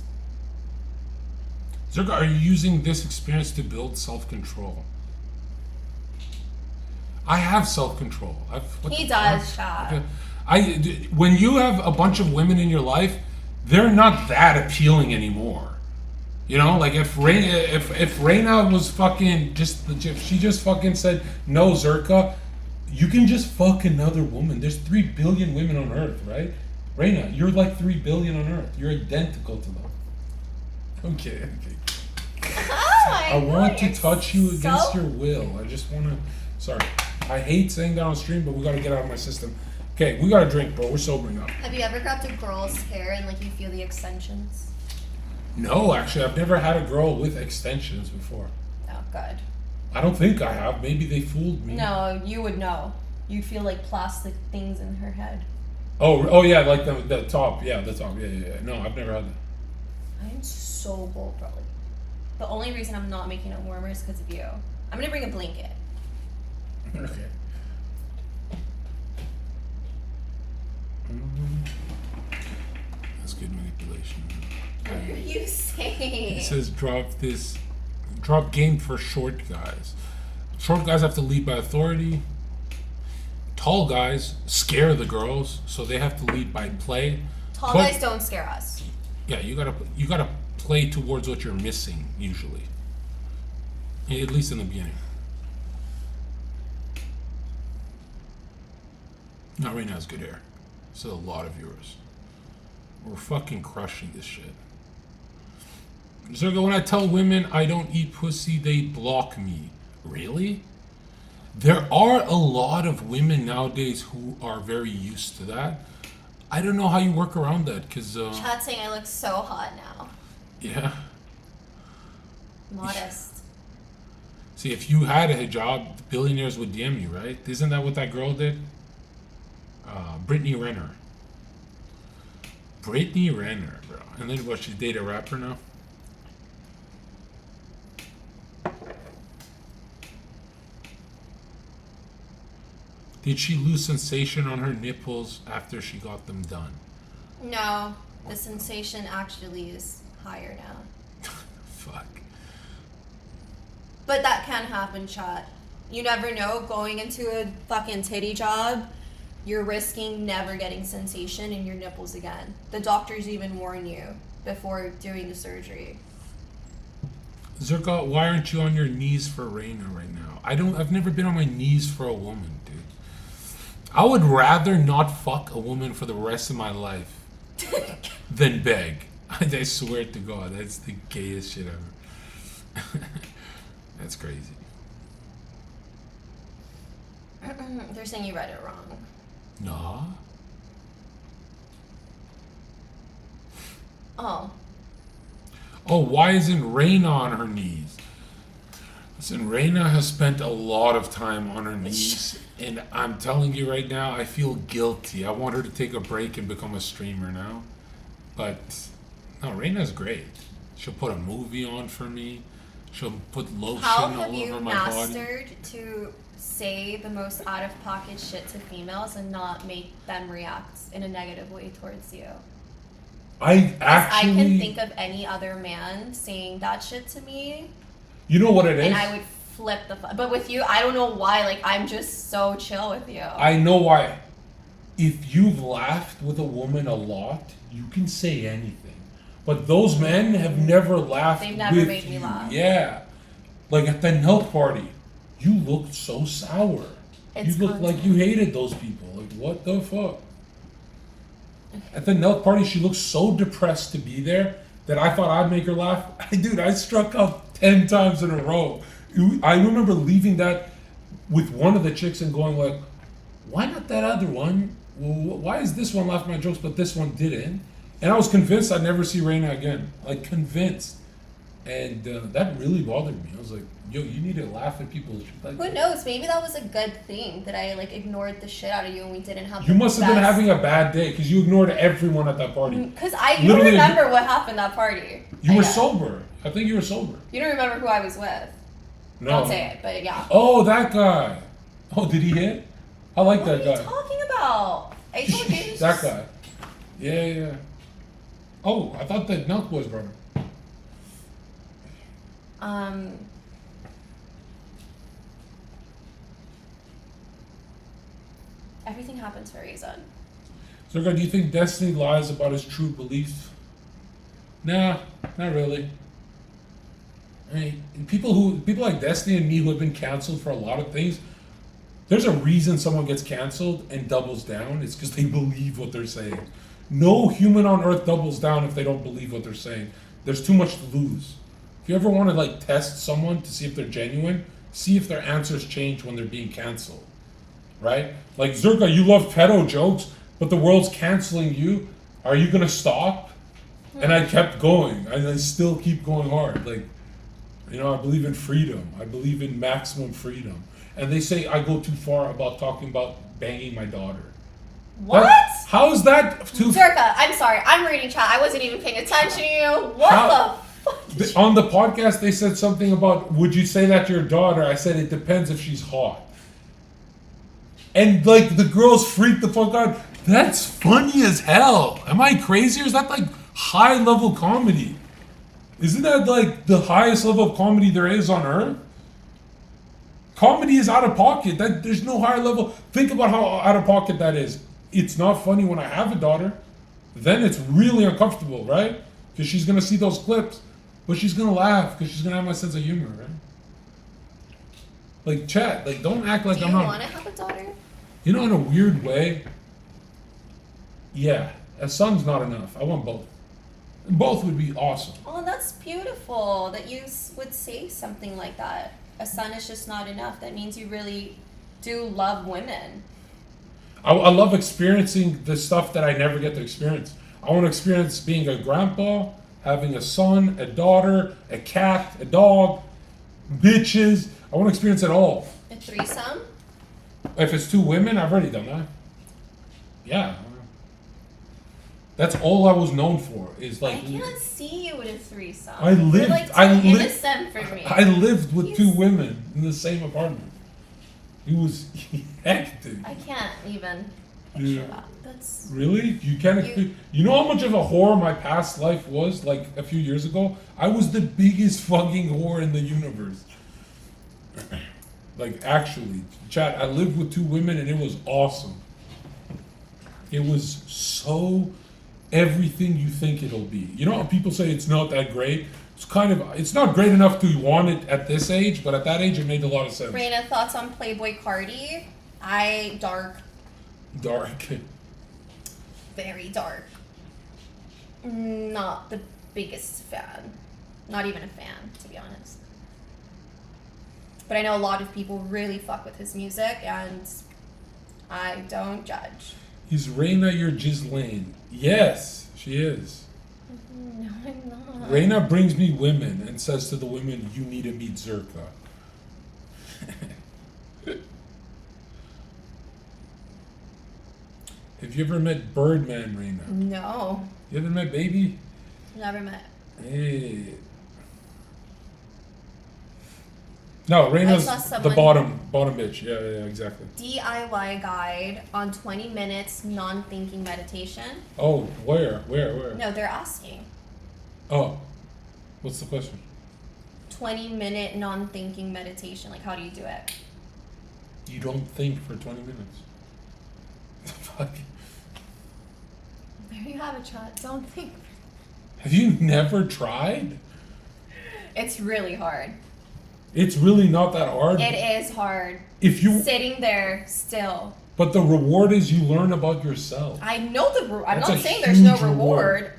Zherka, are you using this experience to build self-control? I have self-control. He does, Chad. When you have a bunch of women in your life, they're not that appealing anymore. You know, like if Reina was fucking if she just fucking said no, Zherka, you can just fuck another woman. There's 3 billion women on Earth, right? Reina, you're like 3 billion on Earth. You're identical to them. Okay. I want to touch you against your will. I just want to. Sorry, I hate saying that on stream, but we got to get out of my system. Okay, we got to drink, bro. We're sobering up. Have you ever grabbed a girl's hair and like you feel the extensions? No, actually, I've never had a girl with extensions before. Oh, good. I don't think I have. Maybe they fooled me. No, you would know. You'd feel like plastic things in her head. Oh yeah, like the top. Yeah, the top. Yeah. No, I've never had that. I'm so cold, bro. The only reason I'm not making it warmer is because of you. I'm gonna bring a blanket. Okay. That's good manipulation. What are you saying? It says drop game for short guys. Short guys have to lead by authority. Tall guys scare the girls, so they have to lead by play. Tall guys don't scare us. Yeah, you gotta play towards what you're missing usually. At least in the beginning. Not right now. It's good hair. Still a lot of viewers. We're fucking crushing this shit. Zherka, when I tell women I don't eat pussy, they block me. Really? There are a lot of women nowadays who are very used to that. I don't know how you work around that, because... Chat's saying I look so hot now. Yeah. Modest. See, if you had a hijab, the billionaires would DM you, right? Isn't that what that girl did? Brittany Renner. Brittany Renner, bro. And then what, she date a rapper now? Did she lose sensation on her nipples after she got them done? No, the sensation actually is higher now. Fuck. But that can happen, chat. You never know. Going into a fucking titty job, you're risking never getting sensation in your nipples again. The doctors even warn you before doing the surgery. Zherka, why aren't you on your knees for Reina right now? I've never been on my knees for a woman, dude. I would rather not fuck a woman for the rest of my life than beg. I swear to God, that's the gayest shit ever. That's crazy. They're saying you read it wrong. Nah. Oh. Oh, why isn't Reina on her knees? Listen, Reina has spent a lot of time on her knees, and I'm telling you right now, I feel guilty. I want her to take a break and become a streamer now. But, no, Reina's great. She'll put a movie on for me. She'll put lotion all over my body. How have you mastered to say the most out-of-pocket shit to females and not make them react in a negative way towards you? I can think of any other man saying that shit to me. You know what it is? And I would flip but with you, I don't know why. Like, I'm just so chill with you. I know why. If you've laughed with a woman a lot, you can say anything. But those men have never laughed with you. They've never made me laugh. Yeah. Like at the milk party, you looked so sour. You looked like you hated those people. Like, what the fuck? At the milk party, she looked so depressed to be there that I thought I'd make her laugh. Dude, I struck up 10 times in a row. I remember leaving that with one of the chicks and going like, why not that other one? Well, why is this one laughed at my jokes but this one didn't? And I was convinced I'd never see Reina again. Like, convinced. And that really bothered me. I was like, yo, you need to laugh at people. Like, Who knows? Maybe that was a good thing that I like ignored the shit out of you and we didn't have. You must have been having a bad day because you ignored everyone at that party. Because you don't remember what happened that party. You were sober. I think you were sober. You don't remember who I was with. No. Don't say it, but yeah. Oh, that guy. Oh, did he hit? I like that guy. What are you talking about? I told you. That guy. Yeah. Oh, I thought that Milk Boys brought him. Everything happens for a reason. Zherka, do you think Destiny lies about his true beliefs? Nah, not really. I mean, people like Destiny and me who have been canceled for a lot of things, there's a reason someone gets canceled and doubles down. It's because they believe what they're saying. No human on earth doubles down if they don't believe what they're saying. There's too much to lose. If you ever want to like test someone to see if they're genuine, see if their answers change when they're being canceled. Right? Like, Zherka, you love pedo jokes, but the world's canceling you. Are you gonna stop? And I kept going. I still keep going hard. Like, you know, I believe in freedom. I believe in maximum freedom. And they say I go too far about talking about banging my daughter. What? How is that too? Zherka, I'm sorry. I'm reading chat. I wasn't even paying attention to you. What the fuck? On the podcast, they said something about, would you say that to your daughter? I said, it depends if she's hot. And, like, the girls freaked the fuck out. That's funny as hell. Am I crazy or is that, like, high-level comedy? Isn't that, like, the highest level of comedy there is on Earth? Comedy is out of pocket. There's no higher level. Think about how out of pocket that is. It's not funny when I have a daughter. Then it's really uncomfortable, right? Because she's going to see those clips. But she's going to laugh because she's going to have my sense of humor, right? Like, chat, like, don't act like I'm not... Do you want to have a daughter? You know, in a weird way, yeah, a son's not enough. I want both. Both would be awesome. Oh, that's beautiful that you would say something like that. A son is just not enough. That means you really do love women. I love experiencing the stuff that I never get to experience. I want to experience being a grandpa, having a son, a daughter, a cat, a dog, bitches. I want to experience it all. A threesome? If it's two women, I've already done that. Yeah. That's all I was known for. Is like, I can't see you with a threesome. I lived. You're like too innocent for me. I lived with two women in the same apartment. It was hectic. I can't even picture Yeah. that. That's Really? You can't. You know how much of a whore my past life was? Like a few years ago, I was the biggest fucking whore in the universe. Like, actually, chat, I lived with two women and it was awesome. It was so everything you think it'll be. You know how people say it's not that great? It's not great enough to want it at this age, but at that age it made a lot of sense. Reina, thoughts on Playboy Cardi? Dark. Dark. Very dark. Not the biggest fan. Not even a fan, to be honest. But I know a lot of people really fuck with his music, and I don't judge. Is Reina your Ghislaine? Yes, she is. No, I'm not. Reina brings me women and says to the women, you need to meet Zherka. Have you ever met Birdman, Reina? No. You ever met Baby? Never met. Hey. No, Reina's I saw the someone- bottom bitch. Yeah, exactly. DIY guide on 20 minutes non-thinking meditation. Oh, where? No, they're asking. Oh, what's the question? 20-minute non-thinking meditation. Like, how do you do it? You don't think for 20 minutes. Fuck. There you have it, chat. Don't think. Have you never tried? It's really hard. It's really not that hard. It is hard. If you, Sitting there still. but the reward is you learn about yourself. I know I'm That's not a saying there's no huge reward.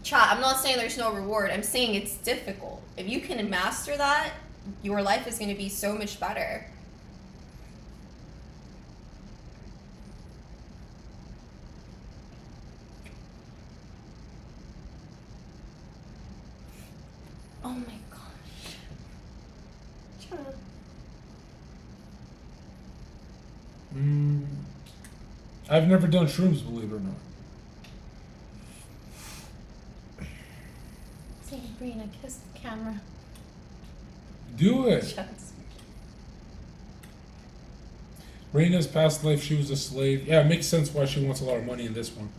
Chat, I'm not saying there's no reward. I'm saying it's difficult. If you can master that, your life is going to be so much better. I've never done shrooms, believe it or not. Say, Reina, kiss the camera. Do it. Shucks. Reina's past life, she was a slave. Yeah, it makes sense why she wants a lot of money in this one.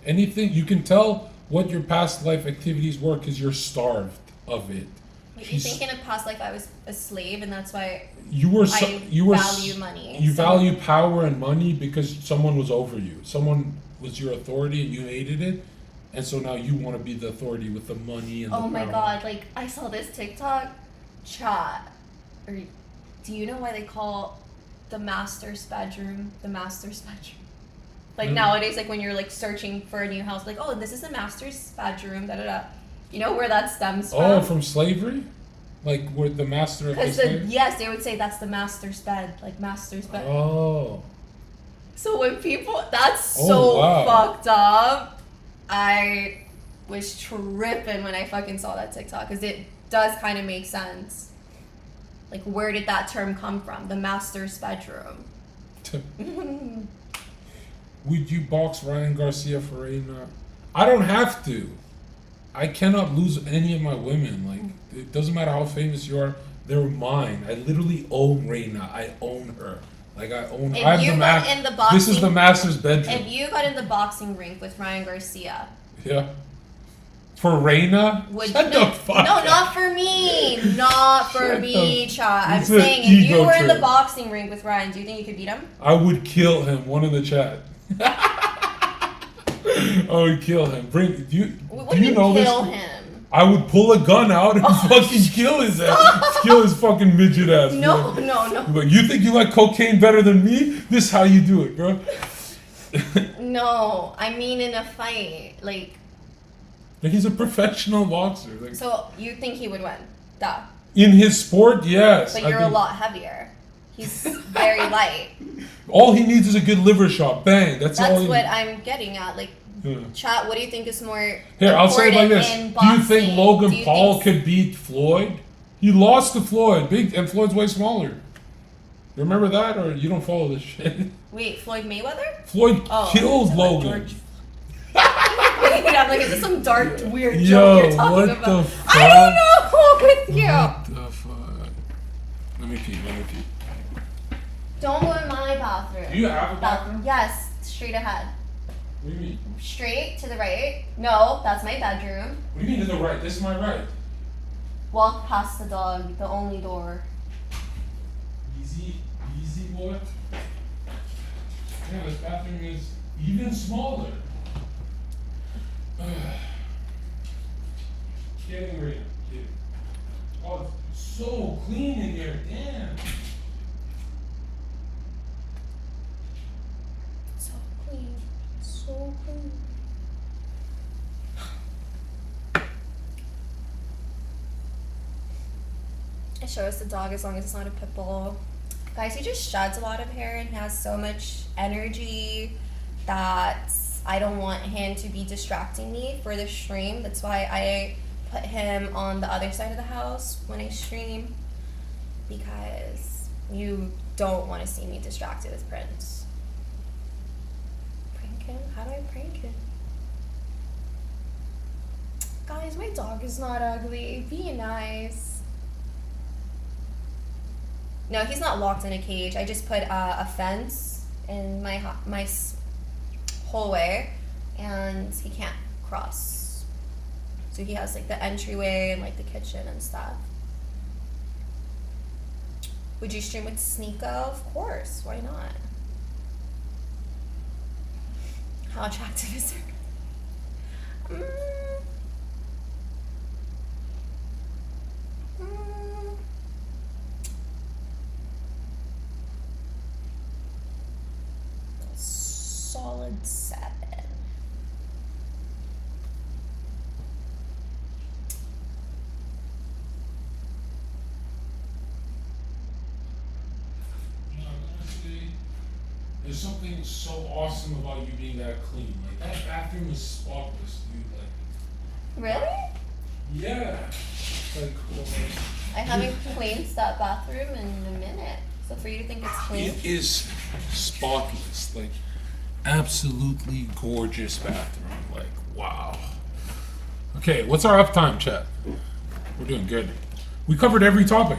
Anything you can tell what your past life activities were because you're starved of it. Like, you think in a past life I was a slave, and that's why you were value money. You value power and money because someone was over you. Someone was your authority, and you hated it, and so now you want to be the authority with the money and the power. Oh my god! Like, I saw this TikTok chat. Or, do you know why they call the master's bedroom the master's bedroom? Like nowadays, like when you're like searching for a new house, like, oh, this is the master's bedroom, da da da. You know where that stems from? Oh, from slavery? Like where the master of the slave? Yes, they would say that's the master's bed, like master's bed. Oh. So when people, that's so fucked up. I was tripping when I fucking saw that TikTok because it does kind of make sense. Like, where did that term come from? The master's bedroom. Would you box Ryan Garcia for Reina? I don't have to. I cannot lose any of my women. Like, it doesn't matter how famous you are. They're mine. I literally own Reina. I own her. Like, I own her. If you got in the boxing, this is the master's bedroom. If you got in the boxing rink with Ryan Garcia. Yeah. For Reina? Shut the fuck up. Not for me. Not for me, Cha. I'm saying if you were in the boxing ring with Ryan, do you think you could beat him? I would kill him. One in the chat. I would kill him. Do you know this? Kill him? I would pull a gun out and fucking kill his ass. Kill his fucking midget ass. No. But you think you like cocaine better than me? This is how you do it, bro. No, I mean in a fight, like he's a professional boxer. Like, so you think he would win? Duh. In his sport, yes. But you're a lot heavier. He's very light. All he needs is a good liver shot. Bang. That's all. That's what I'm getting at. Like, chat. What do you think is more? Here, I'll say it like this: do you think Logan Paul could beat Floyd? He lost to Floyd. And Floyd's way smaller. Remember that, or you don't follow this shit? Wait, Floyd Mayweather? Floyd killed Logan. I'm like, is this some dark, weird joke you're talking about? The fuck? I don't know with you. What the fuck? Let me pee. Don't go in my bathroom. Do you have a bathroom? Yes, straight ahead. What do you mean? Straight to the right. No, that's my bedroom. What do you mean to the right? This is my right. Walk past the dog, the only door. Easy, boy. Yeah, this bathroom is even smaller. Getting rid of it. Oh, it's so clean in here. Damn. So clean. So clean. I show us the dog as long as it's not a pit bull. Guys, he just sheds a lot of hair and has so much energy that I don't want him to be distracting me for the stream. That's why I put him on the other side of the house when I stream, because you don't want to see me distracted with Prince. Prank him? How do I prank him? Guys, my dog is not ugly. Be nice. No, he's not locked in a cage. I just put a fence in my hallway, and he can't cross. So he has like the entryway and like the kitchen and stuff. Would you stream with Sneeko? Of course. Why not? How attractive is her? Solid 7. There's something so awesome about you being that clean. Like, that bathroom is spotless, dude. Like, really? Yeah. Like, cool. I haven't cleaned that bathroom in a minute. So for you to think it's clean? It is spotless, like absolutely gorgeous bathroom. Like, wow. Okay, what's our uptime, chat? We're doing good. We covered every topic.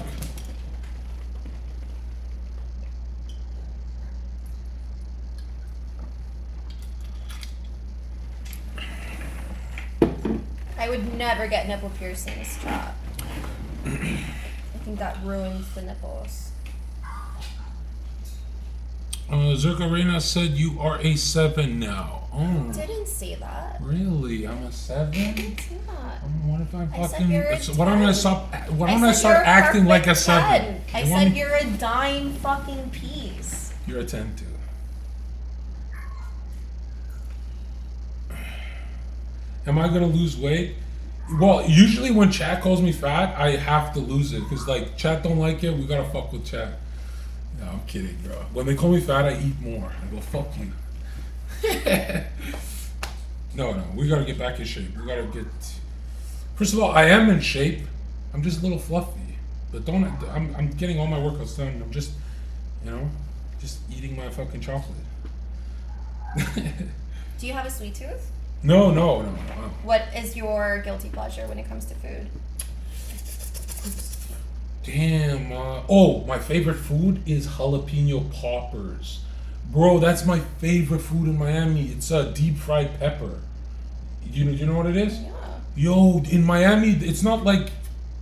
I would never get nipple piercings, chat. I think that ruins the nipples. Zherka Reina said you are a 7 now. Oh, Didn't say that. really? I'm a I 7? didn't say that. What if I I said fucking? you're a Why don't I 10. stop? Why I don't I said start you're a acting like a perfect 7? 10. I You want said me- you're a dime fucking piece. You're a 10 too. Am I gonna lose weight? Well, usually when chat calls me fat, I have to lose it because like chat don't like it. We gotta fuck with chat. No, I'm kidding, bro. When they call me fat, I eat more. I go fuck you. No, we gotta get back in shape. We gotta get. First of all, I am in shape. I'm just a little fluffy, but don't. I'm getting all my workouts done. I'm just, just eating my fucking chocolate. Do you have a sweet tooth? No. What is your guilty pleasure when it comes to food? Damn. My favorite food is jalapeno poppers. Bro, that's my favorite food in Miami. It's a deep fried pepper. You know what it is? Yeah. Yo, in Miami, it's not like.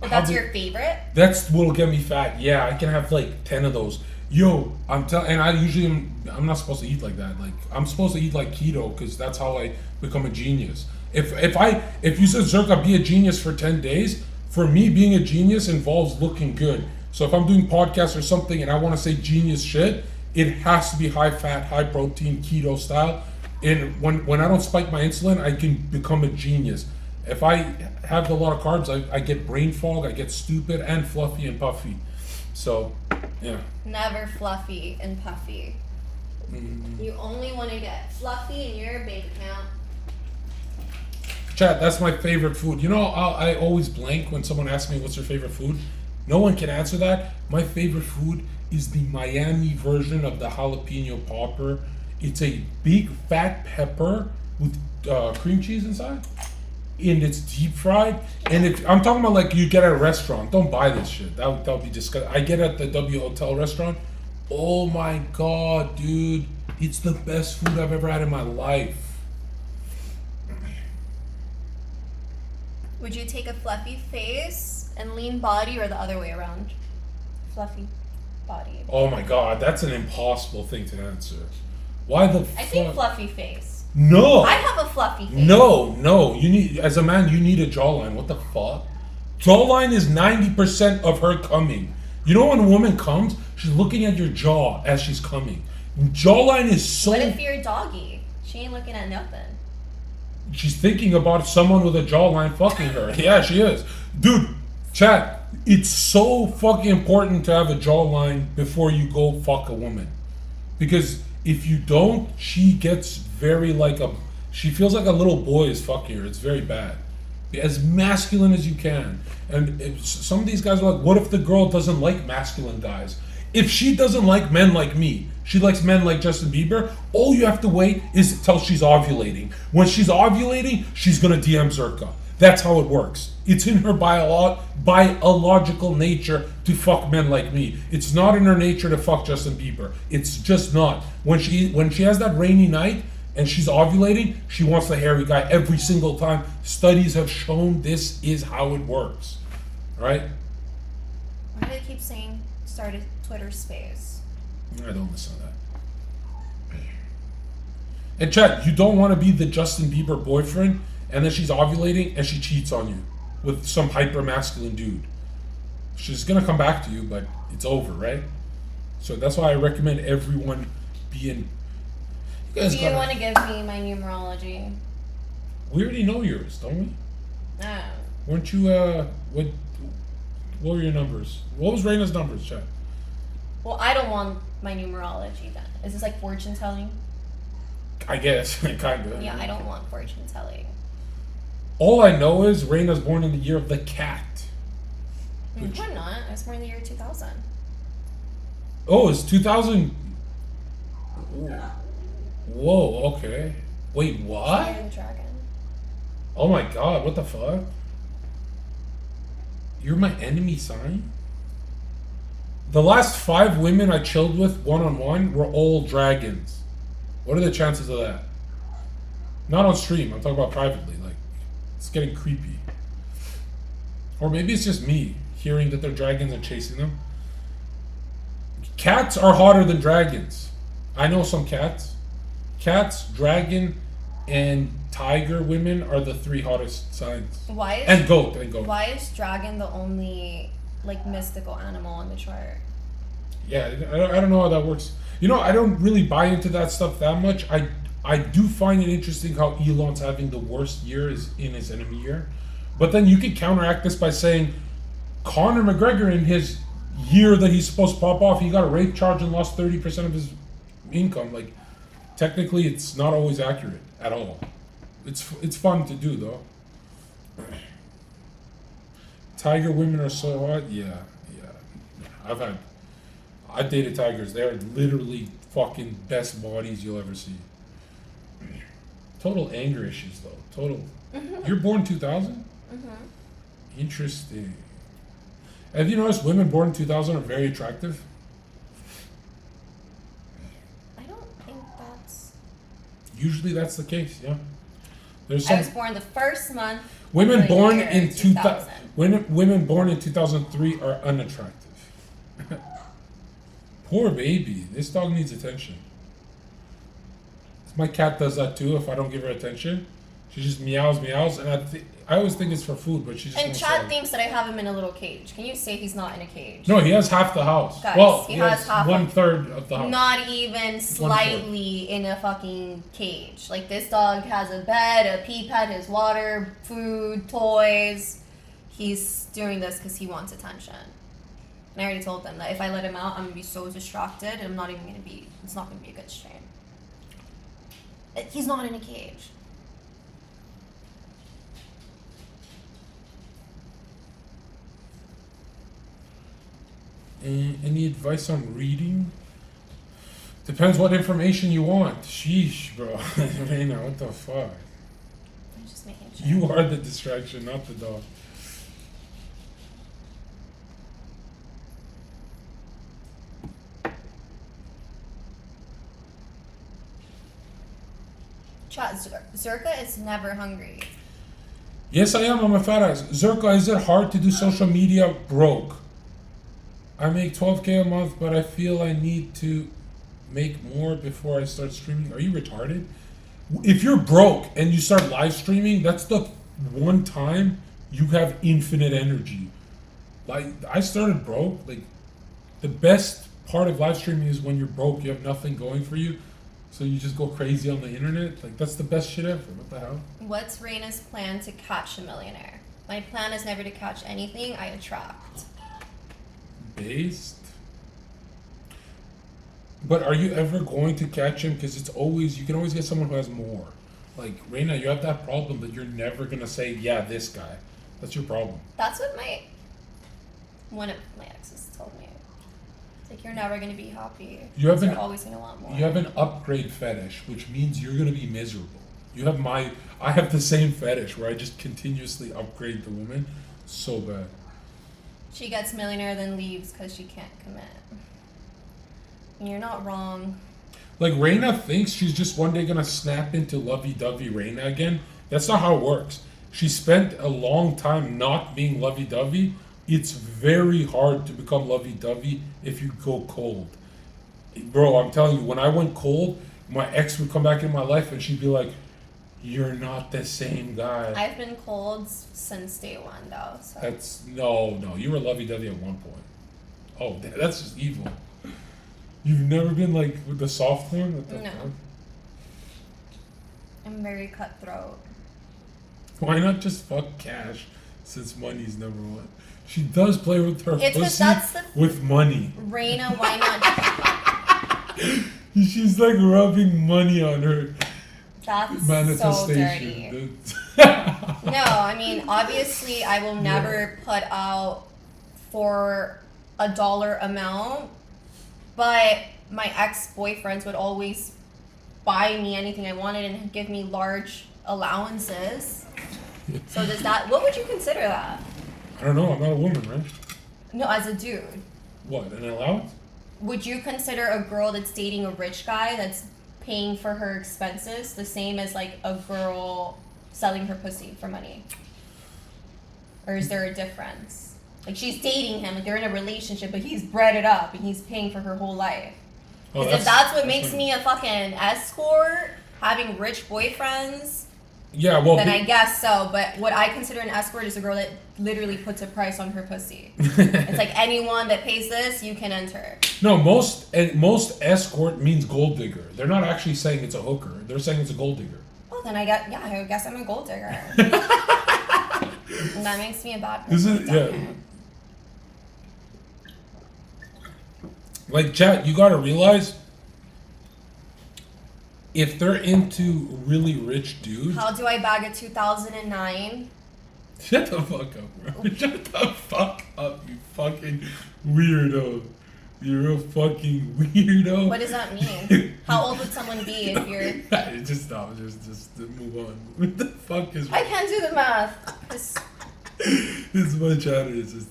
But that's your favorite? That's what'll get me fat. Yeah, I can have like 10 of those. Yo, and I usually I'm not supposed to eat like that. Like I'm supposed to eat like keto because that's how I become a genius. If you said Zherka, be a genius for 10 days, for me being a genius involves looking good. So if I'm doing podcasts or something and I want to say genius shit, it has to be high fat, high protein, keto style. And when I don't spike my insulin, I can become a genius. If I have a lot of carbs, I get brain fog, I get stupid and fluffy and puffy. So, yeah. Never fluffy and puffy. Mm. You only want to get fluffy in your bank account. Chat, that's my favorite food. I always blank when someone asks me what's your favorite food. No one can answer that. My favorite food is the Miami version of the jalapeno popper. It's a big fat pepper with cream cheese inside. And it's deep fried. And I'm talking about like you get at a restaurant. Don't buy this shit. That would be disgusting. I get at the W Hotel restaurant. Oh my god, dude. It's the best food I've ever had in my life. Would you take a fluffy face and lean body or the other way around? Fluffy body. Oh my god, that's an impossible thing to answer. Why the fuck? I think fluffy face. No. I have a fluffy face. No. You need, as a man, you need a jawline. What the fuck? Jawline is 90% of her coming. You know when a woman comes, she's looking at your jaw as she's coming. Jawline is so. What if you're a doggy? She ain't looking at nothing. She's thinking about someone with a jawline fucking her. Yeah, she is. Dude, chat, it's so fucking important to have a jawline before you go fuck a woman. Because if you don't, she gets she feels like a little boy is fucking her. It's very bad. Be as masculine as you can. And some of these guys are like, what if the girl doesn't like masculine guys? If she doesn't like men like me, she likes men like Justin Bieber, all you have to wait is till she's ovulating. When she's ovulating, she's gonna DM Zherka. That's how it works. It's in her biological nature to fuck men like me. It's not in her nature to fuck Justin Bieber. It's just not. When she has that rainy night and she's ovulating, she wants the hairy guy every single time. Studies have shown this is how it works. Right? Why do they keep saying start a Twitter space? I don't listen to that. And chat, you don't want to be the Justin Bieber boyfriend and then she's ovulating and she cheats on you with some hyper masculine dude. She's gonna come back to you, but it's over, right? So that's why I recommend everyone being. Do you want to give me my numerology? We already know yours, don't we? No. Weren't you? What were your numbers? What was Reina's numbers, chat? Well, I don't want my numerology then. Is this like fortune telling? I guess, kind of. Yeah, I don't want fortune telling. All I know is Reina's born in the year of the cat. I'm not. I was born in the year 2000. Oh, it's 2000. Whoa, okay. Wait, what? Fire the dragon. Oh my god, what the fuck? You're my enemy sign? The last 5 women I chilled with one-on-one were all dragons. What are the chances of that? Not on stream, I'm talking about privately. Like, it's getting creepy. Or maybe it's just me hearing that they're dragons and chasing them. Cats are hotter than dragons. I know some cats. Cats, dragon, and tiger women are the 3 hottest signs. Why is And goat. Why is dragon the only like mystical animal on the chart? Yeah, I don't know how that works. You know, I don't really buy into that stuff that much. I do find it interesting how Elon's having the worst year is in his enemy year. But then you could counteract this by saying Conor McGregor in his year that he's supposed to pop off, he got a rape charge and lost 30% of his income. Like, technically, it's not always accurate at all. It's fun to do, though. Tiger women are so hot. Yeah. I've dated tigers. They are literally fucking best bodies you'll ever see. Total anger issues, though. Total. You're born 2000? Interesting. Have you noticed women born in 2000 are very attractive? I don't think that's. Usually that's the case, yeah. There's I some was born the first month. women of the born year in 2000. 2000. Women born in 2003 are unattractive. Poor baby. This dog needs attention. My cat does that too. If I don't give her attention, she just meows, and I always think it's for food, but she just. And won't Chad stop. thinks that I have him in a little cage. Can you say he's not in a cage? No, he has half the house. Guys, well, he he has has half 1/3 of the house. Not even slightly in a fucking cage. Like, this dog has a bed, a pee pad, his water, food, toys. He's doing this because he wants attention. And I already told them that if I let him out, I'm gonna be so distracted, and I'm not even gonna be. It's not gonna be a good stream. He's not in a cage. Any advice on reading? Depends what information you want. Sheesh, bro. Reina, what the fuck? I'm just making sure. You are the distraction, not the dog. Chat, Zherka is never hungry. Yes, I am. I'm a fat ass. Zherka, is it hard to do social media broke? I make 12K a month, but I feel I need to make more before I start streaming. Are you retarded? If you're broke and you start live streaming, that's the one time you have infinite energy. Like, I started broke. Like, the best part of live streaming is when you're broke, you have nothing going for you. So you just go crazy on the internet. Like, that's the best shit ever. What the hell? What's Reina's plan to catch a millionaire? My plan is never to catch anything I attract. Based? But are you ever going to catch him? Because it's always, you can always get someone who has more. Like, Reina, you have that problem that you're never going to say, yeah, this guy. That's your problem. That's what one of my exes told me. It's like, you're never going to be happy. You have You're always going to want more. You have an upgrade fetish, which means you're going to be miserable. I have the same fetish where I just continuously upgrade the woman. So bad. She gets millionaire then leaves because she can't commit. And you're not wrong. Like, Reina thinks she's just one day going to snap into lovey-dovey Reina again. That's not how it works. She spent a long time not being lovey-dovey. It's very hard to become lovey-dovey if you go cold. Bro, I'm telling you, when I went cold, my ex would come back in my life and she'd be like, you're not the same guy. I've been cold since day one, though. So. That's, no, you were lovey-dovey at one point. Oh, that's just evil. You've never been, like, with the soft one? What the No. fuck? I'm very cutthroat. Why not just fuck cash since money's number one? She does play with her It's 'cause pussy that's the with money. Reina, why not? She's like rubbing money on her That's so manifestation. dirty. No, I mean, obviously, I will never put out for $1 amount but my ex-boyfriends would always buy me anything I wanted and give me large allowances. So does that, what would you consider that? I don't know. I'm not a woman, right? No, as a dude. What, an allowance? Would you consider a girl that's dating a rich guy that's paying for her expenses the same as like a girl selling her pussy for money? Or is there a difference? Like she's dating him, like they're in a relationship, but he's bred it up and he's paying for her whole life. Because if that's what makes me a fucking escort, having rich boyfriends, yeah, well, then I guess so. But what I consider an escort is a girl that literally puts a price on her pussy. It's like anyone that pays this, you can enter. No, most escort means gold digger. They're not actually saying it's a hooker. They're saying it's a gold digger. Well, then I guess I'm a gold digger. And that makes me a bad Is person. it? Yeah. Like, chat, you gotta realize, if they're into really rich dudes... How do I bag a 2009? Shut the fuck up, bro. Shut the fuck up, you fucking weirdo. You're a fucking weirdo. What does that mean? How old would someone be if you're... Just stop. Just move on. What the fuck is... I can't do the math. This is my chatter. It's just...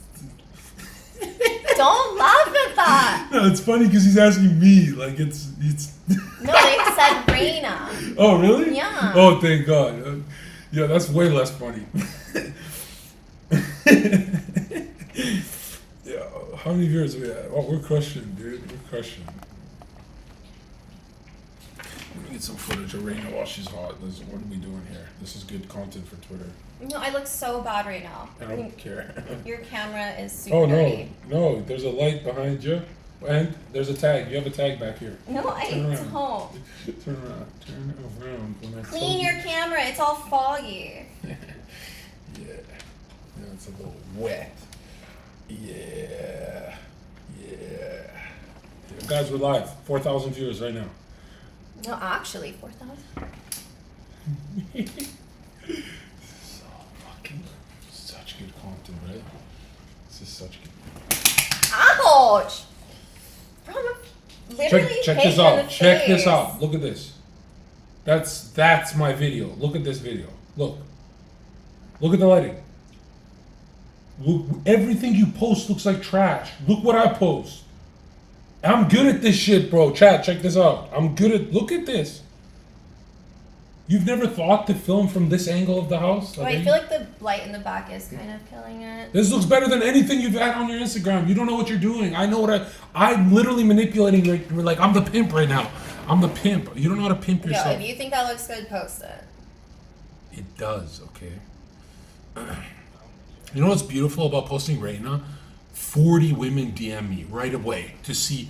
Don't laugh at that. No, it's funny because he's asking me. Like, it's... No, they said Reina. Oh, really? Yeah. Oh, thank God. Yeah, that's way less funny. Yeah, how many viewers are we at? Oh, we're crushing, dude. We're crushing. Let me get some footage of Reina while she's hot. What are we doing here? This is good content for Twitter. No, I look so bad right now. I don't care. Your camera is super Oh, no. dirty. No, there's a light behind you. And there's a tag. You have a tag back here. No, I Turn around. don't. Turn around. Turn around. When I Clean told your camera. It's all foggy. Yeah. Yeah, it's a little wet. Yeah. Guys, we're live. 4,000 viewers right now. No, actually, 4,000. So fucking such good content, right? This is such good. Ouch! Bro, I'm literally Check hit this you in out. the Check face. this out. Look at this. That's my video. Look at this video. Look at the lighting. Look, everything you post looks like trash. Look what I post. I'm good at this shit, bro. Chat, check this out. Look at this. You've never thought to film from this angle of the house? Well, I feel like the light in the back is kind of killing it. This looks better than anything you've had on your Instagram. You don't know what you're doing. I know what I'm literally manipulating. Like I'm the pimp right now. I'm the pimp. You don't know how to pimp yourself. Yo, if you think that looks good, post it. It does, okay? You know what's beautiful about posting Reina? 40 women DM me right away to see,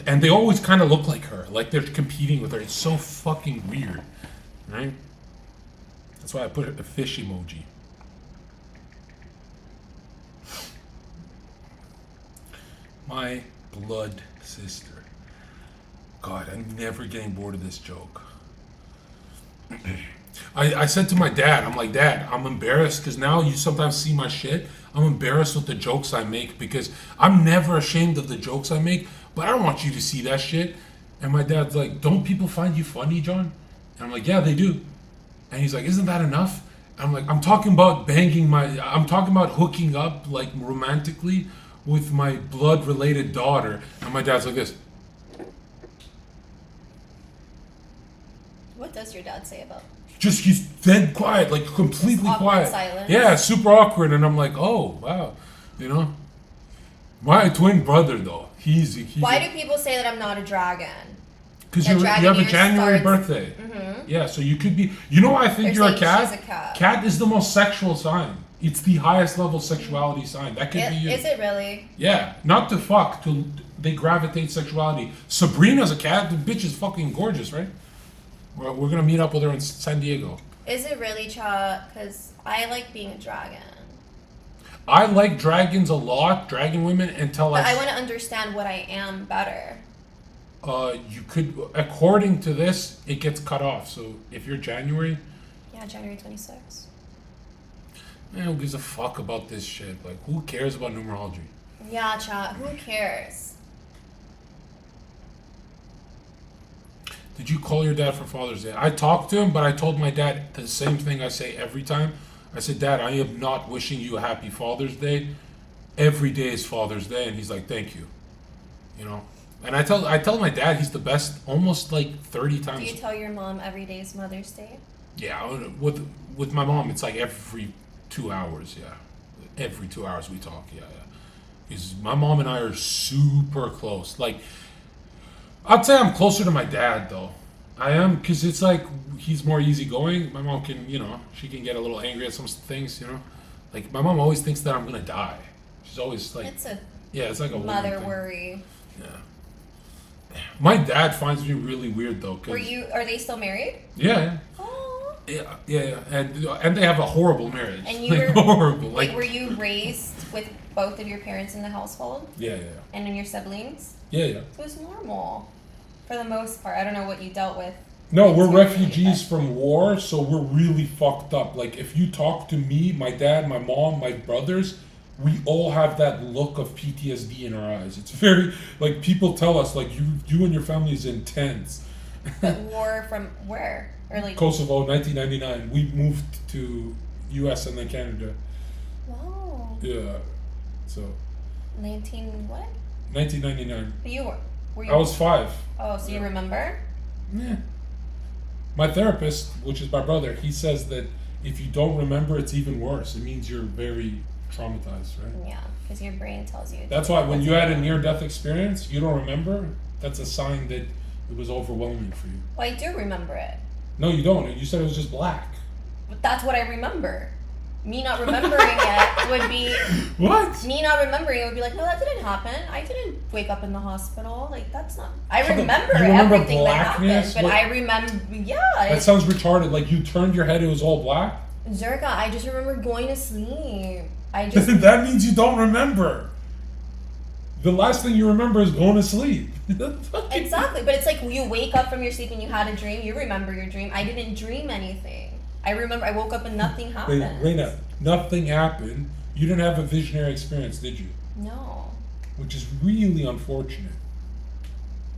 and they always kind of look like her, like they're competing with her. It's so fucking weird, right? That's why I put a fish emoji. My blood sister. God, I'm never getting bored of this joke. I said to my dad, I'm like, Dad, I'm embarrassed because now you sometimes see my shit. I'm embarrassed with the jokes I make because I'm never ashamed of the jokes I make, but I don't want you to see that shit. And my dad's like, don't people find you funny, John? And I'm like, yeah, they do. And he's like, isn't that enough? And I'm like, I'm talking about I'm talking about hooking up like romantically with my blood-related daughter. And my dad's like this. What does your dad say about? Just he's dead quiet, like completely Awkward quiet. silence. Yeah, super awkward, and I'm like, oh wow, you know. My twin brother though, he's Why do people say that I'm not a dragon? because you have a year January starts- birthday. Yeah, so you could be. You know why I think They're you're a saying cat? she's a cat. Cat is the most sexual sign. It's the highest level sexuality sign. That could be you. Is it really? Yeah, not to fuck. They gravitate sexuality. Sabrina's a cat. The bitch is fucking gorgeous, right? We're gonna meet up with her in San Diego. Is it really, Cha? Because I like being a dragon. I like dragons a lot, dragon women, until But I want to understand what I am better. You could, according to this, it gets cut off. So if you're January, Yeah, January 26th. man, who gives a fuck about this shit? Like, who cares about numerology? Yeah, Cha. Who cares? did you call your dad for Father's Day? I talked to him, but I told my dad the same thing I say every time. I said, Dad, I am not wishing you a happy Father's Day. Every day is Father's Day. And he's like, thank you. You know? And I tell my dad he's the best almost like 30 times. Do you tell your mom every day is Mother's Day? Yeah, with my mom, it's like every 2 hours, yeah. Every 2 hours we talk, yeah. Because my mom and I are super close. Like, I'd say I'm closer to my dad, though. I am, because it's like, he's more easygoing. My mom can, she can get a little angry at some things, Like, my mom always thinks that I'm going to die. She's always like... it's like a mother worry. Yeah. My dad finds me really weird, though. Are they still married? Yeah. Oh. Yeah. And they have a horrible marriage. And you were... horrible. Like, were you raised with both of your parents in the household? Yeah. And then your siblings? Yeah. It was normal. For the most part. I don't know what you dealt with. No, we're refugees from war, so we're really fucked up. Like, if you talk to me, my dad, my mom, my brothers, we all have that look of PTSD in our eyes. It's very, like, people tell us, like, you and your family is intense. But war from where? Or like Kosovo, 1999. We moved to U.S. and then Canada. Wow. Yeah. So. 1999. But were you? I was 5. Oh, so you remember? Yeah. My therapist, which is my brother, he says that if you don't remember, it's even worse. It means you're very traumatized, right? Yeah, because your brain tells you. That's why when you had a near-death experience, you don't remember, that's a sign that it was overwhelming for you. Well, I do remember it. No, you don't. You said it was just black. But that's what I remember. Me not remembering it would be... What? Me not remembering it would be like, no, that didn't happen. I didn't wake up in the hospital. Like, that's not... I remember everything that happened. But I remember... Yeah. That sounds retarded. Like, you turned your head, it was all black? Zherka, I just remember going to sleep. That means you don't remember. The last thing you remember is going to sleep. Exactly. But it's like you wake up from your sleep and you had a dream. You remember your dream. I didn't dream anything. I remember I woke up and nothing happened. Wait, Reina, nothing happened. You didn't have a visionary experience, did you? No. Which is really unfortunate.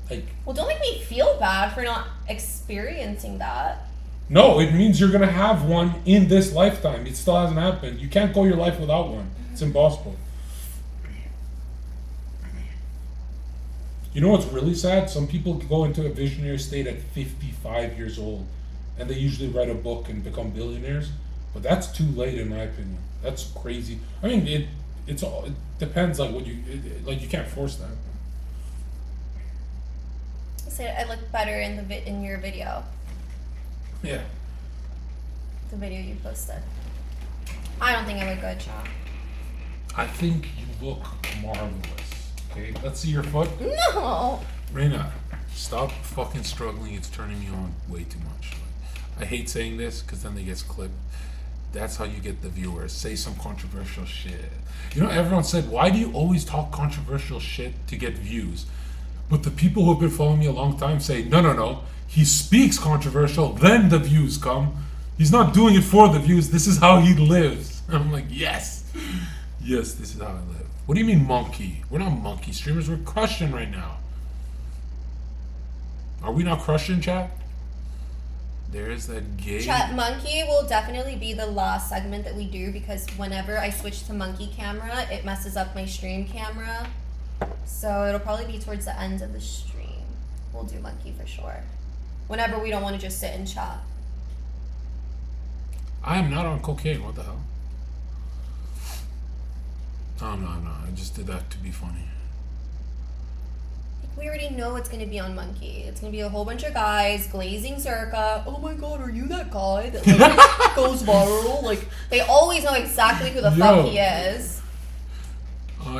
Like. Well, don't make me feel bad for not experiencing that. No, it means you're gonna have one in this lifetime. It still hasn't happened. You can't go your life without one. It's impossible. You know what's really sad? Some people go into a visionary state at 55 years old. And they usually write a book and become billionaires, but that's too late in my opinion. That's crazy. I mean, it depends. Like you can't force that. I said I look better in your video. Yeah. The video you posted. I don't think I look good, Sean. I think you look marvelous. Okay, let's see your foot. No. Reina, stop fucking struggling. It's turning me on way too much. I hate saying this because then they get clipped. That's how you get the viewers. Say some controversial shit. Everyone said, why do you always talk controversial shit to get views? But the people who have been following me a long time say, no. He speaks controversial, then the views come. He's not doing it for the views. This is how he lives. And I'm like, yes. Yes, this is how I live. What do you mean monkey? We're not monkey streamers. We're crushing right now. Are we not crushing, chat? There's that gay... Chat, monkey will definitely be the last segment that we do because whenever I switch to monkey camera, it messes up my stream camera. So it'll probably be towards the end of the stream. We'll do monkey for sure. Whenever we don't want to just sit and chat. I am not on cocaine. What the hell? Oh, no. I just did that to be funny. We already know it's going to be on Monkey. It's going to be a whole bunch of guys glazing Zherka. Oh my god, are you that guy that like, goes viral? Like, they always know exactly who the fuck he is.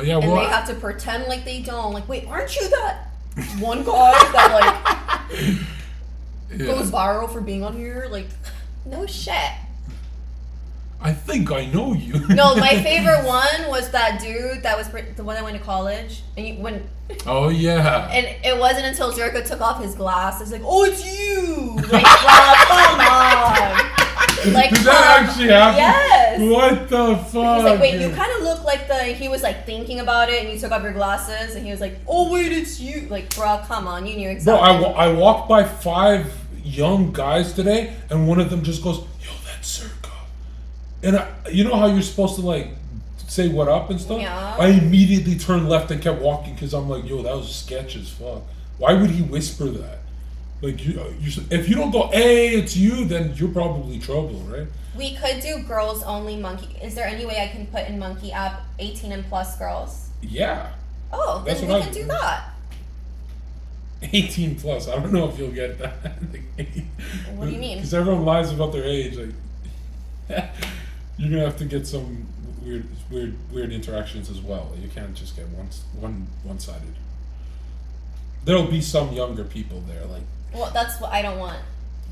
Yeah, and they have to pretend like they don't. Like, wait, aren't you that one guy that like goes viral for being on here? Like, no shit. I think I know you. No, my favorite one was that dude that was the one that went to college. And oh, yeah. And it wasn't until Zherka took off his glasses, like, oh, it's you! Like, come on! Like, did that actually happen? Yes! Yes. What the fuck? He's like, wait, you dude? kind of look like he was like thinking about it, and you took off your glasses, and he was like, oh wait, it's you. Like, bro, come on, you knew Bro, exactly. I walked by 5 young guys today, and one of them just goes, "Yo, that's Zherka." And you know how you're supposed to like say what up and stuff? Yeah. I immediately turned left and kept walking because I'm like, "Yo, that was sketch as fuck." Why would he whisper that? Like, if you don't go, "Hey, it's you," then you're probably trouble, right? We could do girls only monkey. Is there any way I can put in monkey app 18 and plus girls? Yeah. Oh, That's then what we I can do. do that. 18 plus. I don't know if you'll get that. What do you mean? Because everyone lies about their age. Like, you're gonna have to get some weird interactions as well. You can't just get one-sided. There'll be some younger people there. Like, Well, that's what I don't want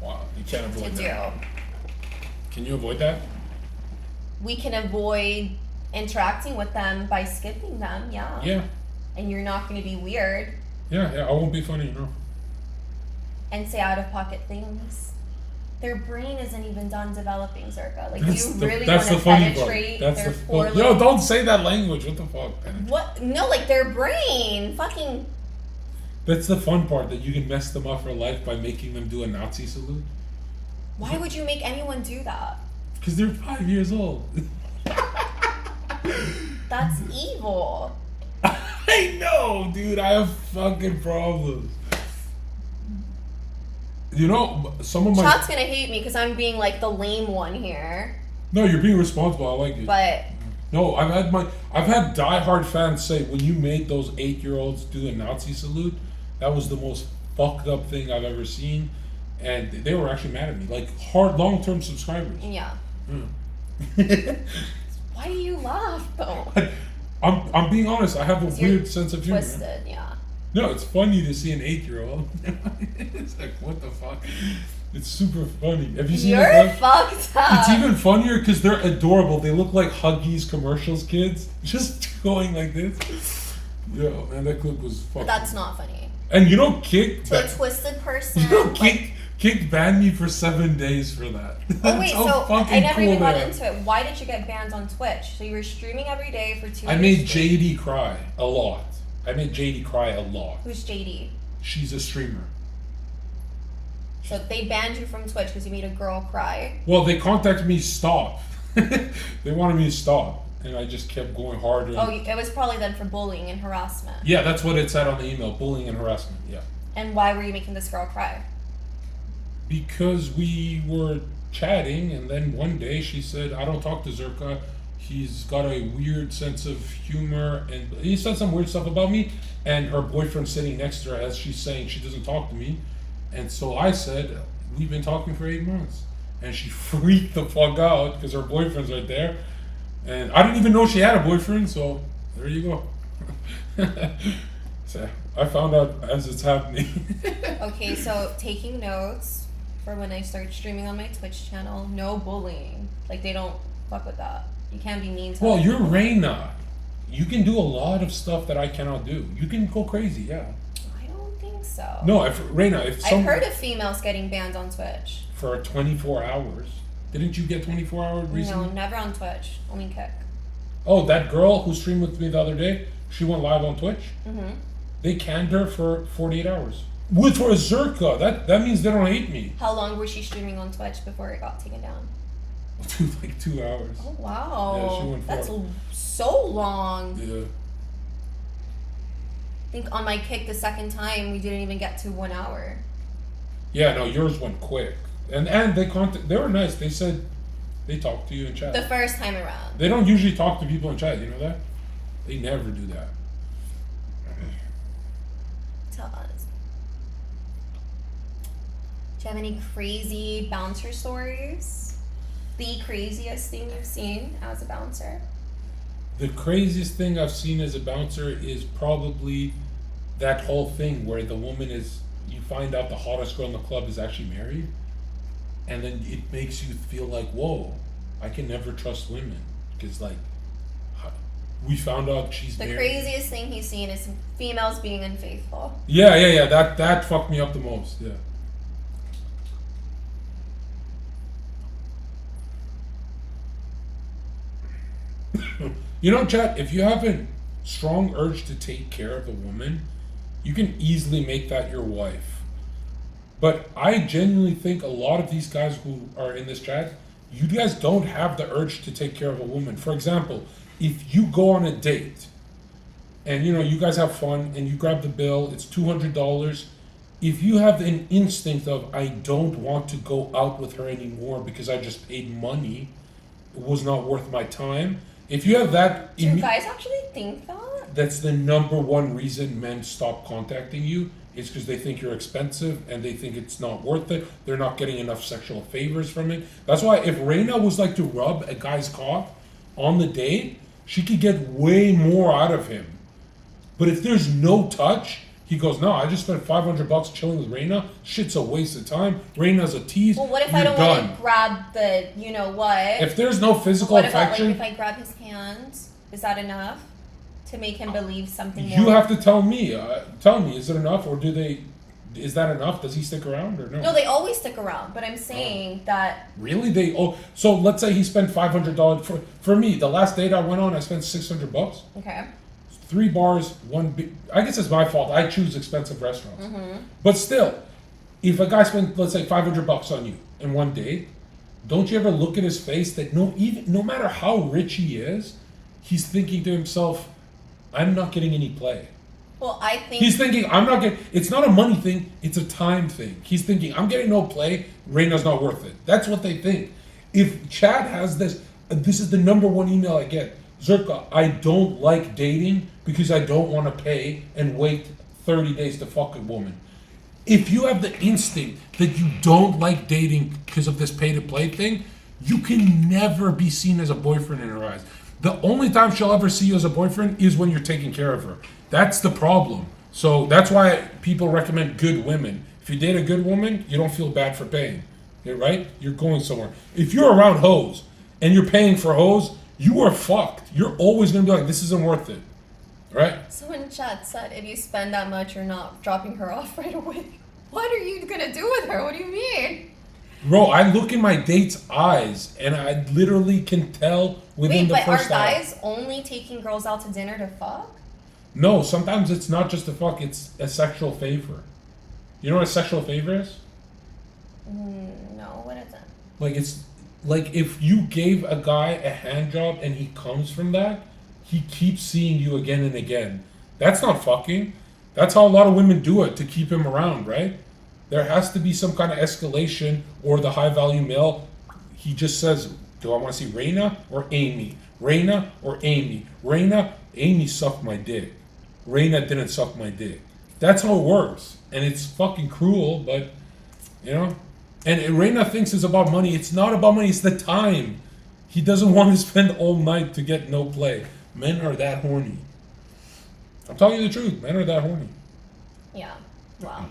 wow, you can't to avoid do. that. Can you avoid that? We can avoid interacting with them by skipping them, yeah. Yeah, And you're not going to be weird yeah. I won't be funny, no. and say out of pocket things. Their brain isn't even done developing, Zherka. Like, That's you the- really that's want the to funny part. penetrate That's their the poor Yo, little... don't say that language. What the fuck? What? No, like their brain. Fucking... That's the fun part, that you can mess them up for life by making them do a Nazi salute. Why would you make anyone do that? Because they're 5 years old. That's evil. I know, dude. I have fucking problems. You know, some of my... Chat's gonna hate me because I'm being like the lame one here. No, you're being responsible. I like it. But No, I've had diehard fans say, when you made those 8-year-olds do a Nazi salute, that was the most fucked up thing I've ever seen. And they were actually mad at me. Like, hard, long-term subscribers. yeah. Yeah. Why do you laugh though? I'm being honest. I have a You're weird sense of humor. Twisted, yeah. No, it's funny to see an 8-year-old. It's like, what the fuck? It's super funny. Have you seen You're it? fucked up. It's even funnier because they're adorable. They look like Huggies commercials kids, just going like this. Yo, man, that clip was fucking. That's not funny. And you know, Kick. To a twisted person. You know, like, Kick banned me for 7 days for that. oh That's wait, how so fucking I never cool even got they are. into it. Why did you get banned on Twitch? So you were streaming every day for 2 years. I made straight. JD cry a lot. I made JD cry a lot. Who's JD? She's a streamer. So they banned you from Twitch because you made a girl cry. Well, they contacted me to stop. They wanted me to stop, and I just kept going harder. Oh, it was probably then for bullying and harassment. Yeah, that's what it said on the email: bullying and harassment. Yeah. And why were you making this girl cry? Because we were chatting, and then one day she said, "I don't talk to Zherka. He's got a weird sense of humor," and he said some weird stuff about me. And her boyfriend sitting next to her as she's saying she doesn't talk to me, and so I said, "We've been talking for 8 months," and she freaked the fuck out because her boyfriend's right there, and I didn't even know she had a boyfriend. So there you go. So I found out as it's happening. Okay, so taking notes for when I start streaming on my Twitch channel. No bullying. Like, they don't fuck with that. You can't be mean to Well, them. you're Reina. You can do a lot of stuff that I cannot do. You can go crazy, yeah. I don't think so. No, if Reina, if I've some heard of females getting banned on Twitch. for 24 hours, didn't you get 24 hours recently? No, never on Twitch. Only Kick. Oh, that girl who streamed with me the other day, she went live on Twitch. Mm-hmm. They canned her for 48 hours. With for a Zherka, that means they don't hate me. How long was she streaming on Twitch before it got taken down? Like 2 hours. Oh, wow. Yeah, she went for That's it. so long. Yeah. I think on my Kick the second time, we didn't even get to 1 hour. Yeah, no, yours went quick. And they were nice. They said they talked to you in chat. The first time around. They don't usually talk to people in chat, you know that? They never do that. Tell us. Do you have any crazy bouncer stories? The craziest thing you've seen as a bouncer? The craziest thing I've seen as a bouncer is probably that whole thing where the woman is, you find out the hottest girl in the club is actually married, and then it makes you feel like, whoa, I can never trust women, because like, we found out she's The married. craziest thing he's seen is females being unfaithful. Yeah, that fucked me up the most, yeah. You know, Chad, if you have a strong urge to take care of a woman, you can easily make that your wife. But I genuinely think a lot of these guys who are in this chat, you guys don't have the urge to take care of a woman. For example, if you go on a date and you know you guys have fun and you grab the bill, it's $200. If you have an instinct of I don't want to go out with her anymore because I just paid money, it was not worth my time. If you have that, Do guys actually think that? that's the number one reason men stop contacting you. It's because they think you're expensive and they think it's not worth it. They're not getting enough sexual favors from it. That's why if Reina was like to rub a guy's cock on the date, she could get way more out of him. But if there's no touch, he goes, no, I just spent $500 chilling with Reina. Shit's a waste of time. Reina's a tease. Well, what if You're I don't done. want to grab the, you know what? If there's no physical What about affection, like if I grab his hand? Is that enough to make him believe something more? you have to tell me. Tell me, is it enough, or do they? Is that enough? Does he stick around or no? No, they always stick around. But I'm saying that. Really? They? Oh, so let's say he spent $500 for me. The last date I went on, I spent $600. Okay. 3 bars, one. I guess it's my fault. I choose expensive restaurants. Mm-hmm. But still, if a guy spent, let's say, $500 on you in one date, don't you ever look at his face that no matter how rich he is, he's thinking to himself, I'm not getting any play. Well, I think He's thinking, I'm not getting, it's not a money thing, it's a time thing. He's thinking, I'm getting no play, Reina's not worth it. That's what they think. If Chad has this is the number one email I get. Zherka, I don't like dating because I don't want to pay and wait 30 days to fuck a woman. If you have the instinct that you don't like dating because of this pay to play thing, you can never be seen as a boyfriend in her eyes. The only time she'll ever see you as a boyfriend is when you're taking care of her. That's the problem. So that's why people recommend good women. If you date a good woman, you don't feel bad for paying. You're right? You're going somewhere. If you're around hoes and you're paying for hoes, you are fucked. You're always going to be like, this isn't worth it. Right? So when Chad said, if you spend that much, you're not dropping her off right away. What are you going to do with her? What do you mean? Bro, I look in my date's eyes and I literally can tell within the Wait, but are first hour. guys only taking girls out to dinner to fuck? No, sometimes it's not just a fuck, it's a sexual favor. You know what a sexual favor is? No, what is it? Like it's like if you gave a guy a hand job and he comes from that, he keeps seeing you again and again. That's not fucking. That's how a lot of women do it to keep him around, right? There has to be some kind of escalation, or the high value male, he just says, do I want to see Reina or Amy? Reina or Amy? Reina, Amy sucked my dick. Reina didn't suck my dick. That's how it works. And it's fucking cruel, but, you know. And Reina thinks it's about money. It's not about money, it's the time. He doesn't want to spend all night to get no play. Men are that horny. I'm telling you the truth. Men are that horny. Yeah, well,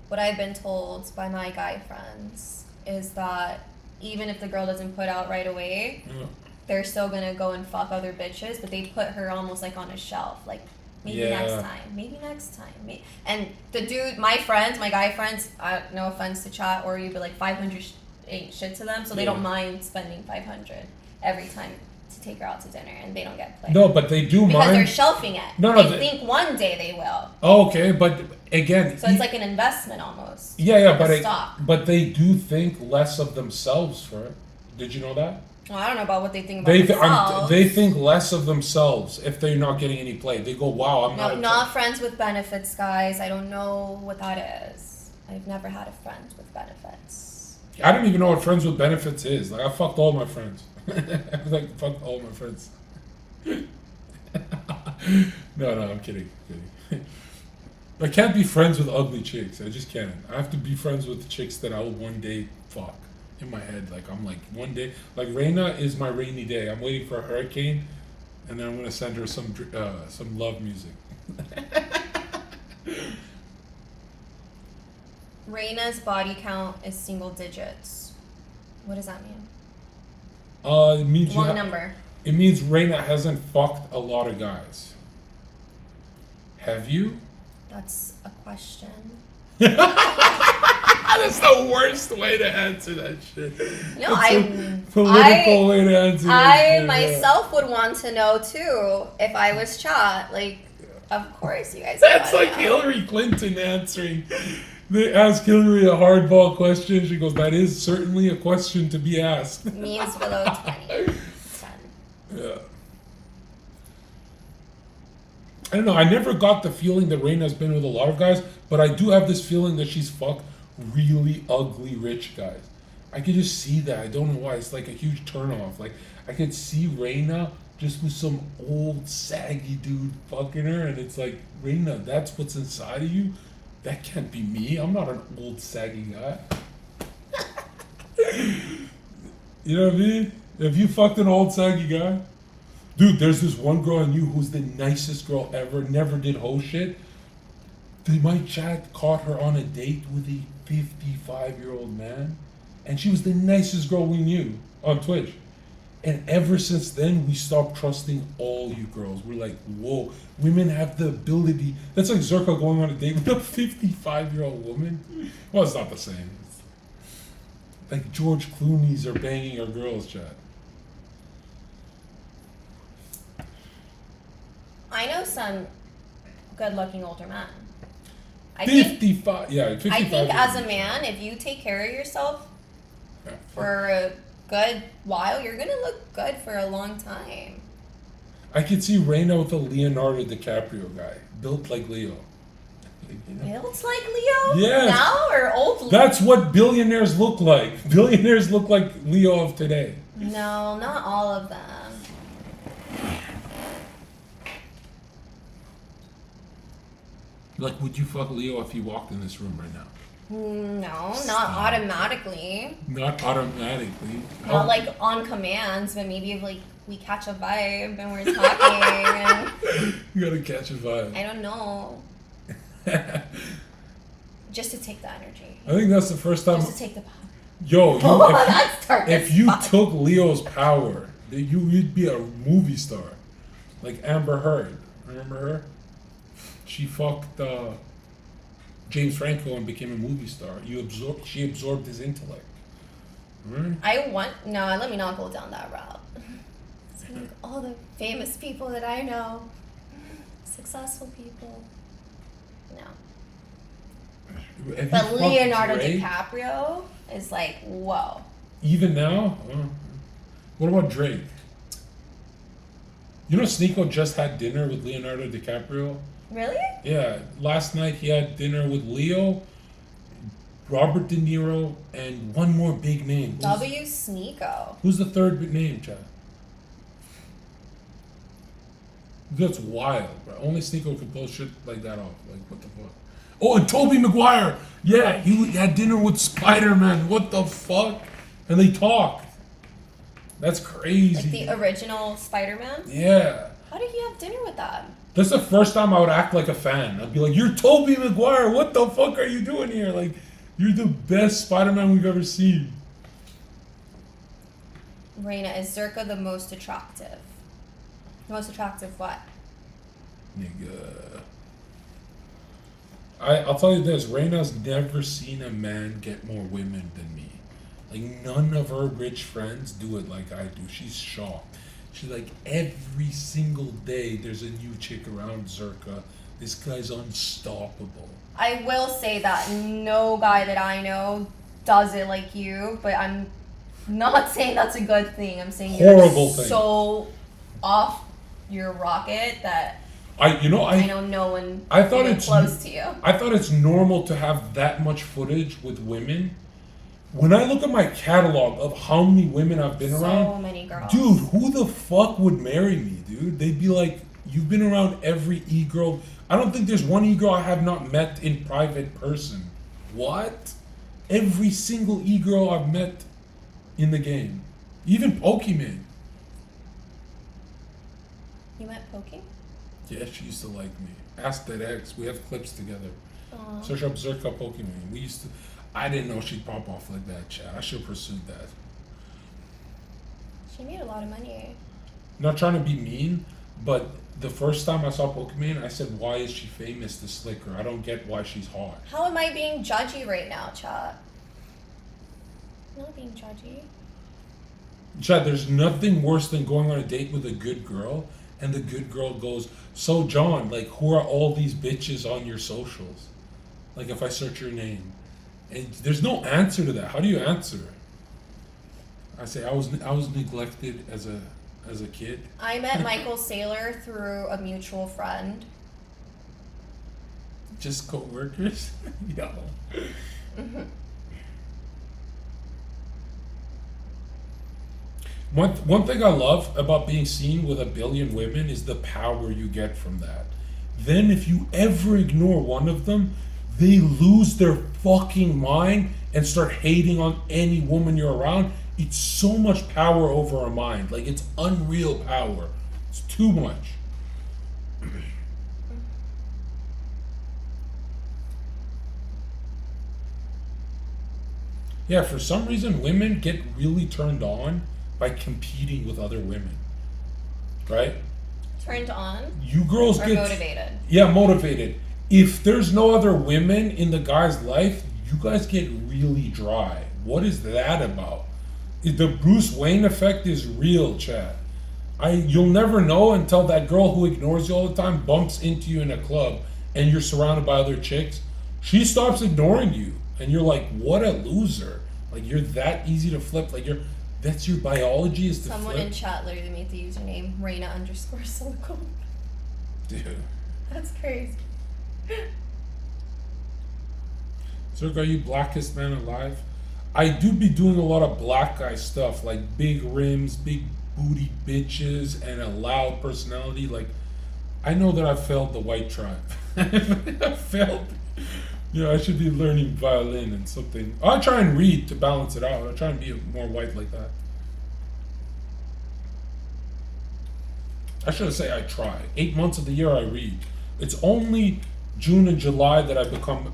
what I've been told by my guy friends is that even if the girl doesn't put out right away, Yeah. they're still gonna go and fuck other bitches, but they put her almost like on a shelf, like maybe Yeah. next time. And the dude, my guy friends, no offense to chat, or you'd be like 500 ain't shit to them, so they Yeah. don't mind spending 500 every time to take her out to dinner, and they don't get played. No, but they do because they're mind. shelving it. No, they they- think one day they will. Oh, okay, but again. So it's like an investment almost. Yeah, like but a stock. but they do think less of themselves for it. Did you know that? Well, I don't know about what they think about themselves. They think less of themselves if they're not getting any play. They go, wow, I'm No, not. not friends with benefits, guys. I don't know what that is. I've never had a friend with benefits. I don't even know what friends with benefits is. Like I fucked all my friends. I like fucked all my friends. No, I'm kidding. I can't be friends with ugly chicks. I just can't. I have to be friends with chicks that I will one day fuck. In my head, like I'm like one day, like Reina is my rainy day. I'm waiting for a hurricane, and then I'm gonna send her some love music. Reina's body count is single digits. What does that mean? It means One number. It means Reina hasn't fucked a lot of guys. Have you? That's a question. That's the worst way to answer that shit. No, That's a political way to answer that I shit, myself would want to know too if I was chat. Like, of course you guys. That's wanna like know. Hillary Clinton answering. They ask Hillary a hardball question. She goes, "That is certainly a question to be asked." Means below 20. 10. Yeah. I don't know. I never got the feeling that Reina's been with a lot of guys, but I do have this feeling that she's fucked really ugly rich guys. I could just see that. I don't know why. It's like a huge turnoff. Like, I could see Reina just with some old saggy dude fucking her, and it's like, Reina, that's what's inside of you? That can't be me. I'm not an old saggy guy. You know what I mean? Have you fucked an old saggy guy? Dude, there's this one girl I knew who's the nicest girl ever, never did hoe shit. My chat caught her on a date with a 55-year-old man, and she was the nicest girl we knew on Twitch. And ever since then, we stopped trusting all you girls. We're like, whoa, women have the ability. That's like Zherka going on a date with a 55-year-old woman. Well, it's not the same. It's like George Clooney's are banging our girls, chat. I know some good-looking older men. I think 55, yeah, 55. I think as a man, if you take care of yourself for a good while, you're gonna look good for a long time. I could see Reina with a Leonardo DiCaprio guy, built like Leo. Built like Leo? Yes. Now or old Leo? That's what billionaires look like. Billionaires look like Leo of today. No, not all of them. Like, would you fuck Leo if he walked in this room right now? No, not Stop. automatically. Not automatically. Not like on commands, but maybe if like we catch a vibe and we're talking and You gotta catch a vibe. I don't know. Just to take the energy. I think that's the first time. Just to take the power. Yo, Oh, you, that's dark if as you fuck. took Leo's power, you'd be a movie star, like Amber Heard. Remember her? She fucked James Franco and became a movie star. She absorbed his intellect. Right? No, let me not go down that route. So like all the famous people that I know, successful people. No. Have you But fucked Leonardo Drake? DiCaprio is like, whoa. Even now? What about Drake? You know Sneeko just had dinner with Leonardo DiCaprio? Really? Yeah, last night he had dinner with Leo, Robert De Niro, and one more big name. W. Sneeko. Who's the third big name, Chad? That's wild, bro. Only Sneeko can pull shit like that off. Like, what the fuck? Oh, and Tobey Maguire! Yeah, he had dinner with Spider-Man. What the fuck? And they talked. That's crazy. Like the original Spider-Man? Yeah. How did he have dinner with that? That's the first time I would act like a fan. I'd be like, "You're Tobey Maguire. What the fuck are you doing here? Like, you're the best Spider-Man we've ever seen." Reina, is Zherka the most attractive? The most attractive what? Nigga. I'll tell you this. Reina's never seen a man get more women than me. Like, none of her rich friends do it like I do. She's shocked. She's like, every single day there's a new chick around Zherka. This guy's unstoppable. I will say that no guy that I know does it like you, but I'm not saying that's a good thing. I'm saying Horrible you're thing. so off your rocket that I I know no one I thought even it's close to you. I thought it's normal to have that much footage with women. When I look at my catalog of how many women I've been So around, many girls. dude, who the fuck would marry me, dude? They'd be like, you've been around every e-girl. I don't think there's one e-girl I have not met in private person. What? Every single e-girl I've met in the game. Even Pokemon. You went poking? Yeah, she used to like me. Ask that ex. We have clips together. Aw. Search up Zherka Pokemon. We used to. I didn't know she'd pop off like that, Chad. I should have pursued that. She made a lot of money. Not trying to be mean, But the first time I saw Pokemon, I said, "Why is she famous to Slicker? I don't get why she's hot." How am I being judgy right now, chat? I'm not being judgy. Chad, there's nothing worse than going on a date with a good girl, and the good girl goes, "So John, like, who are all these bitches on your socials? Like, if I search your name." And there's no answer to that. How do you answer? I say I was neglected as a kid. I met Michael Saylor through a mutual friend. Just co-workers? Yo. Mm-hmm. One thing I love about being seen with a billion women is the power you get from that. Then if you ever ignore one of them, they lose their fucking mind and start hating on any woman you're around. It's so much power over a mind. Like, it's unreal power. It's too much. Yeah, for some reason, women get really turned on by competing with other women. Right? Turned on? You girls or get motivated? Yeah, motivated. If there's no other women in the guy's life, you guys get really dry. What is that about? The Bruce Wayne effect is real, Chad. You'll never know until that girl who ignores you all the time bumps into you in a club and you're surrounded by other chicks. She stops ignoring you and you're like, what a loser. Like, you're that easy to flip. Like, that's your biology is to Someone flip. in chat literally made the username Reina_silicone. Dude. That's crazy. Zherka, are you blackest man alive? I do be doing a lot of black guy stuff, like big rims, big booty bitches, and a loud personality. Like, I know that I failed the white tribe. I failed. I should be learning violin and something. I try and read to balance it out. I try and be more white like that. I shouldn't say I try. 8 months of the year I read. It's only June and July that I become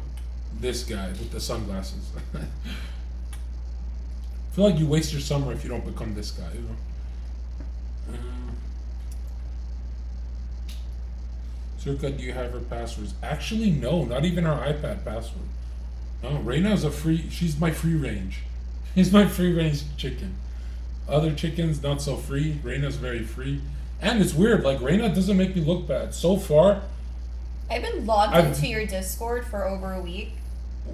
this guy with the sunglasses. I feel like you waste your summer if you don't become this guy, Zherka, do you have her passwords? Actually, no, not even her iPad password. No, Reina's she's my free range. She's my free range chicken. Other chickens, not so free. Reina's very free. And it's weird, like, Reina doesn't make me look bad. So far, I've been logged into your Discord for over a week.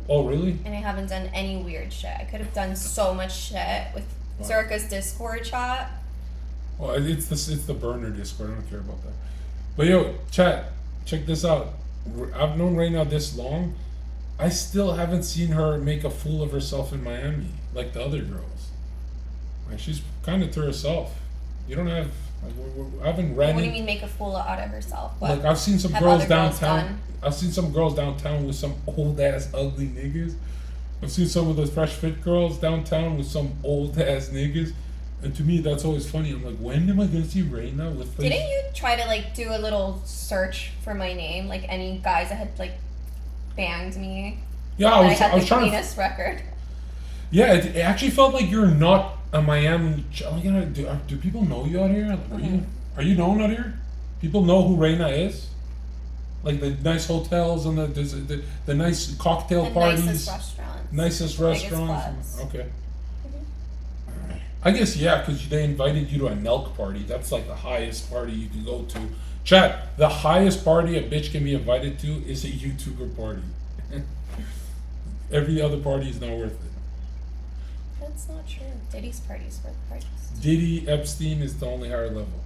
Oh, really? And I haven't done any weird shit. I could have done so much shit with Zherka's Discord chat. Well, it's the burner Discord. I don't care about that. But yo, chat, check this out. I've known Reina this long. I still haven't seen her make a fool of herself in Miami like the other girls. Like, she's kind of to herself. You don't have. I haven't ran. What do you mean make a fool out of herself? What like, I've seen some have girls other downtown. I've seen some girls downtown with some old ass ugly niggas. I've seen some of those fresh fit girls downtown with some old ass niggas. And to me, that's always funny. I'm like, when am I gonna see Reina with? Didn't you try to like do a little search for my name, like any guys that had like banged me? Yeah, I was trying Guinness to. record. Yeah, it actually felt like you're not a Miami. Do people know you out here? Are you known out here? People know who Reina is. Like the nice hotels and the nice cocktail parties. Nicest restaurants. Okay. I guess, yeah, because they invited you to a Nelk party. That's like the highest party you can go to. Chat, the highest party a bitch can be invited to is a YouTuber party. Every other party is not worth it. That's not true. Diddy's party's worth parties. Diddy, Epstein is the only higher level.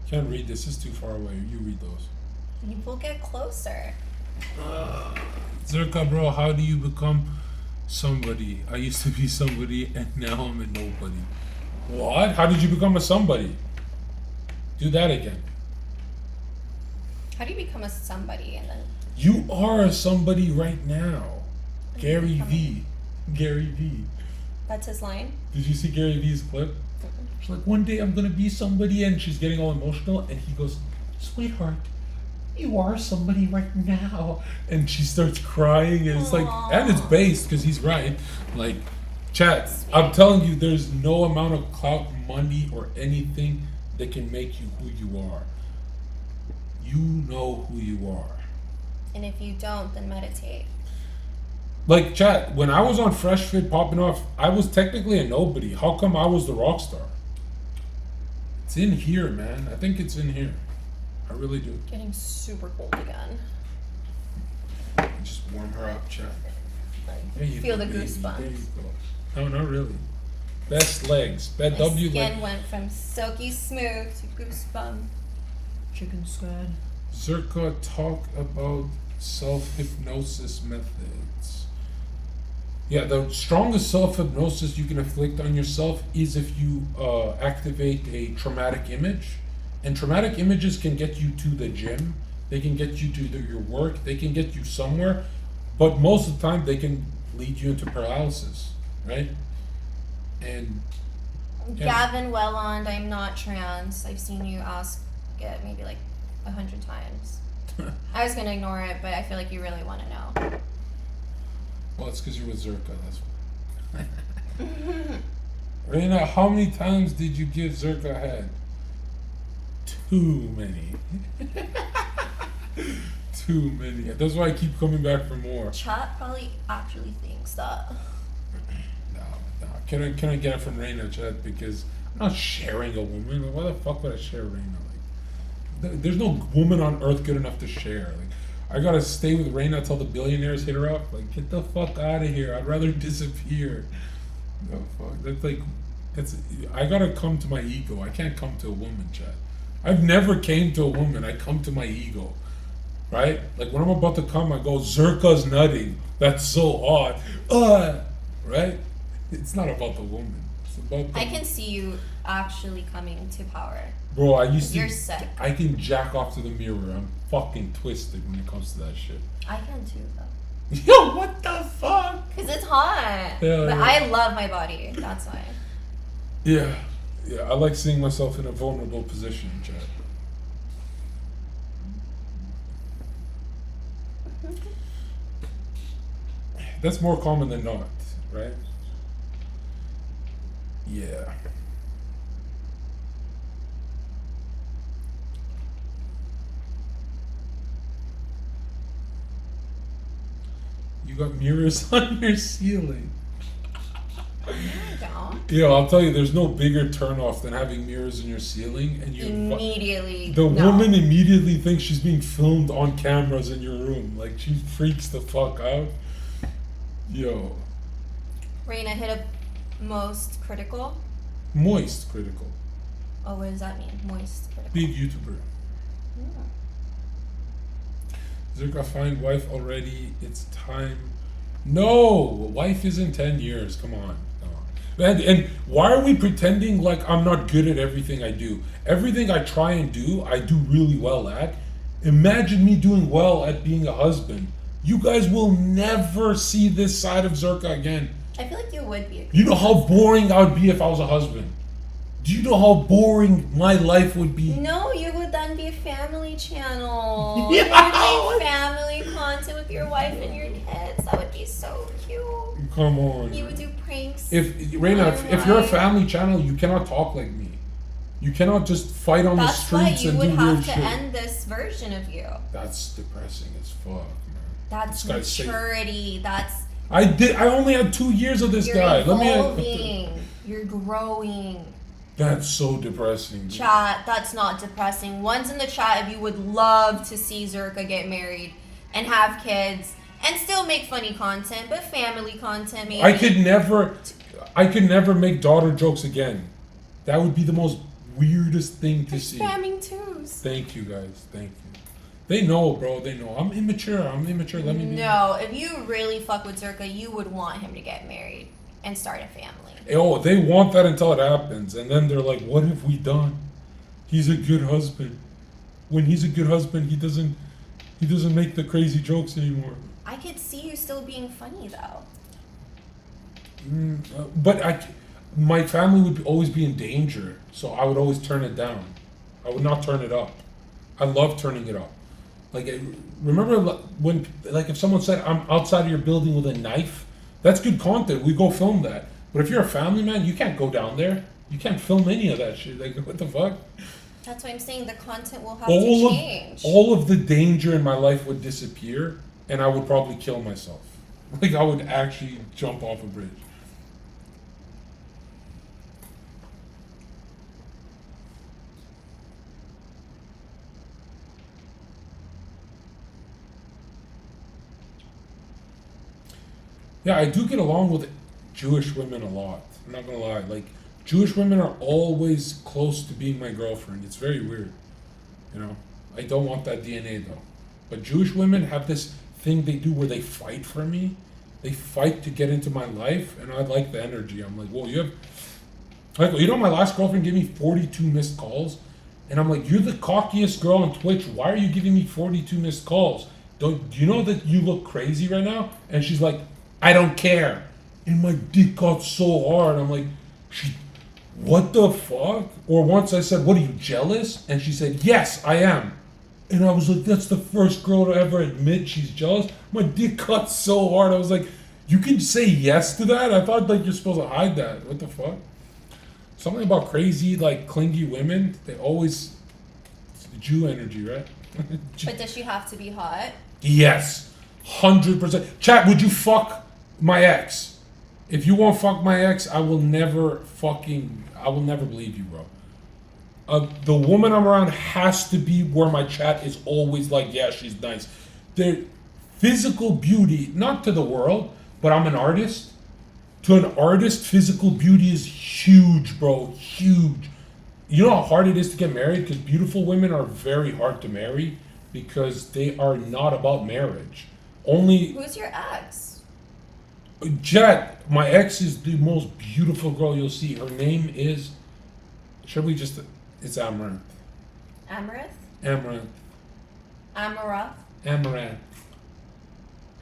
Can't read this. It's too far away. You read those. You will get closer. Zherka, bro, how do you become somebody? I used to be somebody and now I'm a nobody. What? How did you become a somebody? Do that again. How do you become a somebody and then... You are a somebody right now. Gary V. Gary V. That's his line? Did you see Gary V's clip? She's like, one day I'm gonna be somebody, and she's getting all emotional, and he goes, sweetheart, you are somebody right now. And she starts crying, and it's like, Aw. and it's based because he's right. Like, chat, I'm telling you, there's no amount of clout, money, or anything that can make you who you are. You know who you are. And if you don't, then meditate. Like, chat, when I was on Fresh Fit popping off, I was technically a nobody. How come I was the rock star? It's in here, man. I think it's in here. I really do. Getting super cold again. Just warm her up, chat. There you Feel go, the baby. goosebumps. There you go. No, not really. Best legs. Best My W skin leg. went from silky smooth to goosebump. Chicken squad. Zherka, talk about self-hypnosis methods. Yeah, the strongest self-hypnosis you can inflict on yourself is if you activate a traumatic image. And traumatic images can get you to the gym. They can get you to your work. They can get you somewhere. But most of the time, they can lead you into paralysis, right? And yeah. Gavin Welland, I'm not trans. I've seen you ask it maybe like 100 times. I was gonna ignore it, but I feel like you really want to know. Well, it's because you're with Zherka, that's why. Reina, how many times did you give Zherka head? Too many. Too many. That's why I keep coming back for more. Chat probably actually thinks that. No. Can I get it from Reina, chat? Because I'm not sharing a woman. Like, why the fuck would I share Reina? Like, there's no woman on earth good enough to share. Like, I gotta stay with Reina until the billionaires hit her up. Like, get the fuck out of here. I'd rather disappear. No fuck. I gotta come to my ego. I can't come to a woman, chat. I've never came to a woman. I come to my ego. Right? Like, when I'm about to come, I go, Zherka's nutting. That's so odd. Right? It's not about the woman. It's about the... I can see you actually coming to power. Bro, I used to... You're sick. I can jack off to the mirror. I'm fucking twisted when it comes to that shit. I can too, though. Yo, what the fuck? Because it's hot. Yeah, but yeah. I love my body. That's why. Yeah. Yeah, I like seeing myself in a vulnerable position, chat. That's more common than not, right? Yeah. You got mirrors on your ceiling. No, I don't. Yeah, I'll tell you, there's no bigger turnoff than having mirrors in your ceiling and you Immediately. the no. woman immediately thinks she's being filmed on cameras in your room. Like, she freaks the fuck out. Yo. Reina hit up most critical. Moist critical. Oh, what does that mean? Moist critical. Big YouTuber. Zherka, find wife already. It's time. No! Wife is in 10 years. Come on. And why are we pretending like I'm not good at everything I do? Everything I try and do, I do really well at. Imagine me doing well at being a husband. You guys will never see this side of Zherka again. I feel like you would be. You know how boring I would be if I was a husband? Do you know how boring my life would be? No, you would then be a family channel. Yeah. You would make family content with your wife and your kids. That would be so cute. Come on. You would do pranks. Reina, if you're a family channel, you cannot talk like me. You cannot just fight on That's the why streets you and would do have weird to shit. end this version of you. That's depressing as fuck, man. That's This guy's sick. maturity. That's I only had 2 years of this you're guy. evolving. You're growing. That's so depressing. dude. Chat, that's not depressing. One's in the chat if you would love to see Zherka get married and have kids and still make funny content, but family content maybe. I could never make daughter jokes again. That would be the most weirdest thing to They're see. spamming twos. Thank you guys. Thank you. They know, bro. They know. I'm immature. Let me be. No, if you really fuck with Zherka, you would want him to get married and start a family. Oh, they want that until it happens, and then they're like, "What have we done? He's a good husband. When he's a good husband, he doesn't make the crazy jokes anymore." I could see you still being funny though. But my family would always be in danger, so I would always turn it down. I would not turn it up. I love turning it up. Like, remember when, like, if someone said, I'm outside of your building with a knife, that's good content. We go film that. But if you're a family man, you can't go down there. You can't film any of that shit. Like, what the fuck? That's why I'm saying the content will have to change. All of the danger in my life would disappear, and I would probably kill myself. Like, I would actually jump off a bridge. Yeah, I do get along with Jewish women a lot. I'm not gonna lie. Like, Jewish women are always close to being my girlfriend. It's very weird. You know? I don't want that DNA though. But Jewish women have this thing they do where they fight for me. They fight to get into my life, and I like the energy. I'm like, well, you have. Like, you know, my last girlfriend gave me 42 missed calls, and I'm like, you're the cockiest girl on Twitch. Why are you giving me 42 missed calls? Do you know that you look crazy right now? And she's like, I don't care. And my dick got so hard. I'm like, what the fuck? Or once I said, what are you, jealous? And she said, yes, I am. And I was like, that's the first girl to ever admit she's jealous. My dick got so hard. I was like, you can say yes to that? I thought, like, you're supposed to hide that. What the fuck? Something about crazy, like, clingy women. They always, it's the Jew energy, right? But does she have to be hot? Yes. 100%. Chat, would you fuck my ex? If you won't fuck my ex, I will never believe you, bro. The woman I'm around has to be where my chat is always like, yeah, she's nice. Their physical beauty, not to the world, but I'm an artist. To an artist, physical beauty is huge, bro. Huge. You know how hard it is to get married? Because beautiful women are very hard to marry because they are not about marriage. Only. Who's your ex? Jet, my ex is the most beautiful girl you'll see. Her name is. Should we just. It's Amaranth. Amaranth? Amaranth. Amaranth? Amaranth.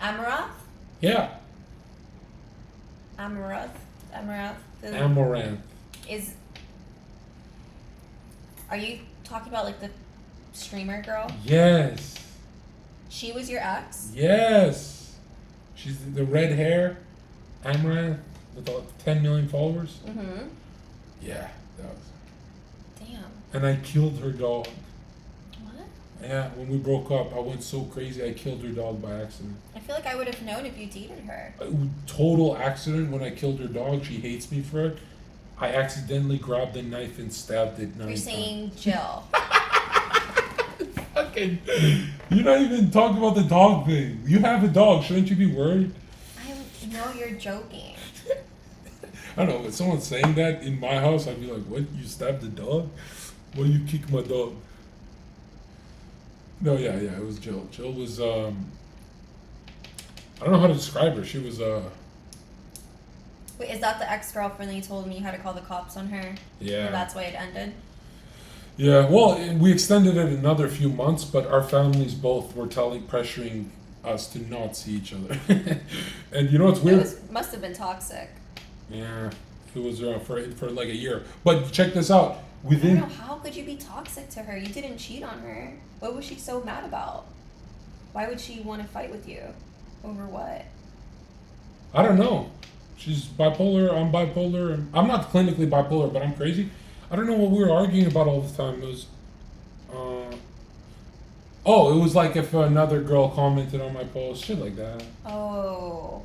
Amaranth? Yeah. Amaranth? Amaranth? Amaranth. Are you talking about, like, the streamer girl? Yes. She was your ex? Yes. She's the red hair. Amaranth with 10 million followers. Mm-hmm. Yeah, that was. Damn. And I killed her dog. What? Yeah, when we broke up, I went so crazy I killed her dog by accident. I feel like I would have known if you dated her. Total accident when I killed her dog. She hates me for it. I accidentally grabbed the knife and stabbed it 9 times. You're saying Jill. Fucking, you're not even talking about the dog thing. You have a dog. Shouldn't you be worried? I know you're joking. I don't know. If someone's saying that in my house, I'd be like, what? You stabbed the dog? Why you kick my dog? No, yeah, it was Jill. Jill was, I don't know how to describe her. She was, Wait, is that the ex-girlfriend that you told me you had to call the cops on her? Yeah. And that's why it ended? Yeah, well, we extended it another few months, but our families both were pressuring us to not see each other. And you know what's weird? Must have been toxic. Yeah, it was for like a year. But check this out. I don't know, how could you be toxic to her? You didn't cheat on her. What was she so mad about? Why would she want to fight with you? Over what? I don't know. She's bipolar, I'm bipolar. I'm not clinically bipolar, but I'm crazy. I don't know what we were arguing about all the time. It was, it was like if another girl commented on my post, shit like that. Oh,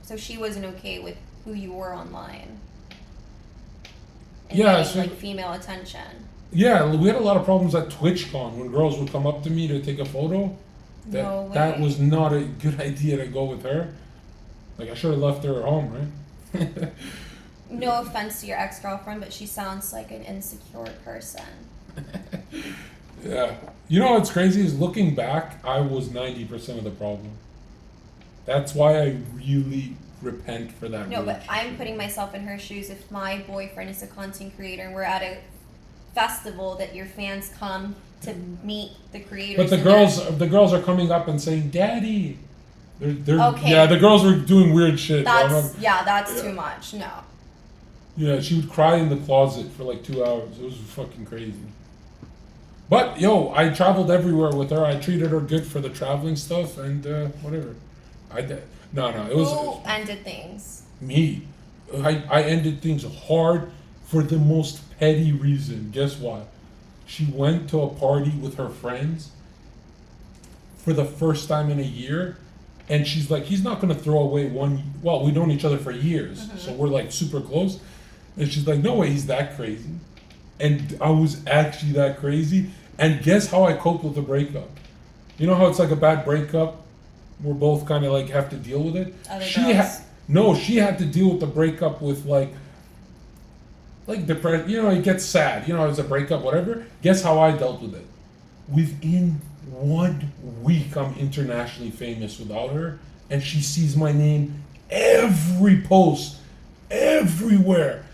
so she wasn't okay with who you were online. And Yeah, getting, like, female attention. Yeah, we had a lot of problems at TwitchCon when girls would come up to me to take a photo. No way. That was not a good idea to go with her. Like, I should have left her at home, right? No offense to your ex-girlfriend, but she sounds like an insecure person. Yeah. You know what's crazy is looking back, I was 90% of the problem. That's why I really repent for that. No, but I'm putting myself in her shoes. If my boyfriend is a content creator and we're at a festival that your fans come to meet the creators. But the girls are coming up and saying, "Daddy." They're okay. Yeah, the girls were doing weird shit. That's too much. No. Yeah, she would cry in the closet for like 2 hours. It was fucking crazy. But yo, I traveled everywhere with her. I treated her good for the traveling stuff and whatever. I did. No, it was Who ended things? me. I ended things hard for the most petty reason. Guess what? She went to a party with her friends for the first time in a year, and she's like, he's not gonna throw away one. Well, we've known each other for years, so we're like super close. And she's like, no way, he's that crazy. And I was actually that crazy. And guess how I coped with the breakup? You know how it's like a bad breakup? We're both kind of like have to deal with it. Other She girls? no, she had to deal with the breakup with like depression. You know, it gets sad. You know, it's a breakup, whatever. Guess how I dealt with it? Within 1 week, I'm internationally famous without her, and she sees my name every post, everywhere.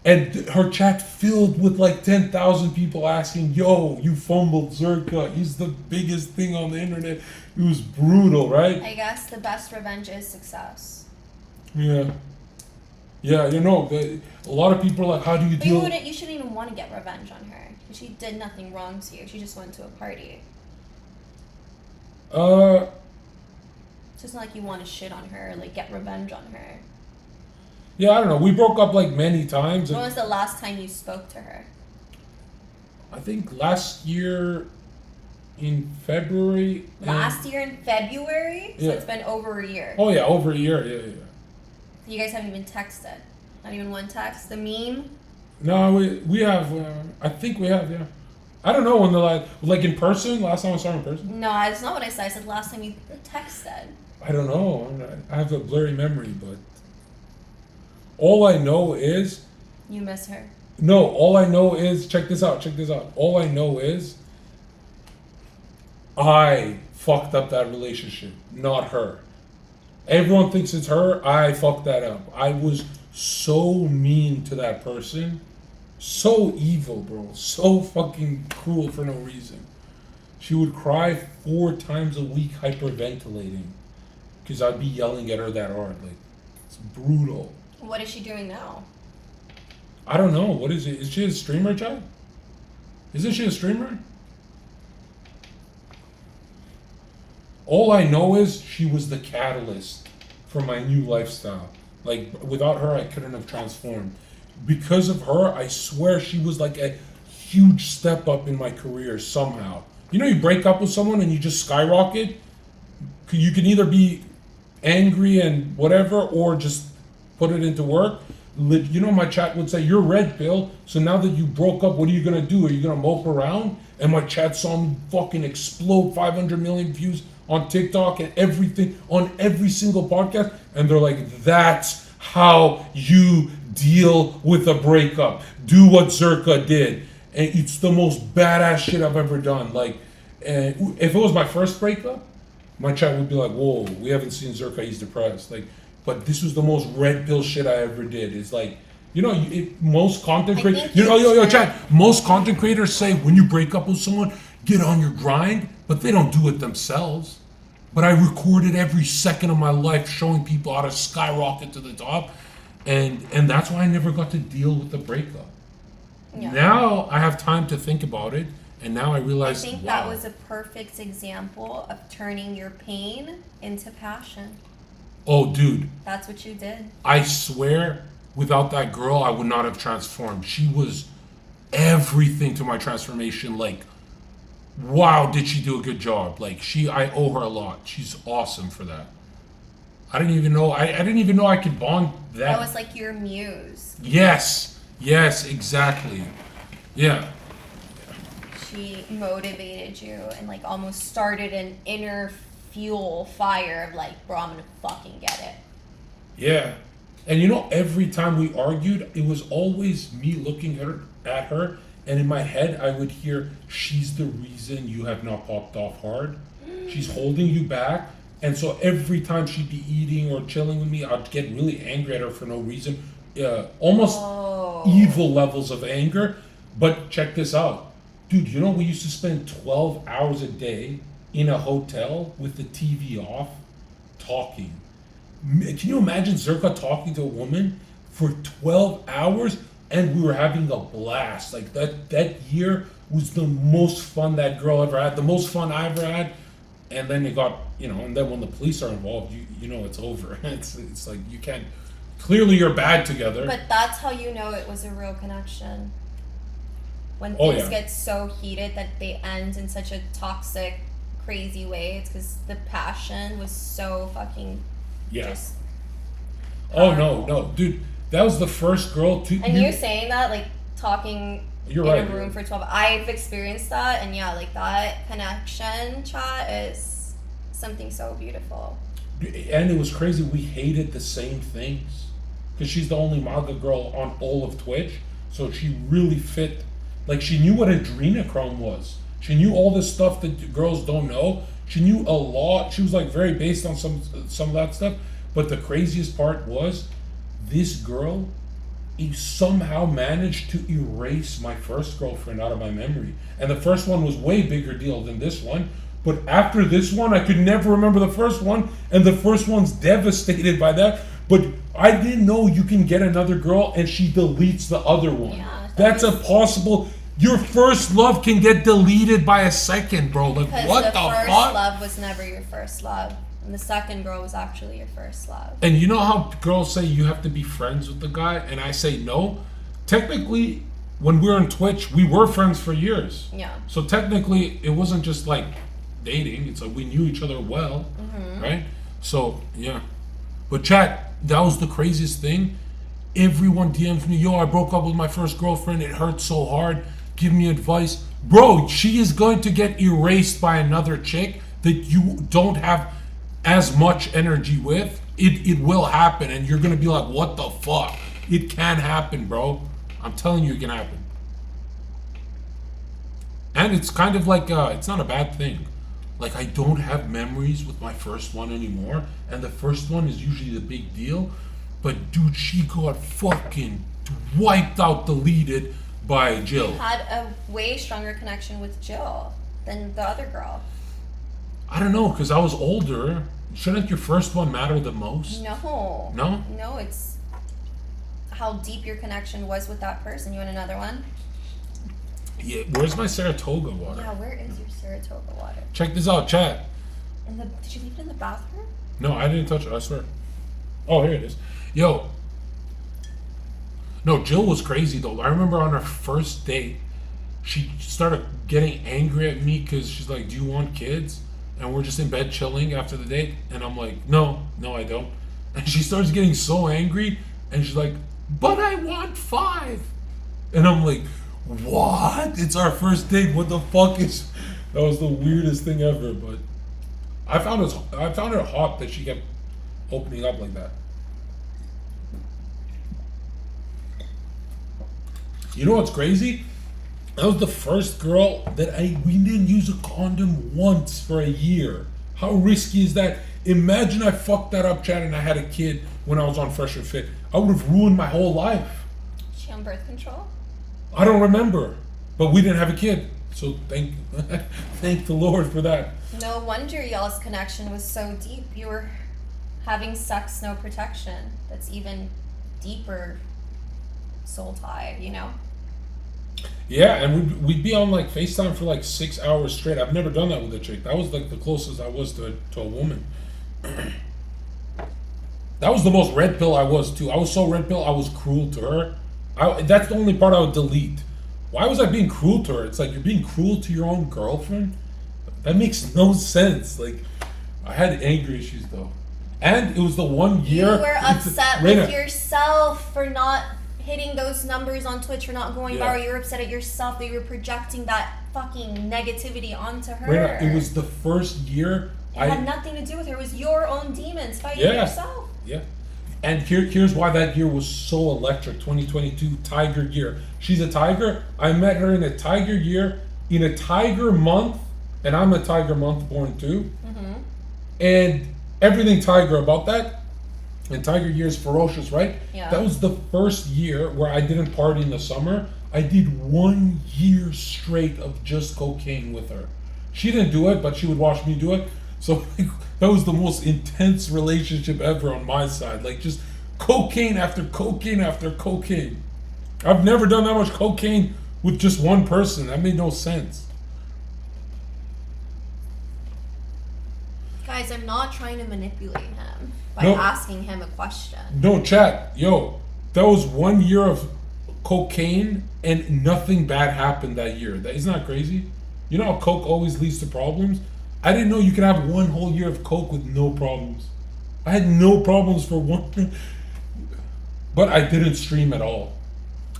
And her chat filled with like 10,000 people asking, yo, you fumbled Zherka. He's the biggest thing on the internet. It was brutal, right? I guess the best revenge is success. Yeah. Yeah, you know, a lot of people are like, how do you But deal? you shouldn't even want to get revenge on her. She did nothing wrong to you. She just went to a party. It's just not like you want to shit on her or like get revenge on her. Yeah, I don't know. We broke up like many times. When was the last time you spoke to her? I think last year in February. Last year in February? So Yeah. it's been over a year. Oh yeah, over a year. Yeah. You guys haven't even texted. Not even one text. The meme? No, we have. I think we have. Yeah. I don't know when the like in person. Last time I saw her in person. No, that's not what I said. I said last time you texted. I don't know. I have a blurry memory, but all I know is You miss her. no. All I know is check this out. All I know is I fucked up that relationship, not her. Everyone thinks it's her. I fucked that up. I was so mean to that person. So evil, bro. So fucking cruel for no reason. She would cry 4 times a week hyperventilating because I'd be yelling at her that hard. Like, it's brutal. What is she doing now? I don't know. What is it? Is she a streamer, Chad? Isn't she a streamer? All I know is she was the catalyst for my new lifestyle. Like, without her, I couldn't have transformed. Because of her, I swear she was like a huge step up in my career somehow. You know, you break up with someone and you just skyrocket. You can either be angry and whatever, or just put it into work. You know, my chat would say, you're red pill, so now that you broke up, what are you gonna do? Are you gonna mope around? And my chat saw me fucking explode 500 million views on TikTok and everything, on every single podcast. And they're like, that's how you deal with a breakup. Do what Zherka did. And it's the most badass shit I've ever done. Like, if it was my first breakup, my chat would be like, whoa, we haven't seen Zherka, he's depressed. Like, but this was the most red pill shit I ever did. It's like, you know, most content creators, think you know, you should- chat, most content creators say when you break up with someone, get on your grind, but they don't do it themselves. But I recorded every second of my life showing people how to skyrocket to the top. And that's why I never got to deal with the breakup. Yeah. Now I have time to think about it, and now I I realize, think wow. that was a perfect example of turning your pain into passion. Oh, dude, That's what you did. I swear, without that girl, I would not have transformed. She was everything to my transformation. Like, wow, did she do a good job? Like, I owe her a lot. She's awesome for that. I didn't even know. I didn't even know I could bond that. That was like your muse. Yes, exactly. Yeah. She motivated you and like almost started an inner fuel fire of like, bro, I'm gonna fucking get it. Yeah. And you know, every time we argued, it was always me looking at her, and in my head, I would hear, she's the reason you have not popped off hard. She's holding you back. And so every time she'd be eating or chilling with me, I'd get really angry at her for no reason. Almost evil levels of anger. But check this out. Dude, you know, we used to spend 12 hours a day in a hotel with the TV off, talking. Can you imagine Zherka talking to a woman for 12 hours and we were having a blast. Like that year was the most fun that girl ever had, the most fun I ever had. And then and then when the police are involved, you know it's over. It's like you can't. Clearly, you're bad together. But that's how you know it was a real connection. When Oh, things yeah. get so heated that they end in such a toxic, crazy way, it's because the passion was so fucking Yeah. just. Oh no, dude, that was the first girl to. And you saying that, like talking You're in right. a room for 12, I've experienced that, and yeah, like that connection, chat, is something so beautiful. And it was crazy. We hated the same things because she's the only manga girl on all of Twitch, so she really fit. Like she knew what adrenochrome was. She knew all this stuff that girls don't know. She knew a lot. She was like very based on some of that stuff. But the craziest part was this girl somehow managed to erase my first girlfriend out of my memory. And the first one was way bigger deal than this one. But after this one, I could never remember the first one, and the first one's devastated by that. But I didn't know you can get another girl and she deletes the other one. Yeah, That's a possible. Your first love can get deleted by a second, bro. Like Because what the the first fuck? love was never your first love, and the second girl was actually your first love. And you know how girls say you have to be friends with the guy, and I say no. Technically, when we were on Twitch, we were friends for years. Yeah. So technically, it wasn't just like dating. It's like we knew each other well, right? So yeah. But chat, that was the craziest thing. Everyone DMs me, yo, I broke up with my first girlfriend. It hurt so hard. Give me advice. Bro, she is going to get erased by another chick that you don't have as much energy with. It will happen, and you're going to be like, what the fuck? It can happen, bro. I'm telling you, it can happen. And it's kind of like, it's not a bad thing. Like, I don't have memories with my first one anymore, and the first one is usually the big deal. But dude, she got fucking wiped out, deleted by Jill. Had a way stronger connection with Jill than the other girl. I don't know, because I was older. Shouldn't your first one matter the most? No. No? No, it's how deep your connection was with that person. You want another one? Yeah, where's my Saratoga water? Yeah, where is your Saratoga water? Check this out, chat. Did you leave it in the bathroom? No, I didn't touch it, I swear. Oh, here it is. Yo. No, Jill was crazy though. I remember on our first date, she started getting angry at me because she's like, do you want kids? And we're just in bed chilling after the date. And I'm like, no, I don't. And she starts getting so angry. And she's like, but I want 5. And I'm like, what? It's our first date. What the fuck is... That was the weirdest thing ever. But I found it hot that she kept opening up like that. You know what's crazy? That was the first girl that we didn't use a condom once for a year. How risky is that? Imagine I fucked that up, Chad, and I had a kid when I was on Fresh and Fit. I would have ruined my whole life. Is she on birth control? I don't remember, but we didn't have a kid, so thank the Lord for that. No wonder y'all's connection was so deep. You were having sex, no protection. That's even deeper soul tie, you know? Yeah, and we'd be on like FaceTime for like 6 hours straight. I've never done that with a chick. That was like the closest I was to a woman. That was the most red pill I was too. I was so red pill, I was cruel to her. That's the only part I would delete. Why was I being cruel to her? It's like you're being cruel to your own girlfriend? That makes no sense. Like, I had anger issues though. And it was the 1 year... You were upset Reina, with yourself for not hitting those numbers on Twitch, for not going viral. You were upset at yourself that you were projecting that fucking negativity onto her. Reina, it was the first year It had nothing to do with her. It was your own demons fighting yourself. Yeah. And here's why that year was so electric. 2022 Tiger year. She's a tiger. I met her in a tiger year, in a tiger month, and I'm a tiger month born too. Mm-hmm. And everything tiger about that. And tiger year is ferocious, right? Yeah. That was the first year where I didn't party in the summer. I did 1 year straight of just cocaine with her. She didn't do it, but she would watch me do it. So that was the most intense relationship ever on my side. Like just cocaine after cocaine after cocaine. I've never done that much cocaine with just one person. That made no sense. Guys, I'm not trying to manipulate him by No. asking him a question. No, chat. Yo, that was 1 year of cocaine and nothing bad happened that year. That isn't that crazy? You know how coke always leads to problems? I didn't know you could have 1 whole year of coke with no problems. I had no problems for one. But I didn't stream at all.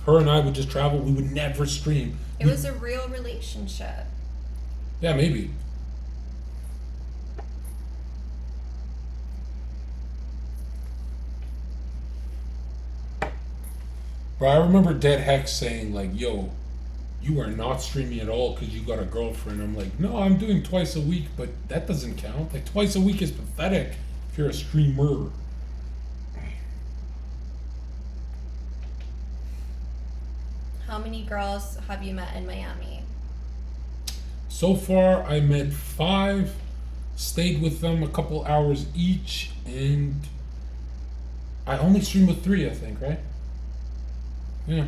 Her and I would just travel. We would never stream. It was a real relationship. Yeah, maybe. But I remember Dead Hex saying like, "Yo, you are not streaming at all because you got a girlfriend." I'm like, "No, I'm doing twice a week, but that doesn't count. Like twice a week is pathetic if you're a streamer." How many girls have you met in Miami? So far, I met 5, stayed with them a couple hours each, and I only streamed with 3, I think, right? Yeah.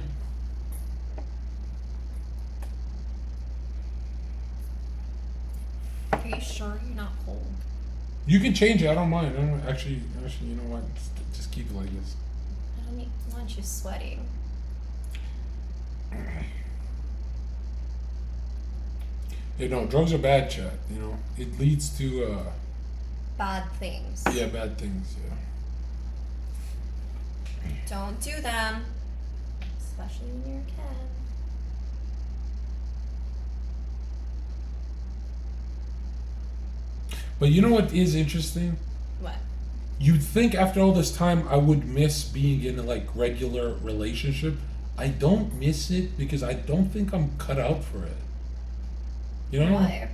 Are you sure you're not cold? You can change it. I don't mind. I don't actually. You know what? Just keep it like this. I don't want you sweating. You know, drugs are bad, chat. You know, it leads to Bad things. yeah, bad things. Yeah. Don't do them. Especially when you're a kid. But you know what is interesting? What? You'd think after all this time I would miss being in a like regular relationship. I don't miss it because I don't think I'm cut out for it. You know? Why?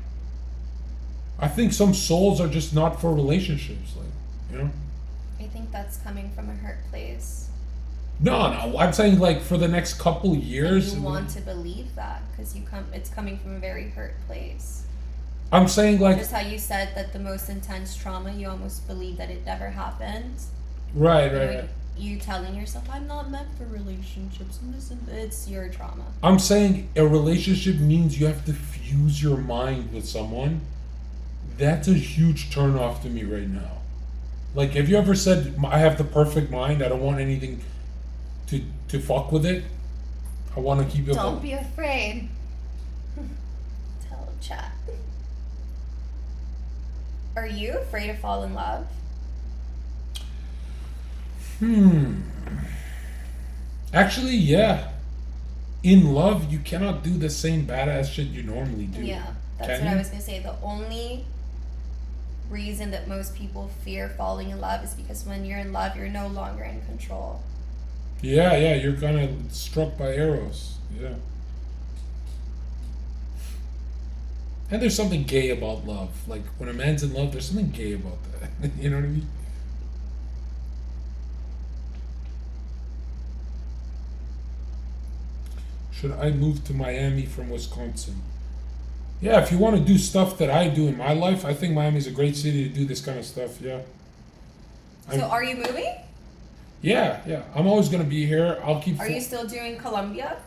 I think some souls are just not for relationships, like, you know? I think that's coming from a hurt place. No, I'm saying like for the next couple years. You want to believe that because it's coming from a very hurt place. I'm saying like Just how you said that the most intense trauma, you almost believe that it never happened. right. You telling yourself, I'm not meant for relationships, and it's your trauma. I'm saying a relationship means you have to fuse your mind with someone. That's a huge turnoff to me right now. Like, have you ever said, I have the perfect mind, I don't want anything to fuck with it? I want to keep it... Don't be afraid. Tell chat. Are you afraid to fall in love? Actually, yeah. In love, you cannot do the same badass shit you normally do. Yeah, that's Can what I you? was going to say. The only reason that most people fear falling in love is because when you're in love, you're no longer in control. Yeah, you're kind of struck by arrows. Yeah. And there's something gay about love. Like, when a man's in love, there's something gay about that. You know what I mean? Should I move to Miami from Wisconsin? Yeah, if you want to do stuff that I do in my life, I think Miami's a great city to do this kind of stuff, yeah. So are you moving? Yeah. I'm always going to be here. I'll keep... Are you still doing Colombia?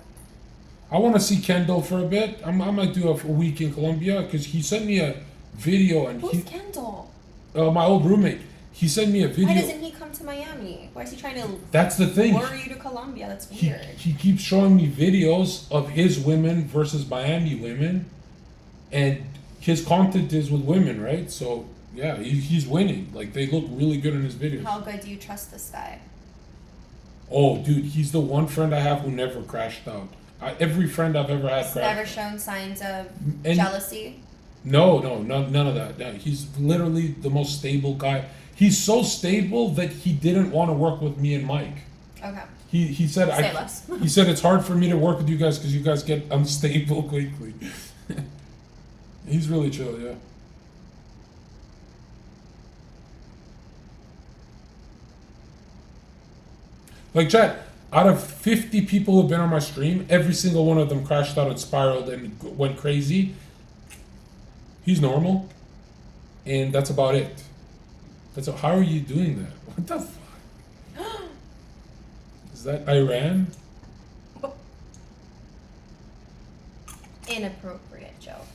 I want to see Kendall for a bit. I might do a week in Colombia because he sent me a video and Who's Kendall? my old roommate. He sent me a video. Why doesn't he come to Miami? Why is he trying to That's the thing. lure you to Colombia? That's weird. He keeps showing me videos of his women versus Miami women, and his content is with women, right? So yeah, he's winning. Like, they look really good in his videos. How good do you trust this guy? Oh, dude, he's the one friend I have who never crashed out. Every friend I've ever had He's crashed. never shown signs of And- jealousy. No, none of that. No, he's literally the most stable guy. He's so stable that he didn't want to work with me and Mike. Okay. He said Say less. he said it's hard for me to work with you guys because you guys get unstable quickly. He's really chill, yeah. Like, chat, out of 50 people who've been on my stream, every single one of them crashed out and spiraled and went crazy. He's normal, and that's about it. How are you doing that? What the fuck? Is that Iran? inappropriate joke.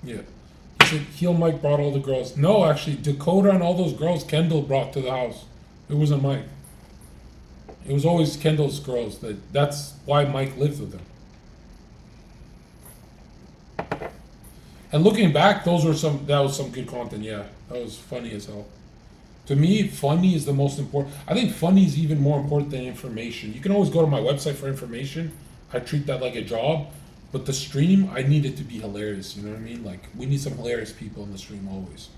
Yeah. He said Heel Mike brought all the girls. No, actually, Dakota and all those girls Kendall brought to the house. It wasn't Mike. It was always Kendall's girls. That's why Mike lived with them. And looking back, that was some good content. Yeah, that was funny as hell. To me, funny is the most important. I think funny is even more important than information. You can always go to my website for information. I treat that like a job. But the stream, I need it to be hilarious. You know what I mean? Like, we need some hilarious people in the stream always.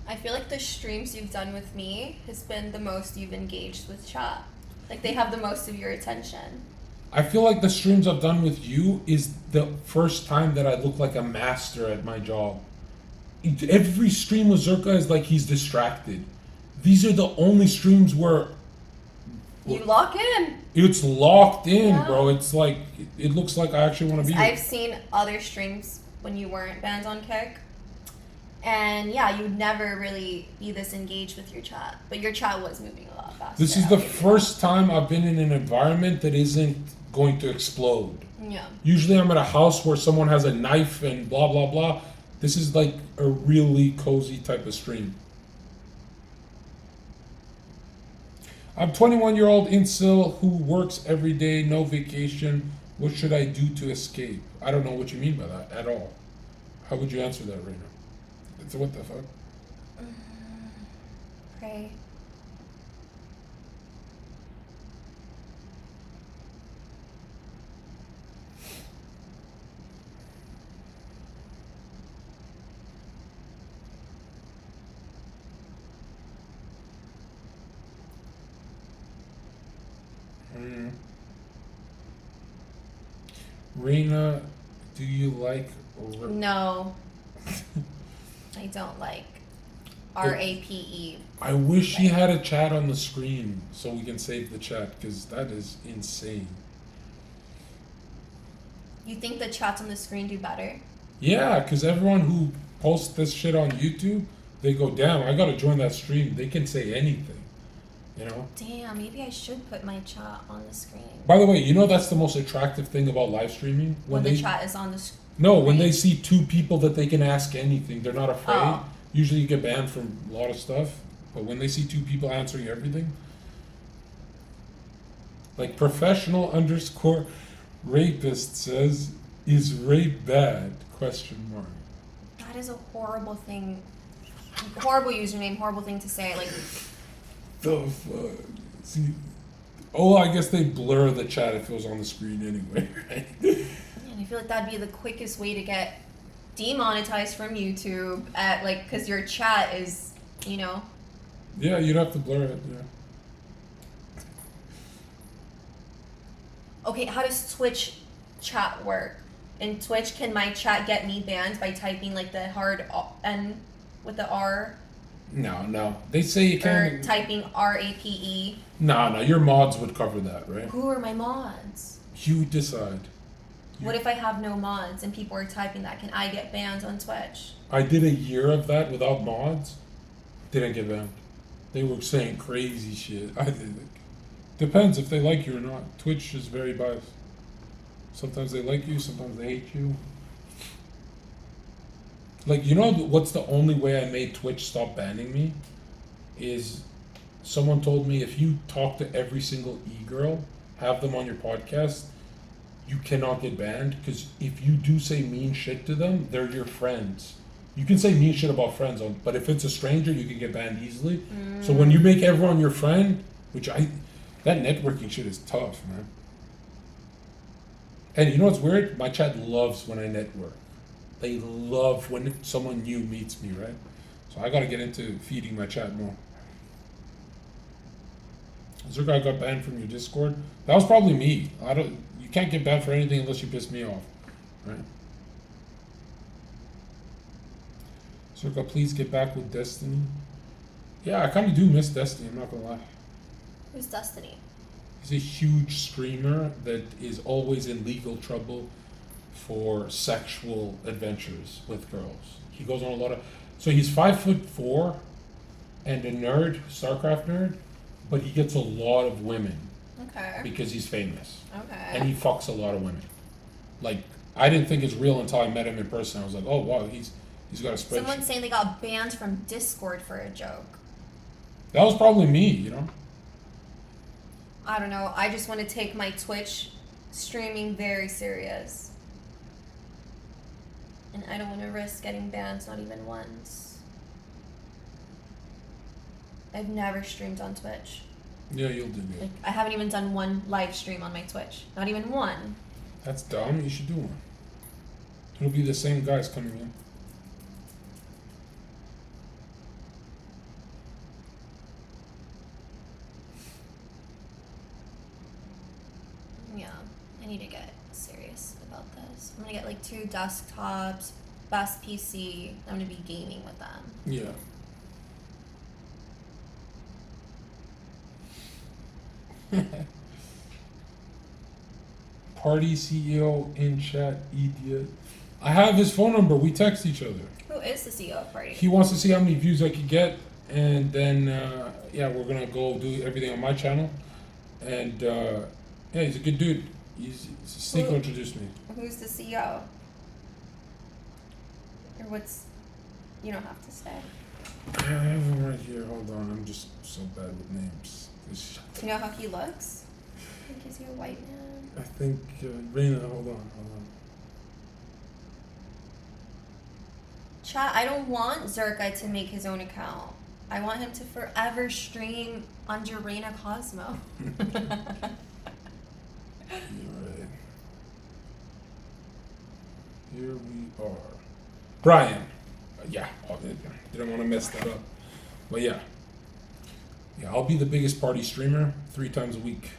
I feel like the streams you've done with me has been the most you've engaged with chat. Like, they have the most of your attention. I feel like the streams I've done with you is the first time that I look like a master at my job. Every stream with Zherka is like he's distracted. These are the only streams where You lock in. it's locked in, Yeah. bro. It's like, it looks like I actually want to be I've here. seen other streams when you weren't banned on Kick. And yeah, you'd never really be this engaged with your chat. But your chat was moving a lot faster. This is the first time I've been in an environment that isn't going to explode. Yeah. Usually I'm at a house where someone has a knife and blah, blah, blah. This is like a really cozy type of stream. I'm 21-year-old incel who works every day, no vacation. What should I do to escape? I don't know what you mean by that at all. How would you answer that, Reina? So what the fuck? Pray. Reina, do you like over? No. I don't like RAPE. I wish she had a chat on the screen so we can save the chat, because that is insane. You think the chats on the screen do better? Yeah, because everyone who posts this shit on YouTube, they go, damn, I gotta join that stream. They can say anything, you know? Damn, maybe I should put my chat on the screen. By the way, you know that's the most attractive thing about live streaming? When the chat is on the screen. No, when they see two people that they can ask anything, they're not afraid. Oh. Usually you get banned from a lot of stuff, but when they see two people answering everything, like professional _ rapist says, is rape bad? Question mark. That is a horrible thing. Horrible username, horrible thing to say. Like, The fuck? See, oh, I guess they blur the chat if it was on the screen anyway, right? and I feel like that'd be the quickest way to get demonetized from YouTube at like, cause your chat is, you know. Yeah, you'd have to blur it, yeah. Okay, how does Twitch chat work? In Twitch, can my chat get me banned by typing like the hard N with the R? No. They say you Or can't. typing RAPE? No, your mods would cover that, right? Who are my mods? You decide. What if I have no mods and people are typing that? Can I get banned on Twitch? I did a year of that without mods. Didn't get banned. They were saying crazy shit. I did. Depends if they like you or not. Twitch is very biased. Sometimes they like you, sometimes they hate you. Like, you know what's the only way I made Twitch stop banning me? Is someone told me if you talk to every single e-girl, have them on your podcast, you cannot get banned, because if you do say mean shit to them, they're your friends. You can say mean shit about friends, but if it's a stranger, you can get banned easily. So when you make everyone your friend, that networking shit is tough, man. And you know what's weird? My chat loves when I network. They love when someone new meets me, right? So I gotta get into feeding my chat more. Zherka got banned from your Discord. That was probably me. You can't get banned for anything unless you piss me off, right? Zherka, please get back with Destiny. Yeah, I kind of do miss Destiny. I'm not gonna lie. Who's Destiny? He's a huge streamer that is always in legal trouble for sexual adventures with girls. He goes on a lot of. So he's 5'4" and a nerd, StarCraft nerd, but he gets a lot of women Okay. because he's famous. Okay. And he fucks a lot of women. Like, I didn't think it's real until I met him in person. I was like, oh wow, he's got a spreadsheet. Someone's saying they got banned from Discord for a joke. That was probably me, you know. I don't know. I just want to take my Twitch streaming very serious. And I don't want to risk getting banned, not even once. I've never streamed on Twitch. Yeah, you'll do good. Like, I haven't even done one live stream on my Twitch. Not even one. That's dumb. You should do one. It'll be the same guys coming in. Yeah, I need to get serious about this. I'm gonna get like 2 desktops, best PC. I'm gonna be gaming with them. Yeah. Party CEO in chat, idiot. I have his phone number. We text each other. Who is the CEO of Party? He wants to see how many views I could get, and then yeah, we're gonna go do everything on my channel. And yeah, he's a good dude. Sneeko introduced me. Who's the CEO? Or what's... You don't have to say. I have him right here. Hold on, I'm just so bad with names. Do you know how he looks? I think he's a white man. I think Reina. Hold on. Chat, I don't want Zherka to make his own account. I want him to forever stream under Reina Cosmo. You're right. Here we are. Brian. Yeah, didn't want to mess that up. But yeah. Yeah, I'll be the biggest party streamer 3 times a week.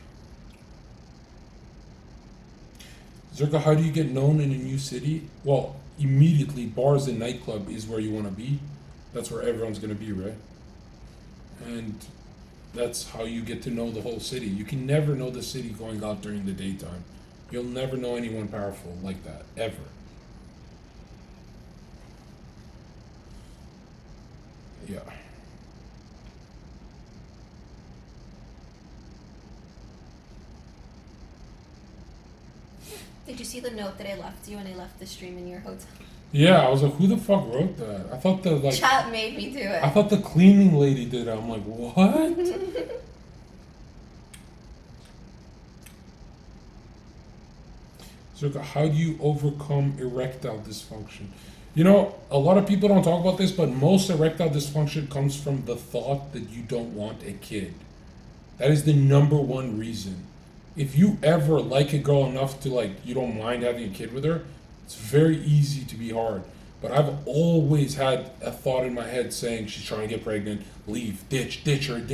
Zherka, how do you get known in a new city? Well, immediately bars and nightclub is where you want to be. That's where everyone's going to be, right? And that's how you get to know the whole city. You can never know the city going out during the daytime. You'll never know anyone powerful like that, ever. Yeah. Did you see the note that I left you when I left the stream in your hotel? Yeah, I was like, who the fuck wrote that? I thought the Chat made me do it. I thought the cleaning lady did it. I'm like, what? So how do you overcome erectile dysfunction? You know, a lot of people don't talk about this, but most erectile dysfunction comes from the thought that you don't want a kid. That is the #1 reason. If you ever like a girl enough to you don't mind having a kid with her, it's very easy to be hard. But I've always had a thought in my head saying she's trying to get pregnant, leave, ditch her, and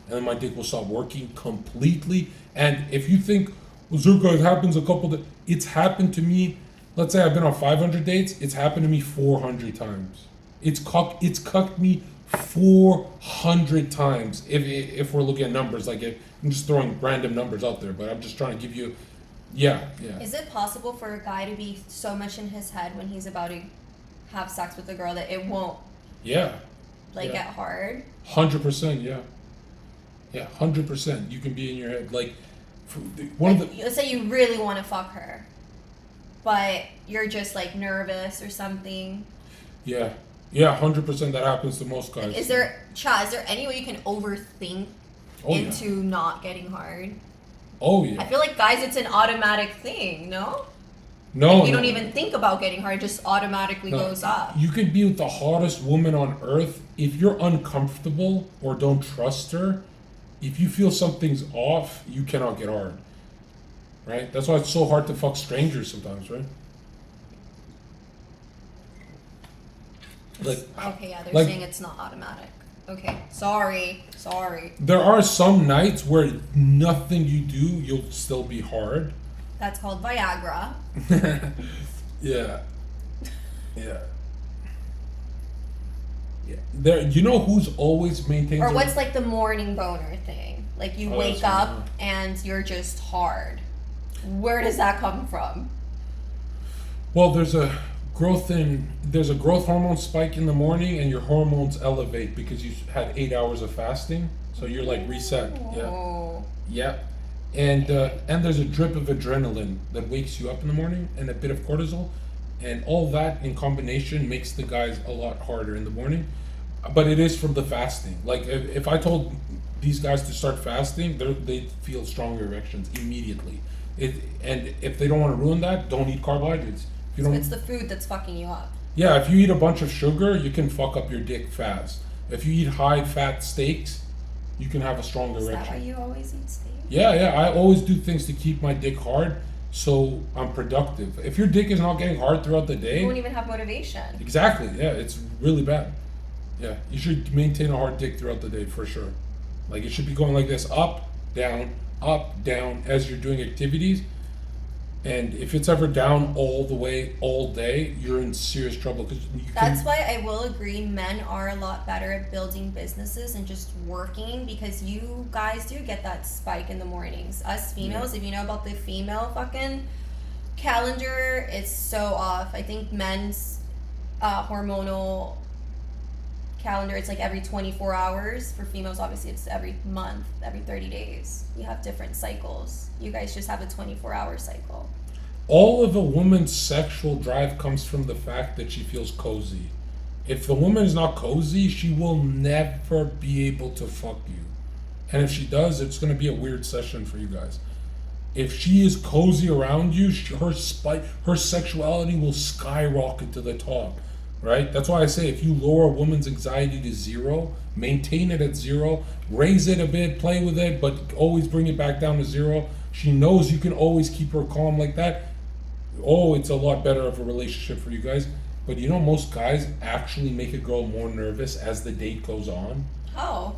then my dick will stop working completely. And if you think, well, Zherka, it happens a couple that it's happened to me. Let's say I've been on 500 dates. It's happened to me 400 times. It's cucked me 400 times. If we're looking at numbers, I'm just throwing random numbers out there, but I'm just trying to give you, yeah. Is it possible for a guy to be so much in his head when he's about to have sex with a girl that it won't get hard? 100%, yeah. Yeah, 100%. You can be in your head let's say you really want to fuck her, but you're just nervous or something. Yeah, 100%. That happens to most guys. Is there any way you can overthink into not getting hard? Oh yeah. I feel like guys, it's an automatic thing. No. No. You don't even think about getting hard; it just automatically goes up. You could be with the hottest woman on earth. If you're uncomfortable or don't trust her, if you feel something's off, you cannot get hard. Right? That's why it's so hard to fuck strangers sometimes, right? Okay, yeah, they're saying it's not automatic. Okay, sorry. There are some nights where nothing you do, you'll still be hard. That's called Viagra. Yeah. There, you know who's always maintains. Or what's like the morning boner thing? Like you wake up and you're just hard. Where does that come from? Well, there's a growth hormone spike in the morning, and your hormones elevate because you had 8 hours of fasting, so you're like reset. Oh. Yeah. And there's a drip of adrenaline that wakes you up in the morning, and a bit of cortisol, and all that in combination makes the guys a lot harder in the morning. But it is from the fasting. Like if I told these guys to start fasting, they feel stronger erections immediately. And if they don't want to ruin that, don't eat carbohydrates. If you So don't, it's the food that's fucking you up. yeah, if you eat a bunch of sugar, you can fuck up your dick fast. If you eat high fat steaks, you can have a stronger Is erection. that why you always eat steak? Yeah, I always do things to keep my dick hard, so I'm productive. If your dick is not getting hard throughout the You day, won't even have motivation. exactly, yeah, it's really bad. Yeah, you should maintain a hard dick throughout the day for sure. Like it should be going like this, up, down, as you're doing activities. And if it's ever down all the way, all day, you're in serious trouble because That's why I will agree men are a lot better at building businesses and just working, because you guys do get that spike in the mornings. Us females, if you know about the female fucking calendar, it's so off. I think men's hormonal calendar, it's like every 24 hours. For females, obviously, it's every month, every 30 days. You have different cycles. You guys just have a 24-hour cycle. all of a woman's sexual drive comes from the fact that she feels cozy. If the woman is not cozy, she will never be able to fuck you. And if she does, it's going to be a weird session for you guys. If she is cozy around you, her sexuality will skyrocket to the top, right? That's why I say if you lower a woman's anxiety to zero, maintain it at zero, raise it a bit, play with it, but always bring it back down to zero. She knows you can always keep her calm like that. Oh, it's a lot better of a relationship for you guys. But you know, most guys actually make a girl more nervous as the date goes on. Oh.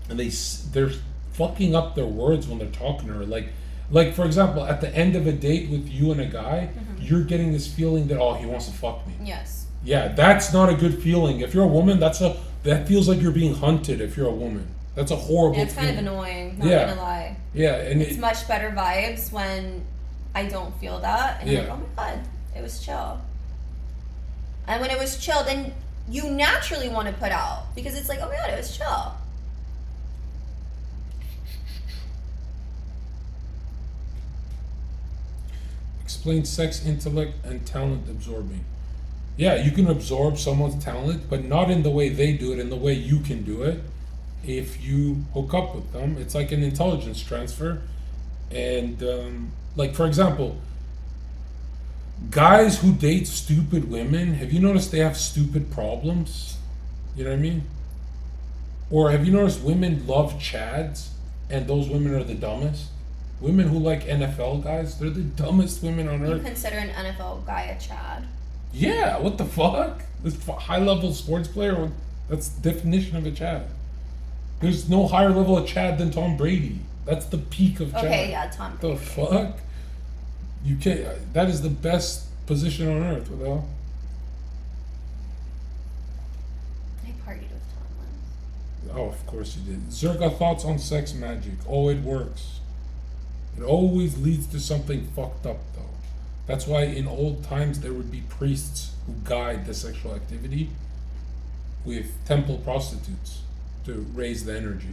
And they're fucking up their words when they're talking to her. Like for example, at the end of a date with you and a guy, you're getting this feeling that, oh, he wants to fuck me. Yes. Yeah, that's not a good feeling. If you're a woman, that feels like you're being hunted. If you're a woman, that's a horrible. Yeah, it's feeling. kind of annoying. Not gonna lie. Yeah, and it's much better vibes when I don't feel that, and I'm like, oh my god, it was chill. And when it was chill, then you naturally want to put out because it's like, oh my god, it was chill. Explain sex, intellect, and talent absorbing. Yeah, you can absorb someone's talent, but not in the way they do it, in the way you can do it. If you hook up with them, it's like an intelligence transfer. And like for example, guys who date stupid women, have you noticed they have stupid problems? You know what I mean? Or have you noticed women love chads and those women are the dumbest? Women who like NFL guys, they're the dumbest women on earth. You consider an NFL guy a Chad? Yeah, what the fuck? This high level sports player, that's the definition of a Chad. There's no higher level of Chad than Tom Brady. That's the peak of Chad. Okay, yeah, Tom Brady. The fuck? You can't. That is the best position on earth. What the hell? I partied with Tom once. Oh, of course you did. Zherka, thoughts on sex magic? Oh, it works. It always leads to something fucked up, though. That's why in old times there would be priests who guide the sexual activity with temple prostitutes to raise the energy.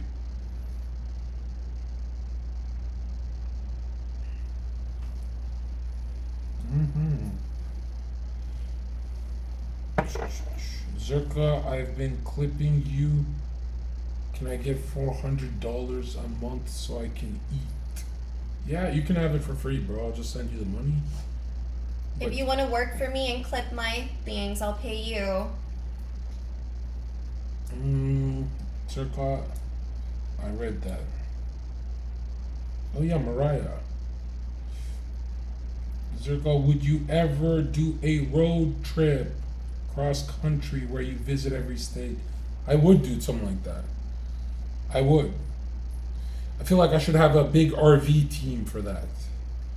Zherka, I've been clipping you. Can I get $400 a month so I can eat? Yeah, you can have it for free, bro. I'll just send you the money. If you want to work for me and clip my things, I'll pay you. Zherka, I read that. Oh yeah, Mariah. Zherka, would you ever do a road trip cross country where you visit every state? I would do something like that. I would. I feel like I should have a big RV team for that.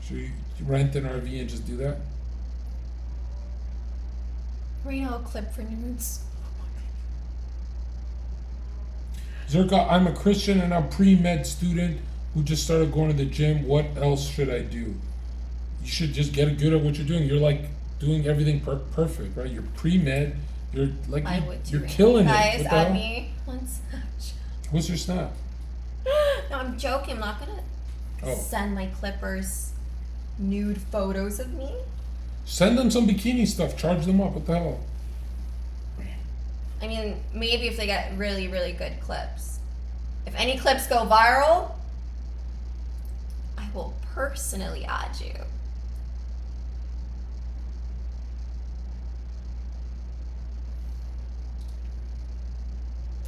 Should you rent an RV and just do that? Reina will clip for nudes. Zherka, I'm a Christian and I'm pre-med student who just started going to the gym. What else should I do? You should just get good at what you're doing. You're like doing everything perfect, right? You're pre-med. You're like I would too. you're Reina. killing Guys, it. What the add hell? me on Snapchat. What's your snap? No, I'm joking. I'm not gonna Oh. send my Clippers nude photos of me. Send them some bikini stuff. Charge them up. What the hell? I mean, maybe if they get really, really good clips. If any clips go viral, I will personally add you.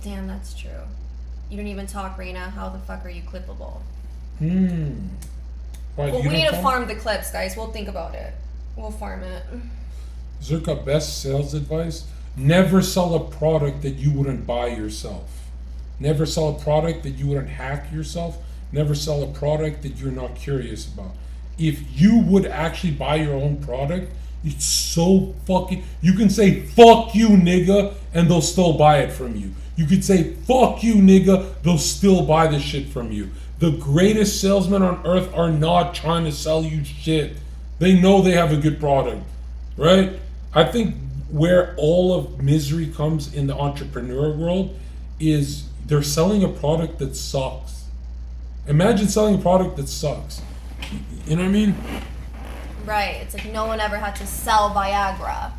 Damn, that's true. You don't even talk, Reina. How the fuck are you clippable? Why, Well, you we need don't to talk? farm the clips, guys. We'll think about it. We'll farm it. Zherka, best sales advice: never sell a product that you wouldn't buy yourself. Never sell a product that you wouldn't hack yourself. Never sell a product that you're not curious about. If you would actually buy your own product, it's so fucking. You can say "fuck you, nigga," and they'll still buy it from you. You could say "fuck you, nigga," they'll still buy the shit from you. The greatest salesmen on earth are not trying to sell you shit. They know they have a good product, right? I think where all of misery comes in the entrepreneur world is they're selling a product that sucks. Imagine selling a product that sucks. You know what I mean? Right. It's like no one ever had to sell Viagra.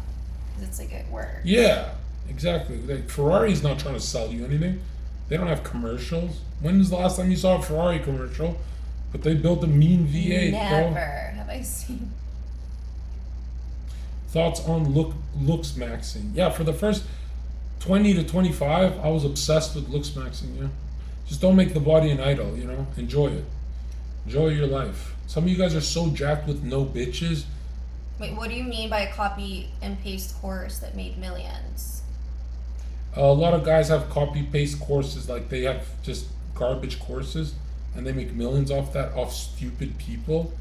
'Cause it's like it works. Yeah, exactly. Like Ferrari's not trying to sell you anything. They don't have commercials. When was the last time you saw a Ferrari commercial? But they built a mean V8, Never bro. have I seen. Thoughts on looks maxing? Yeah, for the first 20 to 25, I was obsessed with looks maxing. Yeah, just don't make the body an idol. You know, enjoy it. Enjoy your life. Some of you guys are so jacked with no bitches. Wait, what do you mean by a copy and paste course that made millions? A lot of guys have copy paste courses, like they have just garbage courses, and they make millions off that, off stupid people.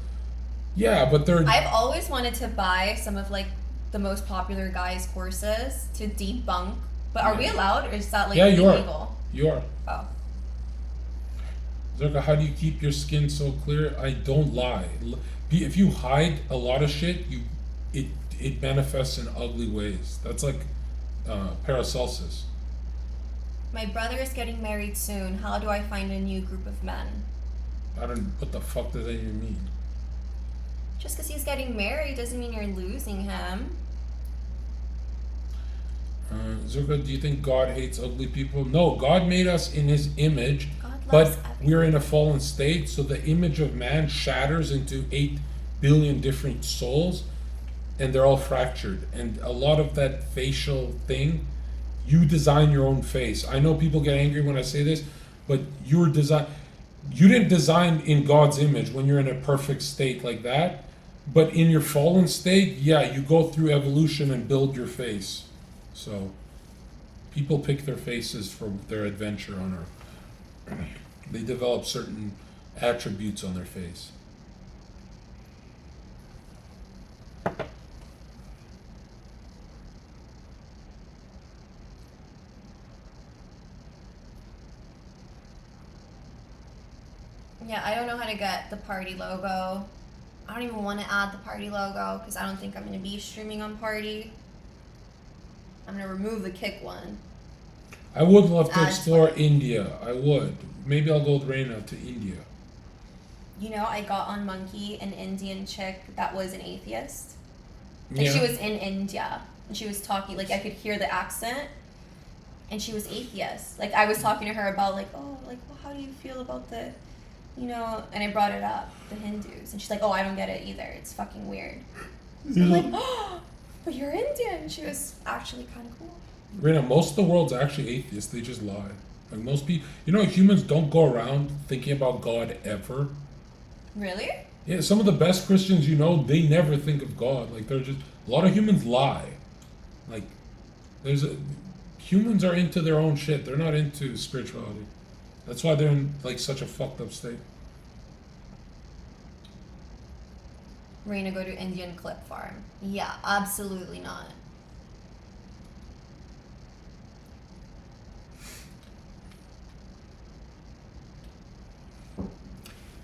Yeah, but they're I've always wanted to buy some of like the most popular guys' courses to debunk. But are we allowed, or is that like yeah, you illegal? You are. Oh. Zherka, how do you keep your skin so clear? I don't lie. If you hide a lot of shit, it manifests in ugly ways. That's like Paracelsus. My brother is getting married soon. How do I find a new group of men? I don't. What the fuck does that even mean? Just because he's getting married doesn't mean you're losing him. Zherka, do you think God hates ugly people? No, God made us in His image, God but loves everyone. we're in a fallen state, so the image of man shatters into 8 billion different souls, and they're all fractured. And a lot of that facial thing, you design your own face. I know people get angry when I say this, but you didn't design in God's image when you're in a perfect state like that. But in your fallen state, yeah, you go through evolution and build your face. So people pick their faces for their adventure on Earth. They develop certain attributes on their face. Yeah, I don't know how to get the party logo. I don't even want to add the party logo because I don't think I'm going to be streaming on party. I'm going to remove the kick one. I would love to Add explore India. I would. Maybe I'll go with Reina to India. You know, I got on Monkey an Indian chick that was an atheist. Like Yeah. she was in India and she was talking, like I could hear the accent and she was atheist. Like I was talking to her about like, oh, like well, how do you feel about the, you know, and I brought it up, the Hindus. And she's like, oh, I don't get it either. It's fucking weird. I'm like, oh, but you're Indian. She was actually kind of cool. Reina, most of the world's actually atheists. They just lie. Like most people, you know, humans don't go around thinking about God ever. Really? Yeah, some of the best Christians you know, they never think of God. Like they're just a lot of humans lie. Like humans are into their own shit. They're not into spirituality. That's why they're in like such a fucked up state. Reina, go to Indian clip farm. Yeah, absolutely not.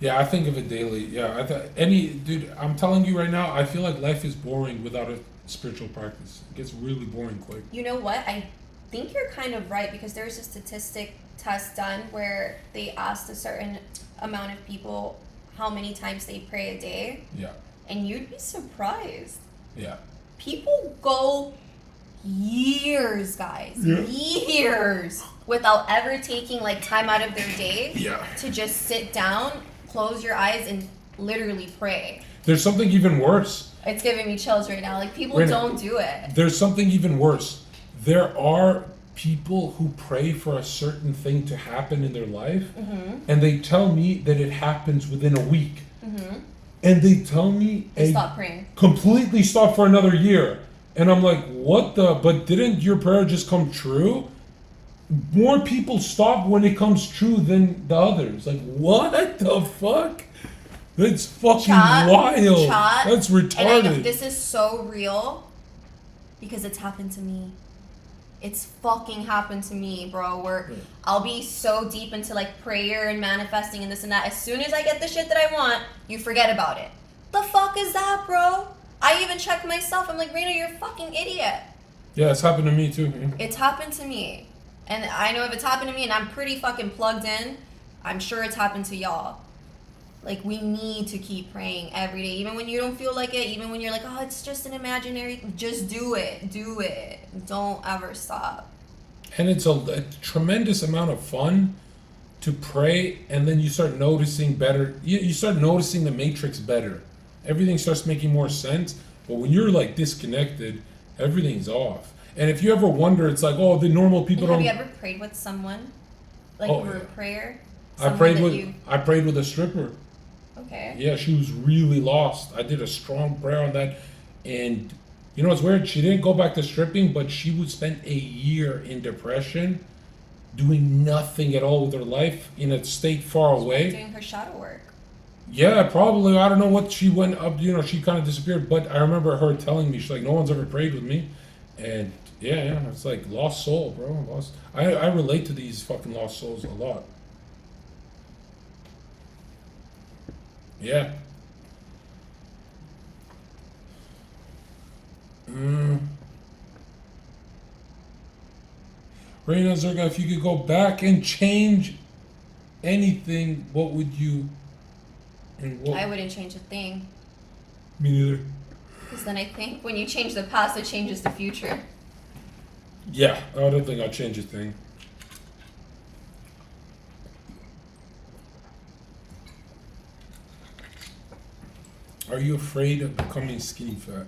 Yeah, I think of it daily. Yeah, dude, I'm telling you right now, I feel like life is boring without a spiritual practice. It gets really boring quick. You know what? I think you're kind of right because there's a statistic test done where they asked a certain amount of people how many times they pray a day. Yeah. And you'd be surprised. Yeah. People go years, guys. Yeah. Years without ever taking like time out of their day Yeah. to just sit down, close your eyes, and literally pray. There's something even worse. It's giving me chills right now. Like, people Reina, don't do it. There's something even worse. There are people who pray for a certain thing to happen in their life, and they tell me that it happens within a week. And they tell me They stop praying. Completely stop for another year. And I'm like, what the? But didn't your prayer just come true? More people stop when it comes true than the others. Like, what the fuck? That's fucking wild. That's retarded. And I know this is so real because it's happened to me. It's fucking happened to me, bro. Where I'll be so deep into like prayer and manifesting and this and that. As soon as I get the shit that I want, you forget about it. The fuck is that, bro? I even check myself. I'm like, Reina, you're a fucking idiot. Yeah, it's happened to me too. It's happened to me. And I know if it's happened to me and I'm pretty fucking plugged in, I'm sure it's happened to y'all. Like, we need to keep praying every day. Even when you don't feel like it, even when you're like, oh, it's just an imaginary, just do it. Do it. Don't ever stop. And it's a tremendous amount of fun to pray, and then you start noticing better. You start noticing the matrix better. Everything starts making more sense. But when you're like disconnected, everything's off. And if you ever wonder, it's like, oh, the normal people Have don't. you ever prayed with someone? Like, for a prayer? I prayed with a stripper. Okay. Yeah, she was really lost. I did a strong prayer on that. And you know what's weird? She didn't go back to stripping, but she would spend a year in depression, doing nothing at all with her life, in a state far away. Doing her shadow work. Yeah, probably. I don't know what she went up, she kind of disappeared. But I remember her telling me, she's like, no one's ever prayed with me. And yeah, it's like lost soul, bro. I relate to these fucking lost souls a lot. Yeah. Reina Zherka, if you could go back and change anything, what would you? I wouldn't change a thing. Me neither. Because then I think when you change the past, it changes the future. Yeah, I don't think I'll change a thing. Are you afraid of becoming skinny fat?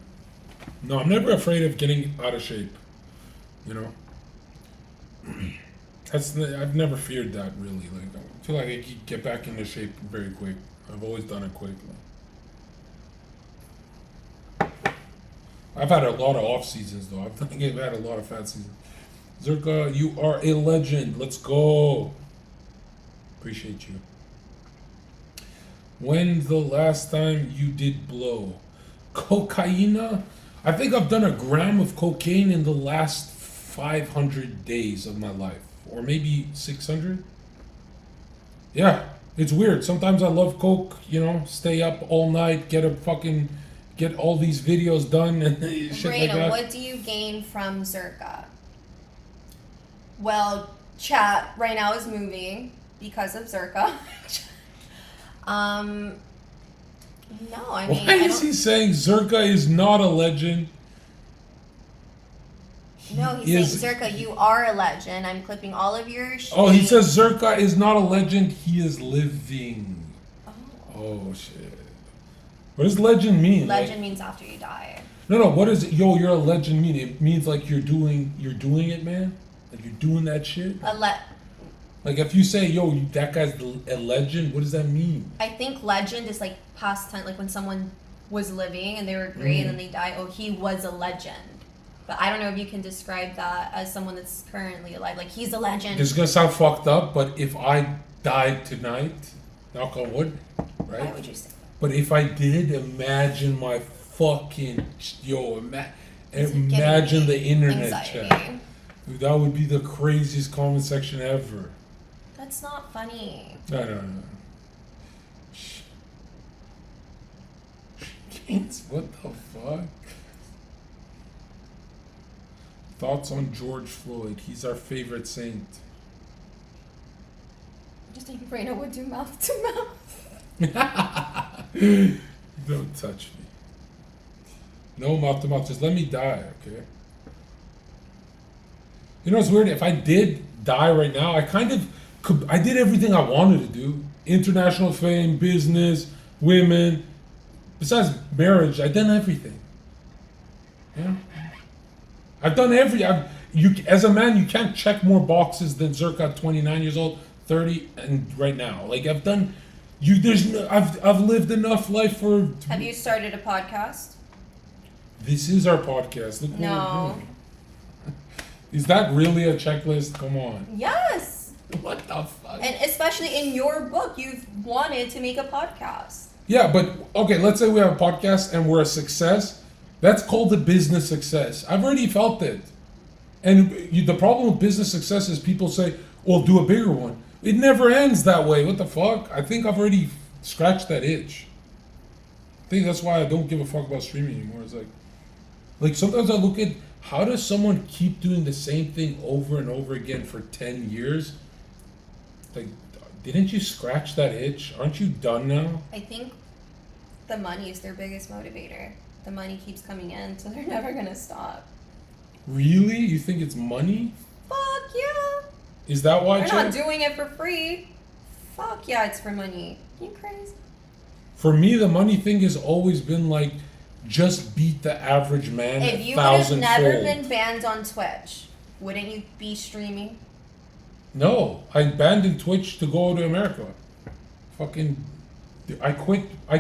No, I'm never afraid of getting out of shape. You know? I've never feared that, really. Like, I feel like I could get back into shape very quick. I've always done it quick. I've had a lot of off seasons, though. I've had a lot of fat seasons. Zherka, you are a legend. Let's go. Appreciate you. When's the last time you did blow? Cocaine? I think I've done a gram of cocaine in the last 500 days of my life. Or maybe 600? Yeah, it's weird. Sometimes I love coke, stay up all night, get all these videos done and shit Reina, like that. what do you gain from Zherka? Well, chat right now is moving because of Zherka. No, I mean, Why is he saying Zherka is not a legend? No, he's saying, Zherka, you are a legend. I'm clipping all of your shit. Oh, he says Zherka is not a legend, he is living. Oh, shit. What does legend mean? Legend means after you die. No, what does you're a legend mean? It means like you're doing it, man? Like you're doing that shit? Like if you say, that guy's a legend, what does that mean? I think legend is like past time, like when someone was living and they were great and then they die. Oh, he was a legend. But I don't know if you can describe that as someone that's currently alive. Like, he's a legend. This is gonna sound fucked up, but if I died tonight, knock on wood, right? Why would you say that? But if I did, imagine my fucking imagine the internet anxiety. chat. Dude, that would be the craziest comment section ever. That's not funny. No. What the fuck? Thoughts on George Floyd? He's our favorite saint. I just think Reina would do mouth to mouth. Don't touch me. No mouth to mouth. Just let me die, okay? You know what's weird? If I did die right now, I kind of could. I did everything I wanted to do. International fame, business, women. Besides marriage, I've done everything. Yeah. I've done as a man, you can't check more boxes than Zherka at 29 years old, 30, and right now. Like I've done. I've lived enough life for. Have you started a podcast? This is our podcast. Look what we're No. doing. Is that really a checklist? Come on. Yes. What the fuck? And especially in your book, you've wanted to make a podcast. Yeah, but okay, let's say we have a podcast and we're a success. That's called a business success. I've already felt it. And the problem with business success is people say, well, do a bigger one. It never ends that way. What the fuck? I think I've already scratched that itch. I think that's why I don't give a fuck about streaming anymore. It's like sometimes I look at how does someone keep doing the same thing over and over again for 10 years? Like, didn't you scratch that itch? Aren't you done now? I think the money is their biggest motivator. The money keeps coming in, so they're never gonna stop. Really? You think it's money? Fuck yeah! Is that why? They're not doing it for free. Fuck yeah, it's for money. You crazy? For me, the money thing has always been like, just beat the average man If you would have 1,000-fold. never been banned on Twitch, wouldn't you be streaming? No, I abandoned Twitch to go to America. Fucking, I quit. I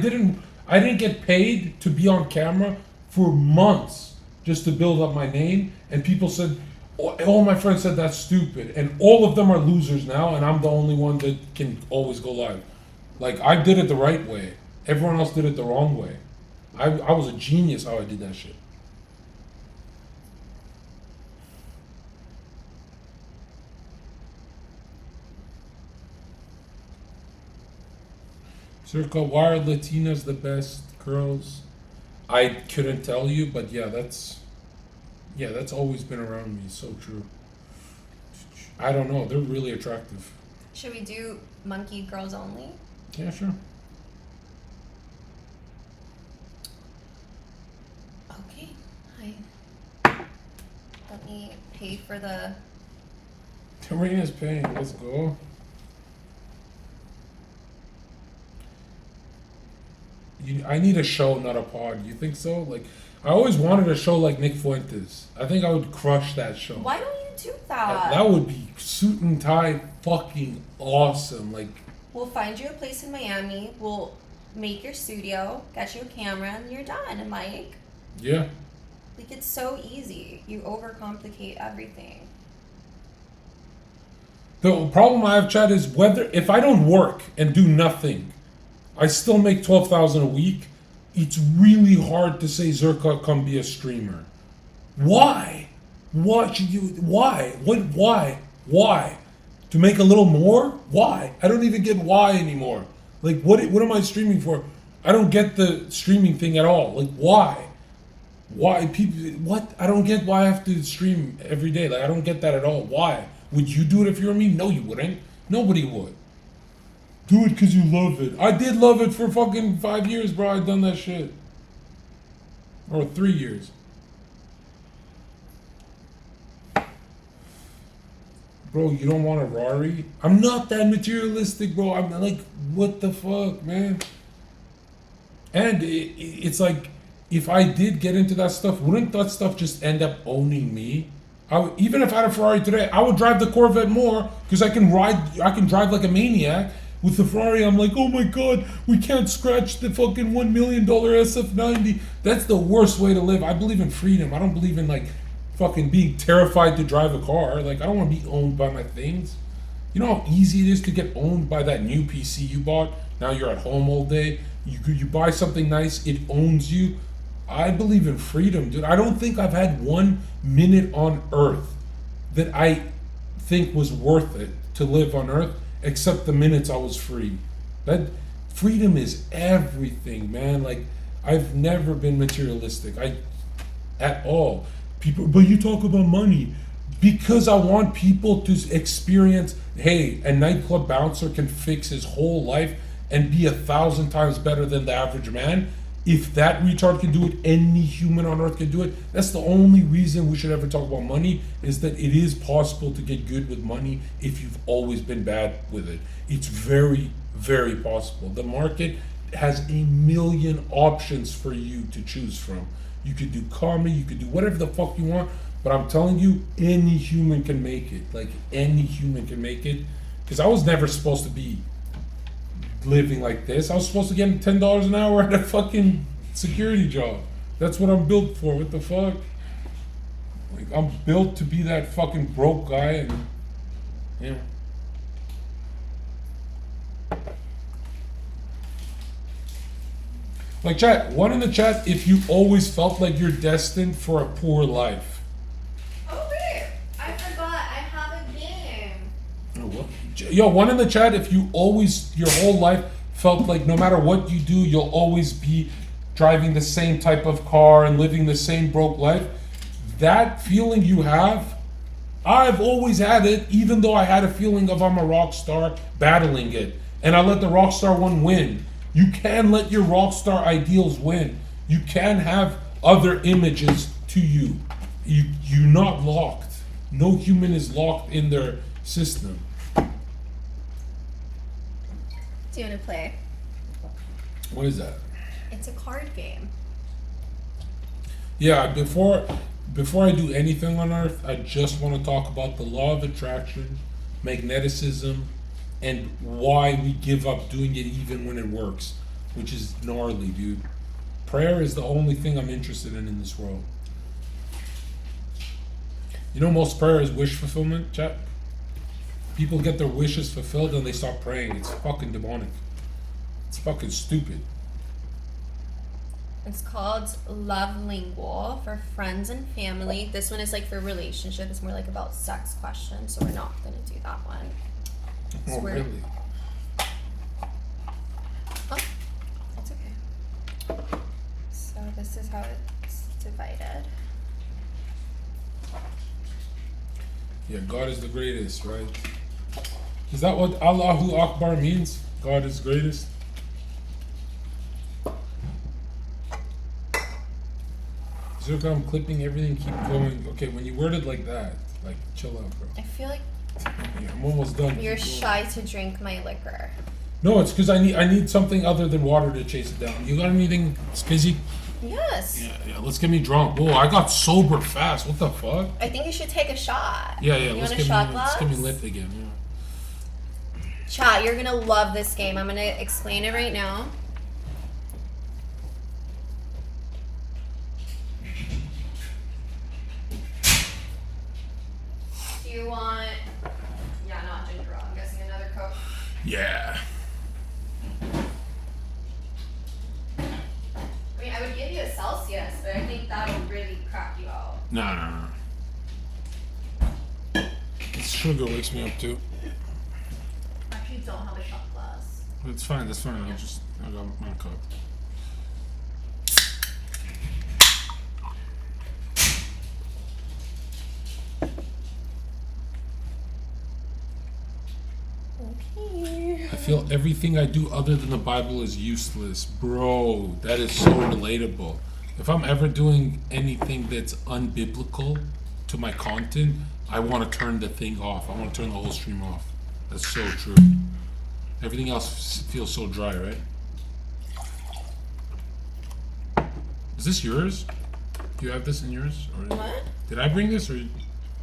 didn't get paid to be on camera for months just to build up my name. And people said, all my friends said that's stupid. And all of them are losers now, and I'm the only one that can always go live. Like, I did it the right way. Everyone else did it the wrong way. I was a genius how I did that shit. Zherka, why are Latinas the best girls? I couldn't tell you, but yeah, that's always been around me. So true. I don't know. They're really attractive. Should we do monkey girls only? Yeah, sure. Okay. Let me pay for the... Reina's paying. Let's go. I need a show, not a pod. You think so? Like, I always wanted a show like Nick Fuentes. I think I would crush that show. Why don't you do that? That would be suit and tie fucking awesome. Like, We'll find you a place in Miami. We'll make your studio, get you a camera, and you're done. And Mike, yeah. like, it's so easy. You overcomplicate everything. The problem I have, Chad, is if I don't work and do nothing, I still make 12,000 a week. It's really hard to say, Zherka, come be a streamer. Why? What should you? Why? What? Why? Why? To make a little more? Why? I don't even get why anymore. Like, what am I streaming for? I don't get the streaming thing at all. Like, why? Why people? What? I don't get why I have to stream every day. Like, I don't get that at all. Why? Would you do it if you were me? No, you wouldn't. Nobody would. Do it because you love it. I did love it for fucking 5 years, bro. I've done that shit. Or 3 years. Bro, you don't want a Rari? I'm not that materialistic, bro. I'm like, what the fuck, man? And it's like, if I did get into that stuff, wouldn't that stuff just end up owning me? Even if I had a Ferrari today, I would drive the Corvette more because I can drive like a maniac. With the Ferrari, I'm like, oh my god, we can't scratch the fucking $1 million SF90. That's the worst way to live. I believe in freedom. I don't believe in like fucking being terrified to drive a car. Like, I don't want to be owned by my things. You know how easy it is to get owned by that new PC you bought? Now you're at home all day. You buy something nice, it owns you. I believe in freedom, dude. I don't think I've had 1 minute on Earth that I think was worth it to live on Earth, except the minutes I was free. That freedom is everything, man. Like, I've never been materialistic. At all. People, but you talk about money because I want people to experience. Hey, a nightclub bouncer can fix his whole life and be 1,000 times better than the average man. If that retard can do it, any human on earth can do it. That's the only reason we should ever talk about money, is that it is possible to get good with money if you've always been bad with it. It's very, very possible. The market has a million options for you to choose from. You could do comedy, you could do whatever the fuck you want, but I'm telling you, any human can make it. Like, any human can make it. Because I was never supposed to be living like this. I was supposed to get $10 an hour at a fucking security job. That's what I'm built for. What the fuck? Like, I'm built to be that fucking broke guy, and yeah. Like, chat, one in the chat if you always felt like you're destined for a poor life. Oh wait, I forgot I have a game. Oh, what? Yo, one in the chat if you always, your whole life, felt like no matter what you do, you'll always be driving the same type of car and living the same broke life. That feeling you have, I've always had it, even though I had a feeling of I'm a rock star battling it. And I let the rock star one win. You can let your rock star ideals win. You can have other images to you. You're not locked. No human is locked in their system. Do you want to play? What is that? It's a card game. Yeah, before I do anything on Earth, I just want to talk about the law of attraction, magneticism, and why we give up doing it even when it works, which is gnarly, dude. Prayer is the only thing I'm interested in this world. You know, most prayer is wish fulfillment, chat. People get their wishes fulfilled and they stop praying. It's fucking demonic. It's fucking stupid. It's called Love Lingual for friends and family. This one is like for relationship. It's more like about sex questions, so we're not going to do that one. Oh, really? Oh, that's okay. So this is how it's divided. Yeah, God is the greatest, right? Is that what Allahu Akbar means? God is greatest? Zherka, I'm clipping everything, keep going. Okay, when you word it like that, like, chill out, bro. I feel like Yeah, I'm almost done. you're Keep going. shy to drink my liquor. No, it's because I need something other than water to chase it down. You got anything fizzy? Yes. Yeah, let's get me drunk. Whoa, I got sober fast. What the fuck? I think you should take a shot. Yeah, You let's want a get shot me glass? lit again. Yeah. Chat, you're gonna love this game. I'm gonna explain it right now. Do you want? Yeah, not ginger ale. I'm guessing another Coke. Yeah. I mean, I would give you a Celsius, but I think that'll really crack you out. No. This sugar wakes me up too. Actually, don't have a shot glass. It's fine. That's fine. I got my cup. Okay. I feel everything I do other than the Bible is useless. Bro, that is so relatable. If I'm ever doing anything that's unbiblical to my content, I want to turn the thing off. I want to turn the whole stream off. That's so true. Everything else feels so dry, right? Is this yours? Do you have this in yours? Or What? did I bring this? Or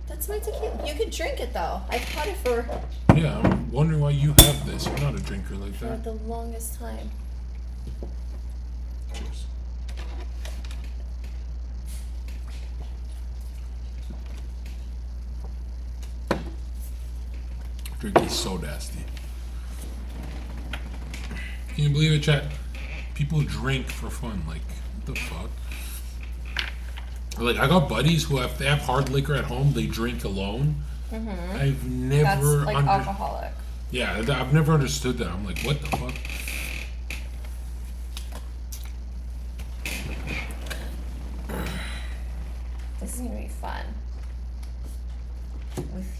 That's my tequila. You could drink it though. I've had it for yeah, I'm wondering why you have this. You're not a drinker like that. the longest time. Cheers. Drink is so nasty. Can you believe it, chat? People drink for fun. Like, what the fuck? Like, I got buddies who if they have hard liquor at home, they drink alone. Mm-hmm. I've That's never like alcoholic. Yeah, I've never understood that. I'm like, what the fuck?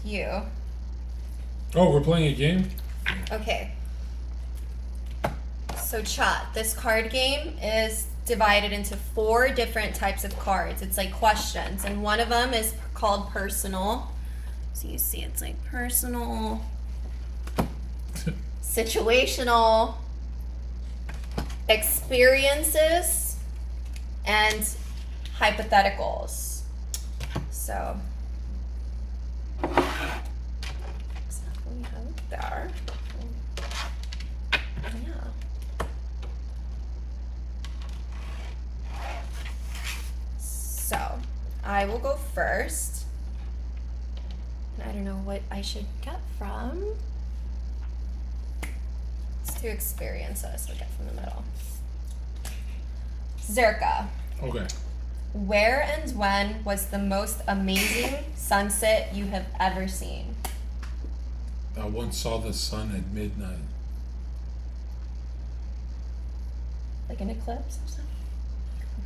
you. Oh, we're playing a game? Okay. So chat, this card game is divided into 4 different types of cards. It's like questions, and one of them is called personal. So you see it's like personal, situational, experiences, and hypotheticals. So exactly out there. Yeah. So I will go first. I don't know what I should get from. Let's do experiences. We'll get from the middle. Zherka. Okay. Where and when was the most amazing sunset you have ever seen? I once saw the sun at midnight. Like an eclipse or something?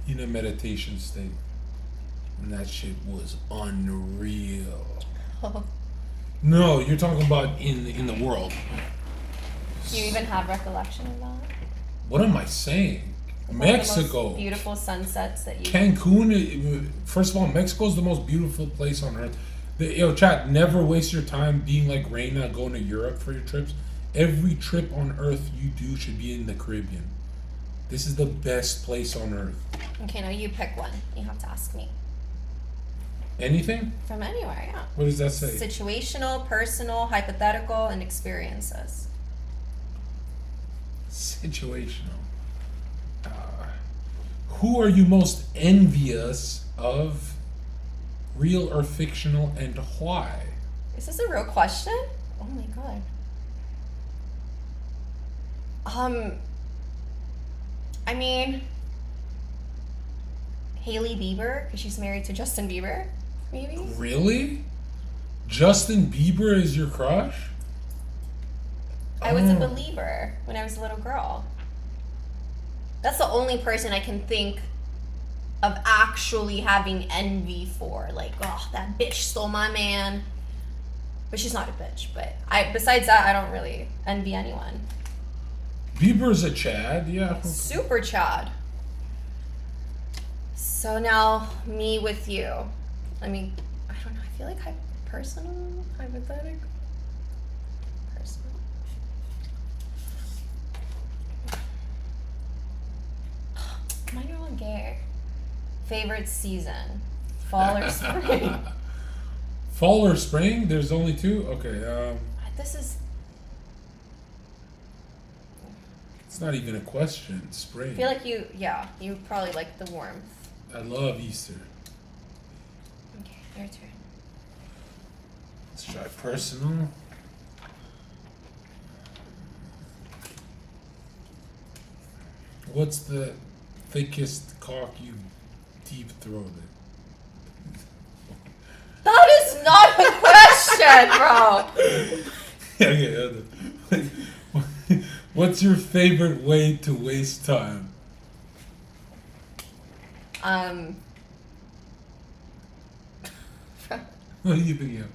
In a meditation state. And that shit was unreal. Oh. No, you're talking about in the world. Do you even have recollection of that? What am I saying? One of the Mexico. most beautiful sunsets that you. Cancun, first of all, Mexico is the most beautiful place on earth. Chat, never waste your time being like Reina going to Europe for your trips. Every trip on earth you do should be in the Caribbean. This is the best place on earth. Okay, now you pick one. You have to ask me. Anything? From anywhere, yeah. What does that say? Situational, personal, hypothetical, and experiences. Situational. Who are you most envious of, real or fictional, and why? Is this a real question? Oh my god. I mean, Hailey Bieber, because she's married to Justin Bieber, maybe? Really? Justin Bieber is your crush? I was a believer when I was a little girl. That's the only person I can think of actually having envy for. Like, oh, that bitch stole my man. But she's not a bitch. But besides that, I don't really envy anyone. Bieber's a Chad, yeah. Super Chad. So now, me with you. I mean, I don't know. I feel like personal, hypothetical. Personal. Mine are all gay. Favorite season? Fall or spring? Fall or spring? There's only 2? Okay, This is... it's not even a question. Spring. I feel like you probably like the warmth. I love Easter. Okay, your turn. Let's try personal. What's the thickest cock you deep throated? That is not a question, bro! Okay. What's your favorite way to waste time? What are you thinking of?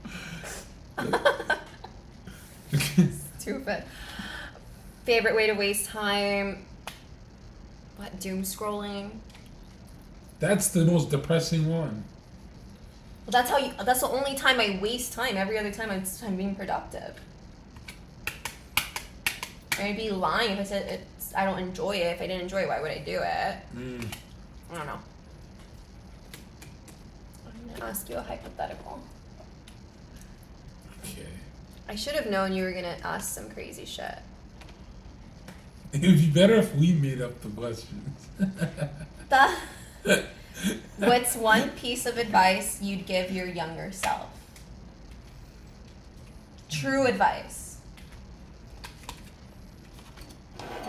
Stupid. Favorite way to waste time? What, doom scrolling? That's the most depressing one. Well, that's the only time I waste time. Every other time I'm being productive. I'd be lying if I said I don't enjoy it. If I didn't enjoy it, why would I do it? I don't know. I'm gonna ask you a hypothetical. Okay. I should have known you were gonna ask some crazy shit. It would be better if we made up the questions. What's one piece of advice you'd give your younger self? True advice.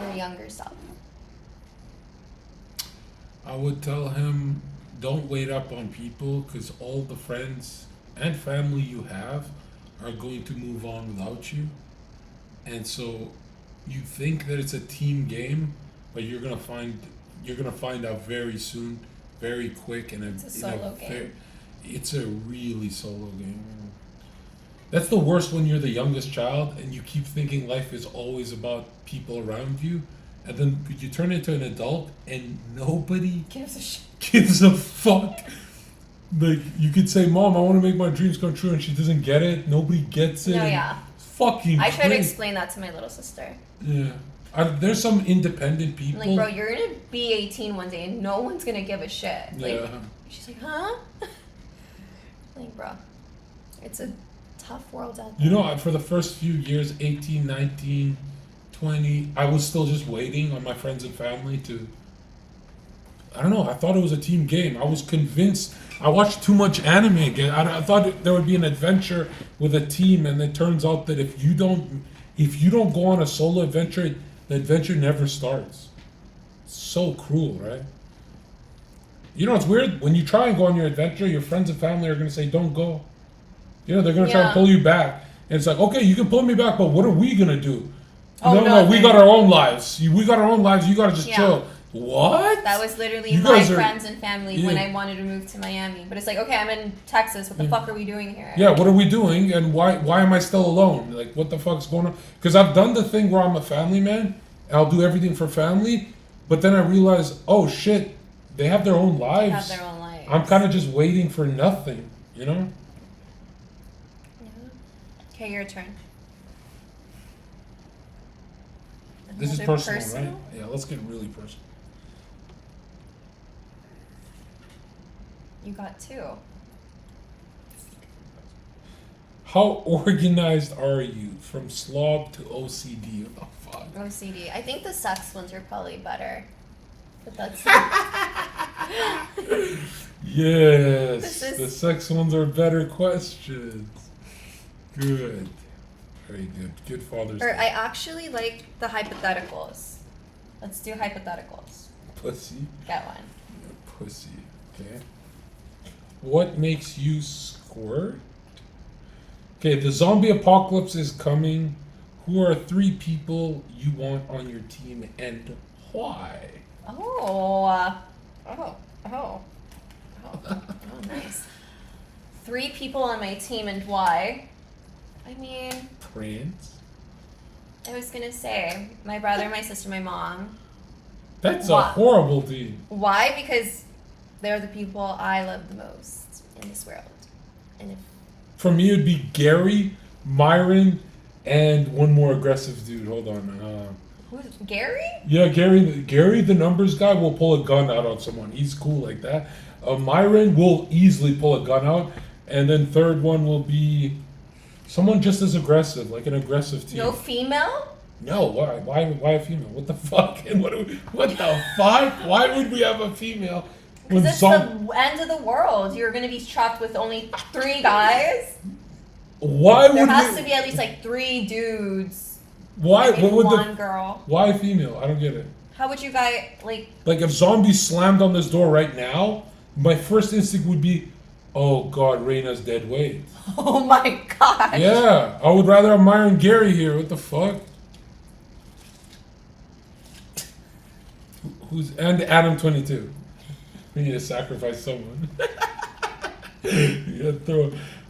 Your younger self. I would tell him, don't wait up on people, because all the friends and family you have are going to move on without you. And so you think that it's a team game, but you're gonna find out very soon, very quick, and It's a solo game. It's a really solo game. That's the worst when you're the youngest child and you keep thinking life is always about people around you, and then you turn into an adult and nobody Gives a shit. gives a fuck. Like, you could say, "Mom, I want to make my dreams come true," and she doesn't get it. Nobody gets it. No, and yeah. it's fucking I try to crazy. explain that to my little sister. Yeah. There's some independent people. Like, bro, you're gonna be 18 one day and no one's gonna give a shit. Like, Yeah. she's like, huh? Like, bro, it's a tough world out there. You know, for the first few years, 18, 19, 20, I was still just waiting on my friends and family to. I don't know. I thought it was a team game. I was convinced. I watched too much anime again. I thought there would be an adventure with a team, and it turns out that if you don't go on a solo adventure, the adventure never starts. It's so cruel, right? You know, it's weird. When you try and go on your adventure, your friends and family are going to say, don't go. You know, they're going to try and Yeah. pull you back. And it's like, okay, you can pull me back, but what are we going to do? Oh, no, we nothing. got our own lives. We got our own lives. You got to just Yeah. chill. What? That was literally You my guys are- friends and family when Yeah. I wanted to move to Miami. But it's like, okay, I'm in Texas. What the fuck are we doing here? Yeah, what are we doing? And why am I still alone? Like, what the fuck's going on? Because I've done the thing where I'm a family man, and I'll do everything for family, but then I realize, oh shit, they have their own They lives. have their own lives. I'm kind of just waiting for nothing, you know? Yeah. Okay, your turn. This is Another personal, right? Yeah, let's get really personal. You got two. How organized are you? From slob to OCD? What the fuck? OCD. I think the sex ones are probably better. But that's Yes, This is- the sex ones are better questions. Good. Very good. Good Father's or Day. I actually like the hypotheticals. Let's do hypotheticals. Pussy. Get one. Pussy. Okay. What makes you squirt? Okay, the zombie apocalypse is coming. Who are 3 people you want on your team and why? Oh. Oh, nice. 3 people on my team and why? I mean, Prince? I was gonna say my brother, my sister, my mom. That's Why? a horrible team. Why? Because they're the people I love the most in this world. And if For me, it'd be Gary, Myron, and one more aggressive dude. Hold on. who's Gary? Yeah, Gary, the numbers guy, will pull a gun out on someone. He's cool like that. Myron will easily pull a gun out, and then third one will be someone just as aggressive, like an aggressive team. No female? No, why a female? What the fuck? And what the fuck? Why would we have a female? Because it's When the end of the world. You're gonna be trapped with only 3 guys. why There would has we? to be at least like 3 dudes. Why? And What would one the? girl. Why female? I don't get it. How would you guys like? Like if zombies slammed on this door right now, my first instinct would be, oh god, Reina's dead weight. Oh my god. Yeah, I would rather have Myron Gary here. What the fuck? Who's and Adam 22? We need to sacrifice someone.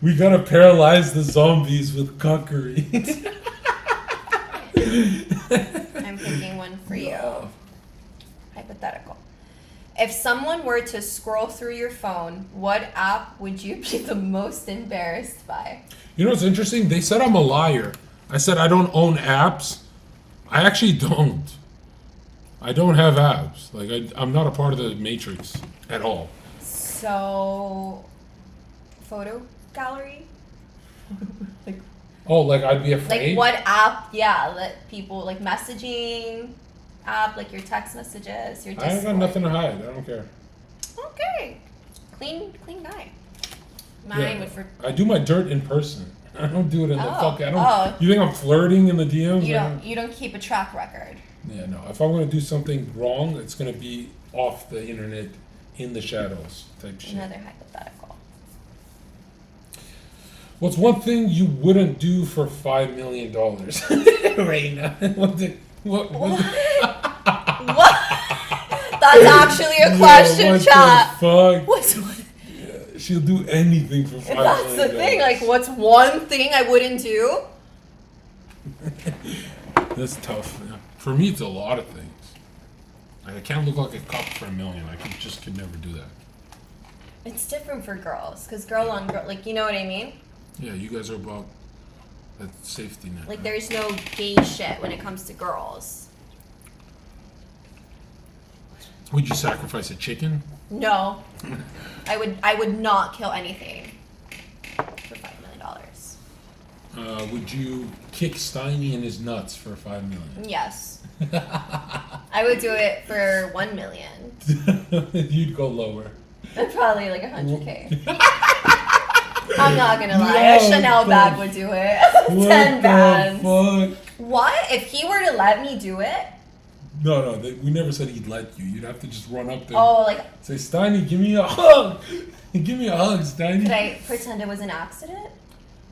We gotta paralyze the zombies with cockery. I'm picking one for you. Hypothetical. If someone were to scroll through your phone, what app would you be the most embarrassed by? You know what's interesting? They said I'm a liar. I said I don't own apps. I actually don't. I don't have apps. Like I'm not a part of the matrix at all. So, photo gallery? like, Oh, like I'd be afraid. like what app? Yeah, let people like messaging app, like your text messages, your I Discord. ain't got nothing to hide. I don't care. Okay, clean guy. Mine Yeah. would for I do my dirt in person. I don't do it in the Oh. fuck. I don't. Oh. You think I'm flirting in the DMs? you don't keep a track record. Yeah, no. If I'm gonna do something wrong, it's gonna be off the internet, in the shadows, type shit. Another hypothetical. What's one thing you wouldn't do for $5 million? Reina. What? What? That's actually a question, what chat. the fuck? What's what? She'll do anything for $5 million. That's the thing. Like, what's one thing I wouldn't do? That's tough. Man. For me, it's a lot of things. Like, I can't look like a cop for $1 million. I could never do that. It's different for girls, because girl on girl, like, you know what I mean? Yeah, you guys are about that safety net. Like, right? there's no gay shit when it comes to girls. Would you sacrifice a chicken? No. I would not kill anything for $5 million. Would you kick Steiny in his nuts for $5 million? Yes. I would do it for $1 million. You'd go lower. Probably like 100K. I'm not gonna lie. A Chanel bag would do it. 10 bands. Fuck? What? If he were to let me do it? No, we never said he'd let you. You'd have to just run up there. Oh, like. Say, Steiny, give me a hug. Give me a hug, Steiny. Could I pretend it was an accident?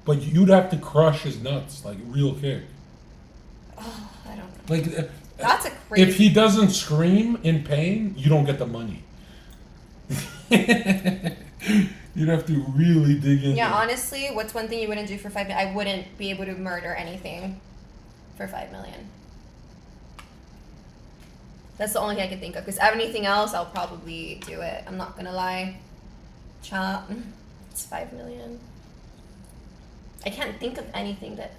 But you'd have to crush his nuts, like real kick. Oh, I don't know. Like, That's a crazy. if he doesn't scream in pain, you don't get the money. You'd have to really dig in. Yeah, honestly, what's one thing you wouldn't do for $5 million? I wouldn't be able to murder anything for $5 million. That's the only thing I can think of. Because anything else, I'll probably do it. I'm not gonna lie. Chop. It's $5 million. I can't think of anything that.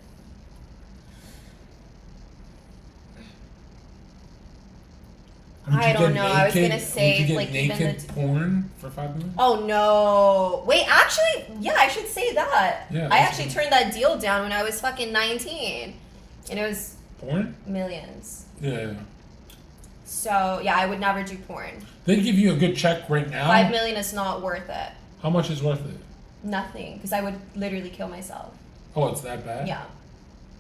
I don't know. I was gonna say would you get like naked even the. porn for $5 million? Oh no! Wait, actually, yeah, I should say that. Yeah, I actually turned that deal down when I was fucking 19, and it was porn. millions. Yeah. So yeah, I would never do porn. They give you a good check right now. $5 million is not worth it. How much is worth it? Nothing, because I would literally kill myself. Oh, it's that bad? Yeah,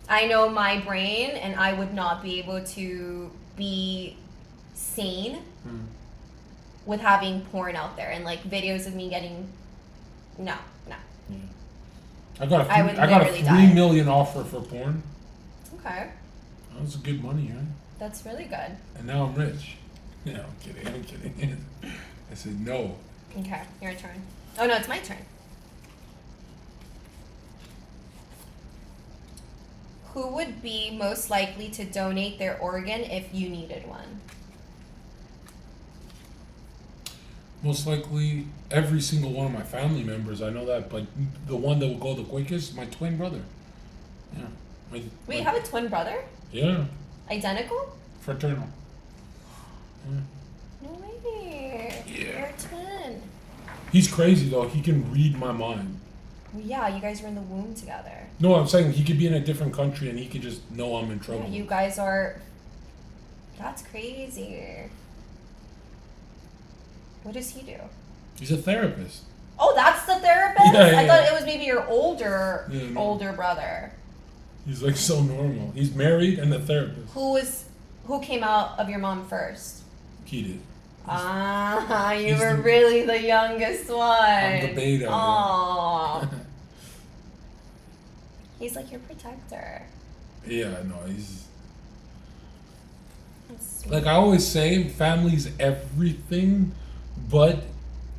I know my brain, and I would not be able to be sane with having porn out there and like videos of me getting. No. I got I would a literally $3 die. million offer for porn. Okay, That was good money, right? that's really good. And now I'm rich. Yeah, I'm kidding. I said no. Okay, your turn. Oh no, it's my turn. Who would be most likely to donate their organ if you needed one? Most likely, every single one of my family members. I know that, but the one that will go the quickest, my twin brother. Yeah. Wait, you have a twin brother? Yeah. Identical? Fraternal. Yeah. No way. Yeah. You're a twin. He's crazy though. He can read my mind. Well, yeah, you guys were in the womb together. No, I'm saying he could be in a different country and he could just know I'm in trouble. Yeah, you guys are. That's crazy. What does he do? He's a therapist. Oh, that's the therapist? Yeah, I yeah. thought it was maybe your older Yeah, no. older brother. He's like so normal. He's married and a therapist. Who came out of your mom first? He did. Ah, you He's were the- really the youngest one. I'm the beta. Aww. He's like your protector. Yeah, no, he's That's sweet. like I always say, family's everything, but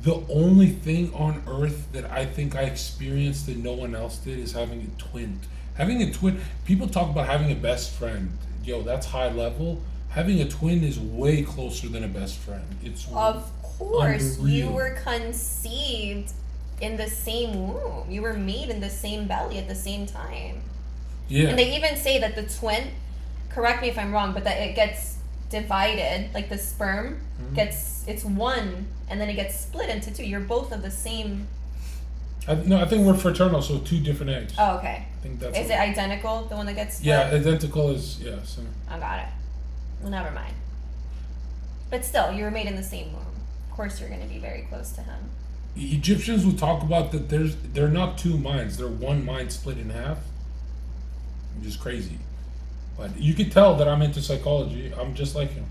the only thing on earth that I think I experienced that no one else did is having a twin. Having a twin, people talk about having a best friend. Yo, that's high level. Having a twin is way closer than a best friend. It's Of course, you unreal. were conceived in the same womb. You were made in the same belly at the same time. Yeah. And they even say that the twin, correct me if I'm wrong, but that it gets divided, like the sperm it's one, and then it gets split into two. You're both of the same. I think we're fraternal, so two different eggs. Oh, okay. I think that's Is it identical, the one that gets split? Yeah, identical is so. I got it. Well, never mind. But still, you were made in the same womb. Of course, you're going to be very close to him. Egyptians will talk about that they're not two minds, they're one mind split in half. Which is crazy. But you could tell that I'm into psychology. I'm just like him.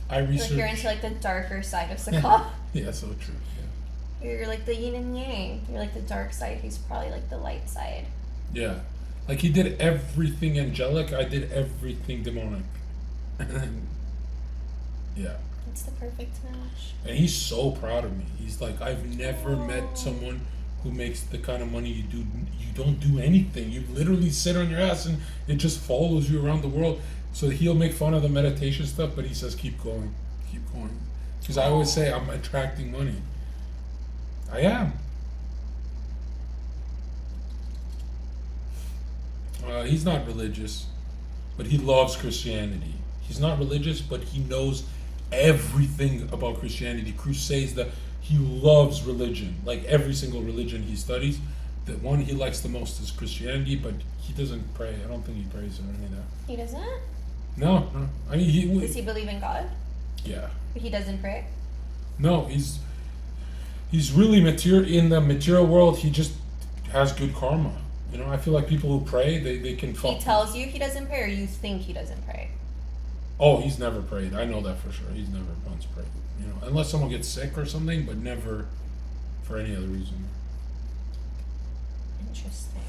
I research. Like you're into like the darker side of Sakha. Yeah, so true. You're like the yin and yang. You're like the dark side. He's probably like the light side. Yeah. Like he did everything angelic, I did everything demonic. Yeah. It's the perfect match. And he's so proud of me. He's like, I've never met someone who makes the kind of money you do. You don't do anything. You literally sit on your ass and it just follows you around the world. So he'll make fun of the meditation stuff, but he says, keep going. Keep going. Because I always say, I'm attracting money. I am. He's not religious, but he loves Christianity. He's not religious, but he knows everything about Christianity. Crusades, that he loves religion. Like every single religion he studies, the one he likes the most is Christianity, but he doesn't pray. I don't think he prays or any of that. He doesn't? No. I mean, Does he believe in God? Yeah. But he doesn't pray? No, he's really material in the material world. He just has good karma. You know, I feel like people who pray, they can fuck. He tells you he doesn't pray, or you think he doesn't pray? Oh, he's never prayed. I know that for sure. He's never once prayed. You know, unless someone gets sick or something, but never for any other reason. Interesting.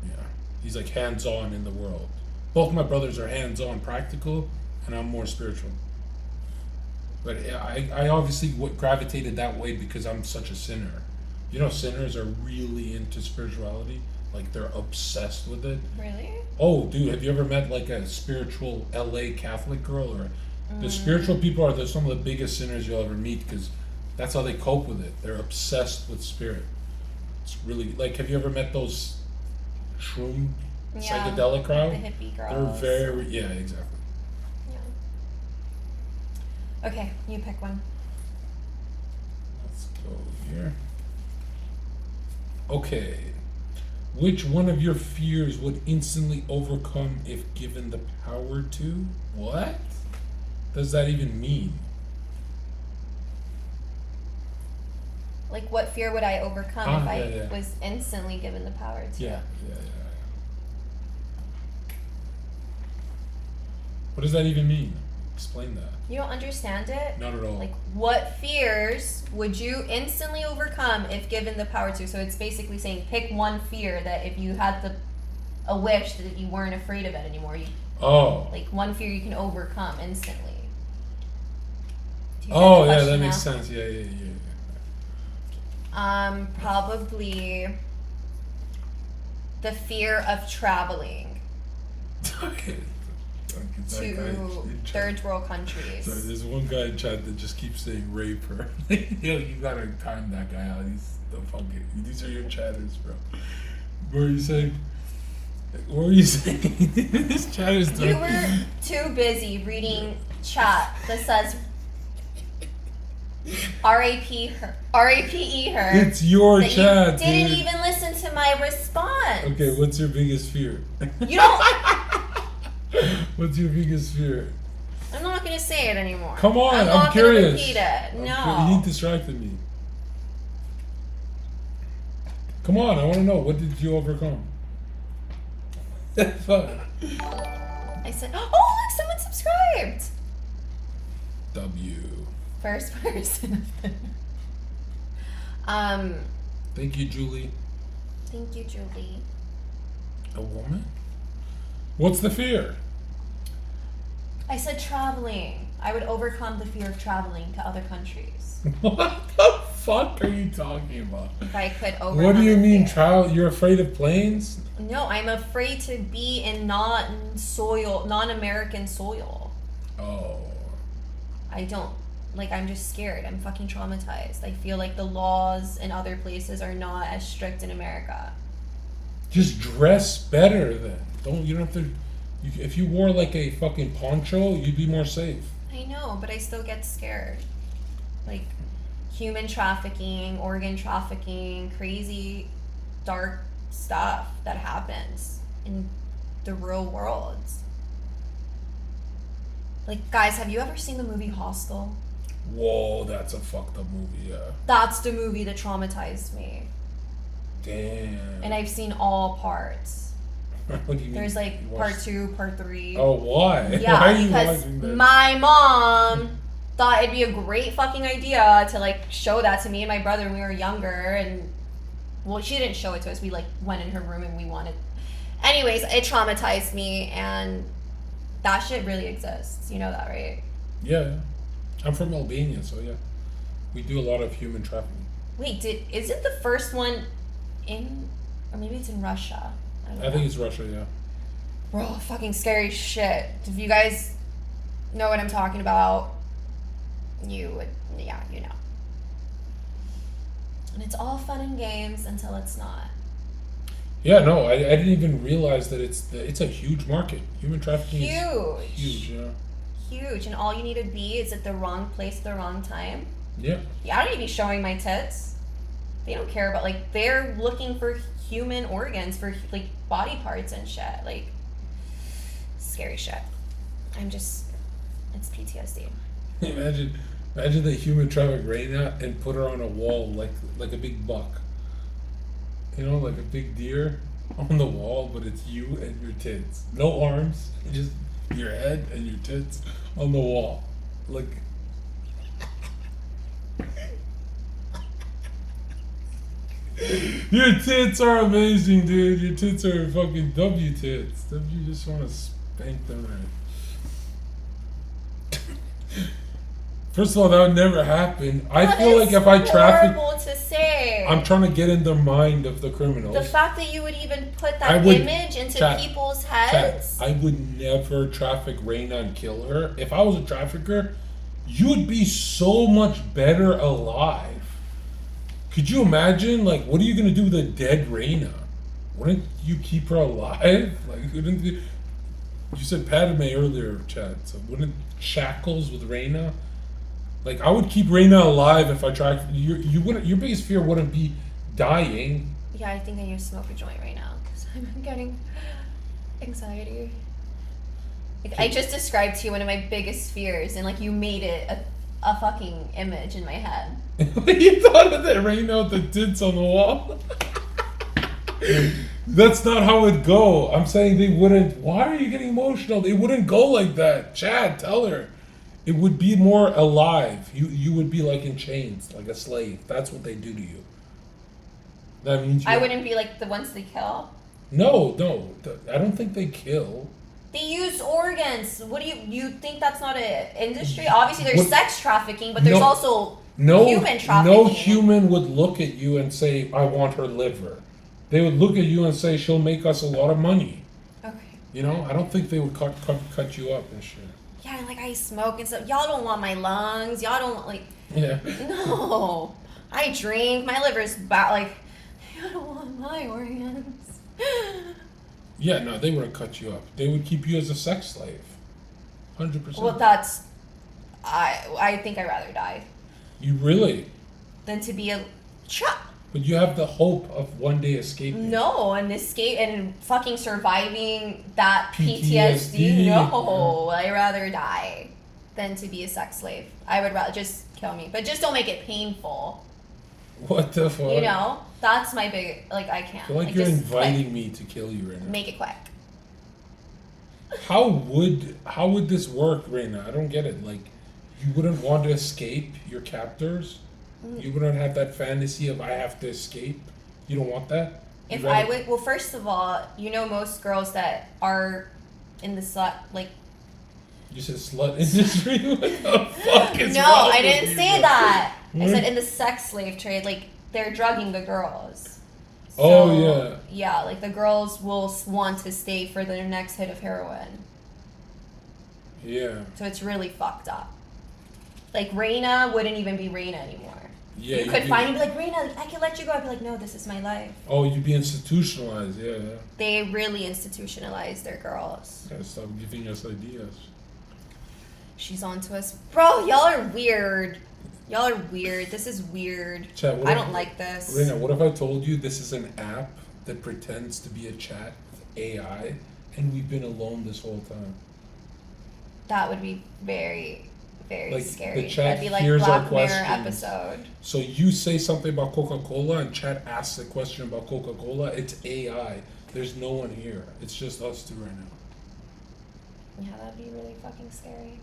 Yeah, he's like hands-on in the world. Both my brothers are hands-on, practical, and I'm more spiritual. But I obviously gravitated that way because I'm such a sinner. You know, sinners are really into spirituality. Like, they're obsessed with it. Really? Oh, dude, have you ever met like a spiritual LA Catholic girl? Or the spiritual people are some of the biggest sinners you'll ever meet because that's how they cope with it. They're obsessed with spirit. It's really like, have you ever met those shroom psychedelic crowd? The hippie girls. They're very, yeah, exactly. Yeah. Okay, you pick one. Let's go here. Okay. Which one of your fears would instantly overcome if given the power to? What does that even mean? Like, what fear would I overcome if I yeah. was instantly given the power to? Yeah. What does that even mean? Explain that. You don't understand it? Not at all. Like, what fears would you instantly overcome if given the power to? So it's basically saying pick one fear that if you had a wish that you weren't afraid of it anymore. Like, one fear you can overcome instantly. Do you get the yeah, question that now? makes sense. Yeah. Probably the fear of traveling Okay. to third world countries. Sorry, there's one guy in chat that just keeps saying rape her. Yo, you gotta time that guy out. He's the fucking. These are your chatters, bro. What were you saying? What were you saying? This chat is. You were too busy reading chat that says R.A.P. her. R.A.P.E. her. It's your that chat, you didn't dude. even listen to my response. Okay, what's your biggest fear? You don't. What's your biggest fear? I'm not gonna say it anymore. Come on, I'm not curious. Gonna repeat it. No. He distracted me. Come on, I want to know. What did you overcome? Fuck. I said, oh, look, someone subscribed. W. First person. Thank you, Julie. Thank you, Julie. A woman? What's the fear? I said traveling. I would overcome the fear of traveling to other countries. What the fuck are you talking about? If I could overcome. What do you the mean, fear. travel? You're afraid of planes? No, I'm afraid to be in non-American soil. Oh. I don't. Like, I'm just scared. I'm fucking traumatized. I feel like the laws in other places are not as strict in America. Just dress better then. You don't have to. If you wore like a fucking poncho, you'd be more safe. I know, but I still get scared. Like, human trafficking, organ trafficking, crazy, dark stuff that happens in the real world. Like, guys, have you ever seen the movie Hostel? Whoa, that's a fucked up movie, yeah. That's the movie that traumatized me. Damn. And I've seen all parts. What do you mean? There's like You part watched- 2, part 3. Oh, why? Yeah, Why are you because watching that? my mom thought it'd be a great fucking idea to like show that to me and my brother when we were younger, and well, she didn't show it to us. We like went in her room and we wanted. Anyways, it traumatized me, and that shit really exists. You know that, right? Yeah, I'm from Albania, so yeah, we do a lot of human trafficking. Wait, is it the first one in, or maybe it's in Russia? Don't I think know. it's Russia. Yeah. Bro, fucking scary shit. If you guys know what I'm talking about, you would, yeah, you know. And it's all fun and games until it's not. Yeah, no, I didn't even realize that it's a huge market. Human trafficking is Huge. huge. Yeah. Huge. And all you need to be is at the wrong place at the wrong time. Yeah. Yeah, I don't need to be showing my tits. They don't care about, like, they're looking for human organs, for, like, body parts and shit. Like, scary shit. It's PTSD. Imagine they human traffic Reina and put her on a wall like a big buck. You know, like a big deer on the wall, but it's you and your tits. No arms, just your head and your tits on the wall. Like your tits are amazing, dude. Your tits are fucking W tits. W just want to spank them right. First of all, that would never happen. I feel like if I traffic, horrible to say. I'm trying to get in the mind of the criminals. The fact that you would even put I that would- image into Chat, people's Chat, heads. I would never traffic Reina and kill her. If I was a trafficker, you would be so much better alive. Could you imagine? Like, what are you gonna do with a dead Reina? Wouldn't you keep her alive? Like, wouldn't you said Padme earlier, Chad. So wouldn't shackles with Reina? Like, I would keep Reina alive if I tried. You wouldn't. Your biggest fear wouldn't be dying. Yeah, I think I need to smoke a joint right now because I'm getting anxiety. Like, I just described to you one of my biggest fears, and like you made it a fucking image in my head. You thought of that Reina with the tits on the wall? That's not how it'd go. I'm saying they wouldn't. Why are you getting emotional? They wouldn't go like that. Chad, tell her. It would be more alive. You would be like in chains, like a slave. That's what they do to you. That means I wouldn't be like the ones they kill. No. I don't think they kill. They use organs. What do you think that's not an industry? Obviously, there's What- sex trafficking, but there's No. also No, human trafficking. no human would look at you and say, "I want her liver." They would look at you and say, "She'll make us a lot of money." Okay. You know, I don't think they would cut you up and shit. Yeah, like I smoke and stuff. Y'all don't want my lungs. Y'all don't want, like, Yeah. no. I drink. My liver's bad. Like, y'all don't want my organs. Yeah, no, they wouldn't cut you up. They would keep you as a sex slave. 100%. Well, that's. I think I'd rather die You really? than to be a chop. But you have the hope of one day escaping. No, and escape and fucking surviving that PTSD. PTSD. No, I'd rather die than to be a sex slave. I would rather just kill me, but just don't make it painful. What the fuck? You know, that's my big, like, I can't. I feel like you're just inviting me to kill you right quick. now. Make it quick. How would this work, Reina? I don't get it. Like, you wouldn't want to escape your captors? You wouldn't have that fantasy of I have to escape? You don't want that? If You'd I rather- would, well, first of all, you know, most girls that are in the slut, like, You said slut industry? What the fuck is no, wrong I with didn't you, say bro? that. I What? said in the sex slave trade, like, they're drugging the girls. Oh, So, yeah. Yeah, like the girls will want to stay for their next hit of heroin. Yeah. So it's really fucked up. Like, Reina wouldn't even be Reina anymore. Yeah. you you'd could be- find and be like, Reina, I can let you go. I'd be like, no, this is my life. Oh, you'd be institutionalized. Yeah. They really institutionalize their girls. Gotta stop giving us ideas. She's on to us. Bro, y'all are weird. Y'all are weird. This is weird. Chat, what I if- don't like this. Reina, what if I told you this is an app that pretends to be a chat with AI and we've been alone this whole time? That would be very, very Like, scary. the chat That'd be like hears our Black Mirror questions. episode. So you say something about Coca-Cola and chat asks a question about Coca-Cola, it's AI. There's no one here. It's just us two right now. Yeah, that'd be really fucking scary.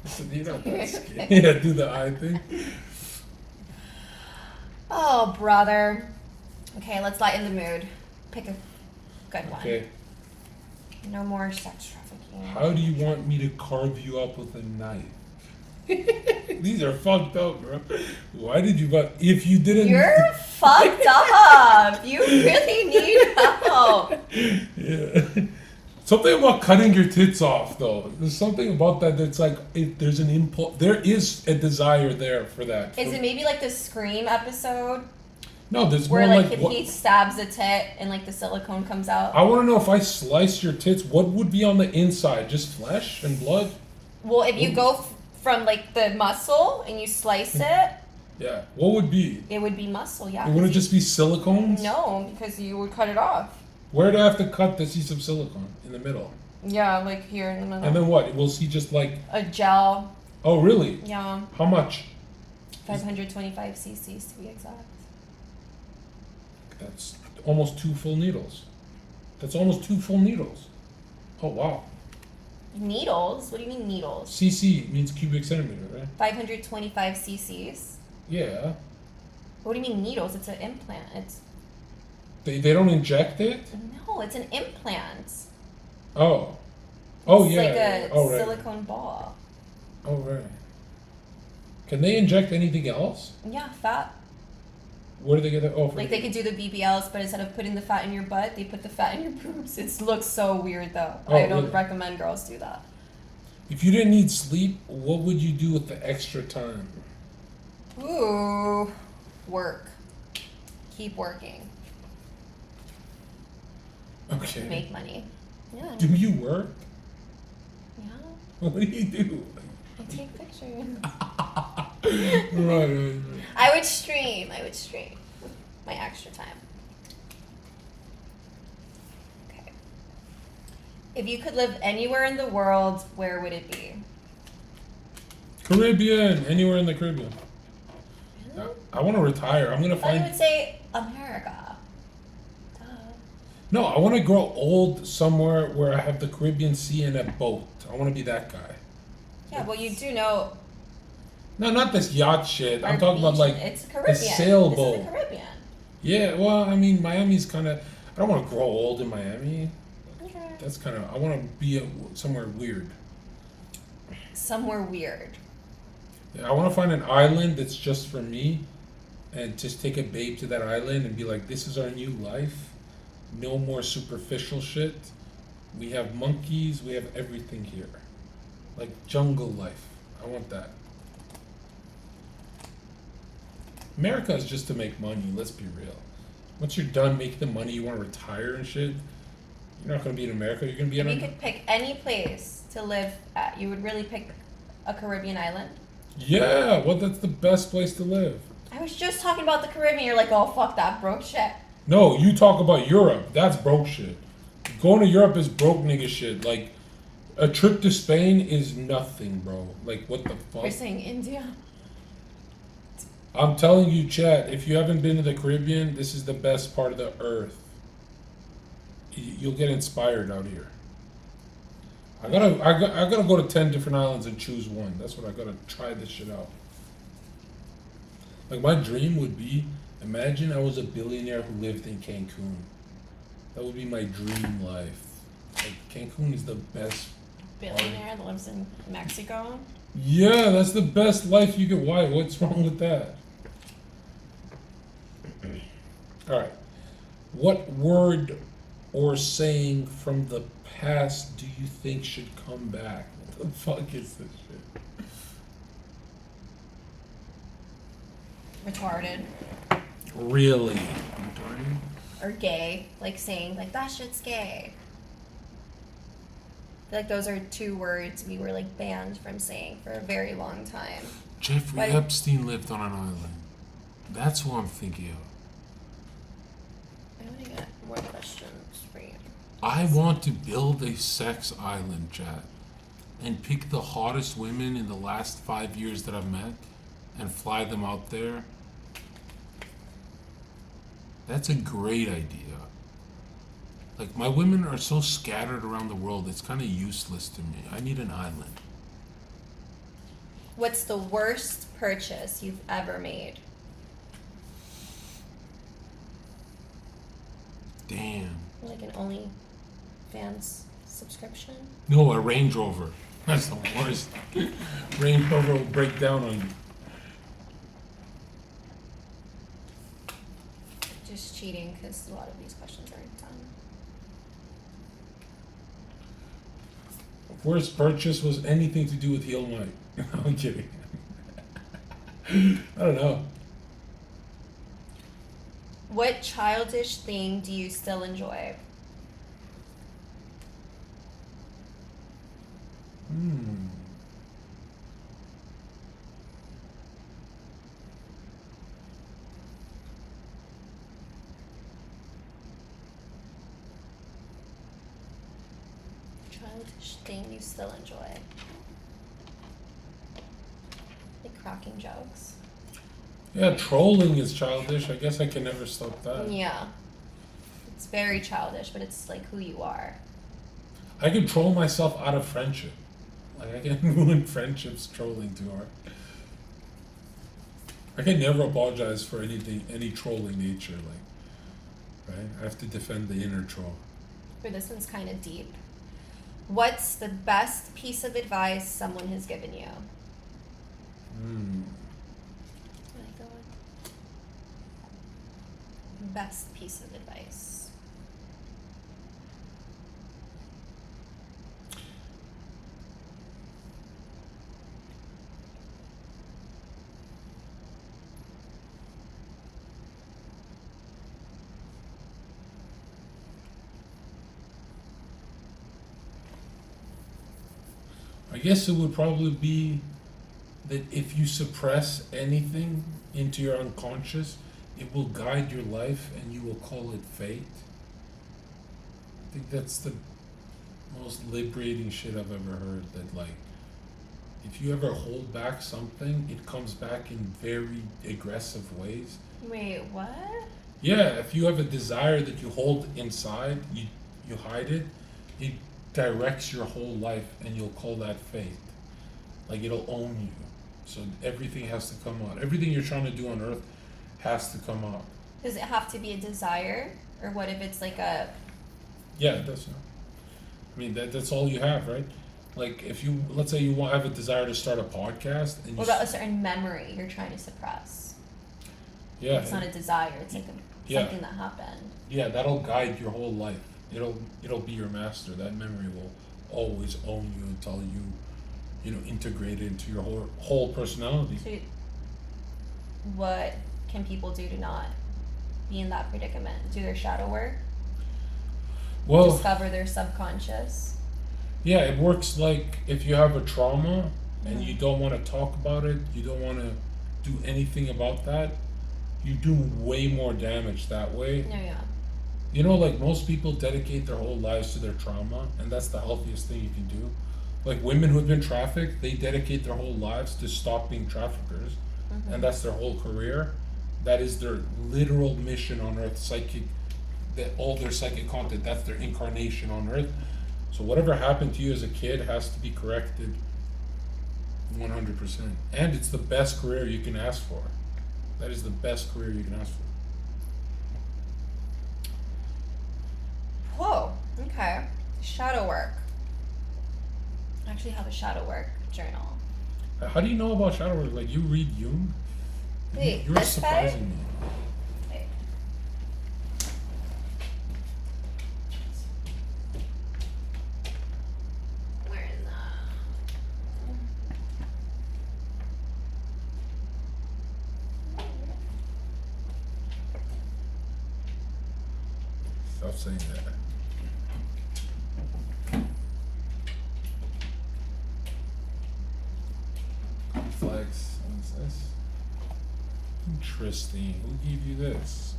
So you're not that scared. Yeah, do the eye thing. Oh, brother. Okay, let's lighten the mood. Pick a good one. Okay. No more sex trafficking. How do you want me to carve you up with a knife? These are fucked up, bro. Why did you buy? If you didn't. You're fucked up. You really need help. Yeah. Something about cutting your tits off, though. There's something about that that's like, if there's an impulse. There is a desire there for that. Is it maybe like the Scream episode? No, there's where more like like. if What, he stabs a tit and like the silicone comes out? I want to know if I slice your tits, what would be on the inside? Just flesh and blood? Well, if you go from like the muscle and you slice it, Yeah. What would be? it would be muscle, yeah. It wouldn't just be silicones? No, because you would cut it off. Where do I have to cut to see some silicone? In the middle. Yeah, like here in the middle. And then what? We'll see just like. A gel. Oh, really? Yeah. How much? 525 cc's to be exact. That's almost 2 full needles. That's almost 2 full needles. Oh, wow. Needles? What do you mean needles? CC means cubic centimeter, right? 525 cc's. Yeah. What do you mean needles? It's an implant. It's They don't inject it? no, it's an implant. Oh. Oh, It's yeah. like a Oh, right. silicone ball. Oh, right. Can they inject anything else? Yeah, fat. Where do they get that? Oh, for Like they could do the BBLs, but instead of putting the fat in your butt, they put the fat in your boobs. It looks so weird though. Oh, I don't really? recommend girls do that. If you didn't need sleep, what would you do with the extra time? Ooh, work. Keep working. Okay. Make money. Yeah. Do you work? Yeah. What do you do? I take pictures. Right. I would stream my extra time. Okay. If you could live anywhere in the world, where would it be? Caribbean. Anywhere in the Caribbean. I want to retire. I'm going to I thought you find... would say America. Duh. No, I want to grow old somewhere where I have the Caribbean Sea and a boat. I want to be that guy. Yeah, well, you do know. No, not this yacht shit. I'm our talking about beach- like it's Caribbean. a sailboat. This is the Caribbean. Yeah, well, I mean, Miami's kind of... I don't want to grow old in Miami. Okay. That's kind of... I want to be somewhere weird. Somewhere weird. Yeah, I want to find an island that's just for me and just take a babe to that island and be like, this is our new life. No more superficial shit. We have monkeys. We have everything here. Like jungle life. I want that. America is just to make money. Let's be real. Once you're done making the money, you want to retire and shit. You're not going to be in America. You're going to be If in... you could pick any place to live at, you would really pick a Caribbean island? Yeah, well, that's the best place to live. I was just talking about the Caribbean. You're like, oh, fuck that broke shit. No, you talk about Europe. That's broke shit. Going to Europe is broke nigga shit. Like, a trip to Spain is nothing, bro. Like, what the You're fuck? saying India? I'm telling you, chat, if you haven't been to the Caribbean, this is the best part of the earth. You'll get inspired out here. I gotta go to 10 different islands and choose one. That's what I gotta try this shit out. Like, my dream would be, imagine I was a billionaire who lived in Cancun. That would be my dream life. Like, Cancun is the best. Billionaire that lives in Mexico? Yeah, that's the best life you could. Why? What's wrong with that? All right. What word or saying from the past do you think should come back? What the fuck is this shit? Retarded. Really? Or gay. Like saying, like, that shit's gay. I feel like those are 2 words we were, like, banned from saying for a very long time. Jeffrey Why- Epstein lived on an island. That's who I'm thinking of. I want to get more questions for you. I want to build a sex island, chat, and pick the hottest women in the last 5 years that I've met and fly them out there. That's a great idea. Like, my women are so scattered around the world, it's kind of useless to me. I need an island. What's the worst purchase you've ever made? Damn. Like an OnlyFans subscription? No, a Range Rover. That's the worst. Range Rover will break down on you. Just cheating because a lot of these questions aren't done. Worst purchase was anything to do with heel mic. I'm kidding. I don't know. What childish thing do you still enjoy? Childish thing you still enjoy? Like cracking jokes. Yeah, trolling is childish. I guess I can never stop that. Yeah. It's very childish, but it's like who you are. I can troll myself out of friendship. Like, I can ruin friendships trolling too hard. I can never apologize for anything, any trolling nature. Like, right? I have to defend the inner troll. For this one's kind of deep. What's the best piece of advice someone has given you? Like that one. Best piece of advice. I guess it would probably be that if you suppress anything into your unconscious, it will guide your life and you will call it fate. I think that's the most liberating shit I've ever heard. That, like, if you ever hold back something, it comes back in very aggressive ways. Wait, what? Yeah, if you have a desire that you hold inside, you hide it, it directs your whole life and you'll call that fate. Like, it'll own you. So everything has to come out. Everything you're trying to do on earth has to come out. Does it have to be a desire? Or what if it's like a... Yeah, it does. I mean, that's all you have, right? Like, if you, let's say you have a desire to start a podcast, and you What about a certain memory you're trying to suppress? yeah, It's not a desire, it's like something that happened. yeah, that'll guide your whole life. It'll be your master. That memory will always own you until you integrate it into your whole personality. So what can people do to not be in that predicament? Do their shadow work? Well, Discover their subconscious? yeah, it works like if you have a trauma and you don't want to talk about it, you don't want to do anything about that, you do way more damage that way. No, yeah. You know, like, most people dedicate their whole lives to their trauma, and that's the healthiest thing you can do. Like, women who have been trafficked, they dedicate their whole lives to stop being traffickers, and that's their whole career. That is their literal mission on earth, all their psychic content, that's their incarnation on earth. So whatever happened to you as a kid has to be corrected 100%. And it's the best career you can ask for. That is the best career you can ask for. Whoa, okay. Shadow work. I actually have a shadow work journal. How do you know about shadow work? Like, you read Jung? Wait, You're this guy? surprising me. Wait. Where is Stop saying that. Complex. What's this? Interesting. Who gave you this?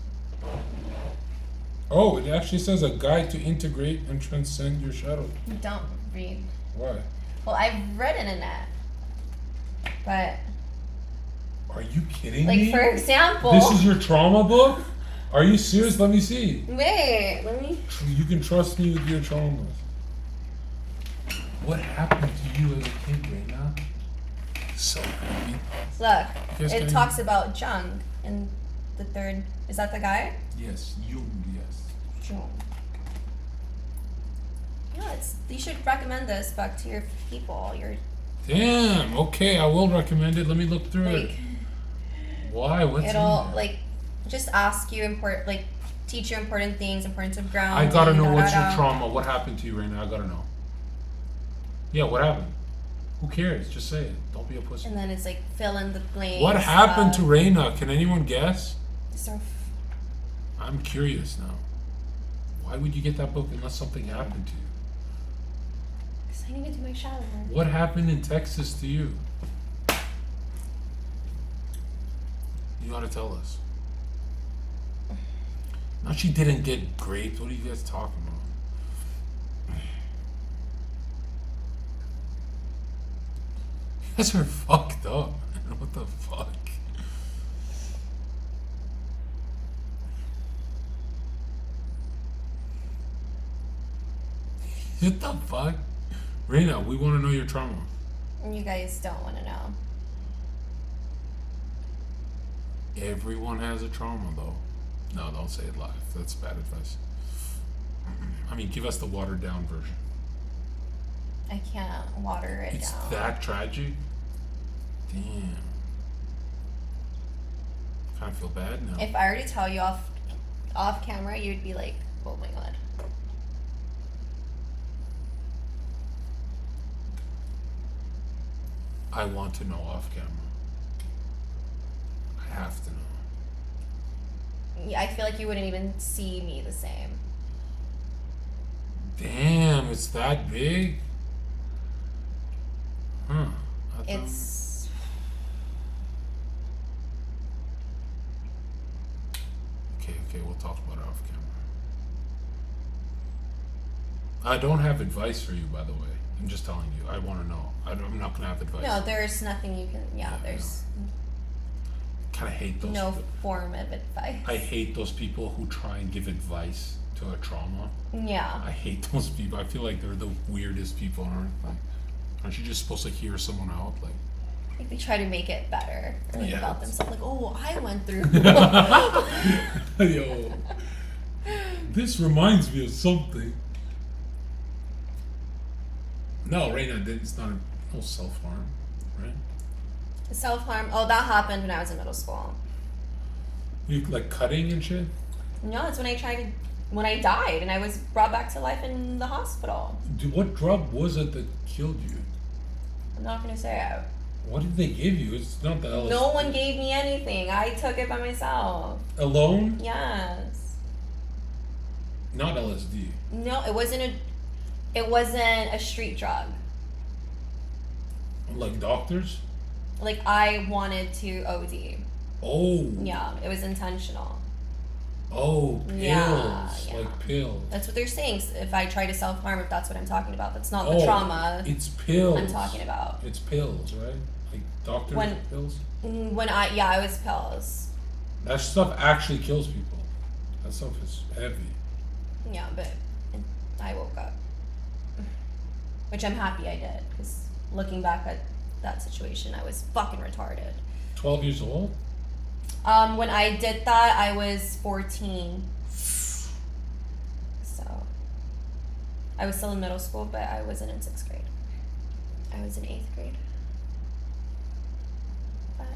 Oh, it actually says a guide to integrate and transcend your shadow. Don't read. Why? Well, I've written in it. But, Are you kidding like, me? for example... This is your trauma book? Are you serious? Let me see. Wait, let me... You can trust me with your traumas. What happened to you as a kid, Reina? So creepy. Look, Yes, it can talks about Jung in the third... Is that the guy? Yes, you, yes. Jung. Yeah, you should recommend this back to your people. Damn. Okay, I will recommend it. Let me look through it. Why? What's in It'll there? just ask you teach you important things, importance of ground. I gotta know what's your trauma. What happened to you right now? I gotta know. Yeah, what happened? Who cares? Just say it. Don't be a pussy. And then it's like fill in the blanks. What happened to Reina? Can anyone guess? So, I'm curious now. Why would you get that book unless something happened to you? because I need to do my shower. What happened in Texas to you? You gotta tell us. No, she didn't get raped. What are you guys talking about? You guys are fucked up, man. What the fuck? What the fuck? Reina, we want to know your trauma. You guys don't want to know. Everyone has a trauma, though. No, don't say it live. That's bad advice. I mean, give us the watered down version. I can't water it It's down. that tragic? Damn. Kind of feel bad now. If I already tell you off camera, you'd be like, oh my god. I want to know off camera. I have to know. Yeah, I feel like you wouldn't even see me the same. Damn, it's that big? Huh. I thought- It's Okay, we'll talk about it off camera. I don't have advice for you, by the way. I'm just telling you. I want to know. I'm not going to have advice. no, there's nothing you can. Yeah, there's Kind of hate those. no form of advice. I hate those people who try and give advice to a trauma. Yeah. I hate those people. I feel like they're the weirdest people on earth. Like, aren't you just supposed to hear someone out? Like, Like they try to make it better Yeah. about themselves. Like, oh, I went through. yo, this reminds me of something. No, Reina, it's not no self harm, right? Self-harm. Oh, that happened when I was in middle school. You like cutting and shit. No, it's when I died and I was brought back to life in the hospital. Dude, what drug was it that killed you? I'm not gonna say it. What did they give you? It's not the LSD. No one gave me anything. I took it by myself. Alone? Yes. Not LSD. No, it wasn't a street drug. Like doctors? Like I wanted to OD. Oh. Yeah, it was intentional. Oh, pills. Yeah, yeah. Like pills. That's what they're saying. If I try to self-harm, if that's what I'm talking about, that's not the Oh, trauma It's pills. I'm talking about. It's pills, right? Like doctors When- pills? When it was pills. That stuff actually kills people. That stuff is heavy. Yeah, but I woke up. Which I'm happy I did, because looking back at that situation, I was fucking retarded. 12 years old? When I did that, I was 14. So, I was still in middle school, but I wasn't in 6th grade. I was in 8th grade. But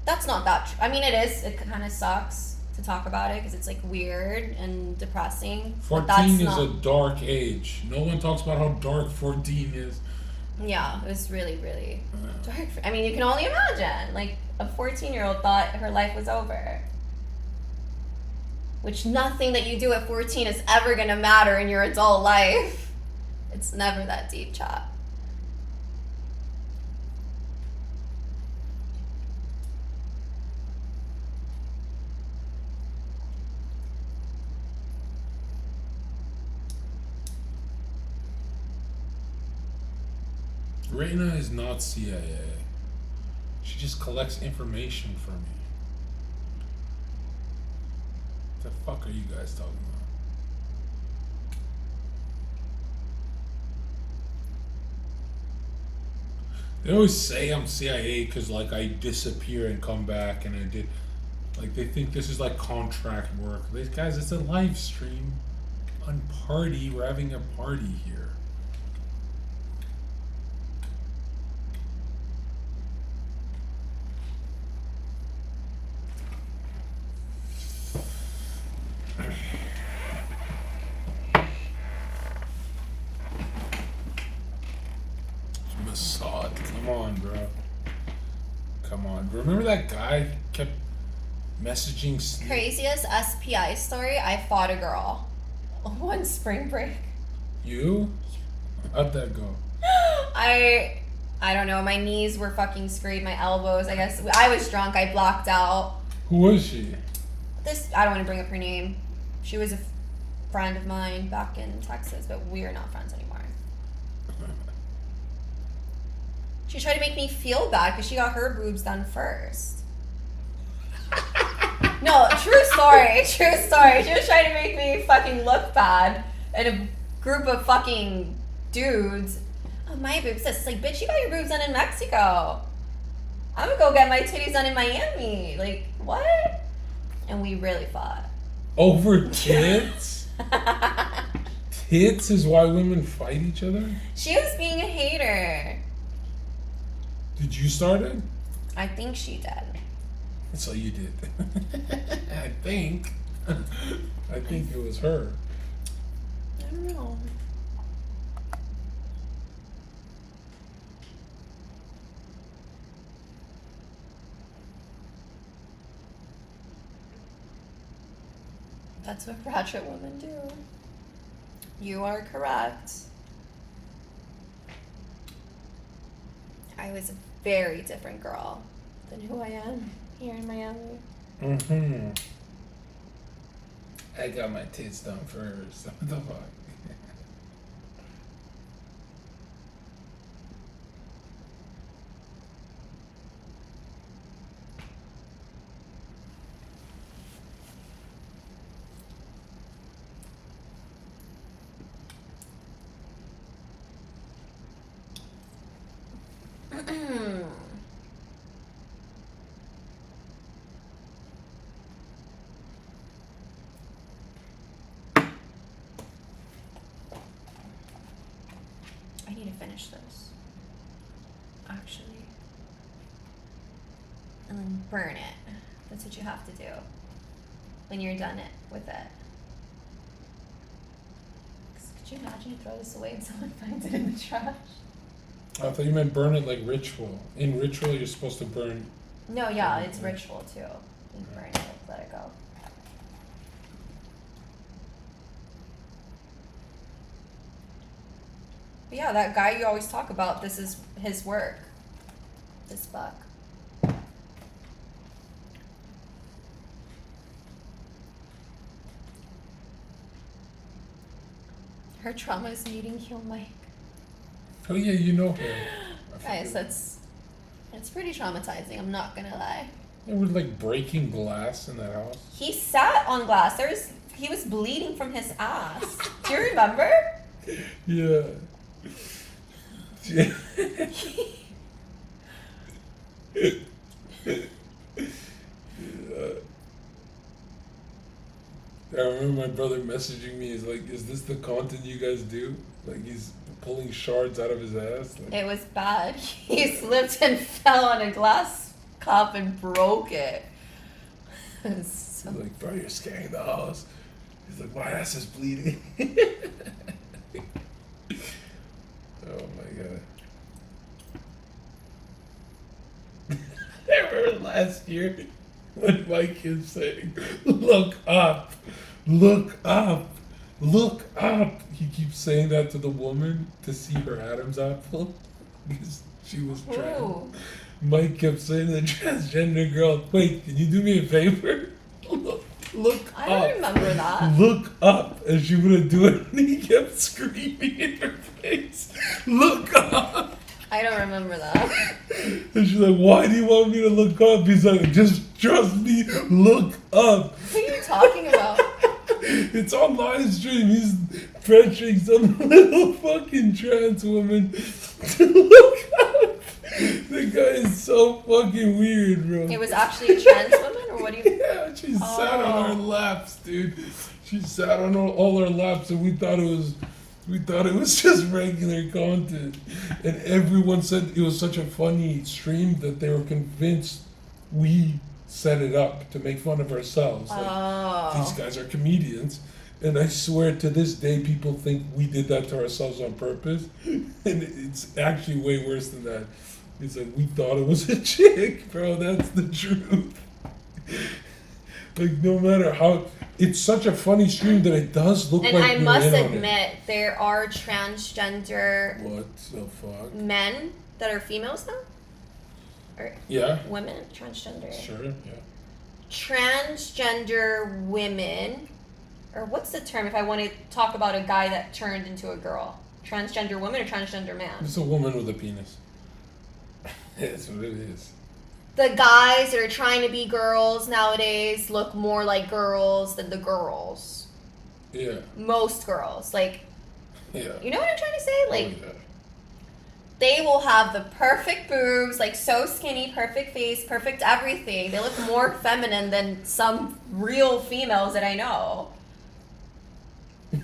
that's not that true. I mean, it is. It kind of sucks to talk about it because it's like weird and depressing. But 14 that's is not, a dark age. No one talks about how dark 14 is. Yeah, it was really, really dark. I mean, you can only imagine. Like, a 14-year-old thought her life was over. Which nothing that you do at 14 is ever going to matter in your adult life. It's never that deep, chat. Reina is not CIA. She just collects information from you. What the fuck are you guys talking about? They always say I'm CIA because like I disappear and come back and I did. Like they think this is like contract work. These guys, it's a live stream. On party, we're having a party here. Massad, come on, bro. Come on. Remember that guy kept messaging Steve? Craziest SPI story, I fought a girl. One spring break. You? How'd that go? I don't know, my knees were fucking scraped, my elbows, I guess. I was drunk, I blocked out. Who was she? I don't want to bring up her name. She was a friend of mine back in Texas, but we are not friends anymore. She tried to make me feel bad because she got her boobs done first. No, true story. She was trying to make me fucking look bad in a group of fucking dudes. Oh, my boobs. It's like, bitch, you got your boobs done in Mexico. I'm gonna go get my titties done in Miami. Like, what? And we really fought. Over tits? Tits is why women fight each other? She was being a hater. Did you start it? I think she did. So you did. I think. I think it was her. I don't know. That's what ratchet women do. You are correct. I was a very different girl than who I am here in Miami. Mm-hmm. I got my tits done first. What the fuck? I need to finish this, actually. And then burn it. That's what you have to do when you're done with it. 'Cause could you imagine you throw this away and someone finds it in the trash? I thought you meant burn it like ritual. In ritual, you're supposed to burn. No, yeah, it's ritual too. You burn it, let it go. But yeah, that guy you always talk about, this is his work. This book. Her trauma is meeting you, Mike. Oh yeah, you know her. Guys, it's pretty traumatizing, I'm not gonna lie. It was like breaking glass in that house. He sat on glass. He was bleeding from his ass. Do you remember? Yeah. Yeah. I remember my brother messaging me. He's like, "Is this the content you guys do?" Like he's pulling shards out of his ass. Like, It was bad. He slipped and fell on a glass cup and broke it. he's like, "Bro, you're scaring the house." He's like, "My ass is bleeding." Oh my god. I remember last year when Mike kept saying, "Look up, look up, look up." He keeps saying that to the woman to see her Adam's apple because she was trans. Ooh. Mike kept saying to the transgender girl, "Wait, can you do me a favor? Look I up. don't remember that. Look up," and she wouldn't do it, and he kept screaming in her face, "Look up!" I don't remember that. And she's like, "Why do you want me to look up?" He's like, "Just trust me, look up." What are you talking about? It's on live stream. He's pressuring some little fucking trans woman to look up. The guy is so fucking weird, bro. It was actually a trans woman, or what do you... Yeah, she sat on our laps, dude. She sat on all our laps, and we thought it was just regular content. And everyone said it was such a funny stream that they were convinced we set it up to make fun of ourselves. Like, these guys are comedians. And I swear to this day, people think we did that to ourselves on purpose. And it's actually way worse than that. It's like, we thought it was a chick, bro. That's the truth. Like, no matter how... It's such a funny stream that it does look And like I we're must in on it. admit, there are transgender What the fuck? men that are females now? Or Yeah, women? Transgender. sure, yeah. Transgender women, or what's the term if I want to talk about a guy that turned into a girl? Transgender woman or transgender man? It's a woman with a penis. That's what it is. The guys that are trying to be girls nowadays look more like girls than the girls. Yeah, Most girls. Like, yeah. you know what I'm trying to say? Like, Oh, yeah. they will have the perfect boobs, like so skinny, perfect face, perfect everything. They look more feminine than some real females that I know.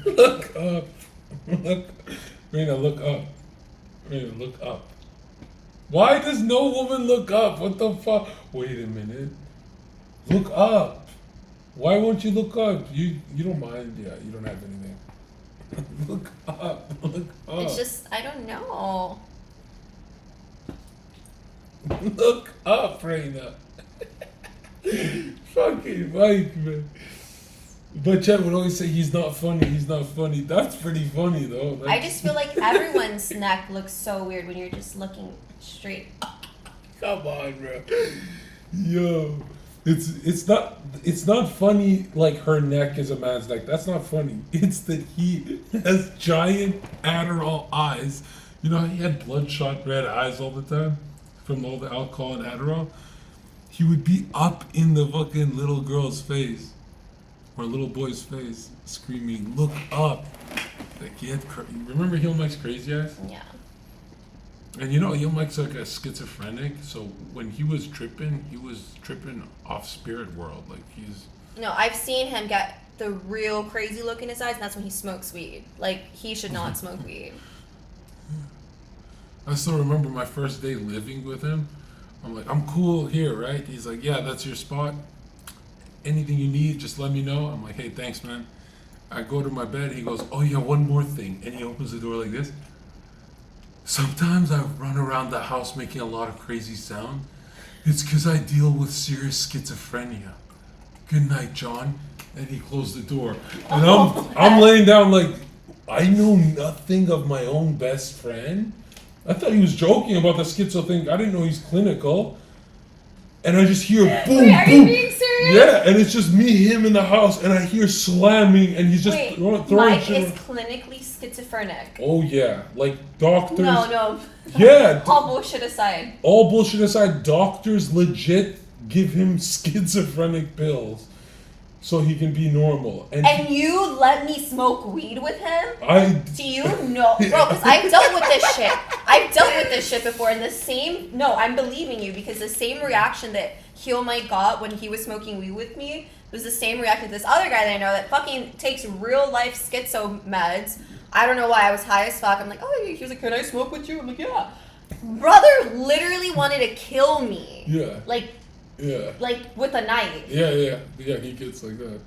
Look up. Reina, look up. Reina, look up. Why does no woman look up? What the fuck? Wait a minute. Look up. Why won't you look up? You don't mind? Yeah, you don't have anything. Look up. Look up. It's just, I don't know. Look up, Reina. Fucking Mike, man. But Chad would always say he's not funny. He's not funny. That's pretty funny though. Like, I just feel like everyone's neck looks so weird when you're just looking straight. Come on, bro. Yo, it's not funny like her neck is a man's neck. That's not funny. It's that he has giant Adderall eyes. You know how he had bloodshot red eyes all the time from all the alcohol and Adderall? He would be up in the fucking little girl's face or little boy's face screaming, "Look up." Like he had remember Heel Mike's crazy eyes? Yeah. And you know, Heel Mike's like a schizophrenic, so when he was tripping off spirit world. Like he's... No, I've seen him get the real crazy look in his eyes, and that's when he smokes weed. Like, he should not smoke weed. I still remember my first day living with him. I'm like, I'm cool here, right? He's like, yeah, that's your spot. Anything you need, just let me know. I'm like, hey, thanks, man. I go to my bed. He goes, oh, yeah, one more thing. And he opens the door like this. Sometimes I run around the house making a lot of crazy sound. It's because I deal with serious schizophrenia. Good night, John. And he closed the door. And I'm laying down like, I know nothing of my own best friend. I thought he was joking about the schizo thing. I didn't know he's clinical. And I just hear boom, Wait, are boom. you being serious? Yeah, and it's just me, him in the house, and I hear slamming, and he's just Wait, throwing Mike shit. is clinically schizophrenic. Oh yeah, like doctors. No. Yeah. All bullshit aside. All bullshit aside, doctors legit give him schizophrenic pills so he can be normal. And you let me smoke weed with him? Do you know? Bro, because I've dealt with this shit. I've dealt with this shit before, and the same... No, I'm believing you, because the same reaction that Heel Mike got when he was smoking weed with me was the same reaction to this other guy that I know that fucking takes real-life schizo meds. I don't know why. I was high as fuck. I'm like, oh, he was like, can I smoke with you? I'm like, yeah. Brother literally wanted to kill me. Yeah. Like with a knife. Yeah, he gets like that.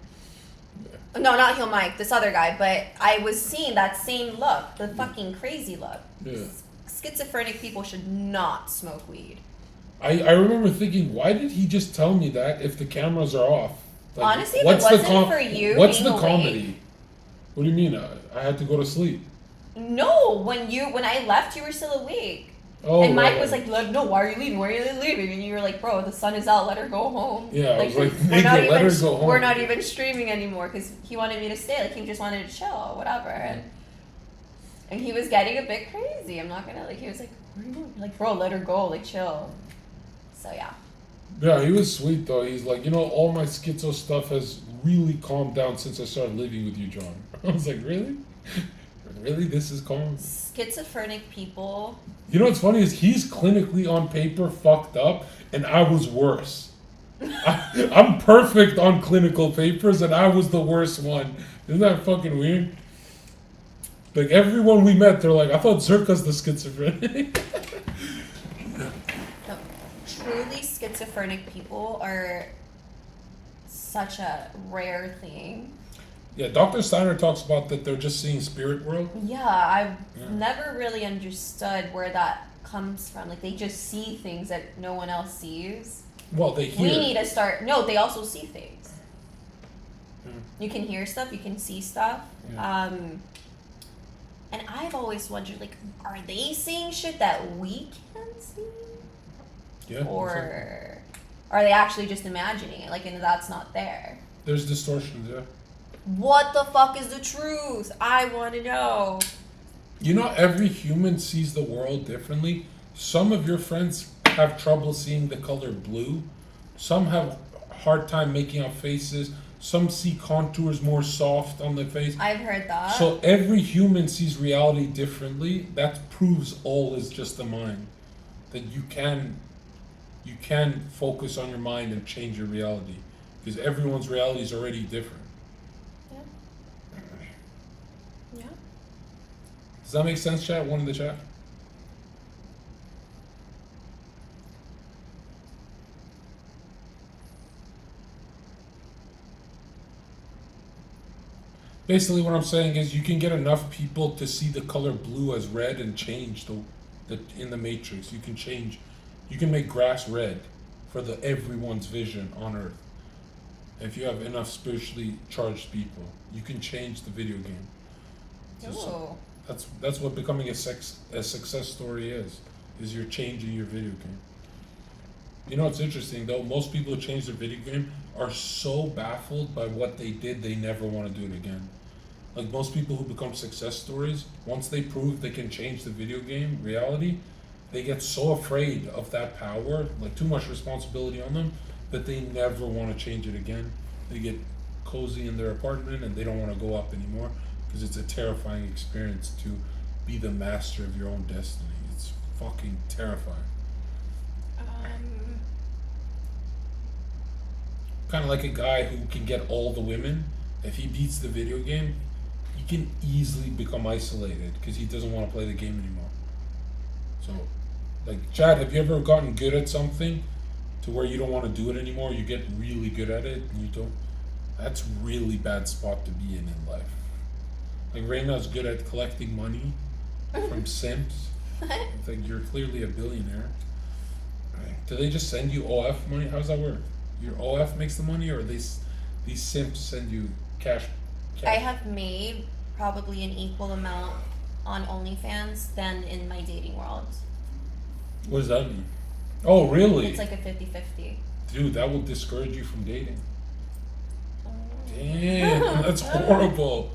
Yeah. No, not Heel Mike, this other guy, but I was seeing that same look, the fucking crazy look. Yeah. Schizophrenic people should not smoke weed. I remember thinking, why did he just tell me that if the cameras are off? Like, Honestly, if it wasn't for you what's being the comedy? What do you mean? I had to go to sleep. No, when I left, you were still awake. Oh, and Mike right. was like, no, why are you leaving? Why are you leaving? And you were like, bro, the sun is out, let her go home. Yeah, I was like, we're not let her go home. We're not even streaming anymore because he wanted me to stay. Like, he just wanted to chill, whatever. And he was getting a bit crazy. I'm not gonna, like, he was like, where are you going? Like, bro, let her go, like, chill. So, yeah. Yeah, he was sweet, though. He's like, all my schizo stuff has really calmed down since I started living with you, John. I was like, really? Really? This is calm? Schizophrenic people. You know what's funny is he's clinically on paper fucked up, and I was worse. I'm perfect on clinical papers, and I was the worst one Isn't that fucking weird? Like, everyone we met, they're like, I thought Zherka's the schizophrenic. No, truly schizophrenic people are such a rare thing. Yeah, Dr. Steiner talks about that they're just seeing spirit world. Yeah, I've Yeah. never really understood where that comes from. Like, they just see things that no one else sees. Well, they hear. We need to start. No, they also see things. Yeah. You can hear stuff. You can see stuff. Yeah. And I've always wondered, like, are they seeing shit that we can't see, Yeah. or are they actually just imagining it? Like, and that's not there. There's distortions, yeah. What the fuck is the truth? I want to know. You know, every human sees the world differently. Some of your friends have trouble seeing the color blue. Some have a hard time making out faces. Some see contours more soft on the face. I've heard that. So every human sees reality differently. That proves all is just the mind. That you can focus on your mind and change your reality. Because everyone's reality is already different. Yeah. Does that make sense, chat? One in the chat? Basically, what I'm saying is you can get enough people to see the color blue as red and change the in the matrix. You can make grass red for everyone's vision on Earth. If you have enough spiritually charged people, you can change the video game. Ooh. That's what becoming a success story is you're changing your video game. You know, it's interesting though, most people who change their video game are so baffled by what they did, they never want to do it again. Like most people who become success stories, once they prove they can change the video game reality, they get so afraid of that power, like too much responsibility on them, that they never want to change it again. They get cozy in their apartment and they don't want to go up anymore because it's a terrifying experience to be the master of your own destiny. It's fucking terrifying. Kind of like a guy who can get all the women. If he beats the video game, he can easily become isolated because he doesn't want to play the game anymore. So, like, Chad, have you ever gotten good at something to where you don't want to do it anymore? You get really good at it and you don't. That's a really bad spot to be in life. Like, Reina's good at collecting money from simps. It's like, you're clearly a billionaire. Do they just send you OF money? How does that work? Your OF makes the money, or these simps send you cash? I have made probably an equal amount on OnlyFans than in my dating world. What does that mean? Oh, really? It's like a 50-50. Dude, that will discourage you from dating. Damn, that's horrible.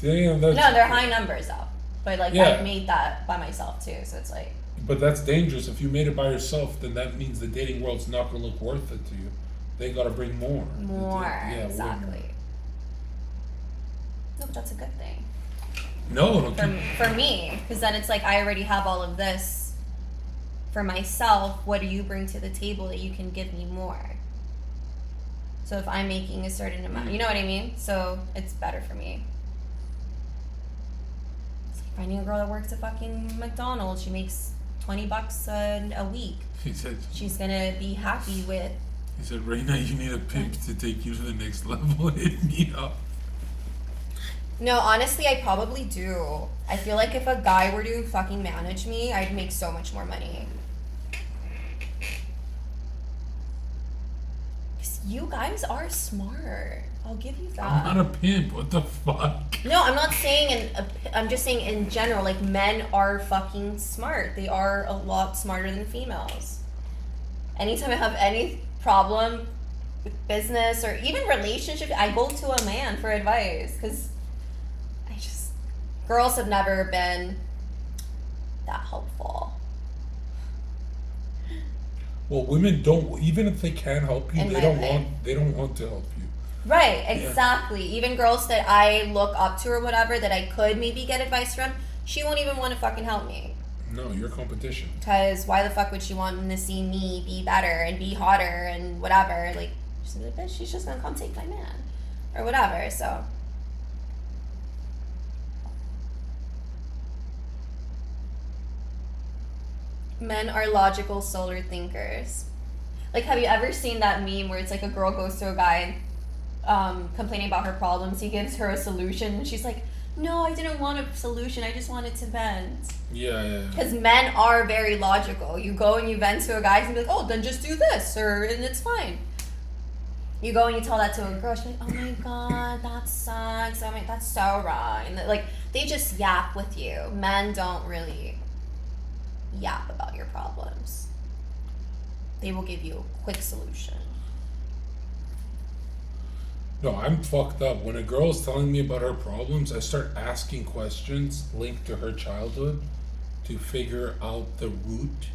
Damn, that's... No, they're high numbers though. But like, Yeah. I've made that by myself too, so it's like... But that's dangerous. If you made it by yourself, then that means the dating world's not going to look worth it to you. They got to bring more. More, Yeah, way exactly. more. No, but that's a good thing. No, For me, because then it's like I already have all of this for myself. What do you bring to the table that you can give me more? So if I'm making a certain amount, you know what I mean? So it's better for me. It's like finding a girl that works at fucking McDonald's. She makes $20 a week. he said, She's gonna be happy with. he said, Reina, you need a pimp to take you to the next level. Hit me up. No, honestly, I probably do. I feel like if a guy were to fucking manage me, I'd make so much more money. 'Cause you guys are smart. I'll give you that. I'm not a pimp. What the fuck? No, I'm not saying I'm just saying in general, like, men are fucking smart. They are a lot smarter than females. Anytime I have any problem with business or even relationship, I go to a man for advice, because girls have never been that helpful. Well, women don't, even if they can help you, In they my don't life. want to help you. Right, exactly. Even girls that I look up to or whatever, that I could maybe get advice from, she won't even want to fucking help me. No, you're competition. Because why the fuck would she want to see me be better and be hotter and whatever? Like, she's like, bitch, she's just gonna come take my man. Or whatever, so. Men are logical solar thinkers. Like, have you ever seen that meme where it's like a girl goes to a guy complaining about her problems? He gives her a solution, and she's like, "No, I didn't want a solution. I just wanted to vent." Yeah. Because men are very logical. You go and you vent to a guy, and be like, "Oh, then just do this," and it's fine. You go and you tell that to a girl, she's like, "Oh my god, that sucks. Oh my, that's so wrong." And like, they just yap with you. Men don't really yap about your problems. They will give you a quick solution. No, I'm fucked up. When a girl is telling me about her problems, I start asking questions linked to her childhood to figure out the root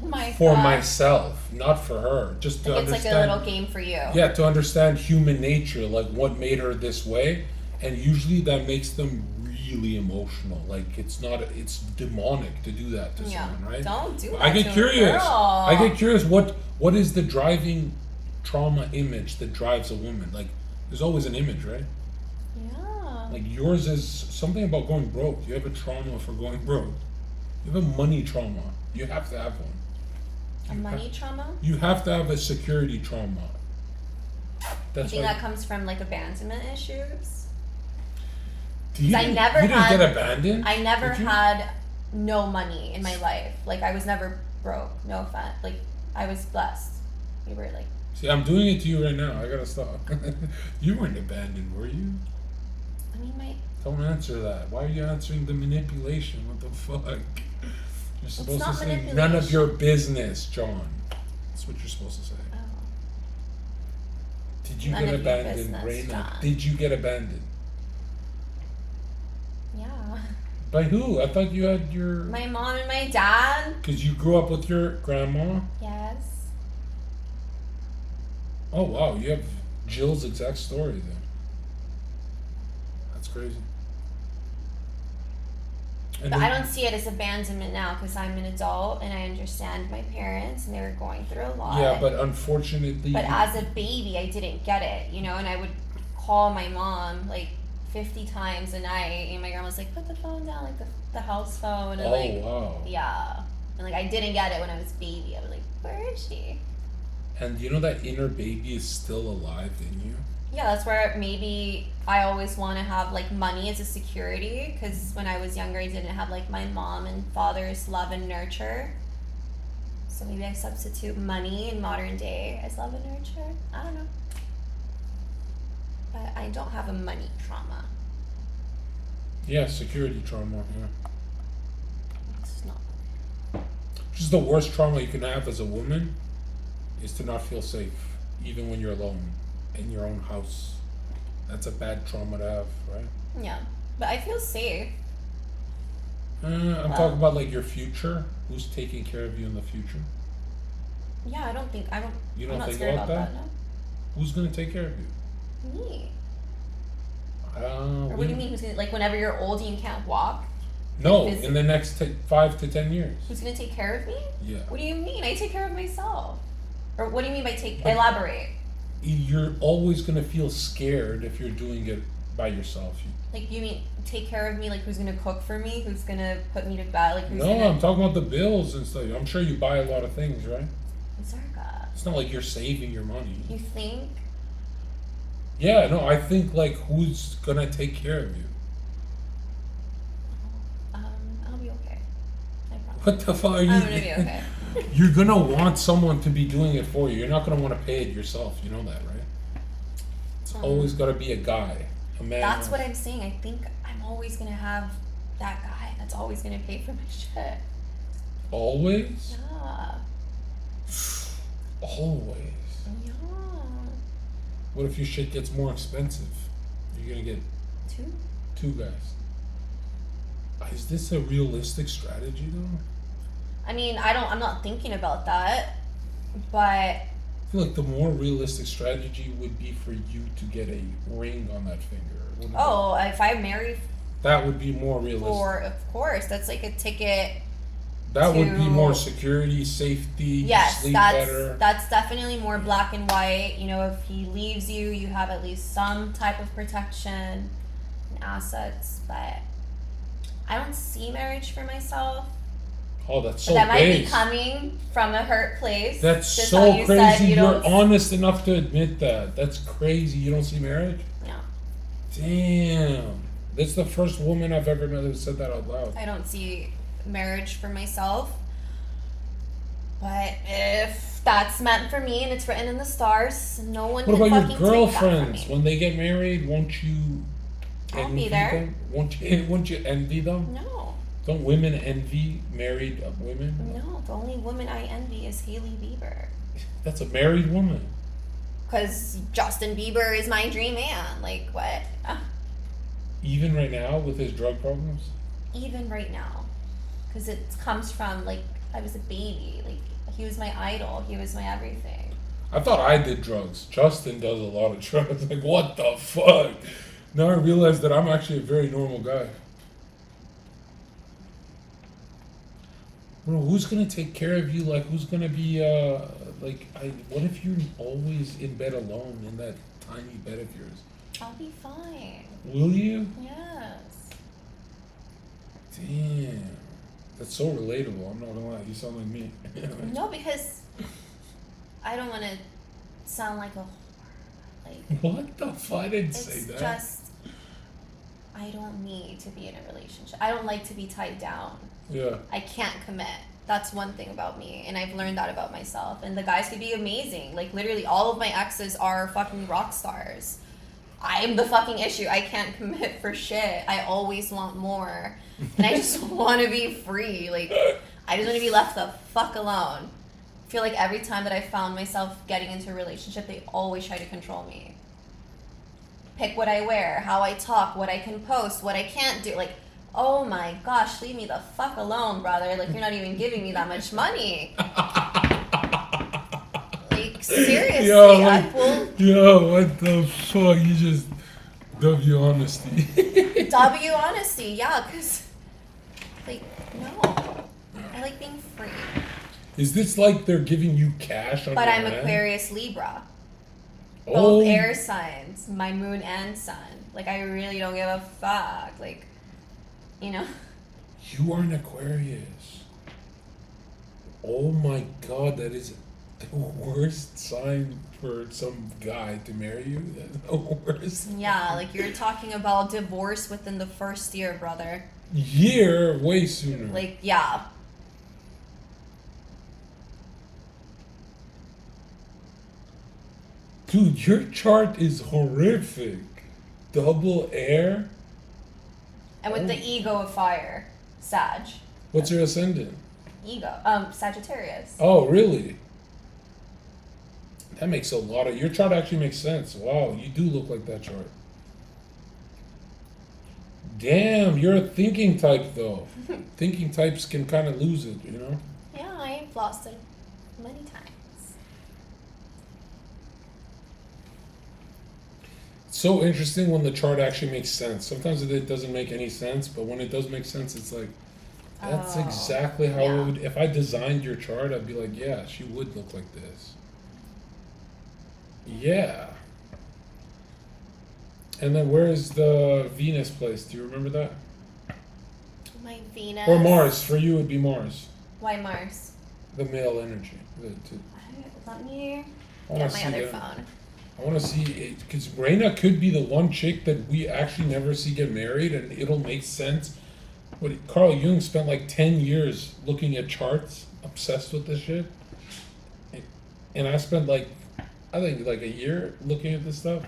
Oh my for god. myself, not for her. Just to Like, it's understand. like a little game for you. Yeah, to understand human nature, like what made her this way, and usually that makes them really emotional. Like it's demonic to do that to someone, right? Don't do that. I get to curious. A girl. I get curious. What is the driving trauma image that drives a woman? Like, there's always an image, right? Yeah. Like yours is something about going broke. You have a trauma for going broke. You have a money trauma. You have to have one. A money trauma? You have to have a security trauma. I That's think why. that comes from like abandonment issues. Do you, I never you didn't had- get abandoned? I never Did you? had no money in my life. Like, I was never broke. No offense. Like, I was blessed. We were like, See, I'm doing it to you right now. I gotta stop. You weren't abandoned, were you? I mean, my. Don't answer that. Why are you answering the manipulation? What the fuck? You're supposed to not say none of manipulation. your business, John. That's what you're supposed to say. Oh. Did you None get of your abandoned, business, Reina? John. Did you get abandoned? Yeah. By who? I thought you had your. My mom and my dad. Because you grew up with your grandma. Yes. Oh wow, you have Jill's exact story then. That's crazy. And But then- I don't see it as abandonment now because I'm an adult and I understand my parents and they were going through a lot. Yeah, but unfortunately. But as a baby, I didn't get it, you know, and I would call my mom like 50 times a night, and my grandma was like, "Put the phone down, like the house phone," and Oh like, wow. yeah, and like I didn't get it when I was a baby. I was like, "Where is she?" And you know that inner baby is still alive in you. Yeah, that's where maybe I always want to have like money as a security because when I was younger, I didn't have like my mom and father's love and nurture. So maybe I substitute money in modern day as love and nurture. I don't know. But I don't have a money trauma. Yeah, security trauma. Yeah, It's not. which is the worst trauma you can have as a woman, is to not feel safe, even when you're alone in your own house. That's a bad trauma to have, right? Yeah. But I feel safe. I'm talking about like your future. Who's taking care of you in the future? Yeah, You I'm don't not think scared about about that? that, Who's gonna take care of you? no. Me. Uh, Or what do you mean who's gonna, like whenever you're old and you can't walk, No, Is- in the next 5 to 10 years. who's gonna take care of me? Yeah. What do you mean? I take care of myself. Or what do you mean by But- elaborate? You're always gonna feel scared if you're doing it by yourself. Like you mean take care of me? Like who's gonna cook for me? Who's gonna put me to bed? Like who's No, gonna? I'm talking about the bills and stuff. I'm sure you buy a lot of things, right? Zherka. It's not like you're saving your money. You think? Yeah, no, I think like who's gonna take care of you? I'll be okay. I promise. What the fuck are you? I'm gonna be okay. You're gonna want someone to be doing it for you. You're not gonna want to pay it yourself. You know that, right? It's always gotta be a guy, a man. That's what I'm saying. I think I'm always gonna have that guy that's always gonna pay for my shit. Always, Yeah. always. Yeah. What if your shit gets more expensive? You're gonna get Two. 2 guys. Is this a realistic strategy though? I mean, I'm not thinking about that, but I feel like the more realistic strategy would be for you to get a ring on that finger. wouldn't it? oh, if I marry That would be more realistic. of course, that's like a ticket. That would be to- more security, safety, Yes, sleep that's better. that's definitely more black and white. You know, if he leaves you, you have at least some type of protection and assets. But I don't see marriage for myself. Oh, that's so That might be base. coming from a hurt place. That's Just so how you said crazy. you You're don't. honest enough to admit that. That's crazy. You don't see marriage? No, Damn. That's the first woman I've ever met who said that out loud. I don't see marriage for myself. But if that's meant for me and it's written in the stars, no one What can about fucking your take that from girlfriends? me. When they get married, won't you I'll envy be there. them? Won't you envy them? No, Don't women envy married women? no. The only woman I envy is Hailey Bieber. That's a married woman. Because Justin Bieber is my dream man. Like, what? Even right now with his drug problems? Even right now. Because it comes from, like, I was a baby. Like, he was my idol. He was my everything. I thought I did drugs. Justin does a lot of drugs. Like, what the fuck? Now I realize that I'm actually a very normal guy. Bro, who's gonna take care of you? Like, who's gonna be, what if you're always in bed alone in that tiny bed of yours? I'll be fine. Will you? Yes. Damn. That's so relatable. I'm not gonna lie. You sound like me. No, because I don't want to sound like a whore. Like, What the fuck? I didn't say it's that. just, I don't need to be in a relationship. I don't like to be tied down. Yeah. I can't commit. That's one thing about me, and I've learned that about myself. And the guys could be amazing. Like, literally, all of my exes are fucking rock stars. I'm the fucking issue. I can't commit for shit. I always want more. And I just want to be free. Like, I just want to be left the fuck alone. I feel like every time that I found myself getting into a relationship, they always try to control me. Pick what I wear, how I talk, what I can post, what I can't do. Like, oh my gosh, leave me the fuck alone, brother. Like, you're not even giving me that much money. Like, seriously, I will Yo, what the fuck? You just W honesty. W honesty, yeah, because, like, no. I like being free. Is this like they're giving you cash on But your I'm hand? Aquarius Libra. Oh, Both air signs, my moon and sun. Like, I really don't give a fuck. Like, you know? you are an Aquarius. Oh my god, that is the worst sign for some guy to marry you. That's the worst. Yeah, like, you're talking about divorce within the first year, brother. Year, way sooner. Like, yeah. Dude, your chart is horrific. Double air. And with the ego of fire, Sag. What's your ascendant? Ego. Sagittarius. Oh, really? That makes a lot of... Your chart actually makes sense. Wow, you do look like that chart. Damn, you're a thinking type, though. Thinking types can kind of lose it, you know? Yeah, I've lost it many times. It's so interesting when the chart actually makes sense. Sometimes it doesn't make any sense, but when it does make sense, it's like, that's Oh, exactly how yeah. it would... If I designed your chart, I'd be like, yeah, she would look like this. Yeah. And then where is the Venus place? Do you remember that? My Venus. Or Mars. For you, it'd be Mars. Why Mars? The male energy. Let me I wanna get my see other that. phone. I want to see it because Reina could be the one chick that we actually never see get married, and it'll make sense. What Carl Jung spent like 10 years looking at charts, obsessed with this shit, and I spent like, I think like a year looking at this stuff.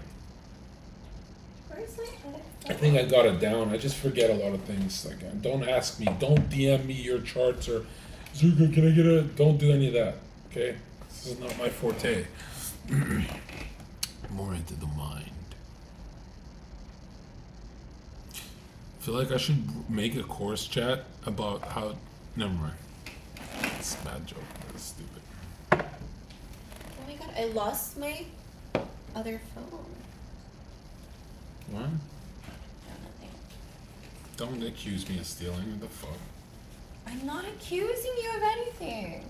Where's my other I phone? think I got it down. I just forget a lot of things. Like, don't ask me. Don't DM me your charts or, Zherka, can I get a? Don't do any of that. Okay, this is not my forte. More into the mind. I feel like I should make a course chat about how. Never mind. It's a bad joke. That's stupid. Oh my god, I lost my other phone. What? Nothing. Don't accuse me of stealing. What the fuck? I'm not accusing you of anything.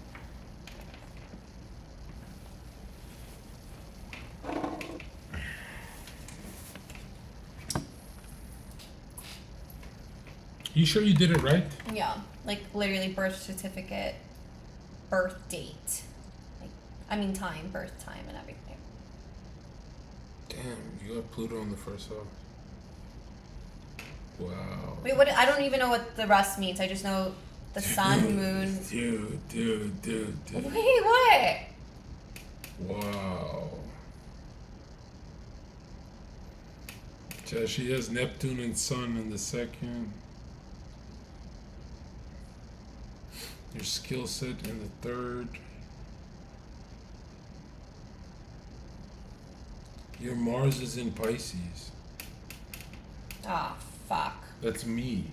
You sure you did it right? Yeah, like literally birth certificate, birth date. Time, birth time, and everything. Damn, you got Pluto in the first house. Wow. Wait, what? I don't even know what the rest means. I just know the sun, moon. Dude. Wait, what? Wow. Yeah, she has Neptune and Sun in the second. Your skill set in the third. Your Mars is in Pisces. Ah, fuck. That's me.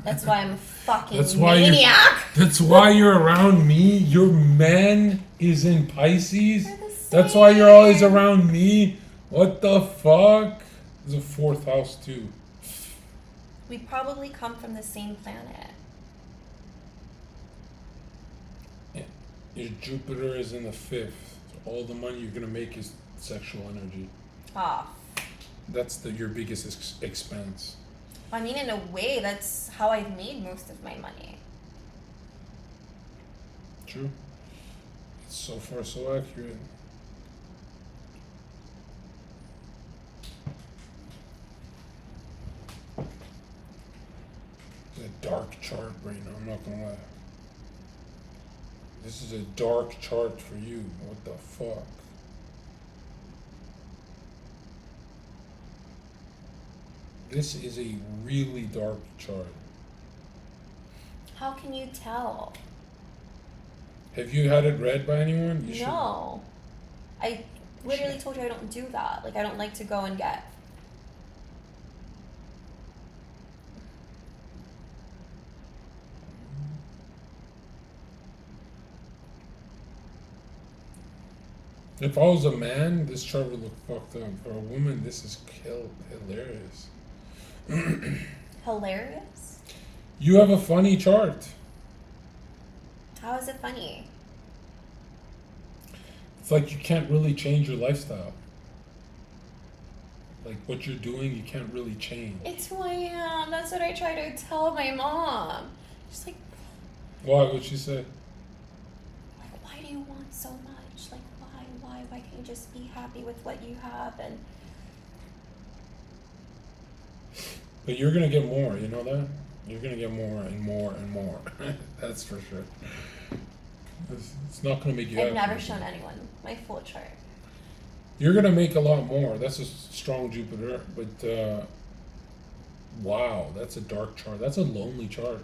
That's why I'm a fucking That's why maniac. That's why you're around me. Your man is in Pisces. We're the That's why you're always same. around me. What the fuck? There's a fourth house too. We probably come from the same planet. Your Jupiter is in the fifth. So all the money you're gonna make is sexual energy. Ah, That's your biggest expense. I mean, in a way, that's how I've made most of my money. True. It's so far so accurate. It's a dark chart right now, I'm not gonna lie. This is a dark chart for you. What the fuck? This is a really dark chart. How can you tell? Have you had it read by anyone? You No. I literally told you I don't do that. Like, I don't like to go and get. If I was a man, this chart would look fucked up. For a woman, this is hilarious. Hilarious? You have a funny chart. How is it funny? It's like you can't really change your lifestyle. Like what you're doing, you can't really change. It's who I am. That's what I try to tell my mom. She's like, Why? What'd she say? why do you want so much? Like, why can't you just be happy with what you have? And But you're gonna get more, you know that? You're gonna get more and more and more. That's for sure. It's not gonna make you I've happy. never shown anyone my full chart. You're gonna make a lot more. That's a strong Jupiter, but wow, that's a dark chart. That's a lonely chart.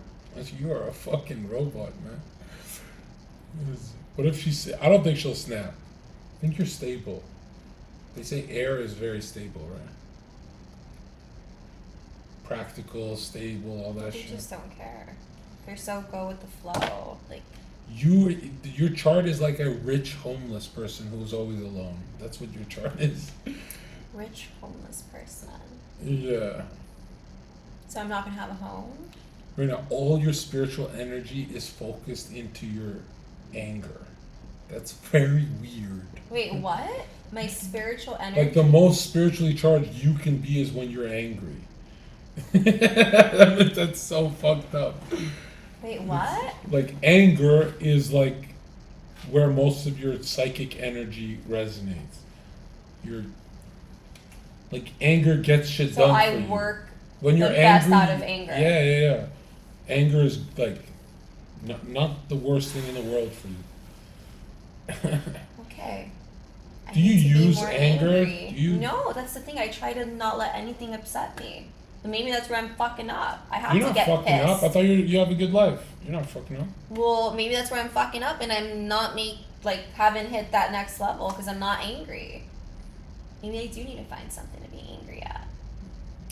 You are a fucking robot, man. What if I don't think she'll snap. I think you're stable. They say air is very stable, right? Practical, stable, all that They shit. just don't care. They're so go with the flow. Like, Your chart is like a rich homeless person who's always alone. That's what your chart is. rich homeless person. Yeah. So I'm not gonna have a home. Right now, all your spiritual energy is focused into your anger. That's very weird. Wait, what? My spiritual energy? Like the most spiritually charged you can be is when you're angry. That's so fucked up. Wait, what? Like anger is like where most of your psychic energy resonates. Your like anger gets shit So done for I you. work When you're the best angry, out of anger. Yeah. Anger is like not the worst thing in the world for you. Okay. I Do you need to be use more anger? angry. Do you- No, that's the thing. I try to not let anything upset me. And maybe that's where I'm fucking up. I have You're to not get fucking pissed. up. I thought you have a good life. You're not fucking up. Well, maybe that's where I'm fucking up, and I'm not haven't hit that next level because I'm not angry. Maybe I do need to find something to be angry at.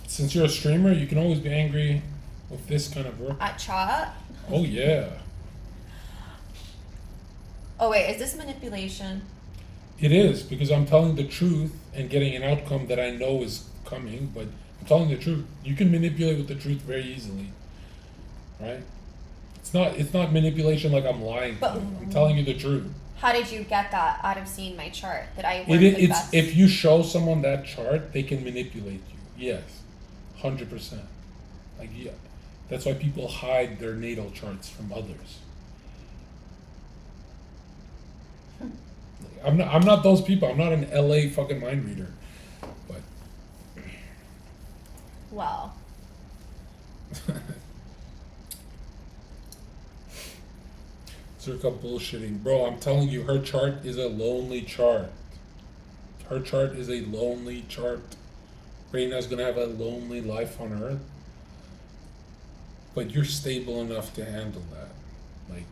Since you're a streamer, you can always be angry with this kind of work. At chat? Oh yeah, Oh wait, is this manipulation? it is because I'm telling the truth and getting an outcome that I know is coming, but I'm telling the truth. You can manipulate with the truth very easily, right? It's not manipulation like I'm lying to But- you. I'm telling you the truth. How did you get that out of seeing my chart? That I work It's best? if you show someone that chart, they can manipulate you. Yes, 100%. Like yeah, That's why people hide their natal charts from others. I'm not those people. I'm not an LA fucking mind reader. But Well, Zherka bullshitting. Bro, I'm telling you, her chart is a lonely chart. Her chart is a lonely chart. Reina's gonna have a lonely life on Earth. But you're stable enough to handle that. Like,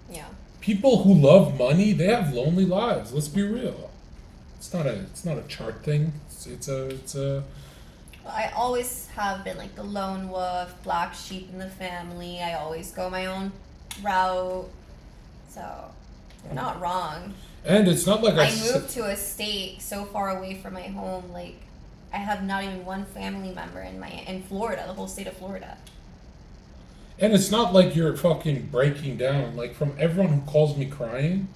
yeah. people who love money, they have lonely lives. Let's be real. It's not a chart thing. It's a Well, I always have been like the lone wolf, black sheep in the family. I always go my own route. So, you're not wrong. and it's not like I moved to a state so far away from my home. Like, I have not even one family member in Florida, the whole state of Florida. And it's not like you're fucking breaking down. Like, from everyone who calls me crying,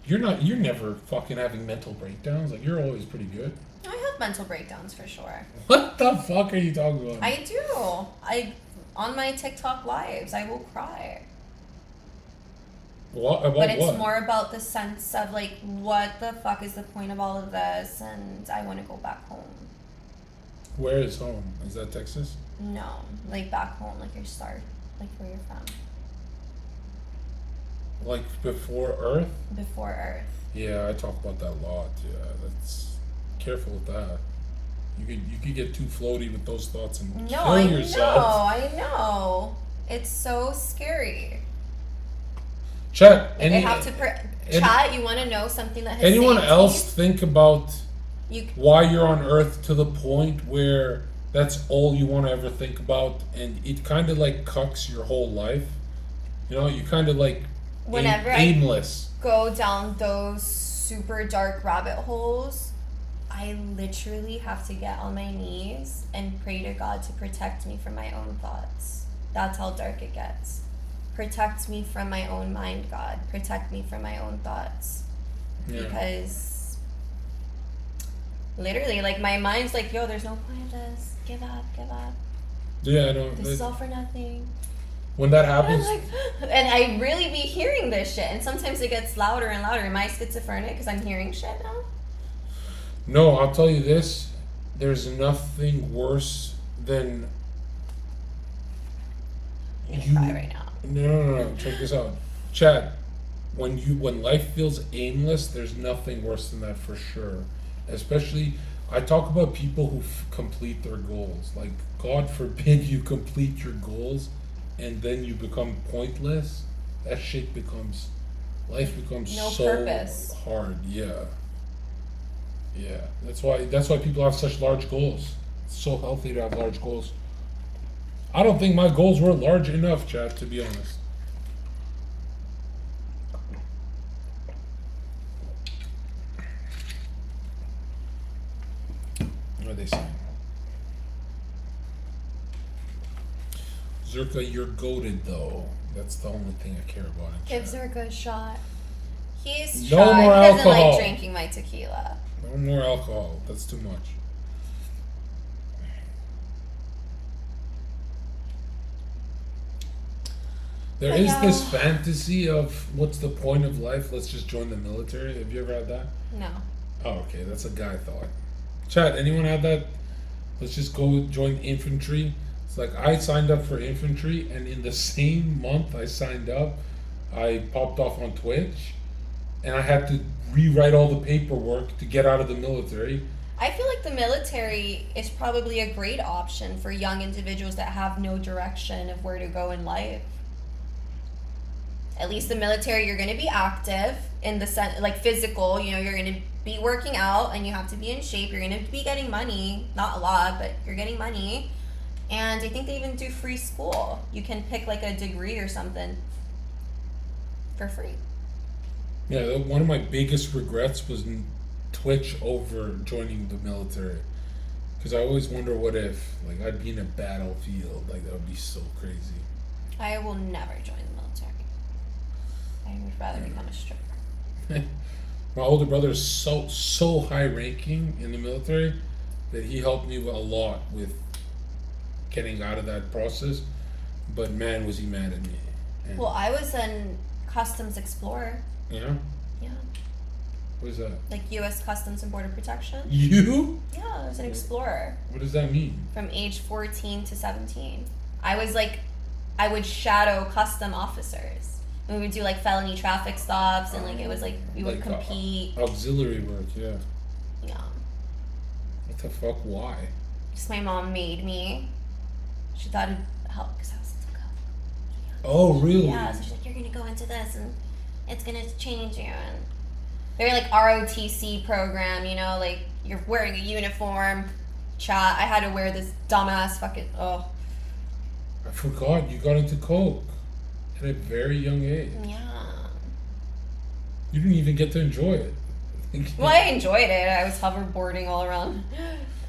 you're never fucking having mental breakdowns. Like, you're always pretty good. I have mental breakdowns for sure. What the fuck are you talking about? I do. On my TikTok lives, I will cry. What about But it's what? more about the sense of like, what the fuck is the point of all of this? And I want to go back home. Where is home? Is that Texas? No, like back home, like your start, like where you're from, Like before Earth? before Earth. Yeah, I talk about that a lot. Yeah, that's careful with that. You could get too floaty with those thoughts and No, kill I yourself. know, I know. It's so scary. Chat. Like I have to chat. You want to know something that has Anyone saved else me? think about You why you're on Earth to the point where that's all you want to ever think about, and it kind of like cucks your whole life? You know, you kind of like Whenever aimless. go down those super dark rabbit holes, I literally have to get on my knees and pray to God to protect me from my own thoughts. That's how dark it gets. Protect me from my own mind, God. Protect me from my own thoughts. Yeah. Because literally, like, my mind's like, yo, there's no point in this. Give up, give up. Yeah, I know. This is all for nothing. When that And I'm happens, like, and I really be hearing this shit. And sometimes it gets louder and louder. Am I schizophrenic because I'm hearing shit now? no, I'll tell you this: there's nothing worse than I'm gonna cry right now. No. Check this out, Chad. When life feels aimless, there's nothing worse than that for sure. Especially, I talk about people who complete their goals. Like, God forbid you complete your goals, and then you become pointless. That shit becomes, life becomes No so purpose. hard. Yeah. That's why people have such large goals. It's so healthy to have large goals. I don't think my goals were large enough, Chad, to be honest. What are they saying? Zherka, you're goated though. That's the only thing I care about in Give chat. Zherka a shot. He's No shy. more He doesn't alcohol. like drinking my tequila. No more alcohol. That's too much. There is this fantasy of what's the point of life? Let's just join the military. Have you ever had that? No. Oh, okay. That's a guy thought. Chat, anyone had that? Let's just go join infantry. It's like I signed up for infantry, and in the same month I signed up, I popped off on Twitch, and I had to rewrite all the paperwork to get out of the military. I feel like the military is probably a great option for young individuals that have no direction of where to go in life. At least the military, you're going to be active in the sense, like physical, you know, you're going to be working out and you have to be in shape. You're going to be getting money, not a lot, but you're getting money. And I think they even do free school. You can pick like a degree or something for free. Yeah, one of my biggest regrets was Twitch over joining the military. Because I always wonder what if, like, I'd be in a battlefield. Like, that would be so crazy. I will never join the military. I would rather become a stripper. My older brother is so high ranking in the military that he helped me a lot with getting out of that process. But man, was he mad at me. And, Well, I was an Customs Explorer. yeah? Yeah. What is that? Like U.S. Customs and Border Protection. You? Yeah, I was an explorer What does that mean? from age 14 to 17. I would shadow custom officers. And we would do like felony traffic stops, and like it was like we would Like, compete. Auxiliary work, yeah. Yeah. What the fuck? Why? Just my mom made me. She thought it'd help because I was into coke. Oh, really? Yeah, so she's like, you're gonna go into this and it's gonna change you. And very like ROTC program, you know, like you're wearing a uniform. Chat. I had to wear this dumbass fucking. Oh. I forgot you got into coke at a very young age. Yeah. You didn't even get to enjoy it. Well, I enjoyed it. I was hoverboarding all around.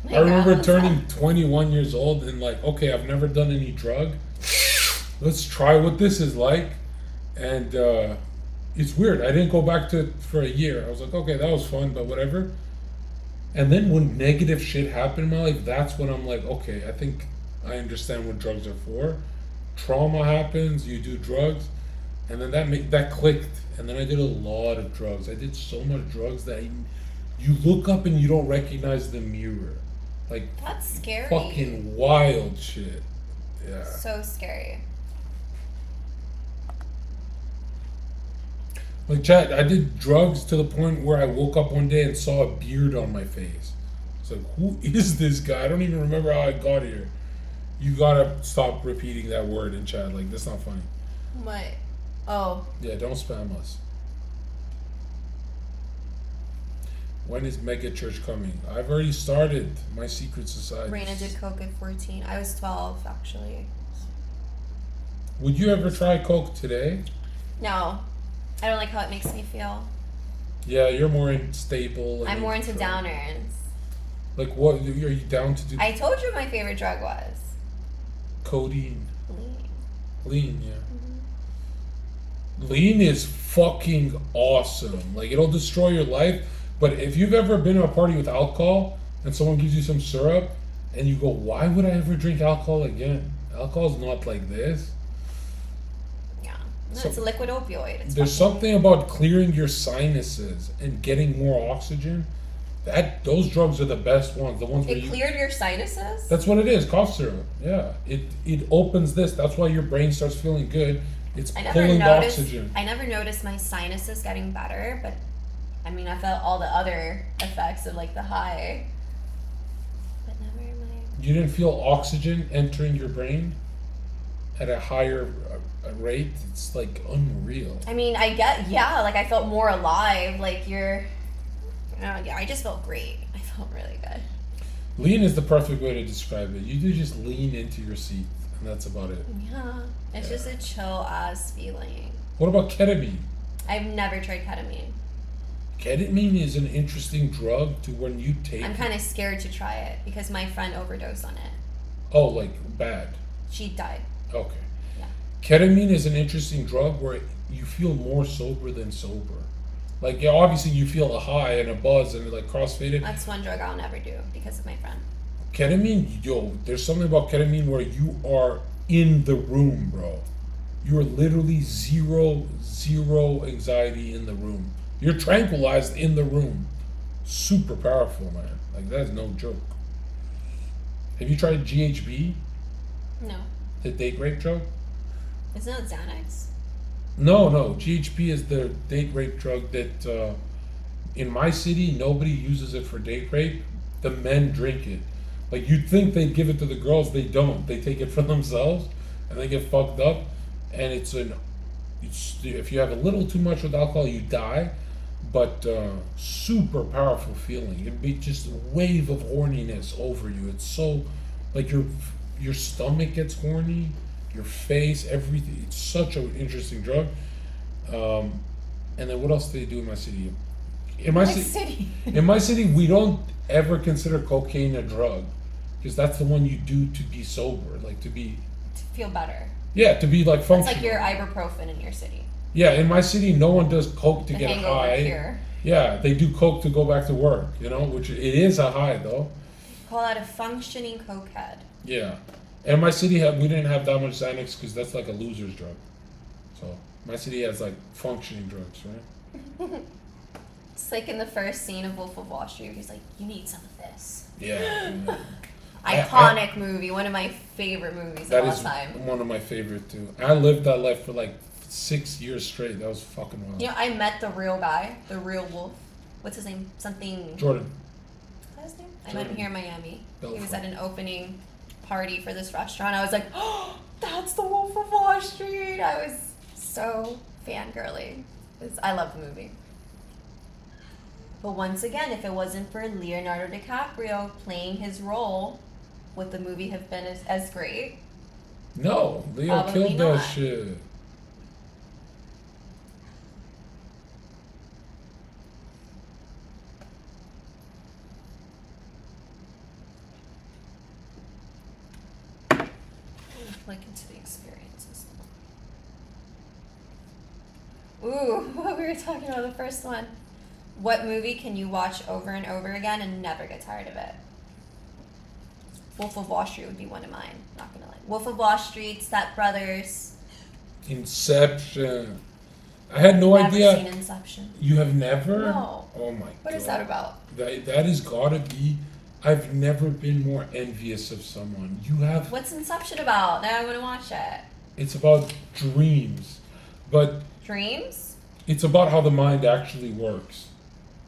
I remember turning 21 years old and like, okay, I've never done any drug. Let's try what this is like. And it's weird. I didn't go back to it for a year. I was like, okay, that was fun, but whatever. And then when negative shit happened in my life, that's when I'm like, okay, I think I understand what drugs are for. Trauma happens, you do drugs, and then that clicked. And then I did a lot of drugs. I did so much drugs that you look up and you don't recognize the mirror. Like, that's scary. fucking wild shit. Yeah. So scary. Like, Chad, I did drugs to the point where I woke up one day and saw a beard on my face. It's like, who is this guy? I don't even remember how I got here. You gotta stop repeating that word in chat. Like, that's not funny. What? Oh. Yeah, don't spam us. When is Mega Church coming? I've already started my secret society. Reina did coke at 14. I was 12, actually. Would you ever try coke today? No. I don't like how it makes me feel. Yeah, you're more stable. I'm more into downers. Like, what? Are you down to do? I told you my favorite drug was. Codeine. Lean. Lean, yeah. Lean is fucking awesome. Like, it'll destroy your life. But if you've ever been to a party with alcohol and someone gives you some syrup and you go, why would I ever drink alcohol again? Alcohol's not like this. Yeah. No, So- it's a liquid opioid. It's There's fucking- something about clearing your sinuses and getting more oxygen. Those drugs are the best ones. The ones where It cleared your sinuses? That's what it is, cough syrup. Yeah. It opens this. That's why your brain starts feeling good. It's pulling the oxygen. I never noticed my sinuses getting better, but I mean, I felt all the other effects of like the high. But never my. You didn't feel oxygen entering your brain at a higher rate? It's like unreal. I mean, like I felt more alive. Like yeah, I just felt great. I felt really good. Lean is the perfect way to describe it. You do just lean into your seat, and that's about it. Yeah, it's just a chill ass feeling. What about ketamine? I've never tried ketamine. Ketamine is an interesting drug to when you take I'm kind of scared to try it because my friend overdosed on it. Oh, like bad. She died. Okay. Yeah. Ketamine is an interesting drug where you feel more sober than sober. Like, yeah, obviously you feel a high and a buzz and like crossfaded. That's one drug I'll never do because of my friend. Ketamine, there's something about ketamine where you are in the room, bro. You are literally zero anxiety in the room. You're tranquilized in the room. Super powerful, man. Like, that's no joke. Have you tried GHB? No. The date rape drug? It's not Xanax. No. GHB is the date rape drug that, in my city, nobody uses it for date rape. The men drink it. Like, you'd think they'd give it to the girls. They don't. They take it for themselves, and they get fucked up. And if you have a little too much with alcohol, you die. But super powerful feeling. It'd be just a wave of horniness over you. It's so, like, your stomach gets horny, your face, everything. It's such an interesting drug. And then what else do they do in my city? In my city, in my city, we don't ever consider cocaine a drug because that's the one you do to be sober, like to feel better. Yeah, to be like It's functional. like your ibuprofen in your city. Yeah, in my city, no one does coke to The get hangover high. cure. Yeah, they do coke to go back to work. Which it is a high though. Call that a functioning cokehead. Yeah, And my city we didn't have that much Xanax because that's like a loser's drug. So my city has like functioning drugs, right? It's like in the first scene of Wolf of Wall Street, he's like, "You need some of this." Yeah. Iconic movie, one of my favorite movies of all time. That is one of my favorite too. I lived that life for like 6 years straight. That was fucking wild. You know, I met the real guy, the real wolf. What's his name? Something. Jordan. What's his name? I met him here in Miami. Belfort. He was at an opening party for this restaurant. I was like, "Oh, that's the Wolf of Wall Street." I was so fangirly. I love the movie. But once again, if it wasn't for Leonardo DiCaprio playing his role, would the movie have been as great? No, Leo Probably killed not. that shit. Like into the experiences. Ooh, what we were talking about the first one. What movie can you watch over and over again and never get tired of it? Wolf of Wall Street would be one of mine. Not gonna lie. Wolf of Wall Street, Step Brothers. Inception. I had no Never idea. seen Inception. You have never? No. Oh my god. What is that about? That has gotta be. I've never been more envious of someone. You have. What's Inception about? Now I want to watch it. It's about dreams, but Dreams? it's about how the mind actually works.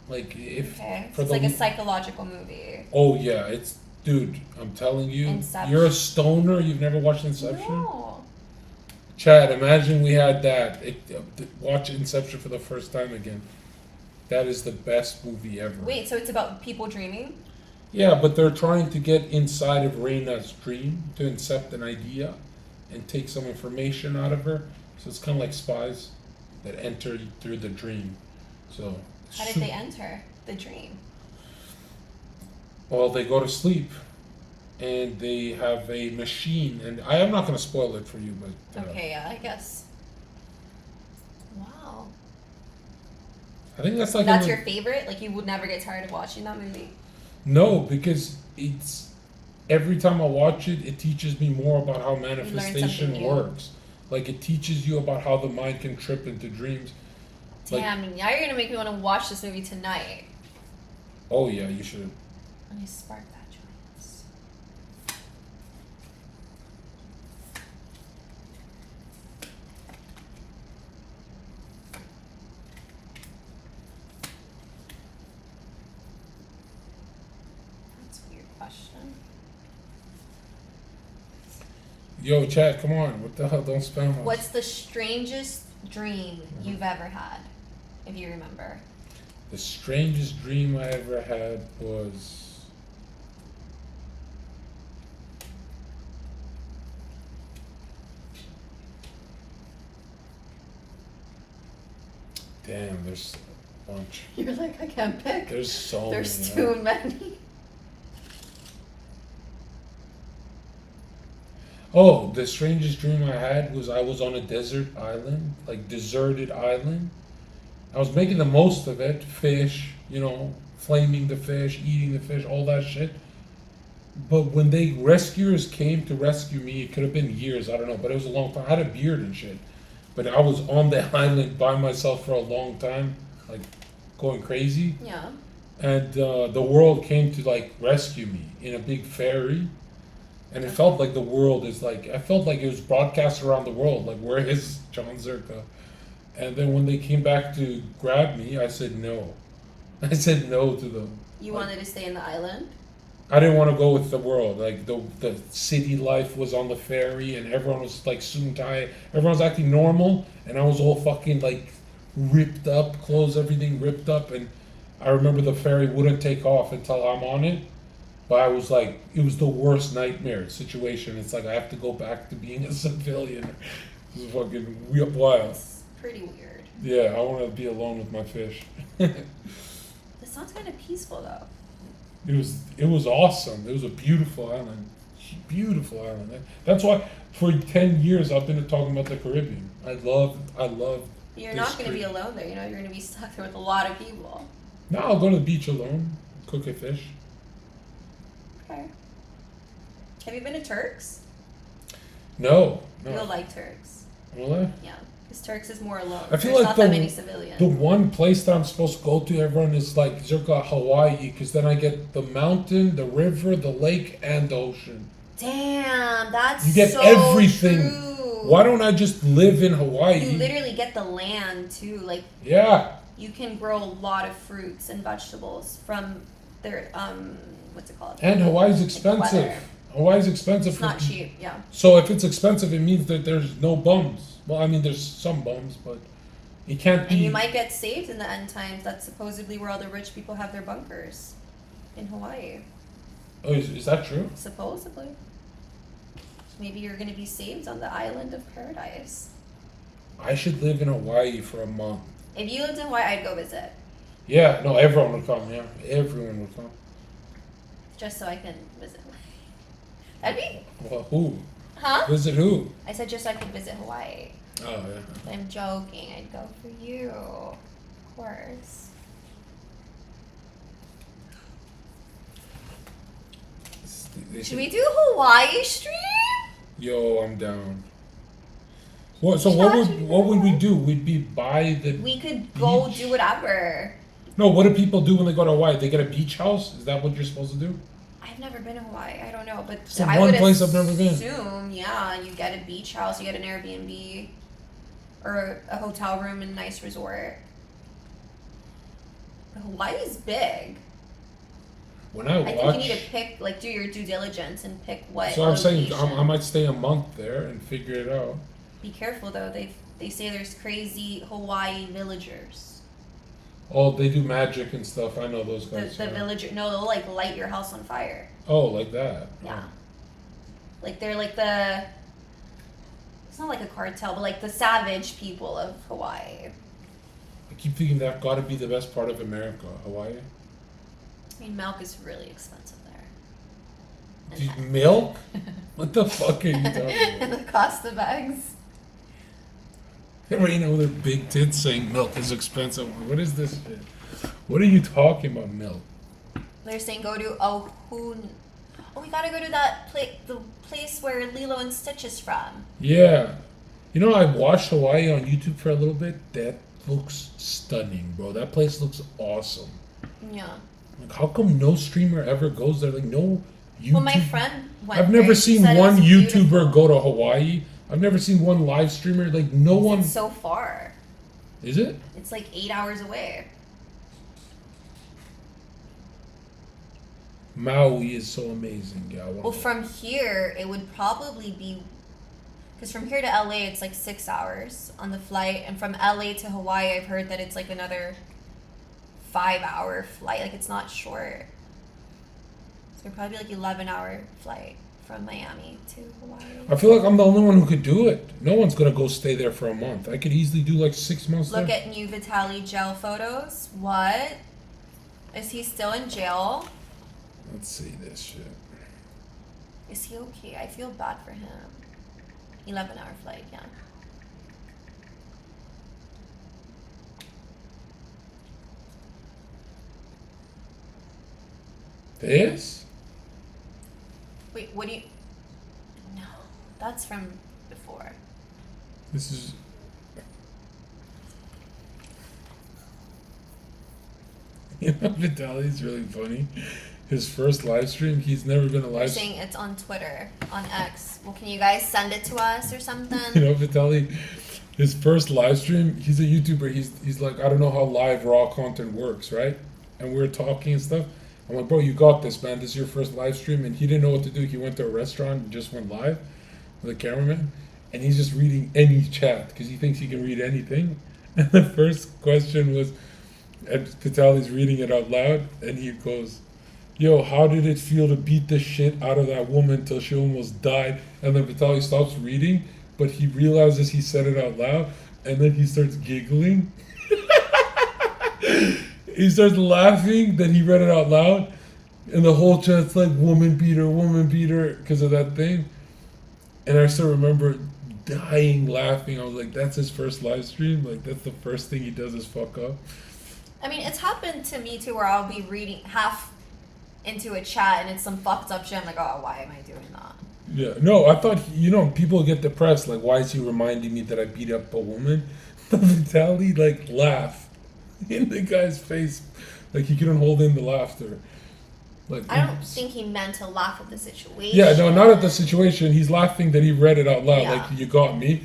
Like if Okay. for It's the like a psychological movie. oh yeah, it's dude. I'm telling you, Inception. you're a stoner. You've never watched Inception. No. Chad, imagine we had that. Watch Inception for the first time again. That is the best movie ever. Wait, so it's about people dreaming? Yeah, but they're trying to get inside of Reina's dream to incept an idea and take some information out of her. So it's kind of like spies that enter through the dream. So How did they enter the dream? well, they go to sleep and they have a machine. And I am not going to spoil it for you, but Okay, yeah, I guess. Wow. I think that's like That's your favorite? Like you would never get tired of watching that movie? No, because it's every time I watch it, it teaches me more about how something manifestation new. works. Like it teaches you about how the mind can trip into dreams. Like, Damn, now you're gonna make me want to watch this movie tonight. oh yeah, you should. Let me spark that joint. That's a weird question. Yo, chat, come on. What the hell? Don't spam us. What's the strangest dream you've ever had, if you remember? The strangest dream I ever had was. Damn, there's a bunch. You're like, I can't pick. There's so There's many. too many. Oh, the strangest dream I had was I was on a desert island, like deserted island. I was making the most of it, fish, flaming the fish, eating the fish, all that shit. But when the rescuers came to rescue me, it could have been years, I don't know, but it was a long time. I had a beard and shit. But I was on the island by myself for a long time, like going crazy. Yeah. And the world came to like rescue me in a big ferry. And it felt like the world is like, I felt like it was broadcast around the world, like where is Jon Zherka? And then when they came back to grab me, I said no. I said no to them. You wanted to stay in the island? I didn't want to go with the world. Like the city life was on the ferry and everyone was like suit and tie. Everyone was acting normal and I was all fucking like ripped up, clothes, everything ripped up. And I remember the ferry wouldn't take off until I'm on it. But I was like, it was the worst nightmare situation. It's like I have to go back to being a civilian. This is fucking wild. It's pretty weird. Yeah, I want to be alone with my fish. This sounds kind of peaceful though. It was awesome. It was a beautiful island. Beautiful island. That's why for 10 years I've been talking about the Caribbean. I love You're this not going to be trip. alone there. You're going to be stuck there with a lot of people. Now I'll go to the beach alone, cook a fish. Okay. Have you been to Turks? No. You'll like Turks. Will I? Yeah. Because Turks is more alone. I feel There's like not that many civilians. the one place that I'm supposed to go to, everyone is like Zherka, Hawaii, because then I get the mountain, the river, the lake, and the ocean. Damn, that's You get so everything. true. Why don't I just live in Hawaii? You literally get the land too. Like Yeah. you can grow a lot of fruits and vegetables from their what's it called? And Hawaii's Like the expensive. weather. Hawaii's expensive. It's not cheap. Yeah. So if it's expensive, it means that there's no bums. Well, I mean, there's some bums, but it can't be. And you might get saved in the end times. That's supposedly where all the rich people have their bunkers in Hawaii. Oh, is that true? Supposedly. Maybe you're going to be saved on the island of paradise. I should live in Hawaii for a month. If you lived in Hawaii, I'd go visit. Yeah, no, everyone would come. Yeah, everyone would come. Just so I can visit. That'd be. Well, who? Huh? Visit who? I said just so I could visit Hawaii. Oh yeah. I'm joking. I'd go for you. Of course. Should we do Hawaii stream? Yo, I'm down. What? So what would we do? We'd be by the. We could go beach? do whatever. No, what do people do when they go to Hawaii? They get a beach house? Is that what you're supposed to do? I've never been to Hawaii. I don't know, but It's the I one would place I've never been. assume, yeah, you get a beach house, you get an Airbnb, or a hotel room in a nice resort. Hawaii's big. When I I watch. think you need to pick, like, do your due diligence and pick what. So I'm saying location. I might stay a month there and figure it out. Be careful though. They say there's crazy Hawaii villagers. Oh, they do magic and stuff. I know those The guys. yeah. villager, no, they'll like light your house on fire. Oh, like that. Yeah. Like they're like the. It's not like a cartel, but like the savage people of Hawaii. I keep thinking that got to be the best part of America, Hawaii. I mean, milk is really expensive there. Dude, milk? What the fuck are you talking And about? the Costa bags. Reina with her big tits saying milk is expensive. What is this shit? What are you talking about, milk? They're saying go to Ohun. Oh, we gotta go to that the place where Lilo and Stitch is from. Yeah. You know, I watched Hawaii on YouTube for a little bit. That looks stunning, bro. That place looks awesome. Yeah. Like, how come no streamer ever goes there? Like, no YouTube. Well, my friend went. I've there. never She seen said it one was YouTuber beautiful. go to Hawaii. I've never seen one live streamer. Like, no one. It's so far. Is it? It's like 8 hours away. Maui is so amazing. Yeah. I wanna Well, go. from here, it would probably be. Because from here to LA, it's like 6 hours on the flight. And from LA to Hawaii, I've heard that it's like another 5-hour flight. Like, it's not short. So probably like 11-hour flight from Miami to Hawaii. I feel like I'm the only one who could do it. No one's gonna go stay there for a month. I could easily do like 6 months Look there. at new Vitaly jail photos. What? Is he still in jail? Let's see this shit. Is he okay? I feel bad for him. 11-hour flight, yeah. This? Wait, what do you... No, that's from before. This is. You know, Vitaly's really funny. His first live stream, he's never been a They're live saying it's on Twitter, on X. Well, can you guys send it to us or something? You know, Vitaly, his first live stream, he's a YouTuber. He's like, I don't know how live raw content works, right? And we were talking and stuff. I'm like, bro, you got this, man. This is your first live stream. And he didn't know what to do. He went to a restaurant and just went live with a cameraman. And he's just reading any chat because he thinks he can read anything. And the first question was, and Vitaly's reading it out loud. And he goes, yo, how did it feel to beat the shit out of that woman till she almost died? And then Vitaly stops reading, but he realizes he said it out loud, and then he starts giggling. He starts laughing that he read it out loud, and the whole chat's like, woman beater, because of that thing. And I still remember dying laughing. I was like, that's his first live stream? Like, that's the first thing he does is fuck up? I mean, it's happened to me too where I'll be reading half into a chat and it's some fucked up shit. I'm like, oh, why am I doing that? Yeah, no, I thought, people get depressed. Like, why is he reminding me that I beat up a woman? The Vitaly, like, laugh in the guy's face. Like, he couldn't hold in the laughter. Like, I don't think he meant to laugh at the situation. yeah, no, not at the situation. He's laughing that he read it out loud. Yeah. Like, you got me.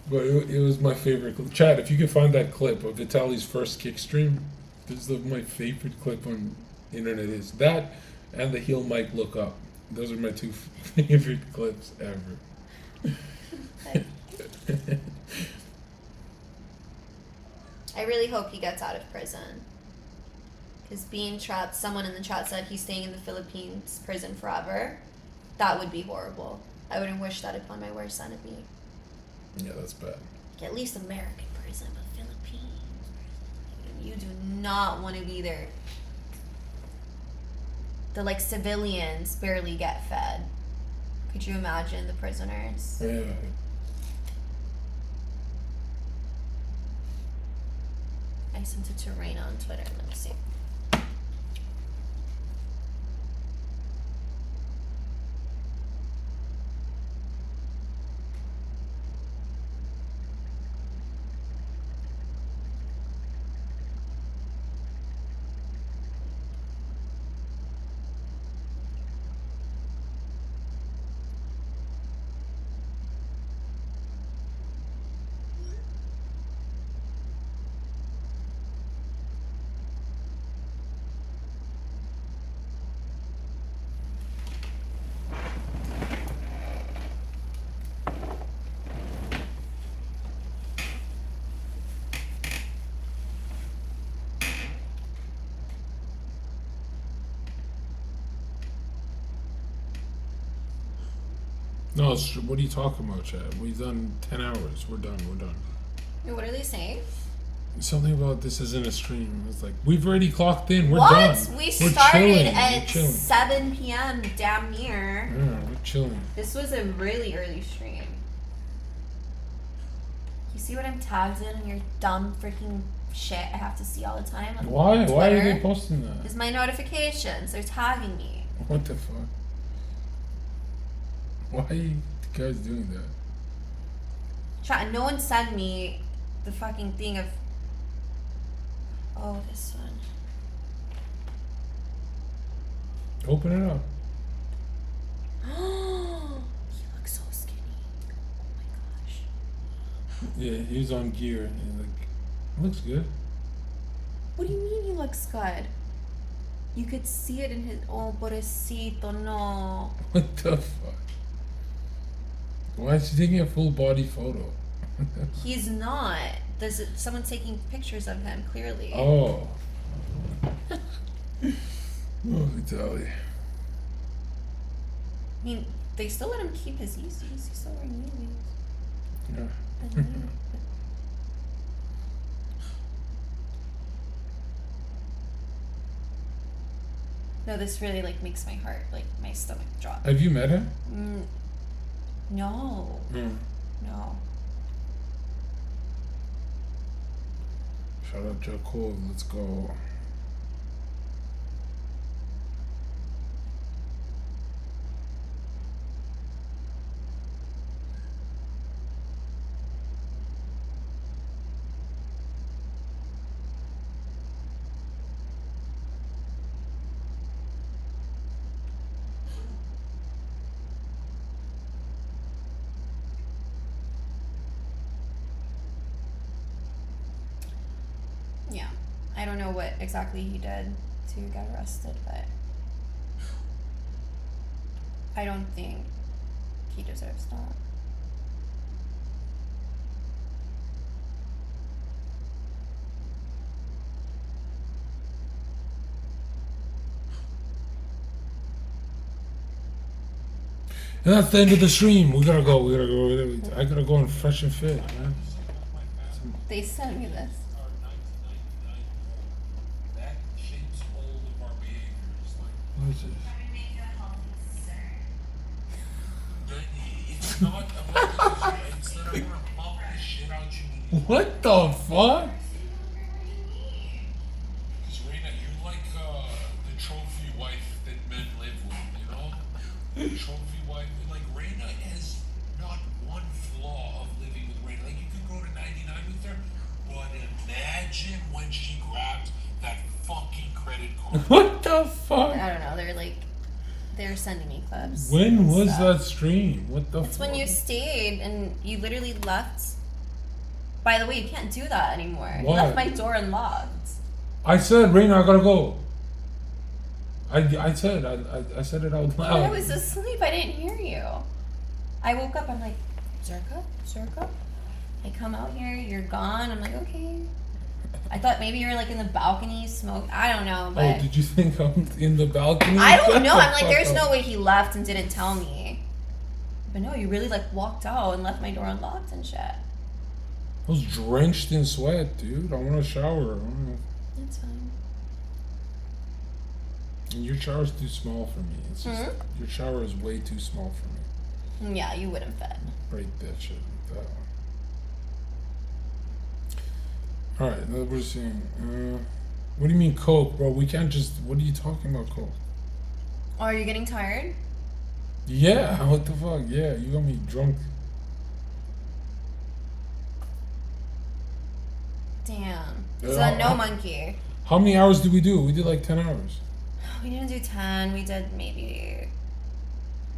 But it was my favorite clip. Chad, if you can find that clip of Vitaly's first kick stream, this is my favorite clip on internet. Is that and the heel mic look up. Those are my two favorite clips ever. I really hope he gets out of prison. Because someone in the chat said he's staying in the Philippines prison forever. That would be horrible. I wouldn't wish that upon my worst enemy. Yeah, that's bad. At least American prison, but Philippines. You do not want to be there. The civilians barely get fed. Could you imagine the prisoners? Yeah. I sent it to Reina on Twitter. Let me see. No, what are you talking about, Chad? We've done 10 hours. We're done. Wait, what are they saying? Something about this isn't a stream. It's like, we've already clocked in. We're What? done. We We're started chilling. at We're chilling. 7 p.m. damn near. Yeah, we're chilling. This was a really early stream. You see what I'm tagged in your dumb freaking shit I have to see all the time? On Why? Twitter? Why are they posting that? It's my notifications. They're tagging me. What the fuck? Why are you guys doing that? Chat, no one sent me the fucking thing of. Oh, this one. Open it up. He looks so skinny. Oh my gosh. Yeah, he was on gear. And he's like, looks good. What do you mean he looks good? You could see it in his. Oh, pobrecito, no. What the fuck? Why is he taking a full body photo? He's not. Someone's taking pictures of him, clearly. Oh. Oh, Vitaly. I mean, they still let him keep his Yeezys. He's still wearing Yeezys. Yeah. No, this really makes my heart, my stomach drop. Have you met him? No. Mm. No. Shout out Jacob. Let's go. Yeah. I don't know what exactly he did to get arrested, but I don't think he deserves that. And that's the end of the stream. We gotta go. I gotta go and fresh and fit, man. They sent me this. That shapes all of our behaviors. What is this? It's not about it's that I want to pump this shit out you. What the fuck? Because Reina, you're like the trophy wife that men live with, you know? The trophy wife, like Reina imagine when she grabbed that fucking credit card. What the fuck? I don't know. They're sending me clips. When and was stuff. that stream? What the It's fuck? when you stayed and you literally left. By the way, you can't do that anymore. You Why? left my door unlocked. I said, Reina, I gotta go. I said it out loud. I was asleep. I didn't hear you. I woke up. I'm like, Zherka. I come out here. You're gone. I'm like, okay. I thought maybe you were like in the balcony, smoke. I don't know. But Oh, did you think I'm in the balcony? I don't Shut know. the I'm like, fuck there's up. no way he left and didn't tell me. But no, you really like walked out and left my door unlocked and shit. I was drenched in sweat, dude. I want to shower. That's fine. And your shower's too small for me. It's just, your shower is way too small for me. Yeah, you wouldn't fit. Break that shit with that one. Alright, now we're seeing. What do you mean Coke, bro? We can't just. What are you talking about, Coke? Oh, are you getting tired? Yeah, what the fuck? Yeah, you got me drunk. Damn. So Yeah, no monkey. How many hours did we do? We did like 10 hours. We didn't do 10. We did maybe.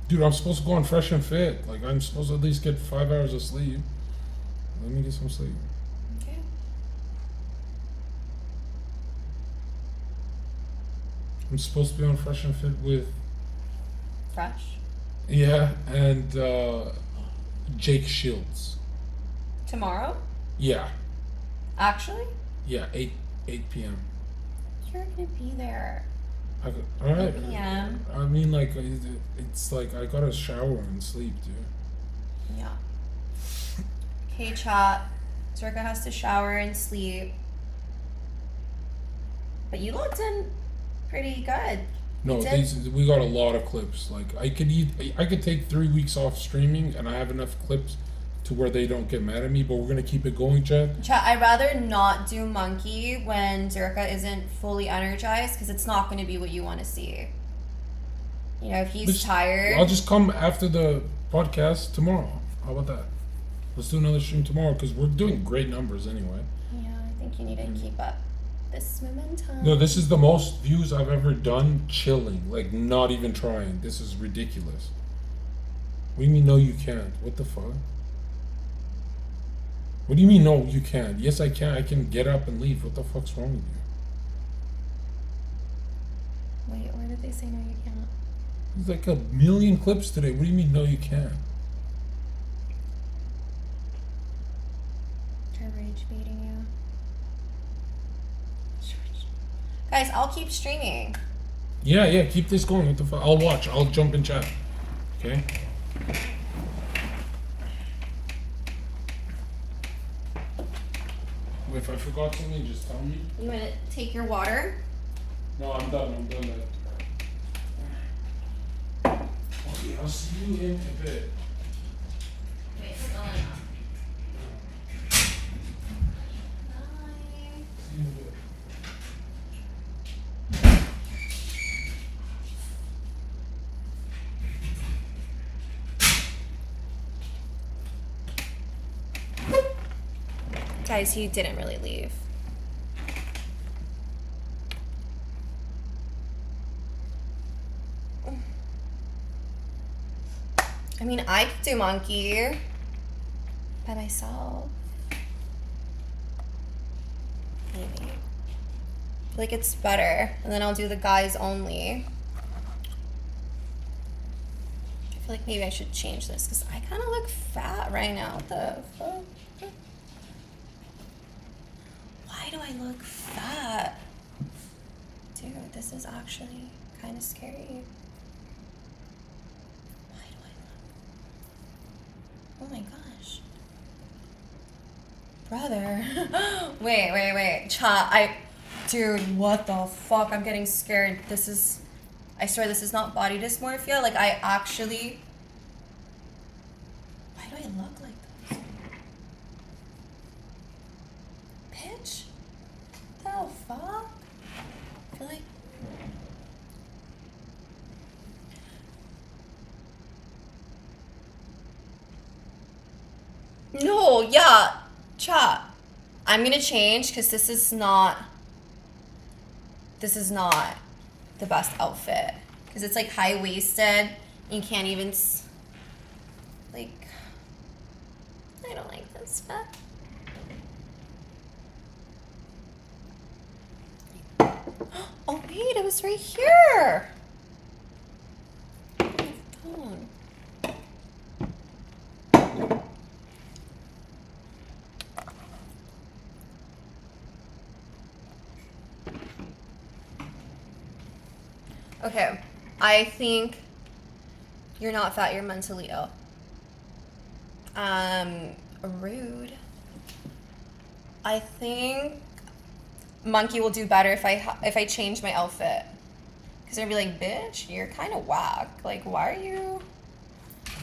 Dude, I'm supposed to go on Fresh and Fit. Like, I'm supposed to at least get 5 hours of sleep. Let me get some sleep. Okay. I'm supposed to be on Fresh and Fit with, Fresh. yeah, and Jake Shields. Tomorrow? Yeah, Actually? yeah, 8 p.m. You're gonna be there. All right. 8 p.m. I mean, like, it's like I gotta shower and sleep, dude. Yeah. Okay, chat. Zherka has to shower and sleep. But you looked in pretty good. No, You did? we got a lot of clips. Like, I could take 3 weeks off streaming, and I have enough clips to where they don't get mad at me. But we're gonna keep it going, chat. Chat, I'd rather not do monkey when Zherka isn't fully energized because it's not going to be what you want to see. You know, if he's Just- tired. I'll just come after the podcast tomorrow. How about that? Let's do another stream tomorrow because we're doing great numbers anyway. Yeah, I think you need to keep up this momentum. No, this is the most views I've ever done chilling, like not even trying. This is ridiculous. What do you mean, no, you can't? What the fuck? What do you mean, no, you can't? Yes, I can. I can get up and leave. What the fuck's wrong with you? Wait, where did they say no, you can't? There's like a million clips today. What do you mean, no, you can't? They're rage baiting you. Guys, I'll keep streaming. Yeah, keep this going. What the fuck? I'll watch. I'll jump in chat. Okay? If I forgot something, just tell me. You want to take your water? No, I'm done. I'm done that. Okay, I'll see you in a bit. Wait, hold on. Bye. See you in a bit. Guys, he didn't really leave. I mean, I could do monkey by myself. Maybe. I feel like it's better. And then I'll do the guys only. I feel like maybe I should change this because I kind of look fat right now. What the fuck? Why do I look fat? Dude, this is actually kind of scary. Why do I look... Oh my gosh. Brother. Wait. Chat, Dude, what the fuck? I'm getting scared. This is... I swear this is not body dysmorphia. Like, I actually... Why do I look like this? Bitch? The fuck? I feel like... No, yeah. Chat. I'm gonna change because this is not the best outfit because it's like high-waisted. You can't even like. I don't like this fit. Oh wait, it was right here. Oh, my phone. Okay, I think you're not fat, you're mentally ill. Rude. I think Monkey will do better if I change my outfit. Cause they're gonna be like, bitch, you're kind of whack. Like, why are you?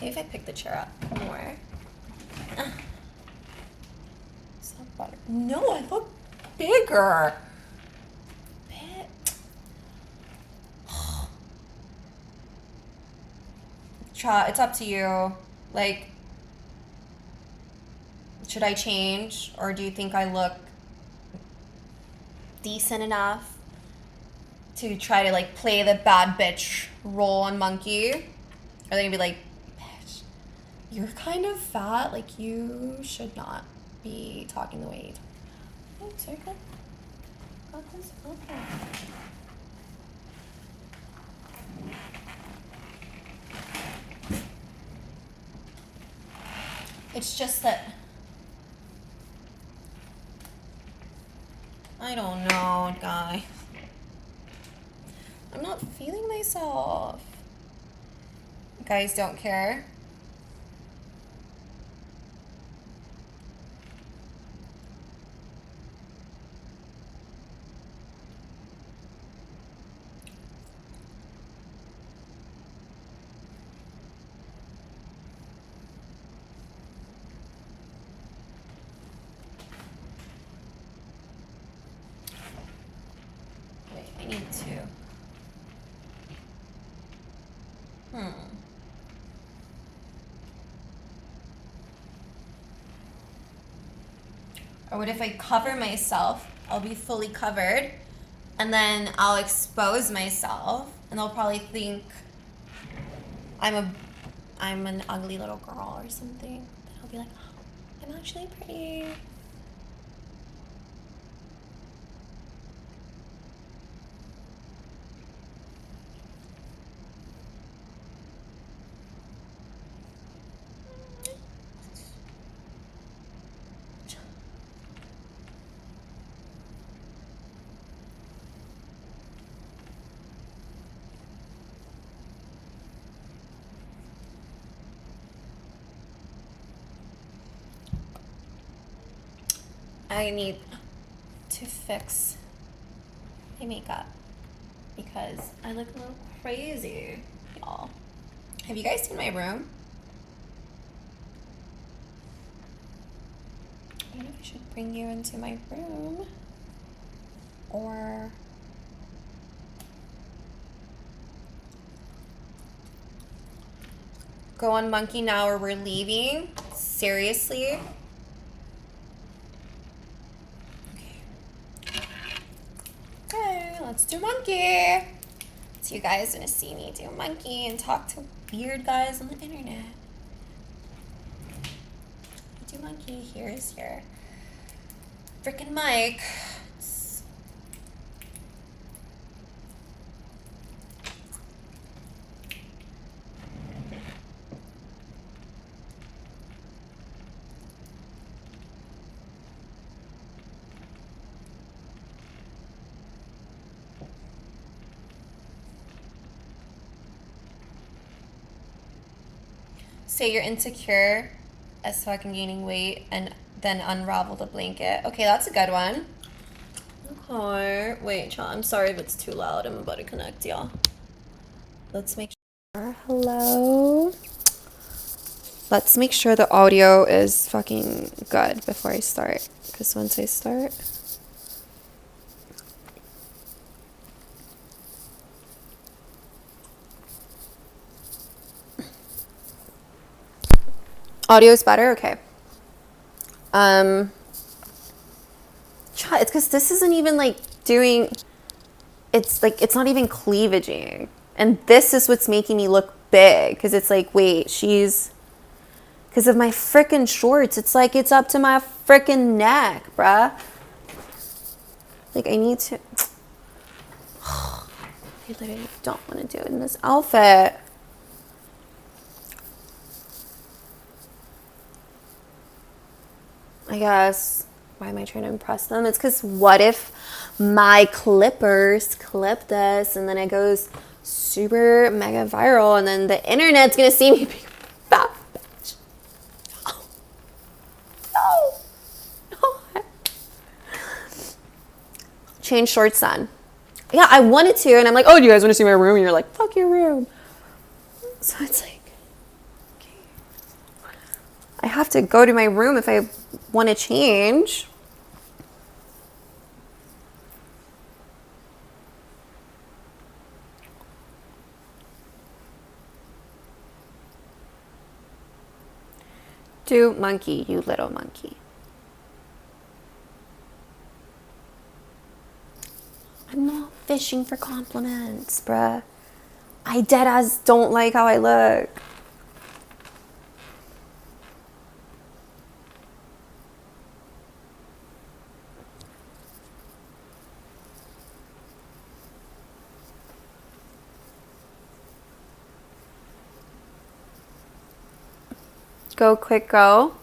Maybe if I pick the chair up more. It's not better. No, I look bigger. It's up to you. Like, should I change, or do you think I look decent enough to try to like play the bad bitch role on Monkey? Are they gonna be like, bitch, you're kind of fat, like you should not be talking the way you talk? Oh, Zherka. Got this? Okay. It's just that I don't know, guy. I'm not feeling myself. Guys don't care. Wait, I need to. Or what if I cover myself? I'll be fully covered, and then I'll expose myself, and they'll probably think I'm an ugly little girl or something. Then I'll be like, oh, I'm actually pretty. I need to fix my makeup because I look a little crazy, y'all. Have you guys seen my room? I don't know if I should bring you into my room or go on Monkey now or we're leaving. Seriously? Okay, let's do Monkey. So you guys are gonna see me do Monkey and talk to weird guys on the internet. Do Monkey. Here's your freaking mic. Say you're insecure as fucking gaining weight and then unravel the blanket. Okay, that's a good one. Okay. Wait, child, I'm sorry if it's too loud. I'm about to connect, y'all. Let's make sure. Hello. Let's make sure the audio is fucking good before I start. Because once I start... Audio is better? Okay. It's because this isn't even like doing. It's like it's not even cleavaging, and this is what's making me look big. Because it's like, wait, she's. Because of my freaking shorts, it's like it's up to my freaking neck, bruh. Like I need to. I literally don't want to do it in this outfit. I guess. Why am I trying to impress them? It's because what if my clippers clip this and then it goes super mega viral and then the internet's gonna see me being a fat bitch. No. Change shorts then. Yeah, I wanted to, and I'm like, oh, do you guys want to see my room? And you're like, fuck your room. So it's like, okay. I have to go to my room if I want to change. Do monkey, you little monkey. I'm not fishing for compliments, bruh. I deadass don't like how I look. Go, quick, go.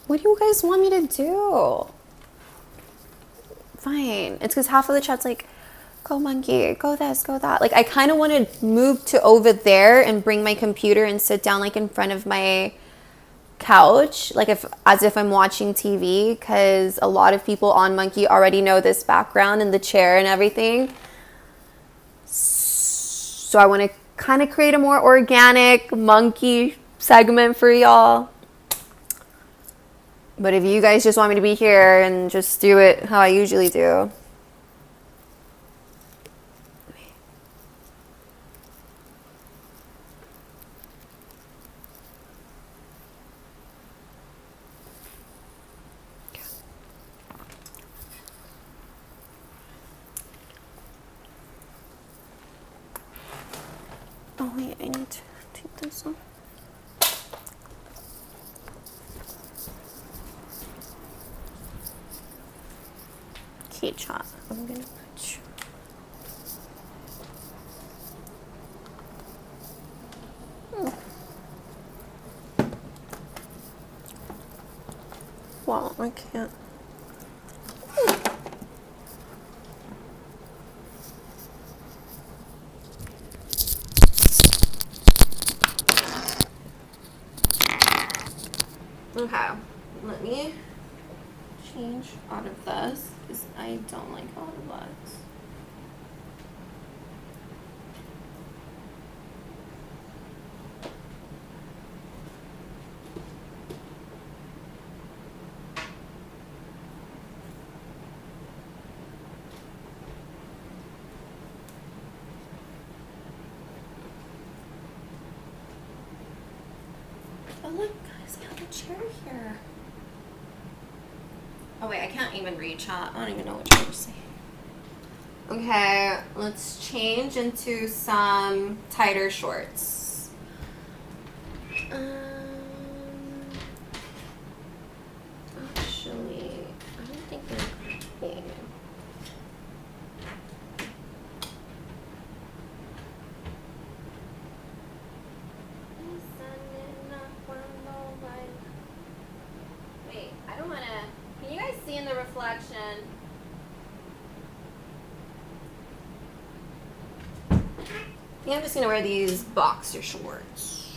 What do you guys want me to do? Fine. It's because half of the chat's like, go monkey, go this, go that. Like, I kind of want to move to over there and bring my computer and sit down like in front of my couch, like as if I'm watching TV, because a lot of people on Monkey already know this background and the chair and everything. So I want to kind of create a more organic monkey segment for y'all. But if you guys just want me to be here and just do it how I usually do. Oh wait, I need to take this off. Okay, chat. I'm gonna put you. Wow, I can't. Okay, let me change out of this because I don't like how it looks. Oh look, guys, I have a chair here. Oh wait, I can't even read chat. I don't even know what you're saying. Okay, let's change into some tighter shorts. Actually, I don't think they're clean. Wait, I don't want to. Can you guys see in the reflection? Yeah, I'm just gonna wear these boxer shorts.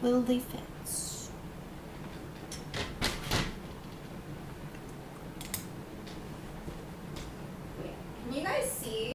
Will they fit?